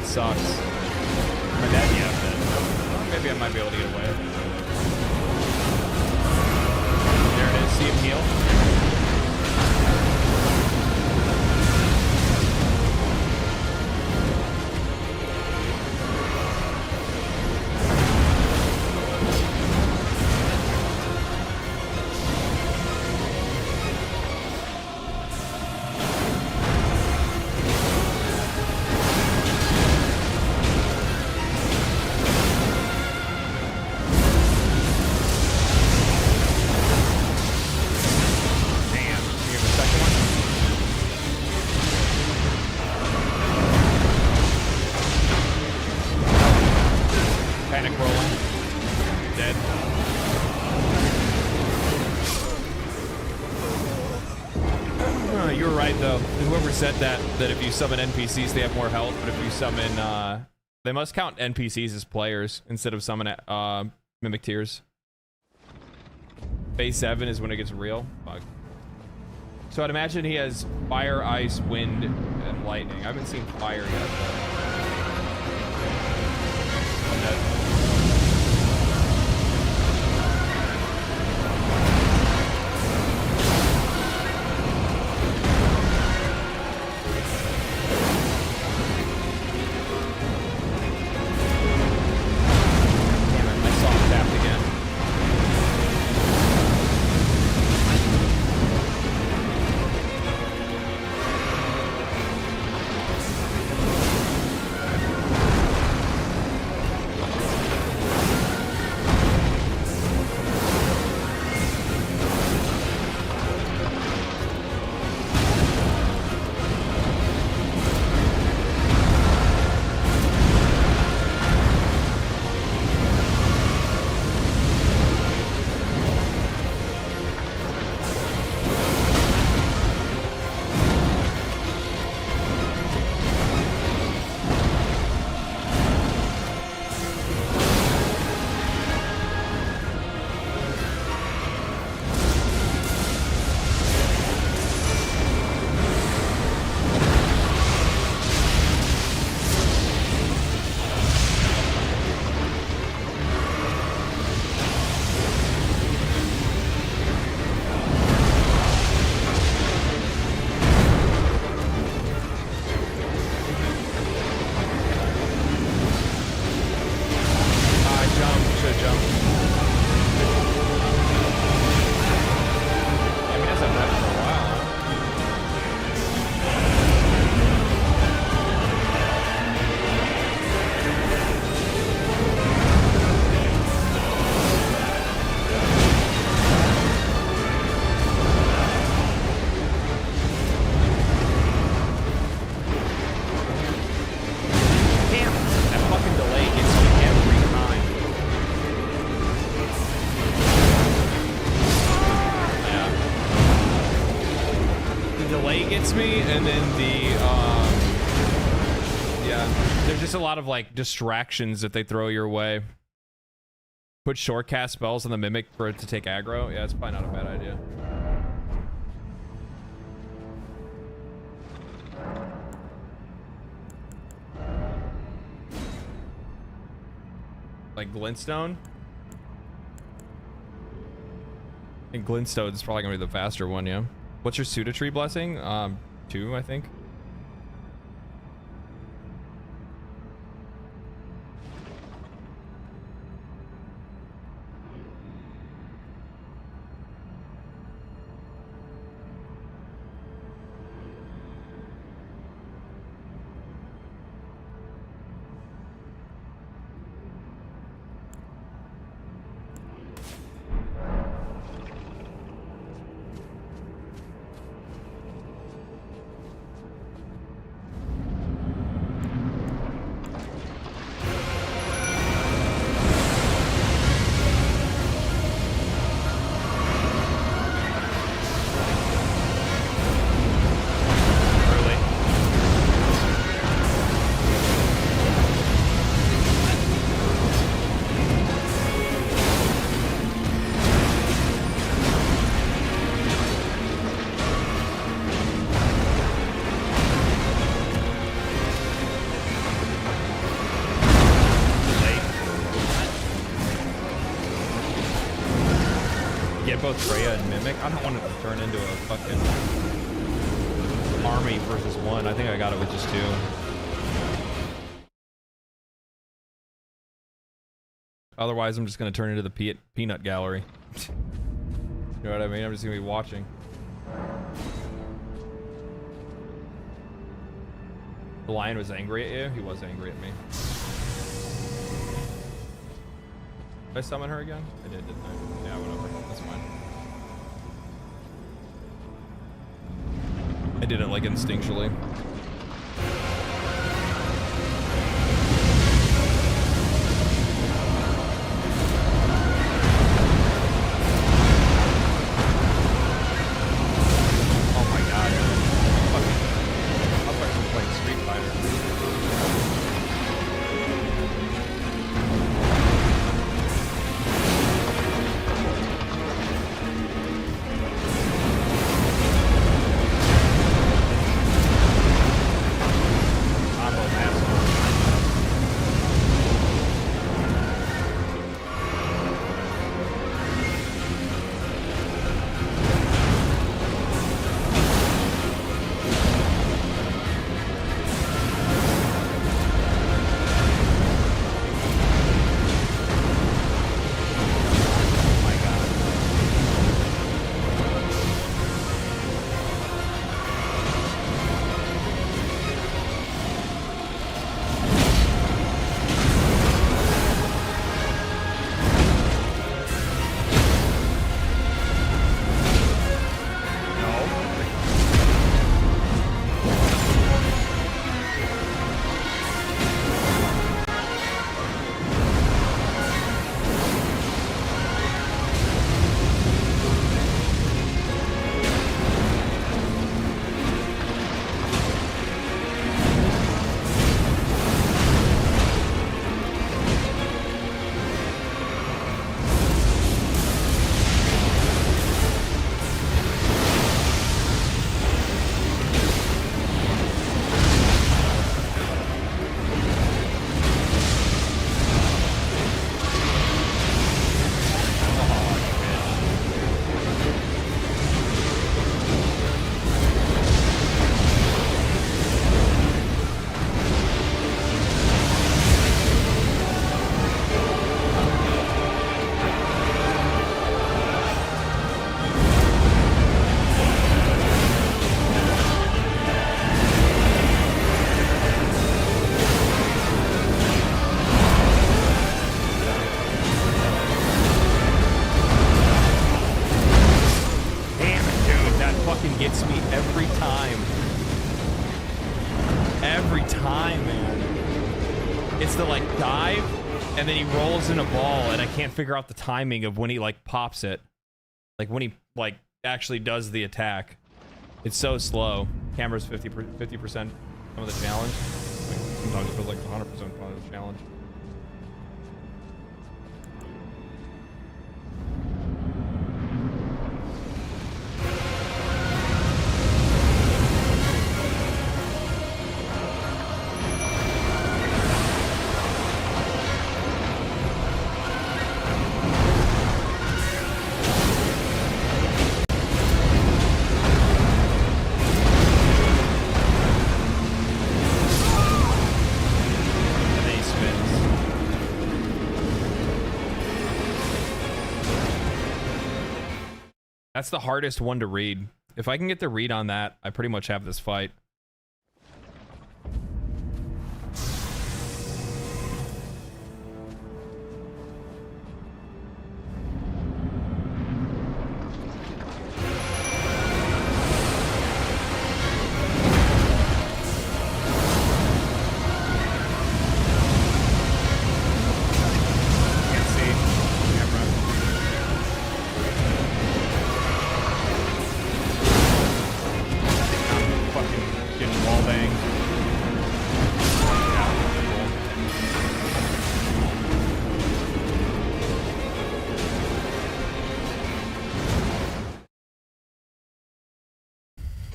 S1: sucks. My dad, yeah, but maybe I might be able to get away. There it is. See him heal. Said that if you summon NPCs they have more health, but if you summon they must count NPCs as players instead of summon mimic tiers. Phase 7 is when it gets real. Fuck. So I'd imagine he has fire, ice, wind, and lightning. I haven't seen fire yet. A lot of like distractions that they throw your way. Put short cast spells on the mimic for it to take aggro. Yeah, it's probably not a bad idea. Like glintstone. I think glintstone is probably gonna be the faster one. Yeah. What's your pseudo tree blessing? 2, I think. both Freya and Mimic. I don't want it to turn into a fucking army versus one. I think I got it with just 2. Otherwise, I'm just gonna turn into the peanut gallery. You know what I mean? I'm just gonna be watching. The lion was angry at you? He was angry at me. Did I summon her again? I did, didn't I? Yeah, whatever. That's fine. I did it like instinctually. Gets me every time. Every time, man. It's the like dive, and then he rolls in a ball, and I can't figure out the timing of when he like pops it. Like when he like actually does the attack. It's so slow. Camera's 50% of the challenge. Like, sometimes it feels like 100% of the challenge. That's the hardest one to read. If I can get the read on that, I pretty much have this fight.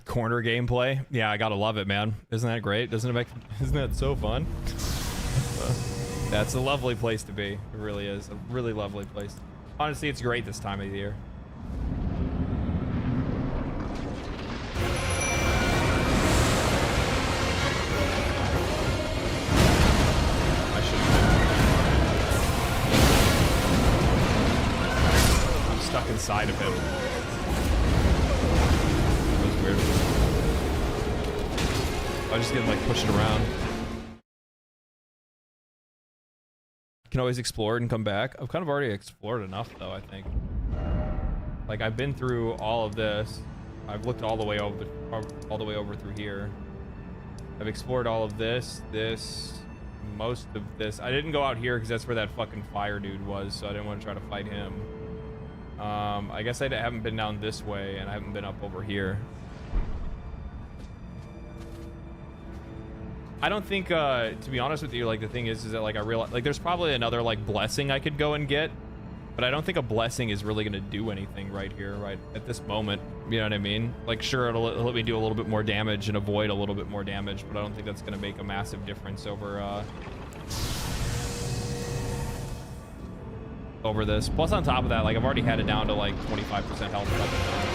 S1: Corner gameplay, yeah, I gotta love it, man. Isn't that great? Doesn't it make? Isn't that so fun? That's a lovely place to be. It really is a really lovely place. Honestly, it's great this time of the year. inside of him. That was weird. I just get like pushing around. Can always explore and come back. I've kind of already explored enough though, I think. Like I've been through all of this. I've looked all the way over through here. I've explored all of this, most of this. I didn't go out here because that's where that fucking fire dude was, so I didn't want to try to fight him. I guess I haven't been down this way, and I haven't been up over here. I don't think, to be honest with you, like the thing is that like I realize, like there's probably another like blessing I could go and get, but I don't think a blessing is really gonna do anything right here, right at this moment. You know what I mean? Like sure, it'll let me do a little bit more damage and avoid a little bit more damage, but I don't think that's gonna make a massive difference over over this. Plus on top of that, like I've already had it down to like 25% health a couple times.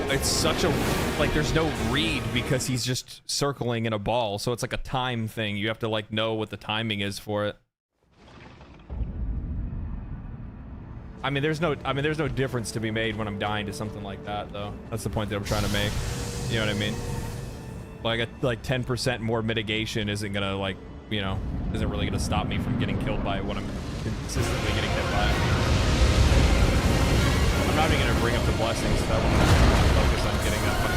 S1: It's such a, like there's no read because he's just circling in a ball, so it's like a time thing. You have to like know what the timing is for it. I mean there's no difference to be made when I'm dying to something like that though. That's the point that I'm trying to make. You know what I mean? Like 10% more mitigation isn't gonna like, you know, isn't really gonna stop me from getting killed by what I'm consistently getting hit by. I'm not even gonna bring up the blessings. That one. Focus on getting that fucking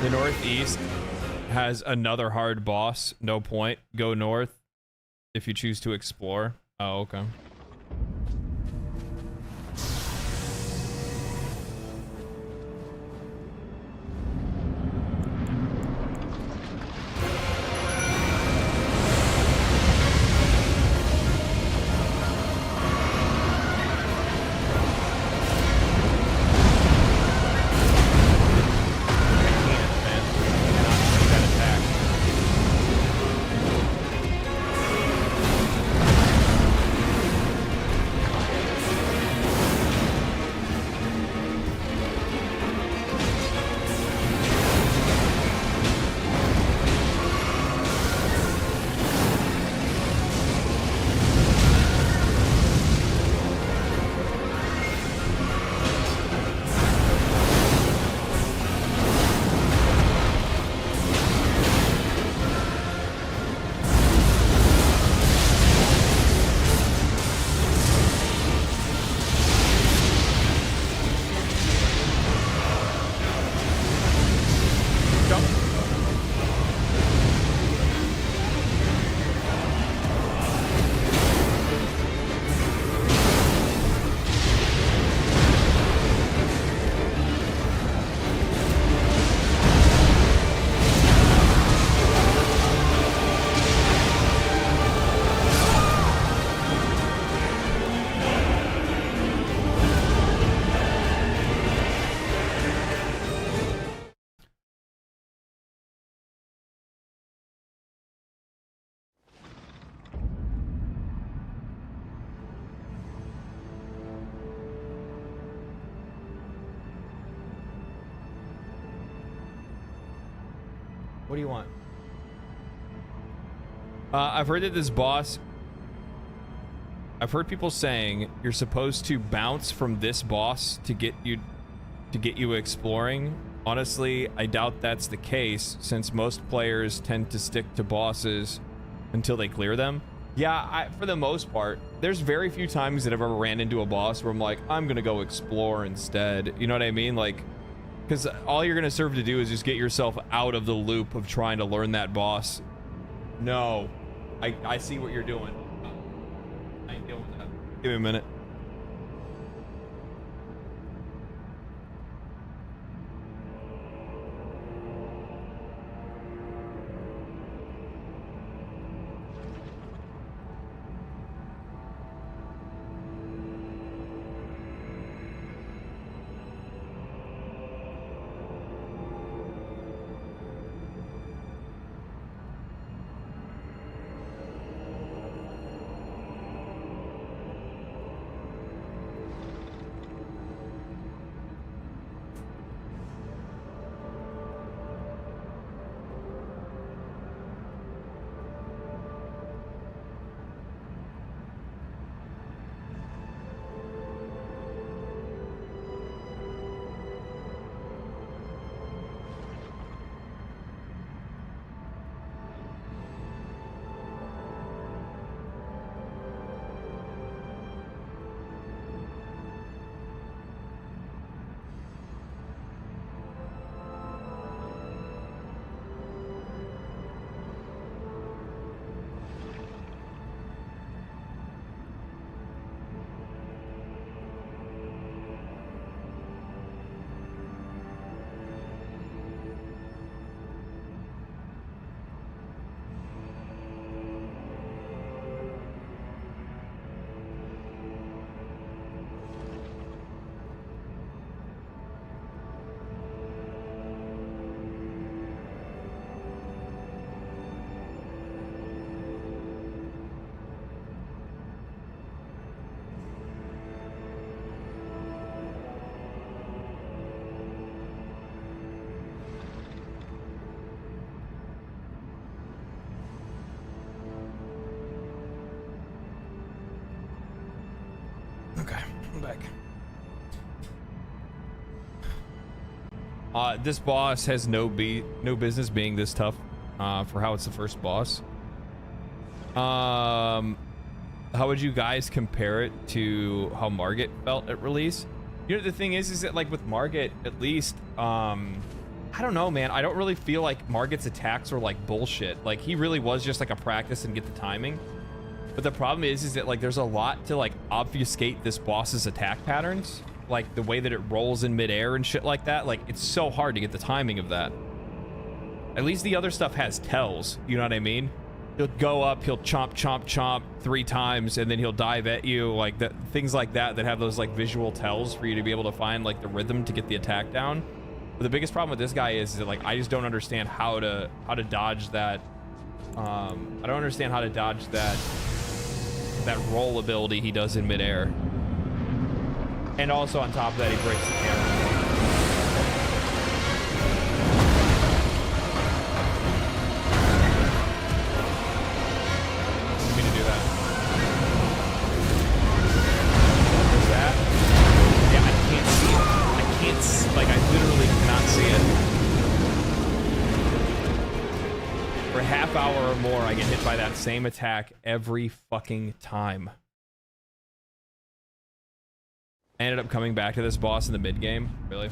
S1: The northeast has another hard boss. No point. Go north if you choose to explore. Oh, okay. What do you want? I've heard that this boss... I've heard people saying you're supposed to bounce from this boss to get you exploring. Honestly, I doubt that's the case, since most players tend to stick to bosses until they clear them. Yeah, for the most part, there's very few times that I've ever ran into a boss where I'm like, I'm gonna go explore instead. You know what I mean? Like, because all you're gonna serve to do is just get yourself out of the loop of trying to learn that boss. No, I see what you're doing. Give me a minute. Okay, I'm back. This boss has no business being this tough for how it's the first boss. How would you guys compare it to how Margit felt at release? You know, the thing is that like with Margit, at least, I don't know, man. I don't really feel like Margit's attacks were like bullshit. Like he really was just like a practice and get the timing. But the problem is that like there's a lot to like obfuscate this boss's attack patterns, like the way that it rolls in midair and shit like that. Like it's so hard to get the timing of that. At least the other stuff has tells, you know what I mean? He'll go up, he'll chomp, chomp, chomp 3 times, and then he'll dive at you, like that, things like that have those like visual tells for you to be able to find like the rhythm to get the attack down. But the biggest problem with this guy is that like I just don't understand how to dodge that. I don't understand how to dodge that roll ability he does in midair. And also on top of that, he breaks the camera. Me to do that. What is that? Yeah, I can't see it. I can't, like, I literally cannot see it. For a half hour or more, I get hit by that same attack every fucking time. I ended up coming back to this boss in the mid game. Really?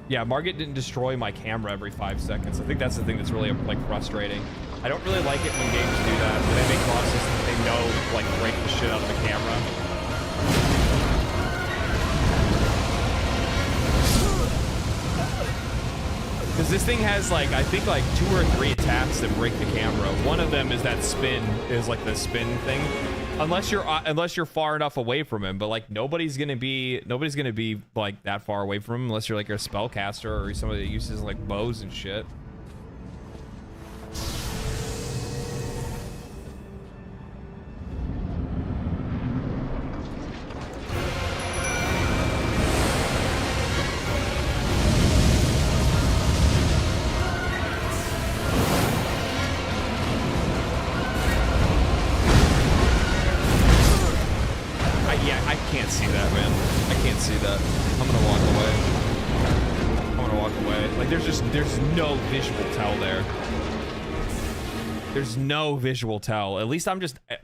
S1: Yeah, Margit didn't destroy my camera every 5 seconds. I think that's the thing that's really like frustrating. I don't really like it when games do that. When they make bosses that they know like break the shit out of the camera. Because this thing has like, I think like 2 or 3 attacks that break the camera. One of them is that spin, is like the spin thing. Unless you're far enough away from him, but like nobody's gonna be like that far away from him unless you're like a spellcaster or somebody that uses like bows and shit. There's no visual tell. At least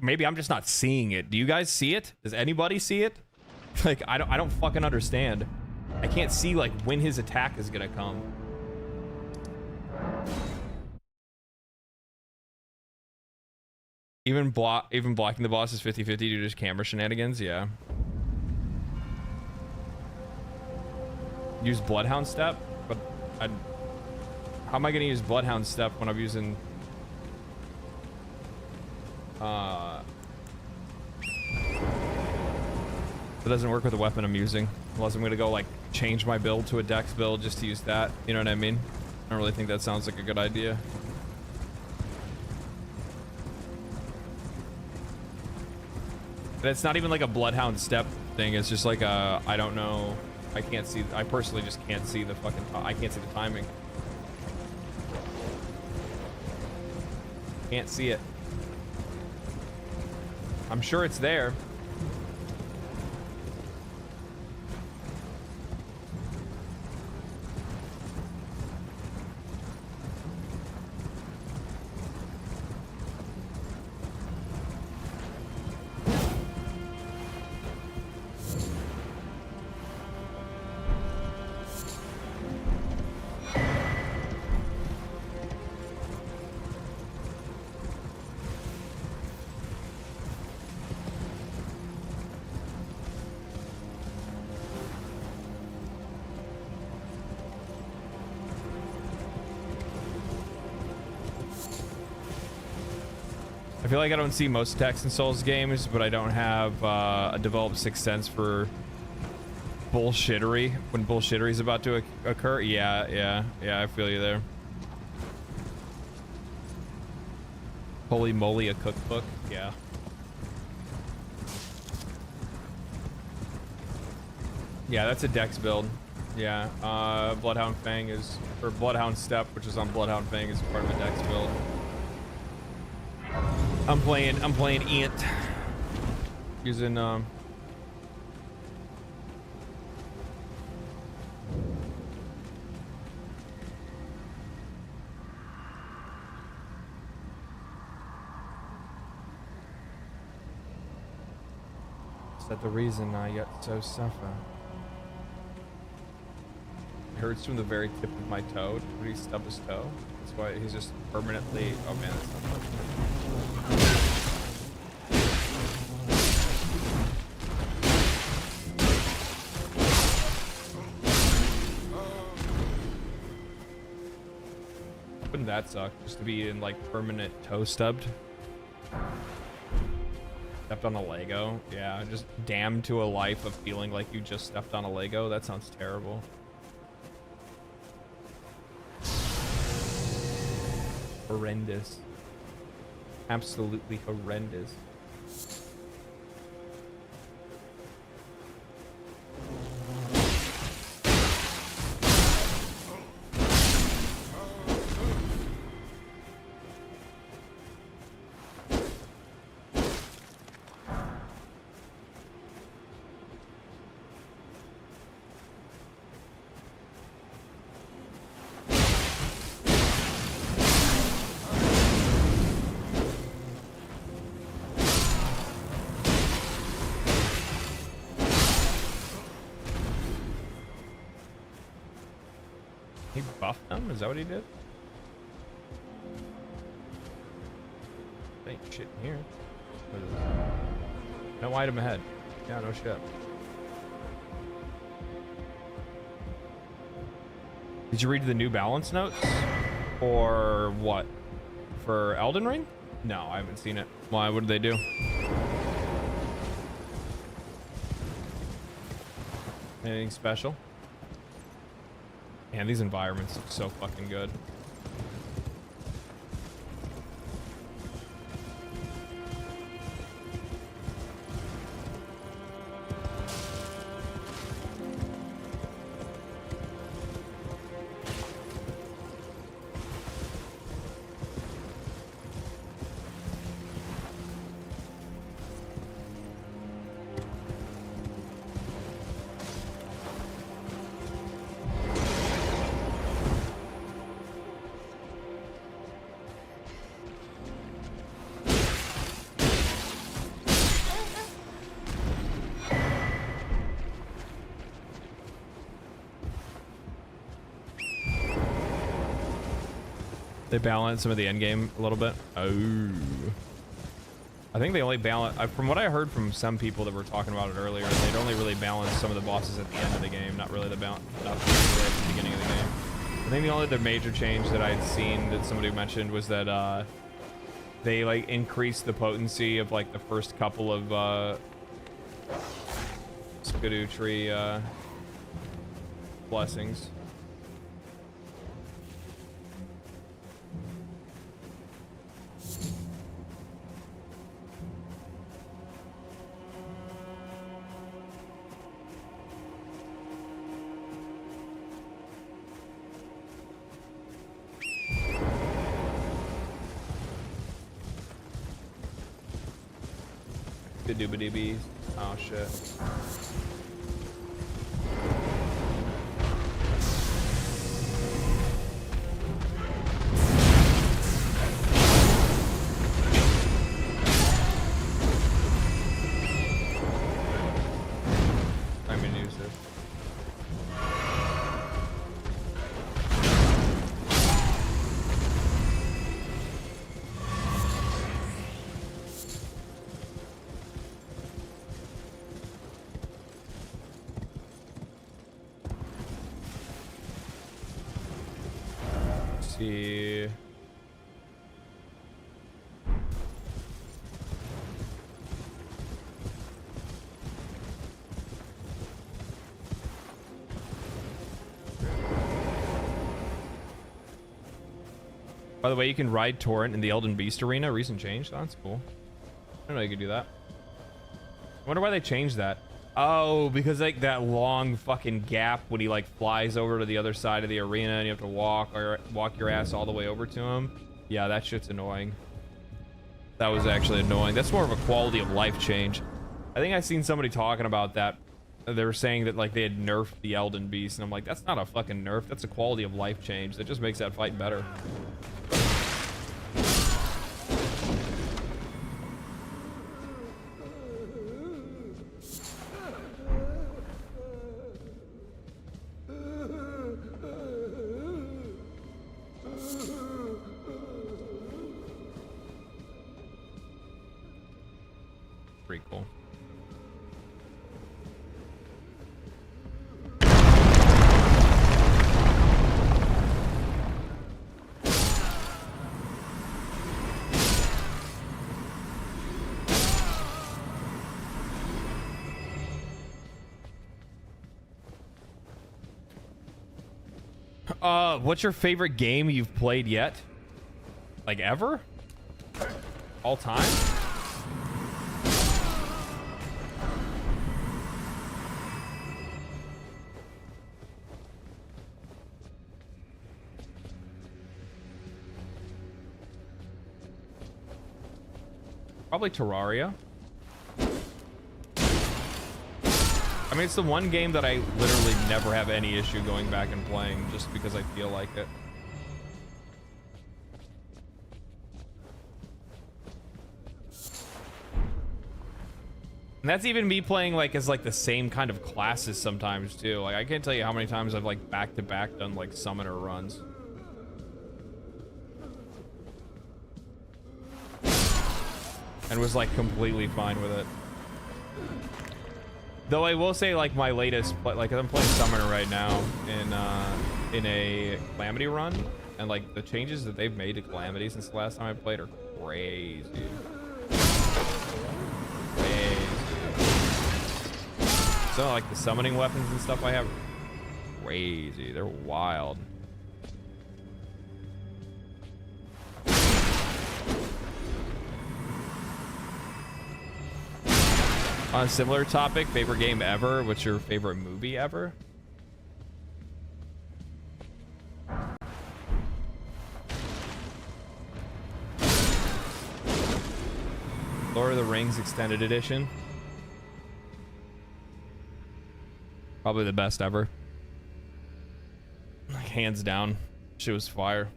S1: maybe I'm just not seeing it. Do you guys see it? Does anybody see it? Like, I don't fucking understand. I can't see like when his attack is gonna come. Even blocking the boss is 50-50 due to just camera shenanigans. Yeah. Use Bloodhound Step, but how am I gonna use Bloodhound Step when I'm using it doesn't work with the weapon I'm using, unless I'm gonna go like change my build to a dex build just to use that, you know what I mean? I don't really think that sounds like a good idea. And it's not even like a Bloodhound Step thing, it's just like a, I don't know, I can't see, I personally just can't see the fucking, I can't see the timing. Can't see it. I'm sure it's there. I feel like I don't see most attacks in Souls games, but I don't have a developed sixth sense for bullshittery when bullshittery is about to occur. Yeah, I feel you there. Holy moly, a cookbook. Yeah. Yeah, that's a dex build. Yeah, Bloodhound Fang is, or Bloodhound Step, which is on Bloodhound Fang, is part of a dex build. I'm playing Ant using Is that the reason I get so suffer? It hurts from the very tip of my toe. Did he stub his toe? That's why he's just permanently, oh man, that's not much. Wouldn't that suck? Just to be in like permanent toe stubbed? Stepped on a Lego? Yeah, just damned to a life of feeling like you just stepped on a Lego? That sounds terrible. Horrendous. Absolutely horrendous. He buffed them? Is that what he did? Ain't shit in here. What is this? No item ahead. Yeah, no shit. Did you read the new balance notes? Or what? For Elden Ring? No, I haven't seen it. Why? What did they do? Anything special? Man, these environments look so fucking good. They balance some of the end game a little bit. Oh. I think they only balance, from what I heard from some people that were talking about it earlier, they'd only really balance some of the bosses at the end of the game, not really not really at the beginning of the game. I think the only other major change that I'd seen that somebody mentioned was that they like increased the potency of like the first couple of Skidoo tree blessings. Doobadoobies. Oh shit. I'm gonna use this. See. By the way, you can ride Torrent in the Elden Beast Arena. Recent change. That's cool. I didn't know you could do that. I wonder why they changed that. Oh, because like that long fucking gap when he like flies over to the other side of the arena and you have to walk your ass all the way over to him. Yeah, that shit's annoying. That was actually annoying. That's more of a quality of life change. I think I seen somebody talking about that. They were saying that like they had nerfed the Elden Beast, and I'm like, that's not a fucking nerf. That's a quality of life change. That just makes that fight better. Pretty cool. What's your favorite game you've played yet? Like ever? All time? Probably Terraria. I mean, it's the one game that I literally never have any issue going back and playing just because I feel like it. And that's even me playing like as like the same kind of classes sometimes too. Like I can't tell you how many times I've like back to back done like summoner runs. And was like completely fine with it. Though I will say like my latest, like I'm playing Summoner right now in a Calamity run, and like the changes that they've made to Calamity since the last time I played are crazy. Crazy. So like the summoning weapons and stuff I have, crazy. They're wild. On a similar topic, favorite game ever. What's your favorite movie ever? Lord of the Rings Extended Edition. Probably the best ever. Like, hands down. Shit was fire.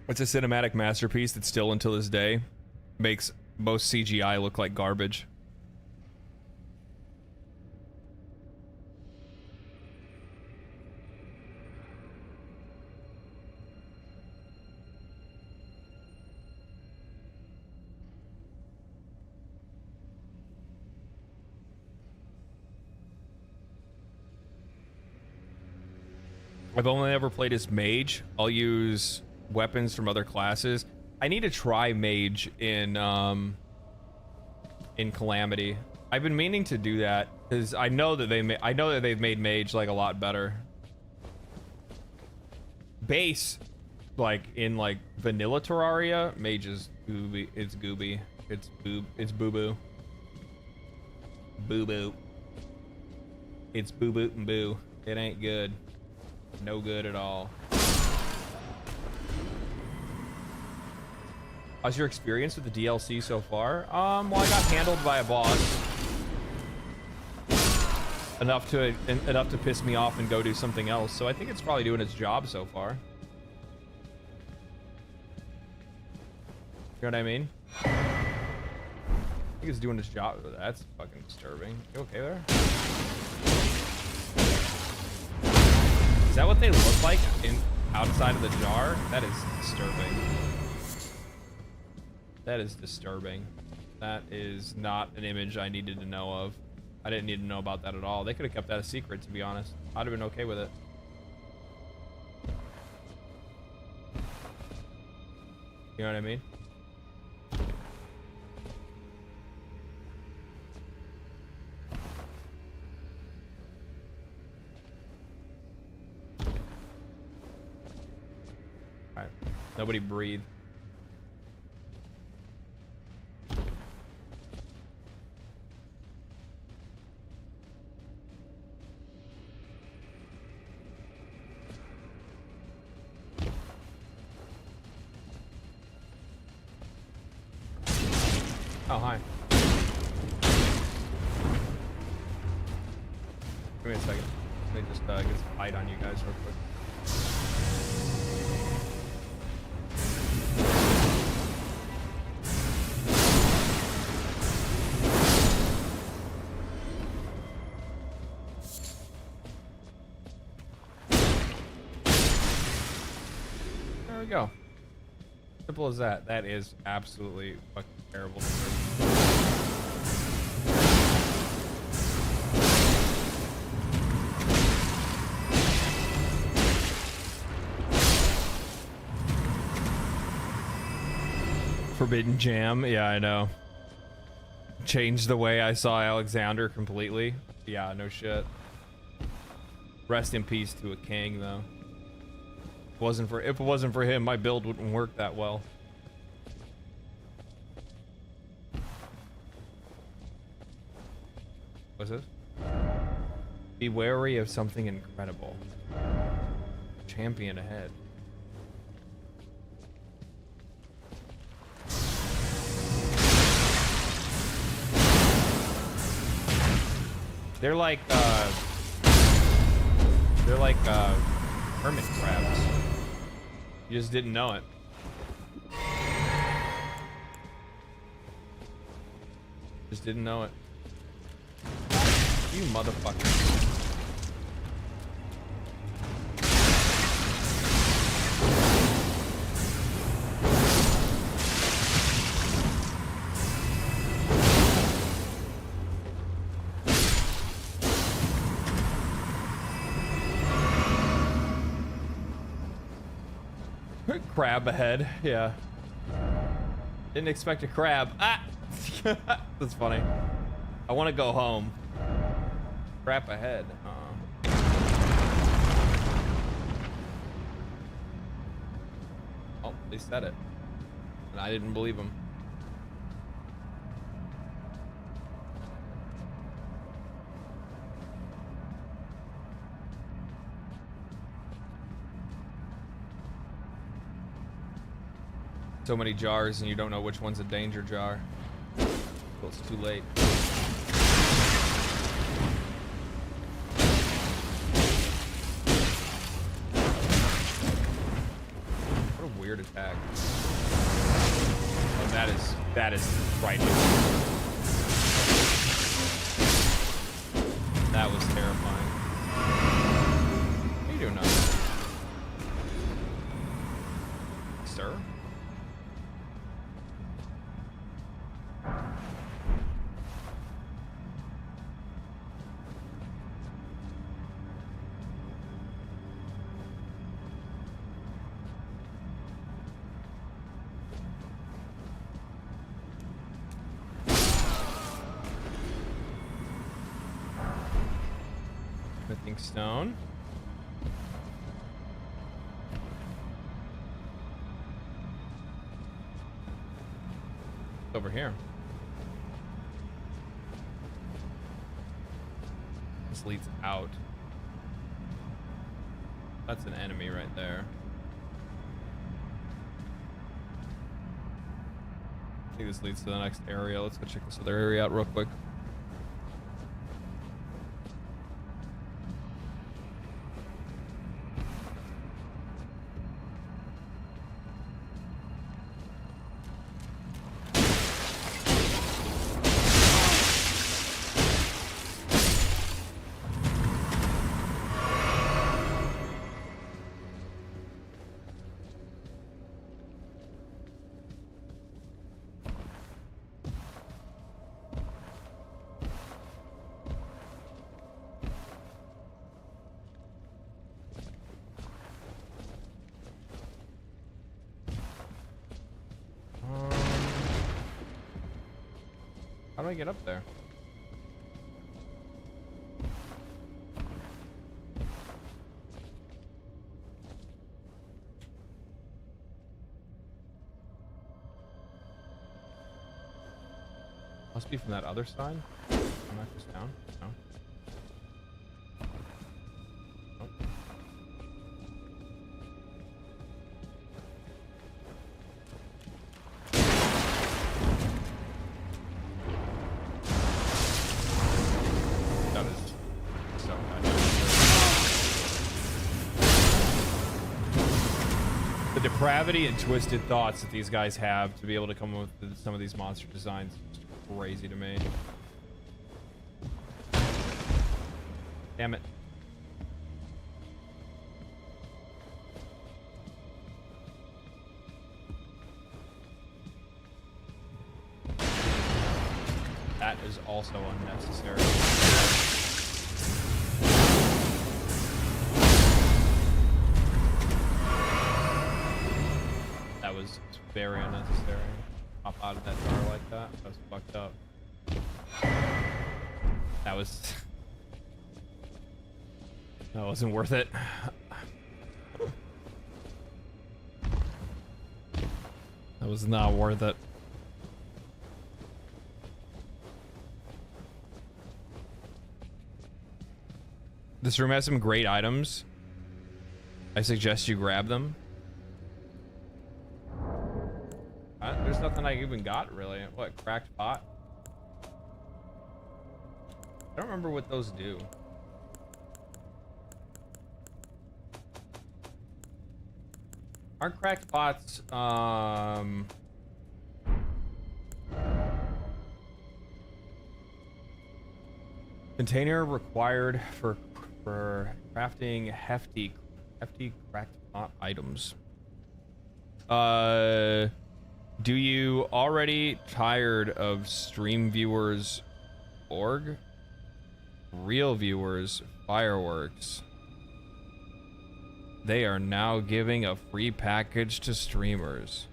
S1: It's a cinematic masterpiece that still until this day makes most CGI look like garbage. I've only ever played as mage. I'll use weapons from other classes. I need to try mage in Calamity. I've been meaning to do that because I know that they've made mage like a lot better. Base, like in like vanilla Terraria, mage is gooby. It's gooby. It's boo. It's boo boo. Boo boo. It's boo boo and boo. It ain't good. No good at all. How's your experience with the DLC so far? Well, I got handled by a boss. Enough to piss me off and go do something else. So I think it's probably doing its job so far. You know what I mean? I think it's doing its job. That's fucking disturbing. You okay there? Is that what they look like outside of the jar? That is disturbing. That is disturbing. That is not an image I needed to know of. I didn't need to know about that at all. They could have kept that a secret, to be honest. I'd have been okay with it. You know what I mean? Alright. Nobody breathe. Oh, hi. Give me a second. Let me just get some light on you guys real quick. There we go. Simple as that. That is absolutely fucking terrible. Forbidden Jam, yeah, I know. Changed the way I saw Alexander completely. Yeah, no shit. Rest in peace to a king, though. If it wasn't for him, my build wouldn't work that well. What's this? Be wary of something incredible. Champion ahead. They're like hermit crabs. You just didn't know it. Just didn't know it. You motherfucker. Crab ahead, yeah. Didn't expect a crab. Ah! That's funny. I want to go home. Crap ahead. Oh, they said it. And I didn't believe them. So many jars and you don't know which one's a danger jar. Well, it's too late. What a weird attack. Oh, that is frightening. That was terrifying. What are you doing now? Sir? healing stone. It's over here. This leads out. That's an enemy right there. I think this leads to the next area. Let's go check this other area out real quick. How do I get up there? Must be from that other side. Can I knock this down? No. Nope. That is so bad. The depravity and twisted thoughts that these guys have to be able to come up with some of these monster designs. Crazy to me. Damn it. That is also unnecessary. That was very unnecessary. Hop out of that jar like that. That was fucked up. That wasn't worth it. That was not worth it. This room has some great items. I suggest you grab them. There's nothing I even got really. What, cracked pot? I don't remember what those do. Aren't cracked pots, container required for crafting hefty cracked pot items. Do you already tired of stream viewers org? Real viewers fireworks. They are now giving a free package to streamers.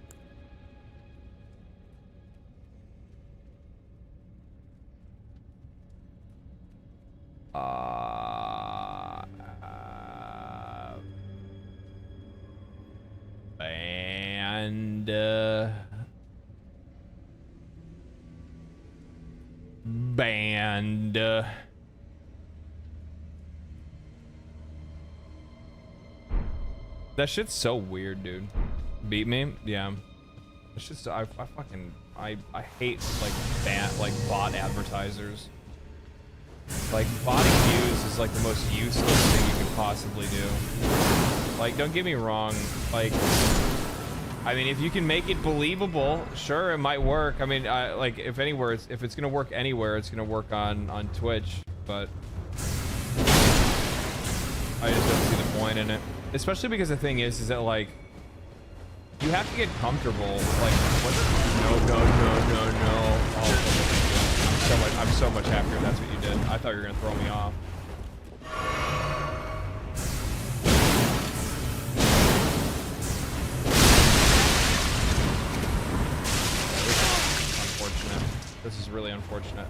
S1: Band. That shit's so weird, dude. Beat me? Yeah. It's just I hate like bot advertisers. Like botting views is like the most useless thing you could possibly do. Like, don't get me wrong, like, I mean, if you can make it believable, sure, it might work. I mean, like, if it's gonna work anywhere, it's gonna work on Twitch, but I just don't see the point in it. Especially because the thing is that, like, you have to get comfortable. Like, what? No. Oh, I'm so much happier that's what you did. I thought you were gonna throw me off. This is really unfortunate.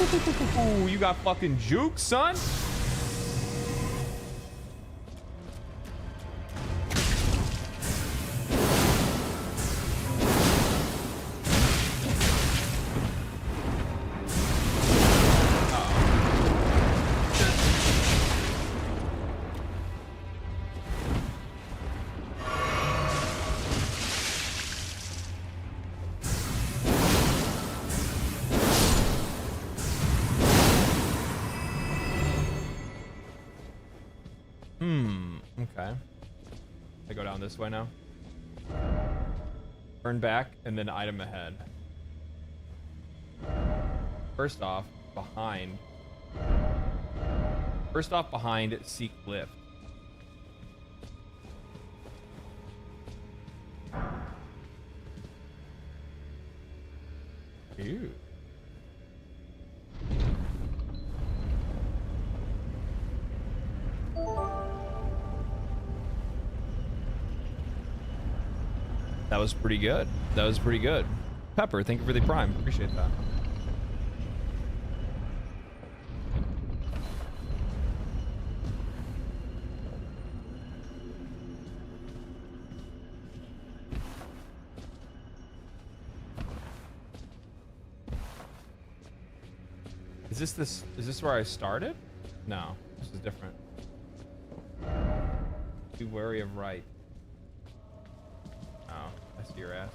S1: Ooh, you got fucking juke, son. Okay. I go down this way now. Turn back and then item ahead. First off, behind. Seek lift. Ew. That was pretty good. That was pretty good. Pepper, thank you for the prime. Appreciate that. Is this where I started? No, this is different. Be wary of right. Oh, I see your ass.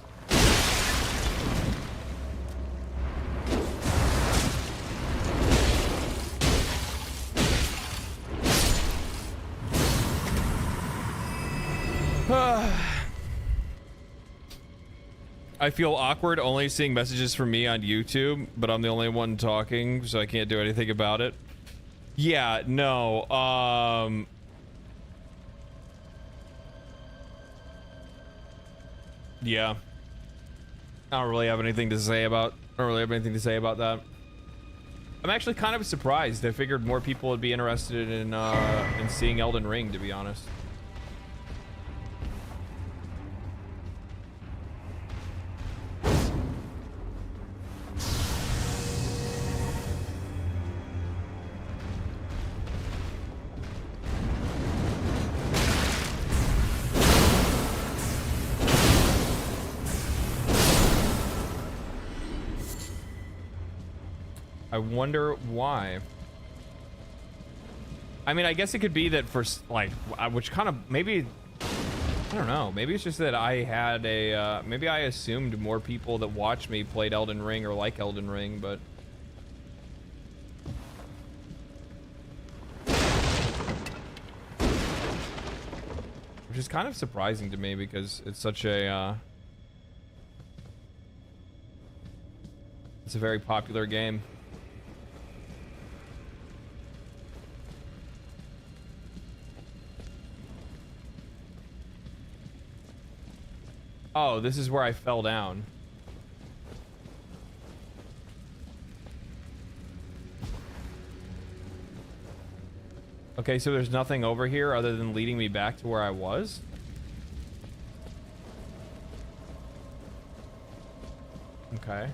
S1: I feel awkward only seeing messages from me on YouTube, but I'm the only one talking, so I can't do anything about it. Yeah, no, yeah. I don't really have anything to say about that. I'm actually kind of surprised. I figured more people would be interested in seeing Elden Ring, to be honest. I wonder why. I mean, I guess it could be that for like, which kind of maybe, I don't know. Maybe it's just that I had a, maybe I assumed more people that watch me played Elden Ring or like Elden Ring, but. Which is kind of surprising to me because it's such a, it's a very popular game. Oh, this is where I fell down. Okay, so there's nothing over here other than leading me back to where I was? Okay.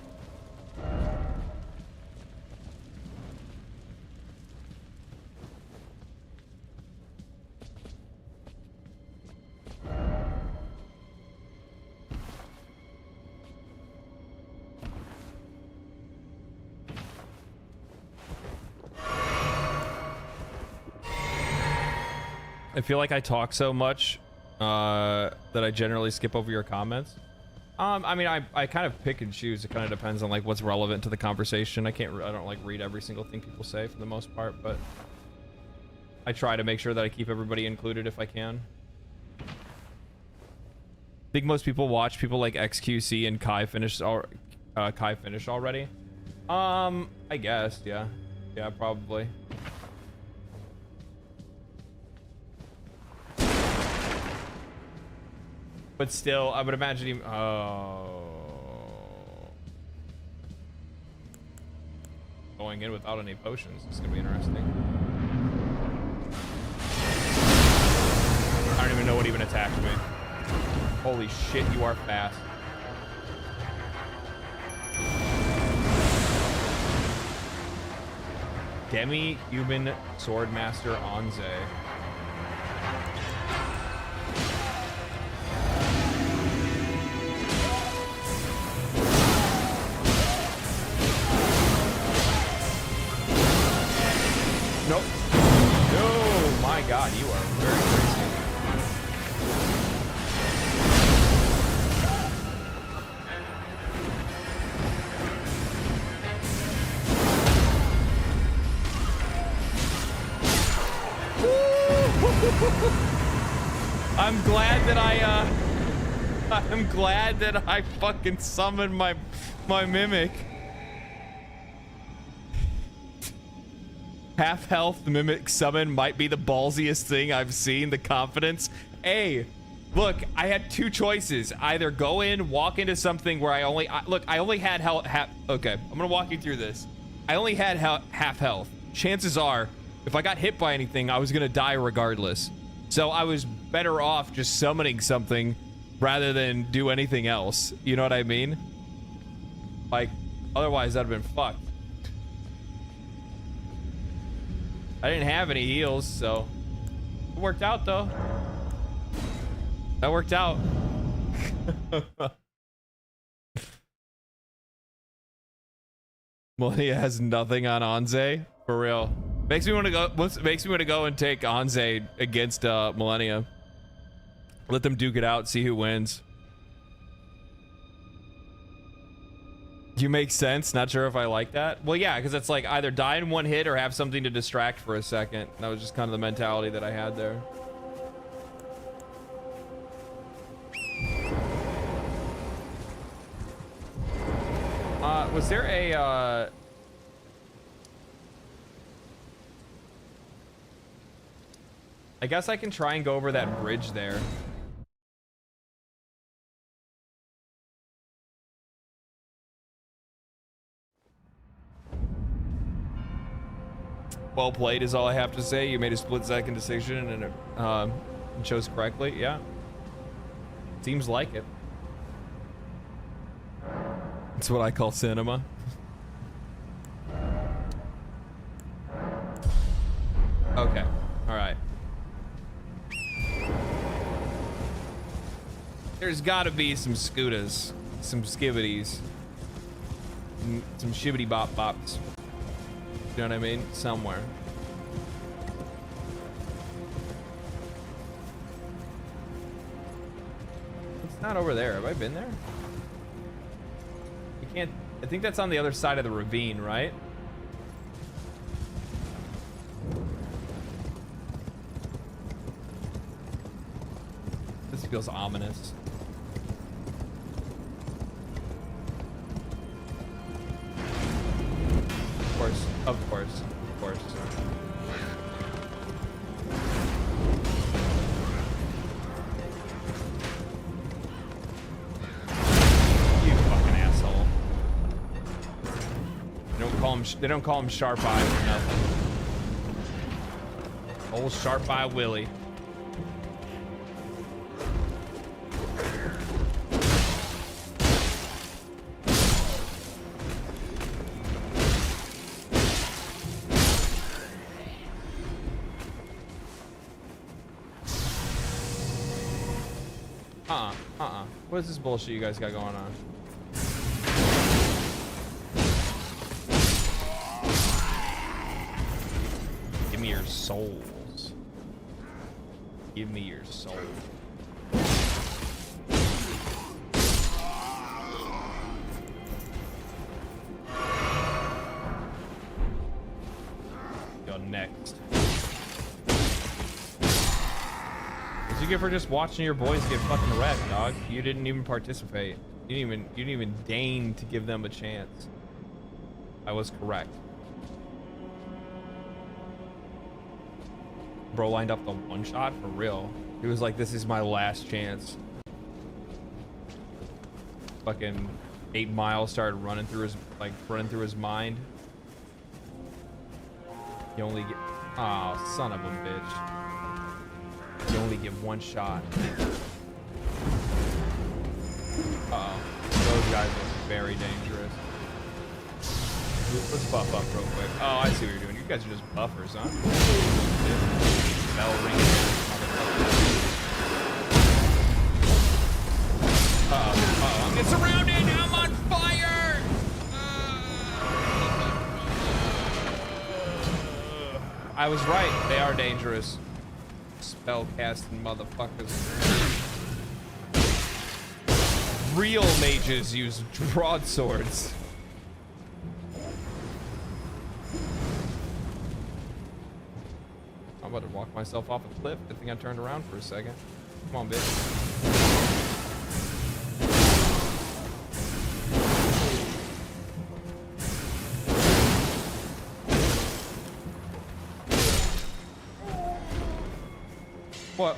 S1: I feel like I talk so much that I generally skip over your comments. I mean, I kind of pick and choose. It kind of depends on like what's relevant to the conversation. I don't like read every single thing people say for the most part, but I try to make sure that I keep everybody included if I can. I think most people watch people like XQC and Kai finish already. I guess, yeah. Yeah, probably. But still, I would imagine him. Oh. Going in without any potions. It's gonna be interesting. I don't even know what even attacked me. Holy shit, you are fast. Demi-human swordmaster Anze. Nope. No, my God, you are very crazy. I'm glad that I fucking summoned my mimic. Half health mimic summon might be the ballsiest thing I've seen. The confidence. Hey, look, I had two choices. Either go in, walk into something where I only had half. Okay, I'm gonna walk you through this. I only had half health. Chances are, if I got hit by anything, I was gonna die regardless. So I was better off just summoning something rather than do anything else. You know what I mean? Like, otherwise I'd have been fucked. I didn't have any heals, so it worked out though. That worked out. Millennia has nothing on Anze, for real. Makes me want to go and take Anze against Millennia. Let them duke it out, see who wins. Do you make sense? Not sure if I like that. Well, yeah, because it's like either die in one hit or have something to distract for a second. That was just kind of the mentality that I had there. Was there a I guess I can try and go over that bridge there. Well played is all I have to say. You made a split-second decision and it chose correctly. Yeah. Seems like it. It's what I call cinema. Okay. All right. There's got to be some scootas, some skibbities, some shibbity bop bops. You know what I mean? Somewhere. It's not over there. Have I been there? You can't. I think that's on the other side of the ravine, right? This feels ominous. Of course. You fucking asshole. They don't call him Sharp Eye for nothing. Old Sharp Eye Willie. What is this bullshit you guys got going on? Give me your souls. Give me your soul. Go next. You get for just watching your boys get fucking wrecked, dog. You didn't even participate. You didn't even deign to give them a chance. I was correct. Bro lined up the one shot for real. He was like, "This is my last chance." Fucking 8 Miles started running through his mind. You only get, oh, son of a bitch. You only get one shot. Uh-oh. Those guys are very dangerous. Let's buff up real quick. Oh, I see what you're doing. You guys are just buffers, huh? Bell ring. Uh-oh. I'm getting surrounded. I'm on fire. I was right. They are dangerous. Spell casting motherfuckers. Real mages use broadswords. I'm about to walk myself off a cliff. Good thing I turned around for a second. Come on, bitch.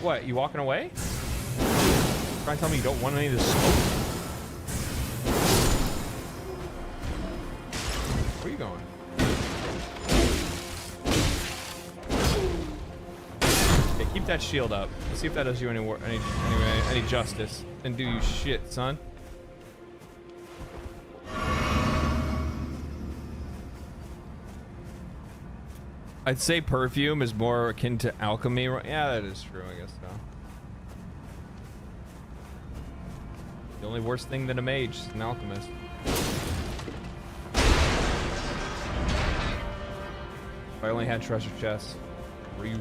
S1: What? You walking away? Trying to tell me you don't want any of this smoke? Where are you going? Okay, keep that shield up. Let's see if that does you any justice. Didn't do you shit, son. I'd say perfume is more akin to alchemy. Yeah, that is true, I guess so. The only worse thing than a mage is an alchemist. If I only had treasure chests. True.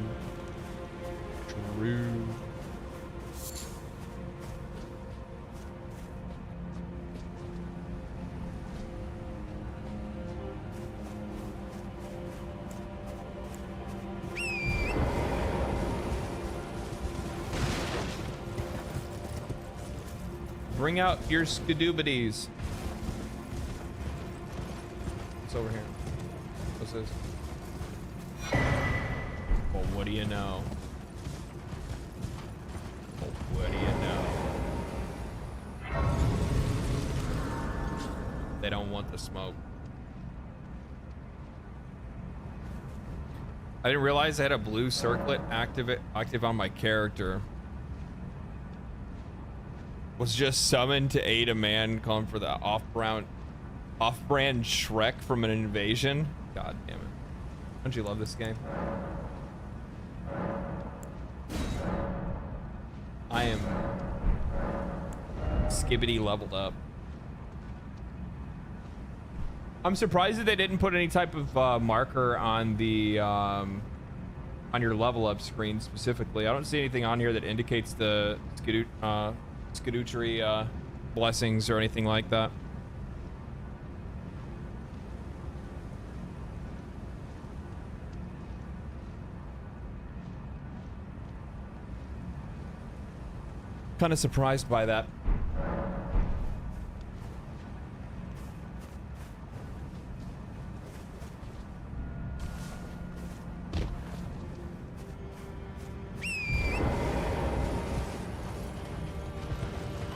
S1: Bring out your skadoobities. What's over here? What's this? Well, what do you know? Well, what do you know? They don't want the smoke. I didn't realize I had a blue circlet active on my character. Was just summoned to aid a man calling for the off-brand Shrek from an invasion. God damn it. Don't you love this game? I am skibbity leveled up. I'm surprised that they didn't put any type of marker on the on your level up screen specifically. I don't see anything on here that indicates the Skadoochery blessings or anything like that. Kind of surprised by that.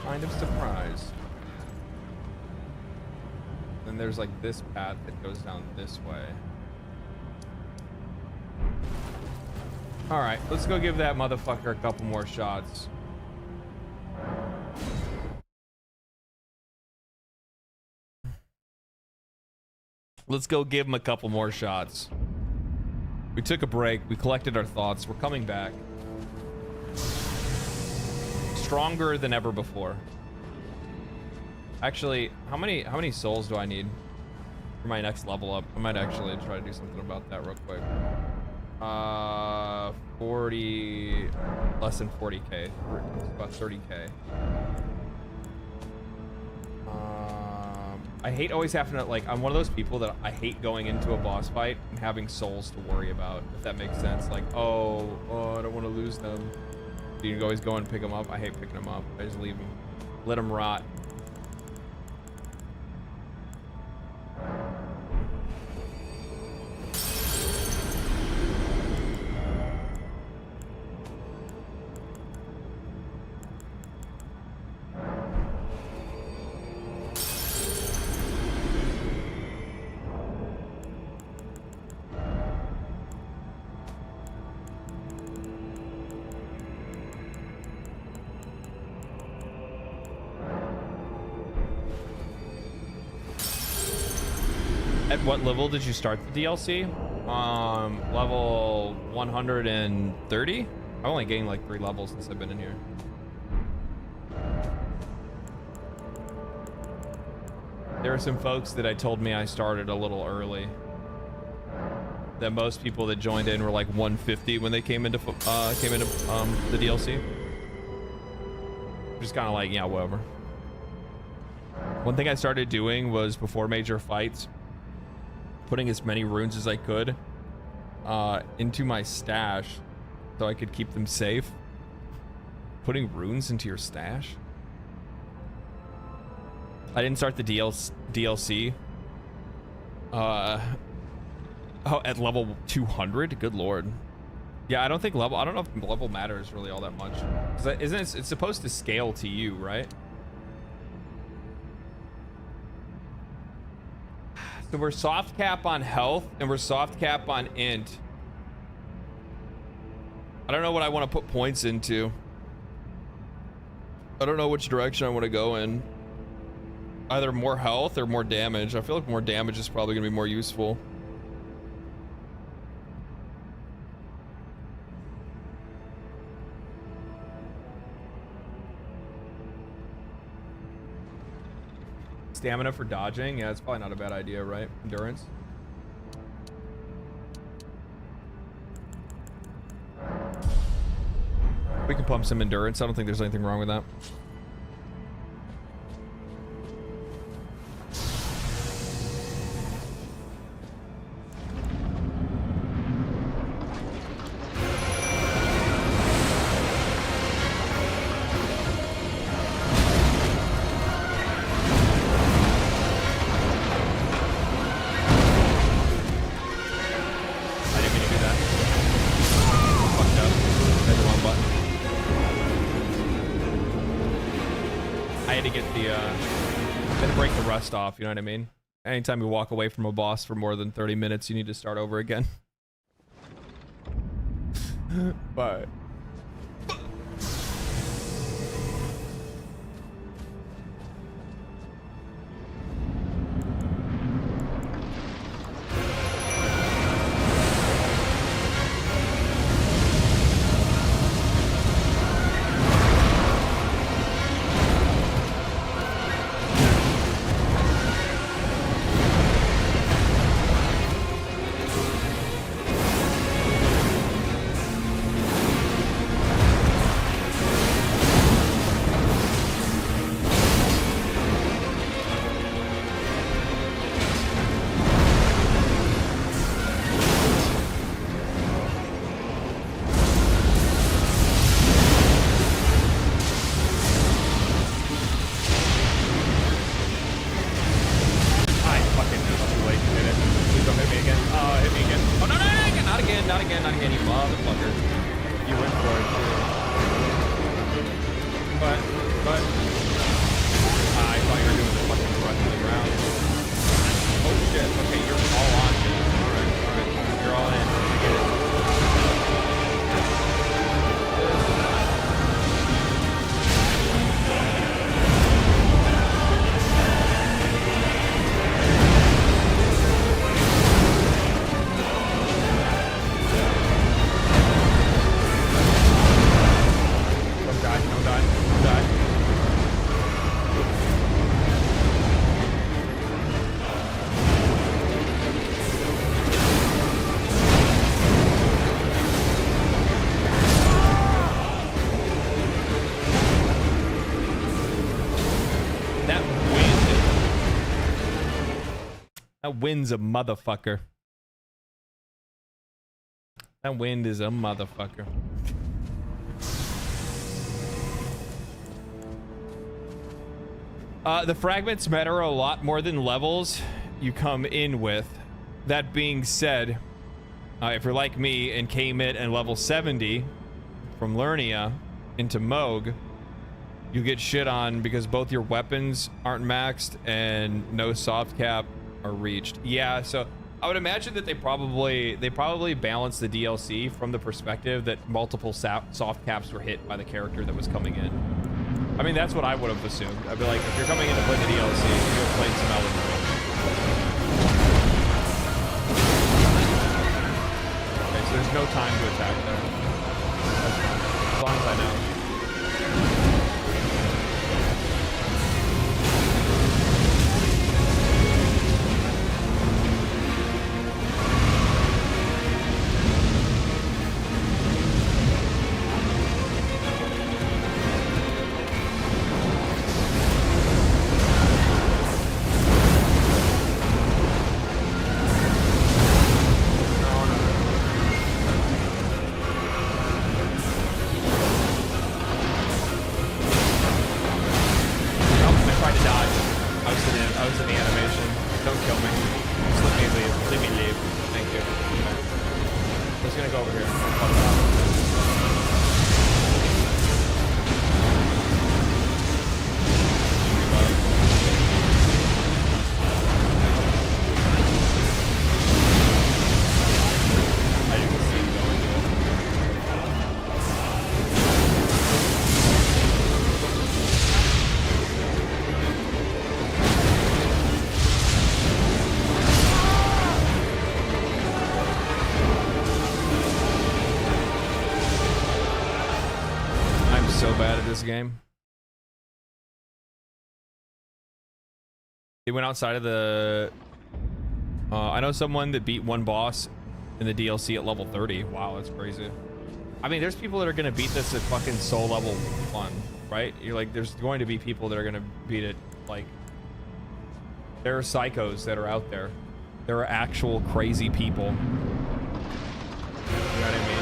S1: Kind of surprised. Then there's like this path that goes down this way. All right, let's go give that motherfucker a couple more shots. Let's go give him a couple more shots. We took a break. We collected our thoughts. We're coming back. Stronger than ever before. Actually, how many souls do I need for my next level up? I might actually try to do something about that real quick. 40, less than 40k, about 30k. I hate always having to, like, I'm one of those people that I hate going into a boss fight and having souls to worry about, if that makes sense. Like, oh, I don't want to lose them. You can always go and pick them up. I hate picking them up. I just leave them. Let them rot. At what level did you start the DLC? Level 130. I've only gained like 3 levels since I've been in here. There were some folks that told me I started a little early. That most people that joined in were like 150 when they came into the DLC. Just kind of like, yeah, whatever. One thing I started doing was before major fights, putting as many runes as I could into my stash so I could keep them safe. Putting runes into your stash? I didn't start the DLC at level 200. Good lord. Yeah, I don't think level, I don't know if level matters really all that much. Isn't it, it's supposed to scale to you, right? So we're soft cap on health and we're soft cap on int. I don't know what I want to put points into. I don't know which direction I want to go in. Either more health or more damage. I feel like more damage is probably going to be more useful. Stamina for dodging? Yeah, it's probably not a bad idea, right? Endurance. We can pump some endurance. I don't think there's anything wrong with that. Off, you know what I mean? Anytime you walk away from a boss for more than 30 minutes, you need to start over again. But that wind's a motherfucker. That wind is a motherfucker. The fragments matter a lot more than levels you come in with. That being said, if you're like me and came in at level 70 from Lernia into Moog, you get shit on because both your weapons aren't maxed and no soft cap are reached. Yeah, so I would imagine that they probably balanced the DLC from the perspective that multiple soft caps were hit by the character that was coming in. I mean, that's what I would have assumed. I'd be like, if you're coming in to play the DLC, you have played some Elden Ring. there's no time to attack there. That's fine. As long as I know. Game. They went outside of the I know someone that beat one boss in the DLC at level 30. Wow, that's crazy. I mean, there's people that are gonna beat this at fucking soul level 1, right? You're like, there's going to be people that are gonna beat it. Like, there are psychos that are out there. There are actual crazy people. You know what I mean?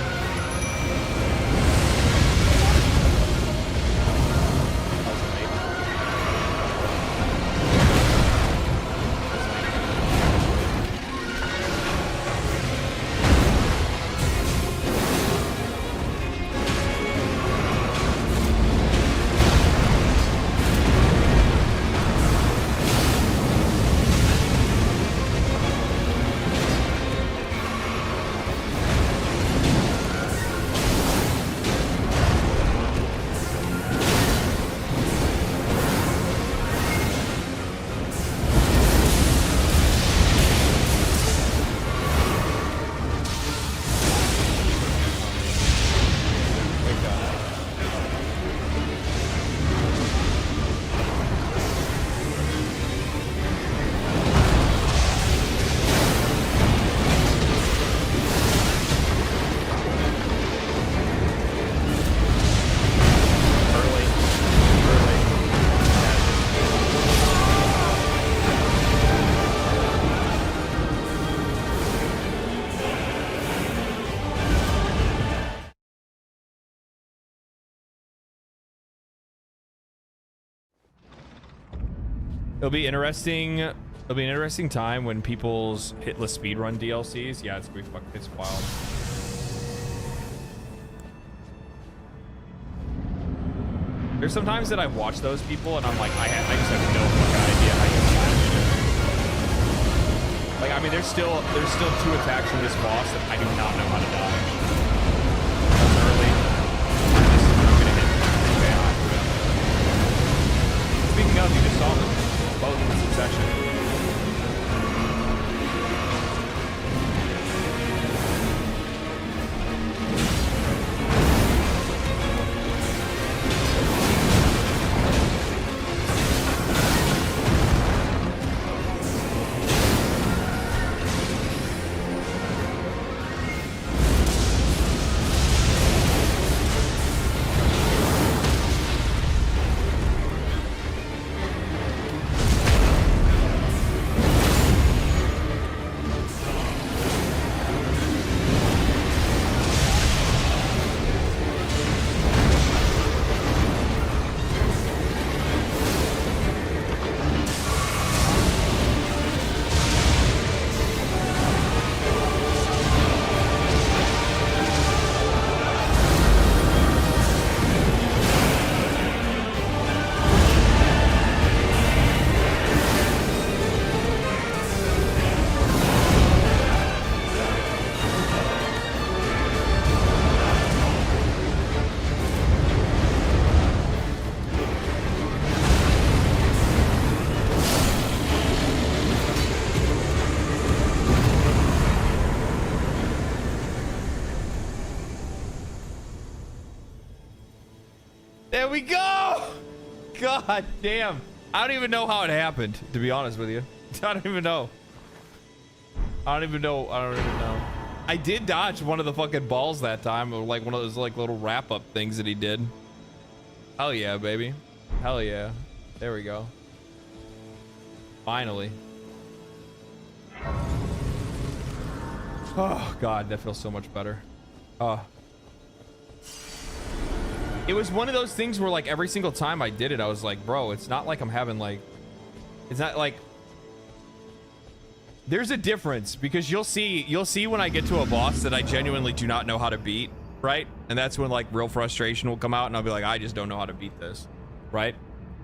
S1: It'll be interesting. It'll be an interesting time when people's hitless speedrun DLCs. Yeah, it's gonna be fucking, it's wild. There's sometimes that I've watched those people and I'm like, I just have no fucking idea how you do that shit. Like, I mean, there's still 2 attacks from this boss that I do not know how to dodge. That's early. I'm gonna hit. Okay, speaking of, you just saw them both in succession. we go! God damn. I don't even know how it happened, to be honest with you. I don't even know. I don't even know. I did dodge one of the fucking balls that time, or like one of those like little wrap-up things that he did. Hell yeah, baby. Hell yeah. There we go. Finally. Oh god, that feels so much better. It was one of those things where like every single time I did it, I was like, bro, it's not like I'm having like, it's not like, there's a difference, because you'll see when I get to a boss that I genuinely do not know how to beat, right? And that's when like real frustration will come out and I'll be like, I just don't know how to beat this, right?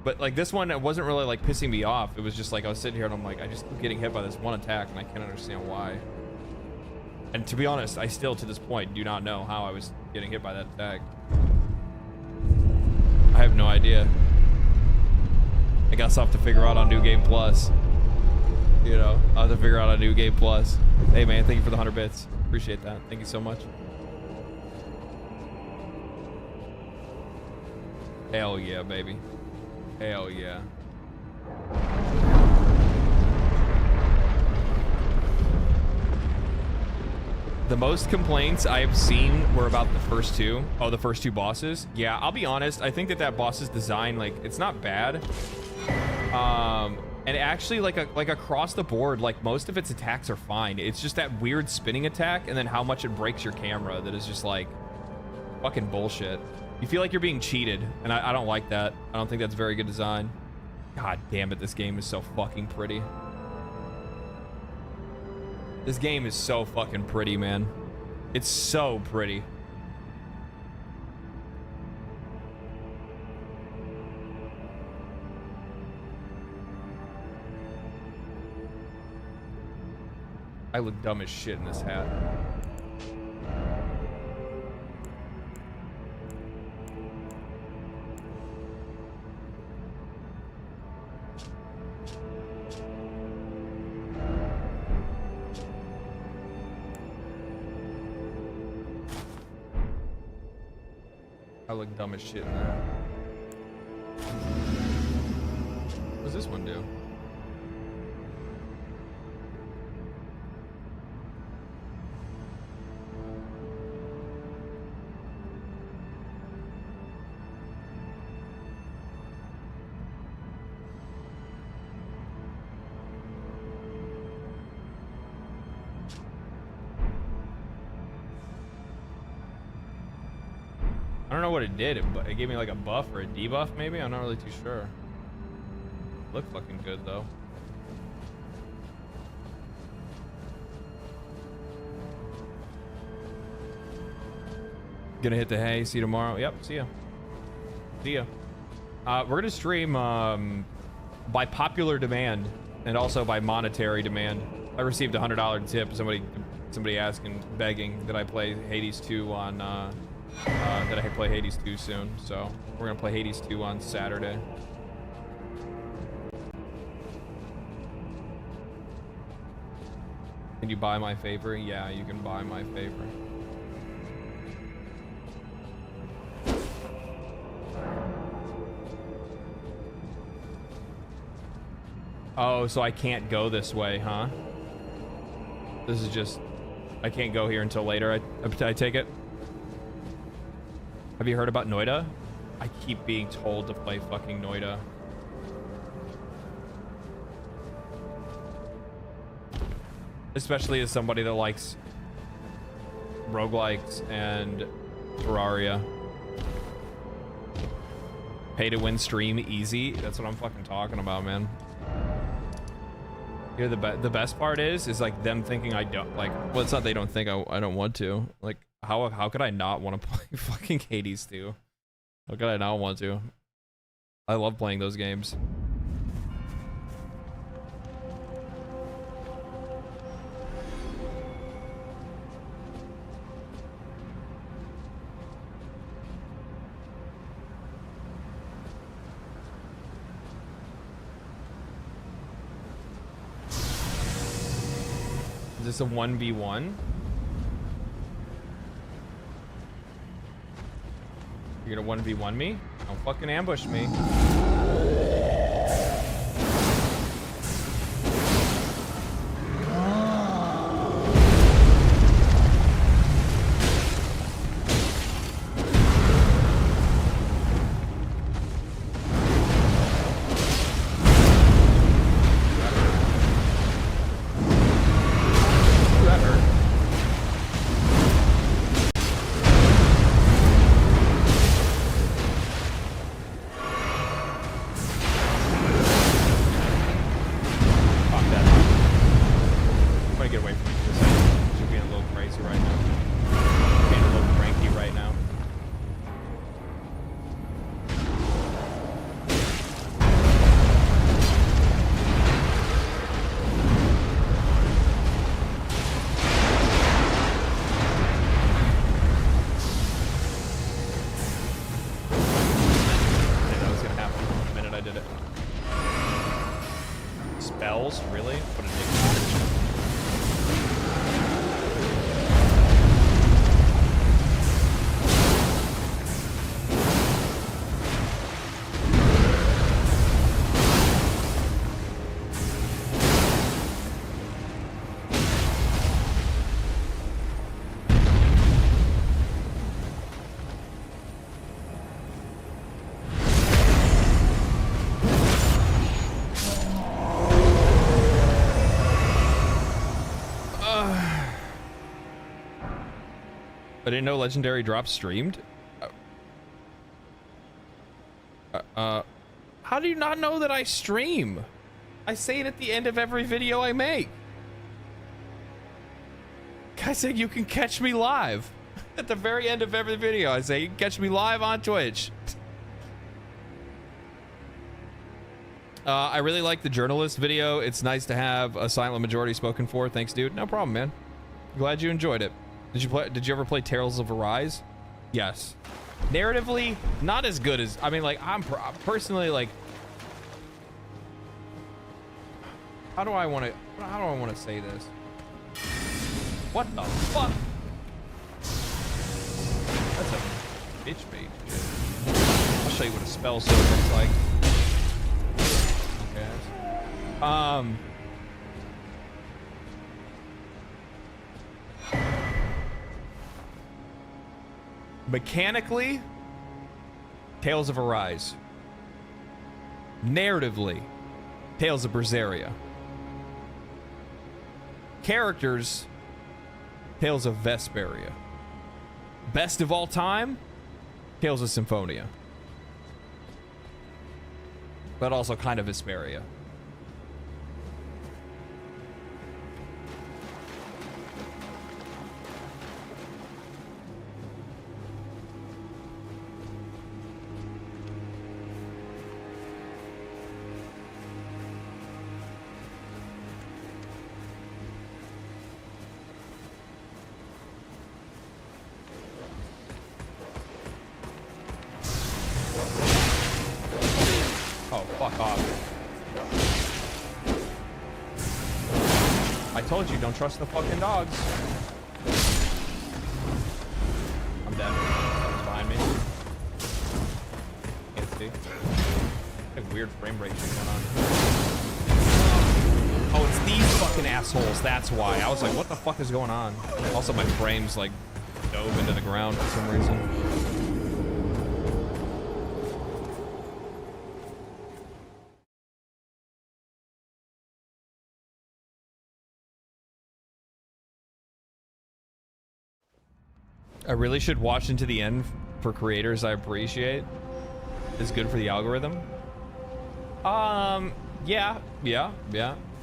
S1: But like this one, it wasn't really like pissing me off. It was just like I was sitting here and I'm like, I just keep getting hit by this one attack and I can't understand why. And to be honest, I still to this point do not know how I was getting hit by that attack. I have no idea. I guess I'll have to figure out on New Game Plus. You know, I'll have to figure out on New Game Plus. Hey man, thank you for the 100 bits. Appreciate that. Thank you so much. Hell yeah, baby. Hell yeah. The most complaints I have seen were about the first two. Oh, the first two bosses. Yeah, I'll be honest. I think that boss's design, like, it's not bad. And actually, like across the board, like most of its attacks are fine. It's just that weird spinning attack, and then how much it breaks your camera that is just like fucking bullshit. You feel like you're being cheated, and I don't like that. I don't think that's very good design. God damn it, this game is so fucking pretty. This game is so fucking pretty, man. It's so pretty. I look dumb as shit in this hat. I look dumb as shit in that. What does this one do? I don't know what it did. It gave me like a buff or a debuff, maybe? I'm not really too sure. Looked fucking good, though. Gonna hit the hay. See you tomorrow. Yep, see ya. See ya. We're gonna stream by popular demand and also by monetary demand. I received a $100 tip. Somebody asking, begging that I play Hades 2 on that I play Hades 2 soon. So we're gonna play Hades 2 on Saturday. Can you buy my favor? Yeah, you can buy my favor. Oh, so I can't go this way, huh? This is just... I can't go here until later, I take it? Have you heard about Noida? I keep being told to play fucking Noida. Especially as somebody that likes roguelikes and Terraria. Pay to win stream easy. That's what I'm fucking talking about, man. Yeah, the best part is like them thinking I don't like. Well, it's not they don't think I don't want to. Like how could I not want to play fucking Hades 2? How could I not want to? I love playing those games. Is this a 1v1? You're You're gonna 1v1 me? Don't fucking ambush me. Really? What a dick. I didn't know legendary drops streamed. How do you not know that I stream? I say it at the end of every video I make. I say you can catch me live. At the very end of every video, I say you can catch me live on Twitch. I really like the journalist video. It's nice to have a silent majority spoken for. Thanks, dude. No problem, man. Glad you enjoyed it. Did you ever play Tales of Arise? Yes. Narratively, not as good as, I mean, like, I'm personally, like, how do I want to say this? What the fuck? That's a bitch bait shit. I'll show you what a spell sword looks like. Okay. Mechanically, Tales of Arise. Narratively, Tales of Berseria. Characters, Tales of Vesperia. Best of all time, Tales of Symphonia. But also kind of Vesperia. Fuck off. I told you, don't trust the fucking dogs. I'm dead. Someone's behind me. Can't see. Like weird frame rate shit going on. Oh, it's these fucking assholes. That's why. I was like, what the fuck is going on? Also, my frames like dove into the ground for some reason. I really should watch into the end for creators I appreciate. It's good for the algorithm. Yeah.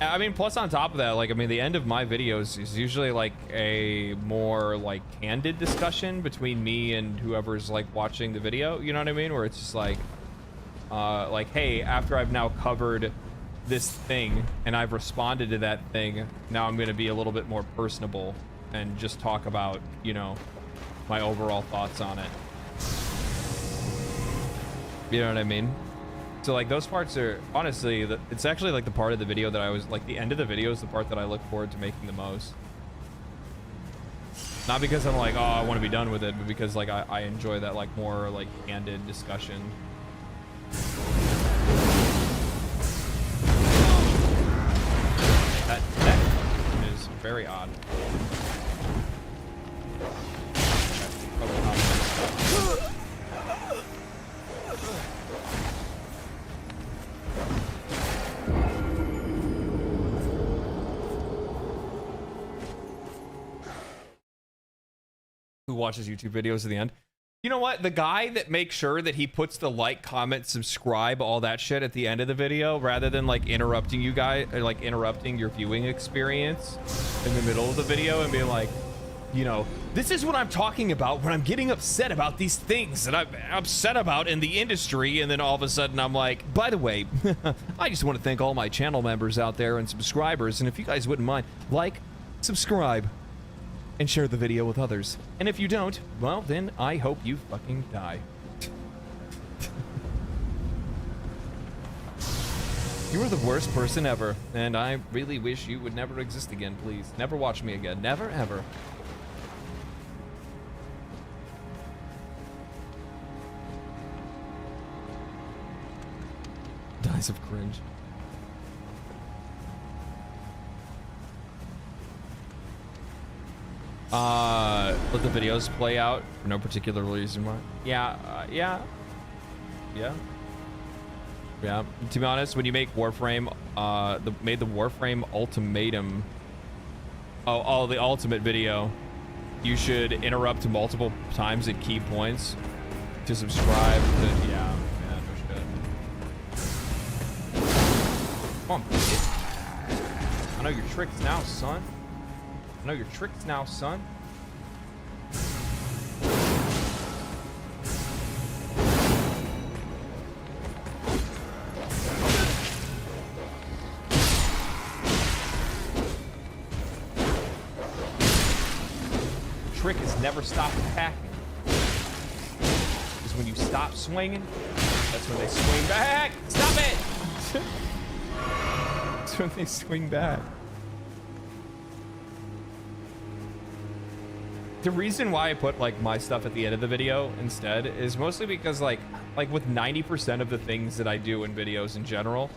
S1: I mean, plus on top of that, like, I mean, the end of my videos is usually like a more like candid discussion between me and whoever's like watching the video. You know what I mean? Where it's just like, hey, after I've now covered this thing and I've responded to that thing, now I'm going to be a little bit more personable and just talk about, you know, my overall thoughts on it. You know what I mean? So like those parts are honestly, it's actually like the part of the video that I was like, the end of the video is the part that I look forward to making the most. Not because I'm like, oh, I want to be done with it, but because like I enjoy that like more like candid discussion. That is very odd. Who watches YouTube videos at the end? You know what? The guy that makes sure that he puts the like, comment, subscribe, all that shit at the end of the video, rather than like interrupting you guys, or like interrupting your viewing experience in the middle of the video and being like, you know, this is what I'm talking about when I'm getting upset about these things that I'm upset about in the industry. And then all of a sudden I'm like, by the way, I just want to thank all my channel members out there and subscribers. And if you guys wouldn't mind, like, subscribe, and share the video with others. And if you don't, well, then I hope you fucking die. You are the worst person ever, and I really wish you would never exist again, please. Never watch me again. Never, ever. Dies of cringe. Let the videos play out for no particular reason why. Yeah. To be honest, when you make Warframe, made the Warframe ultimatum, the ultimate video, you should interrupt multiple times at key points to subscribe. Yeah, no shit. Come on, bitch. I know your tricks now, son. I know your tricks now, son. Trick is never stop attacking. Because when you stop swinging, that's when they swing back. Stop it! That's when they swing back. The reason why I put like my stuff at the end of the video instead is mostly because like with 90% of the things that I do in videos in general,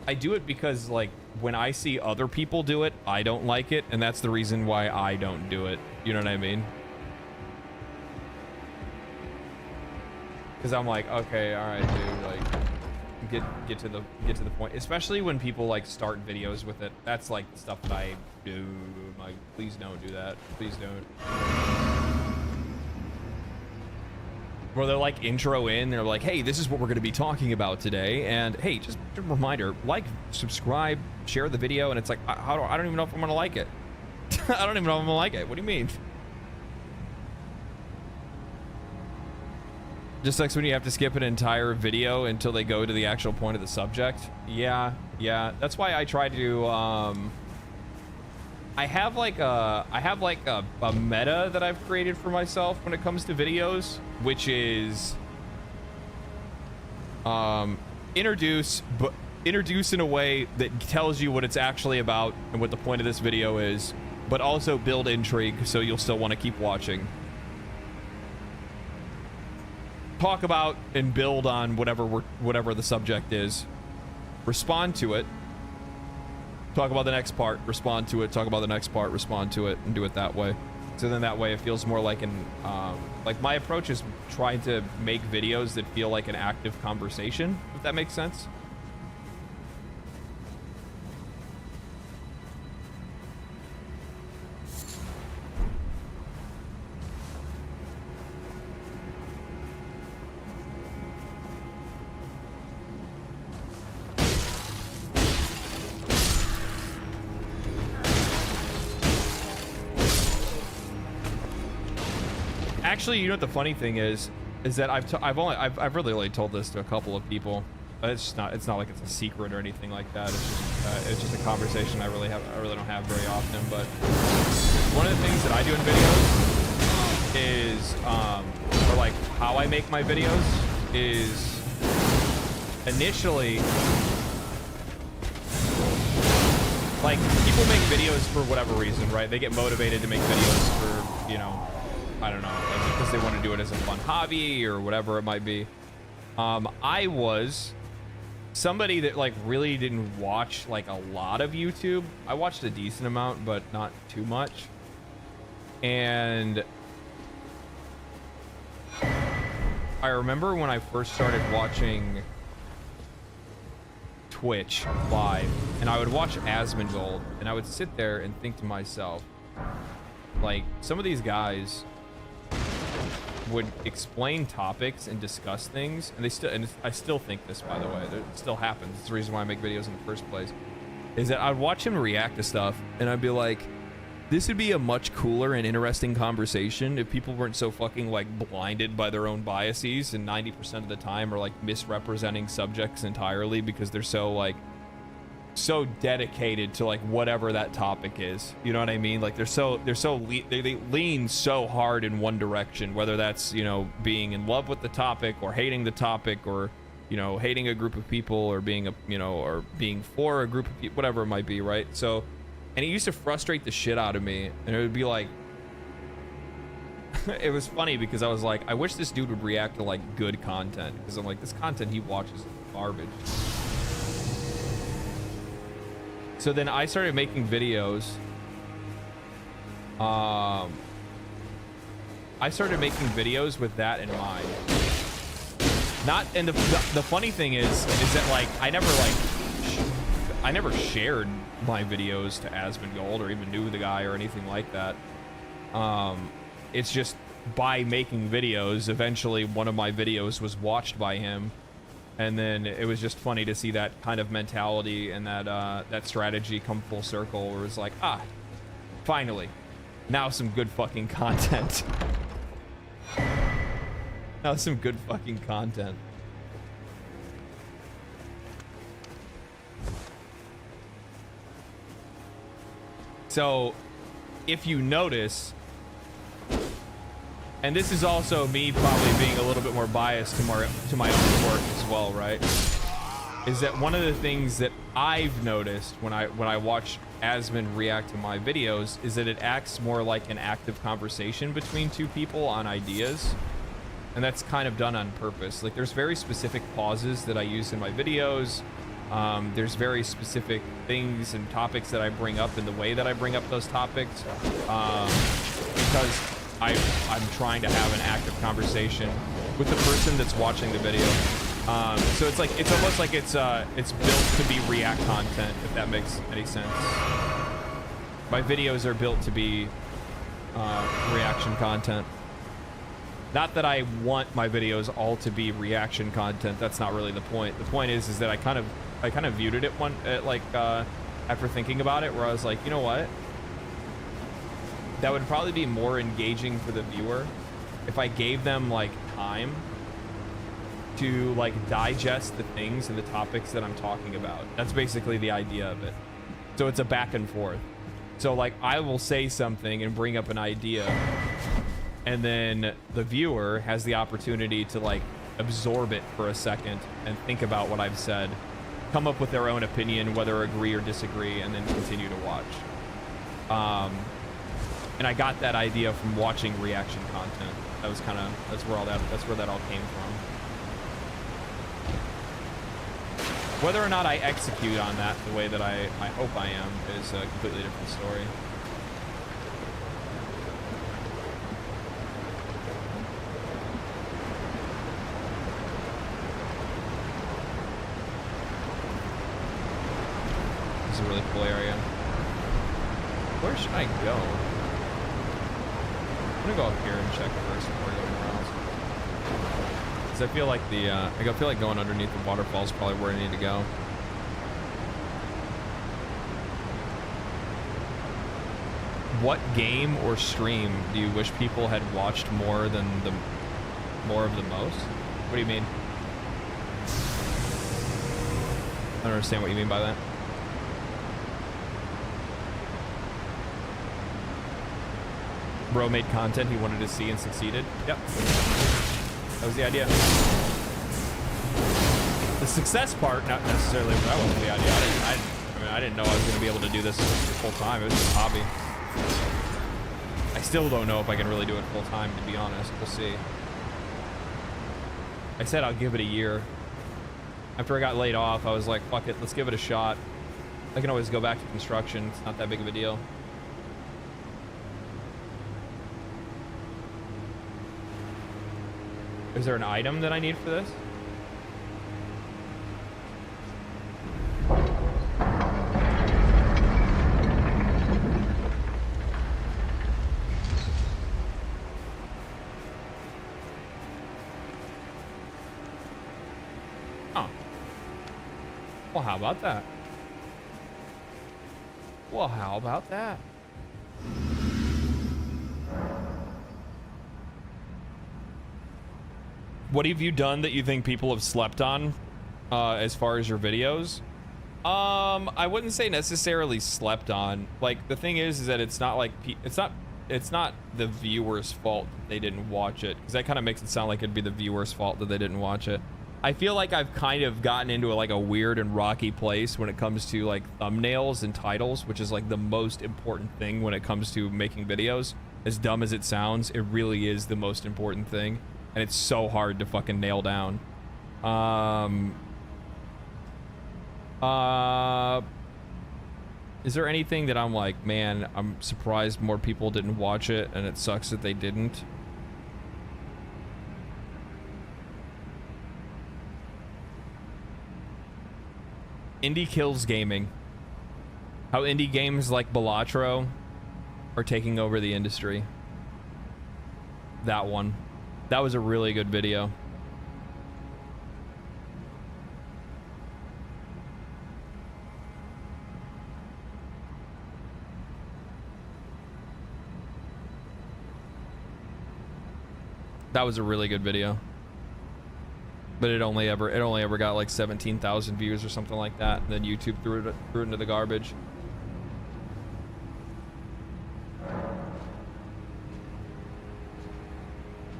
S1: I do it because like when I see other people do it, I don't like it, and that's the reason why I don't do it. You know what I mean? Because I'm like, okay, all right, dude, like get to the point. Especially when people like start videos with it. That's like the stuff that I do. Like, please don't do that. Please don't. Where they're like intro in, they're like, hey, this is what we're going to be talking about today, and hey, just a reminder, like, subscribe, share the video, and it's like, I don't even know if I'm gonna like it. I don't even know if I'm gonna like it. What do you mean? Just like when you have to skip an entire video until they go to the actual point of the subject. Yeah, that's why I try to I have like a meta that I've created for myself when it comes to videos, which is introduce in a way that tells you what it's actually about and what the point of this video is, but also build intrigue so you'll still want to keep watching. Talk about and build on whatever the subject is. Respond to it. Talk about the next part, respond to it, talk about the next part, respond to it, and do it that way. So then that way it feels more like an, like my approach is trying to make videos that feel like an active conversation, if that makes sense. Actually, you know what the funny thing is that I've really only told this to a couple of people. It's not like it's a secret or anything like that. It's just a conversation I really don't have very often. But one of the things that I do in videos is, or like how I make my videos is initially, like, people make videos for whatever reason, right? They get motivated to make videos for, you know, I don't know, like because they want to do it as a fun hobby or whatever it might be. I was somebody that like really didn't watch like a lot of YouTube. I watched a decent amount, but not too much. And I remember when I first started watching Twitch live, and I would watch Asmongold, and I would sit there and think to myself, like, some of these guys would explain topics and discuss things, and I still think this, by the way, it still happens. It's the reason why I make videos in the first place, is that I'd watch him react to stuff, and I'd be like, this would be a much cooler and interesting conversation if people weren't so fucking like blinded by their own biases and 90% of the time are like misrepresenting subjects entirely because they're so dedicated to like whatever that topic is. You know what I mean? Like they lean so hard in one direction, whether that's, you know, being in love with the topic or hating the topic or, you know, hating a group of people or being or being for a group of people, whatever it might be, right? So, and it used to frustrate the shit out of me, and it would be like, it was funny because I was like, I wish this dude would react to like good content, because I'm like, this content he watches is garbage. So then I started making videos. I started making videos with that in mind. And the funny thing is that like I never shared my videos to Asmongold or even knew the guy or anything like that. It's just by making videos, eventually one of my videos was watched by him, and then it was just funny to see that kind of mentality and that strategy come full circle, where it was like, finally, now some good fucking content. Now some good fucking content. So, if you notice, and this is also me probably being a little bit more biased to my own work as well, right? Is that one of the things that I've noticed when I watch Asmon react to my videos is that it acts more like an active conversation between two people on ideas. And that's kind of done on purpose. Like, there's very specific pauses that I use in my videos. There's very specific things and topics that I bring up in the way that I bring up those topics, because I'm trying to have an active conversation with the person that's watching the video. So it's like, it's almost like it's built to be react content, if that makes any sense. My videos are built to be reaction content. Not that I want my videos all to be reaction content. That's not really the point. The point is that I kind of viewed it after thinking about it, where I was like, you know what? That would probably be more engaging for the viewer if I gave them like time to like digest the things and the topics that I'm talking about. That's basically the idea of it. So it's a back and forth. So like I will say something and bring up an idea, and then the viewer has the opportunity to like absorb it for a second and think about what I've said, come up with their own opinion, whether agree or disagree, and then continue to watch. And I got that idea from watching reaction content. That's where that all came from. Whether or not I execute on that the way that I hope I am is a completely different story. This is a really cool area. Where should I go? I'm gonna go up here and check first before I go anywhere else. Because I feel like going underneath the waterfall is probably where I need to go. What game or stream do you wish people had watched more of the most? What do you mean? I don't understand what you mean by that. Bro made content he wanted to see and succeeded. Yep. That was the idea. The success part, not necessarily, that wasn't the idea. I didn't know I was going to be able to do this full time. It was just a hobby. I still don't know if I can really do it full time, to be honest. We'll see. I said I'll give it a year. After I got laid off, I was like, fuck it, let's give it a shot. I can always go back to construction. It's not that big of a deal. Is there an item that I need for this? Oh. Well, how about that? Well, how about that? What have you done that you think people have slept on as far as your videos? I wouldn't say necessarily slept on. Like, the thing is that it's not like it's not the viewer's fault that they didn't watch it, because that kind of makes it sound like it'd be the viewer's fault that they didn't watch it. I feel like I've kind of gotten into like a weird and rocky place when it comes to like thumbnails and titles, which is like the most important thing when it comes to making videos. As dumb as it sounds, it really is the most important thing, and it's so hard to fucking nail down. Is there anything that I'm like, man, I'm surprised more people didn't watch it and it sucks that they didn't? Indie kills gaming. How indie games like Balatro are taking over the industry. That one. That was a really good video. That was a really good video. But it only ever got like 17,000 views or something like that, and then YouTube threw it into the garbage.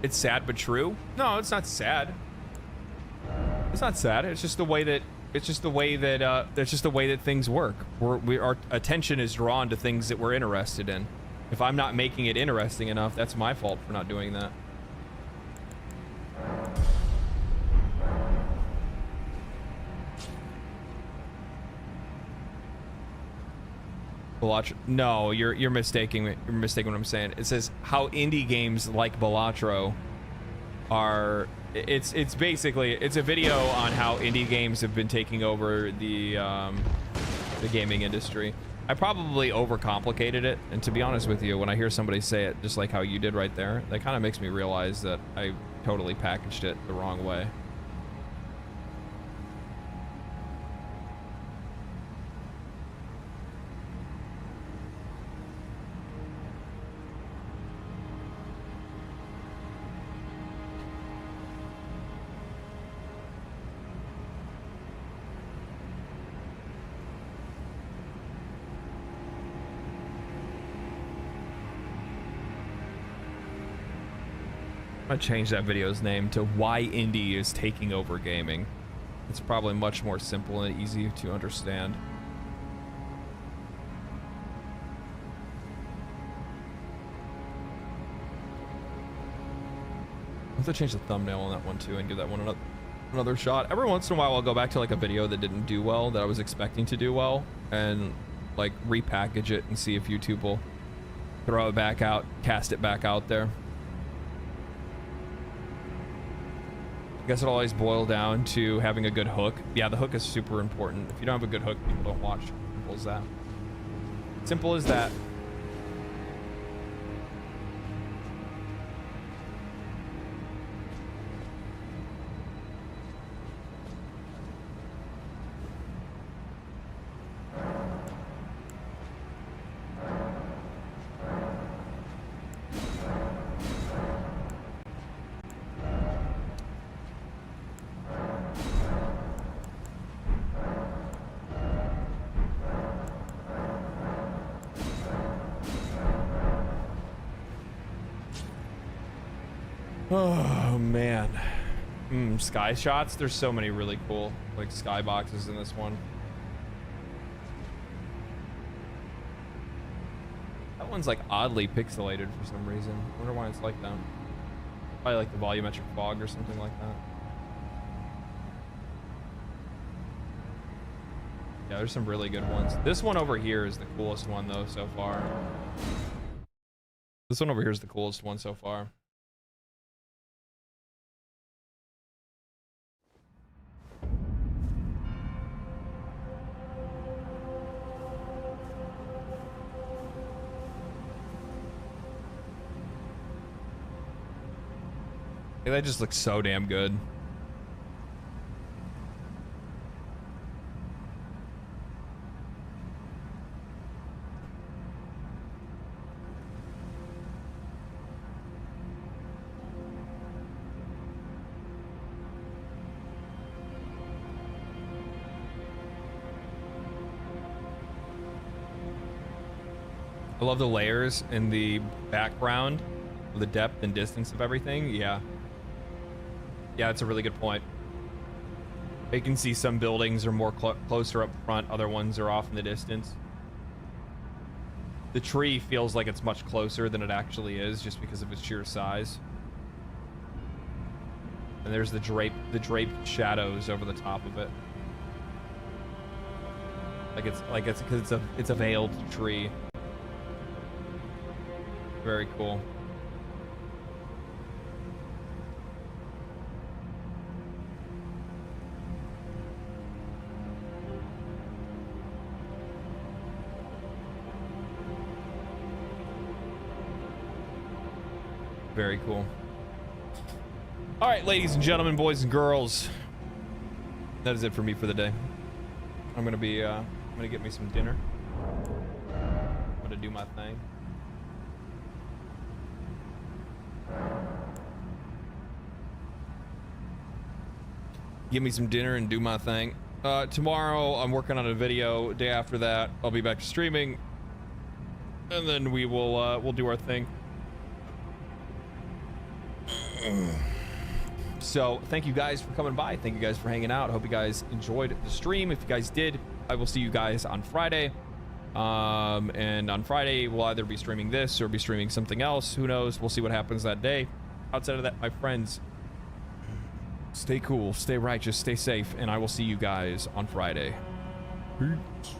S1: It's sad but true. No, it's not sad. It's not sad. It's just the way that things work. Our attention is drawn to things that we're interested in. If I'm not making it interesting enough, that's my fault for not doing that. No, you're mistaking me. You're mistaking what I'm saying. It says how indie games like Balatro are. It's basically a video on how indie games have been taking over the gaming industry. I probably overcomplicated it, and to be honest with you, when I hear somebody say it just like how you did right there, that kind of makes me realize that I totally packaged it the wrong way. I changed that video's name to Why Indie is Taking Over Gaming. It's probably much more simple and easy to understand. I have to change the thumbnail on that one too and give that one another shot. Every once in a while I'll go back to like a video that didn't do well, that I was expecting to do well, and like repackage it and see if YouTube will throw it back out, cast it back out there. I guess it'll always boil down to having a good hook. Yeah, the hook is super important. If you don't have a good hook, people don't watch. Simple as that. Simple as that. Oh man. Sky shots. There's so many really cool like sky boxes in this one. That one's like oddly pixelated for some reason. I wonder why it's like that. Probably like the volumetric fog or something like that. Yeah, there's some really good ones. This one over here is the coolest one though so far. This one over here is the coolest one so far. Hey, that just looks so damn good. I love the layers in the background, the depth and distance of everything. Yeah. Yeah, it's a really good point. You can see some buildings are more closer up front, other ones are off in the distance. The tree feels like it's much closer than it actually is, just because of its sheer size. And there's the draped shadows over the top of it. It's because it's a veiled tree. Very cool. Very cool. All right, ladies and gentlemen, boys and girls, that is it for me for the day. I'm gonna get me some dinner. I'm gonna do my thing. Give me some dinner and do my thing. Tomorrow I'm working on a video. Day after that I'll be back to streaming, and then we will we'll do our thing. So thank you guys for coming by. Thank you guys for hanging out. I hope you guys enjoyed the stream. If you guys did, I will see you guys on Friday. And on Friday we'll either be streaming this or be streaming something else. Who knows? We'll see what happens that day. Outside of that, my friends, stay cool, stay righteous, stay safe, and I will see you guys on Friday. Peace.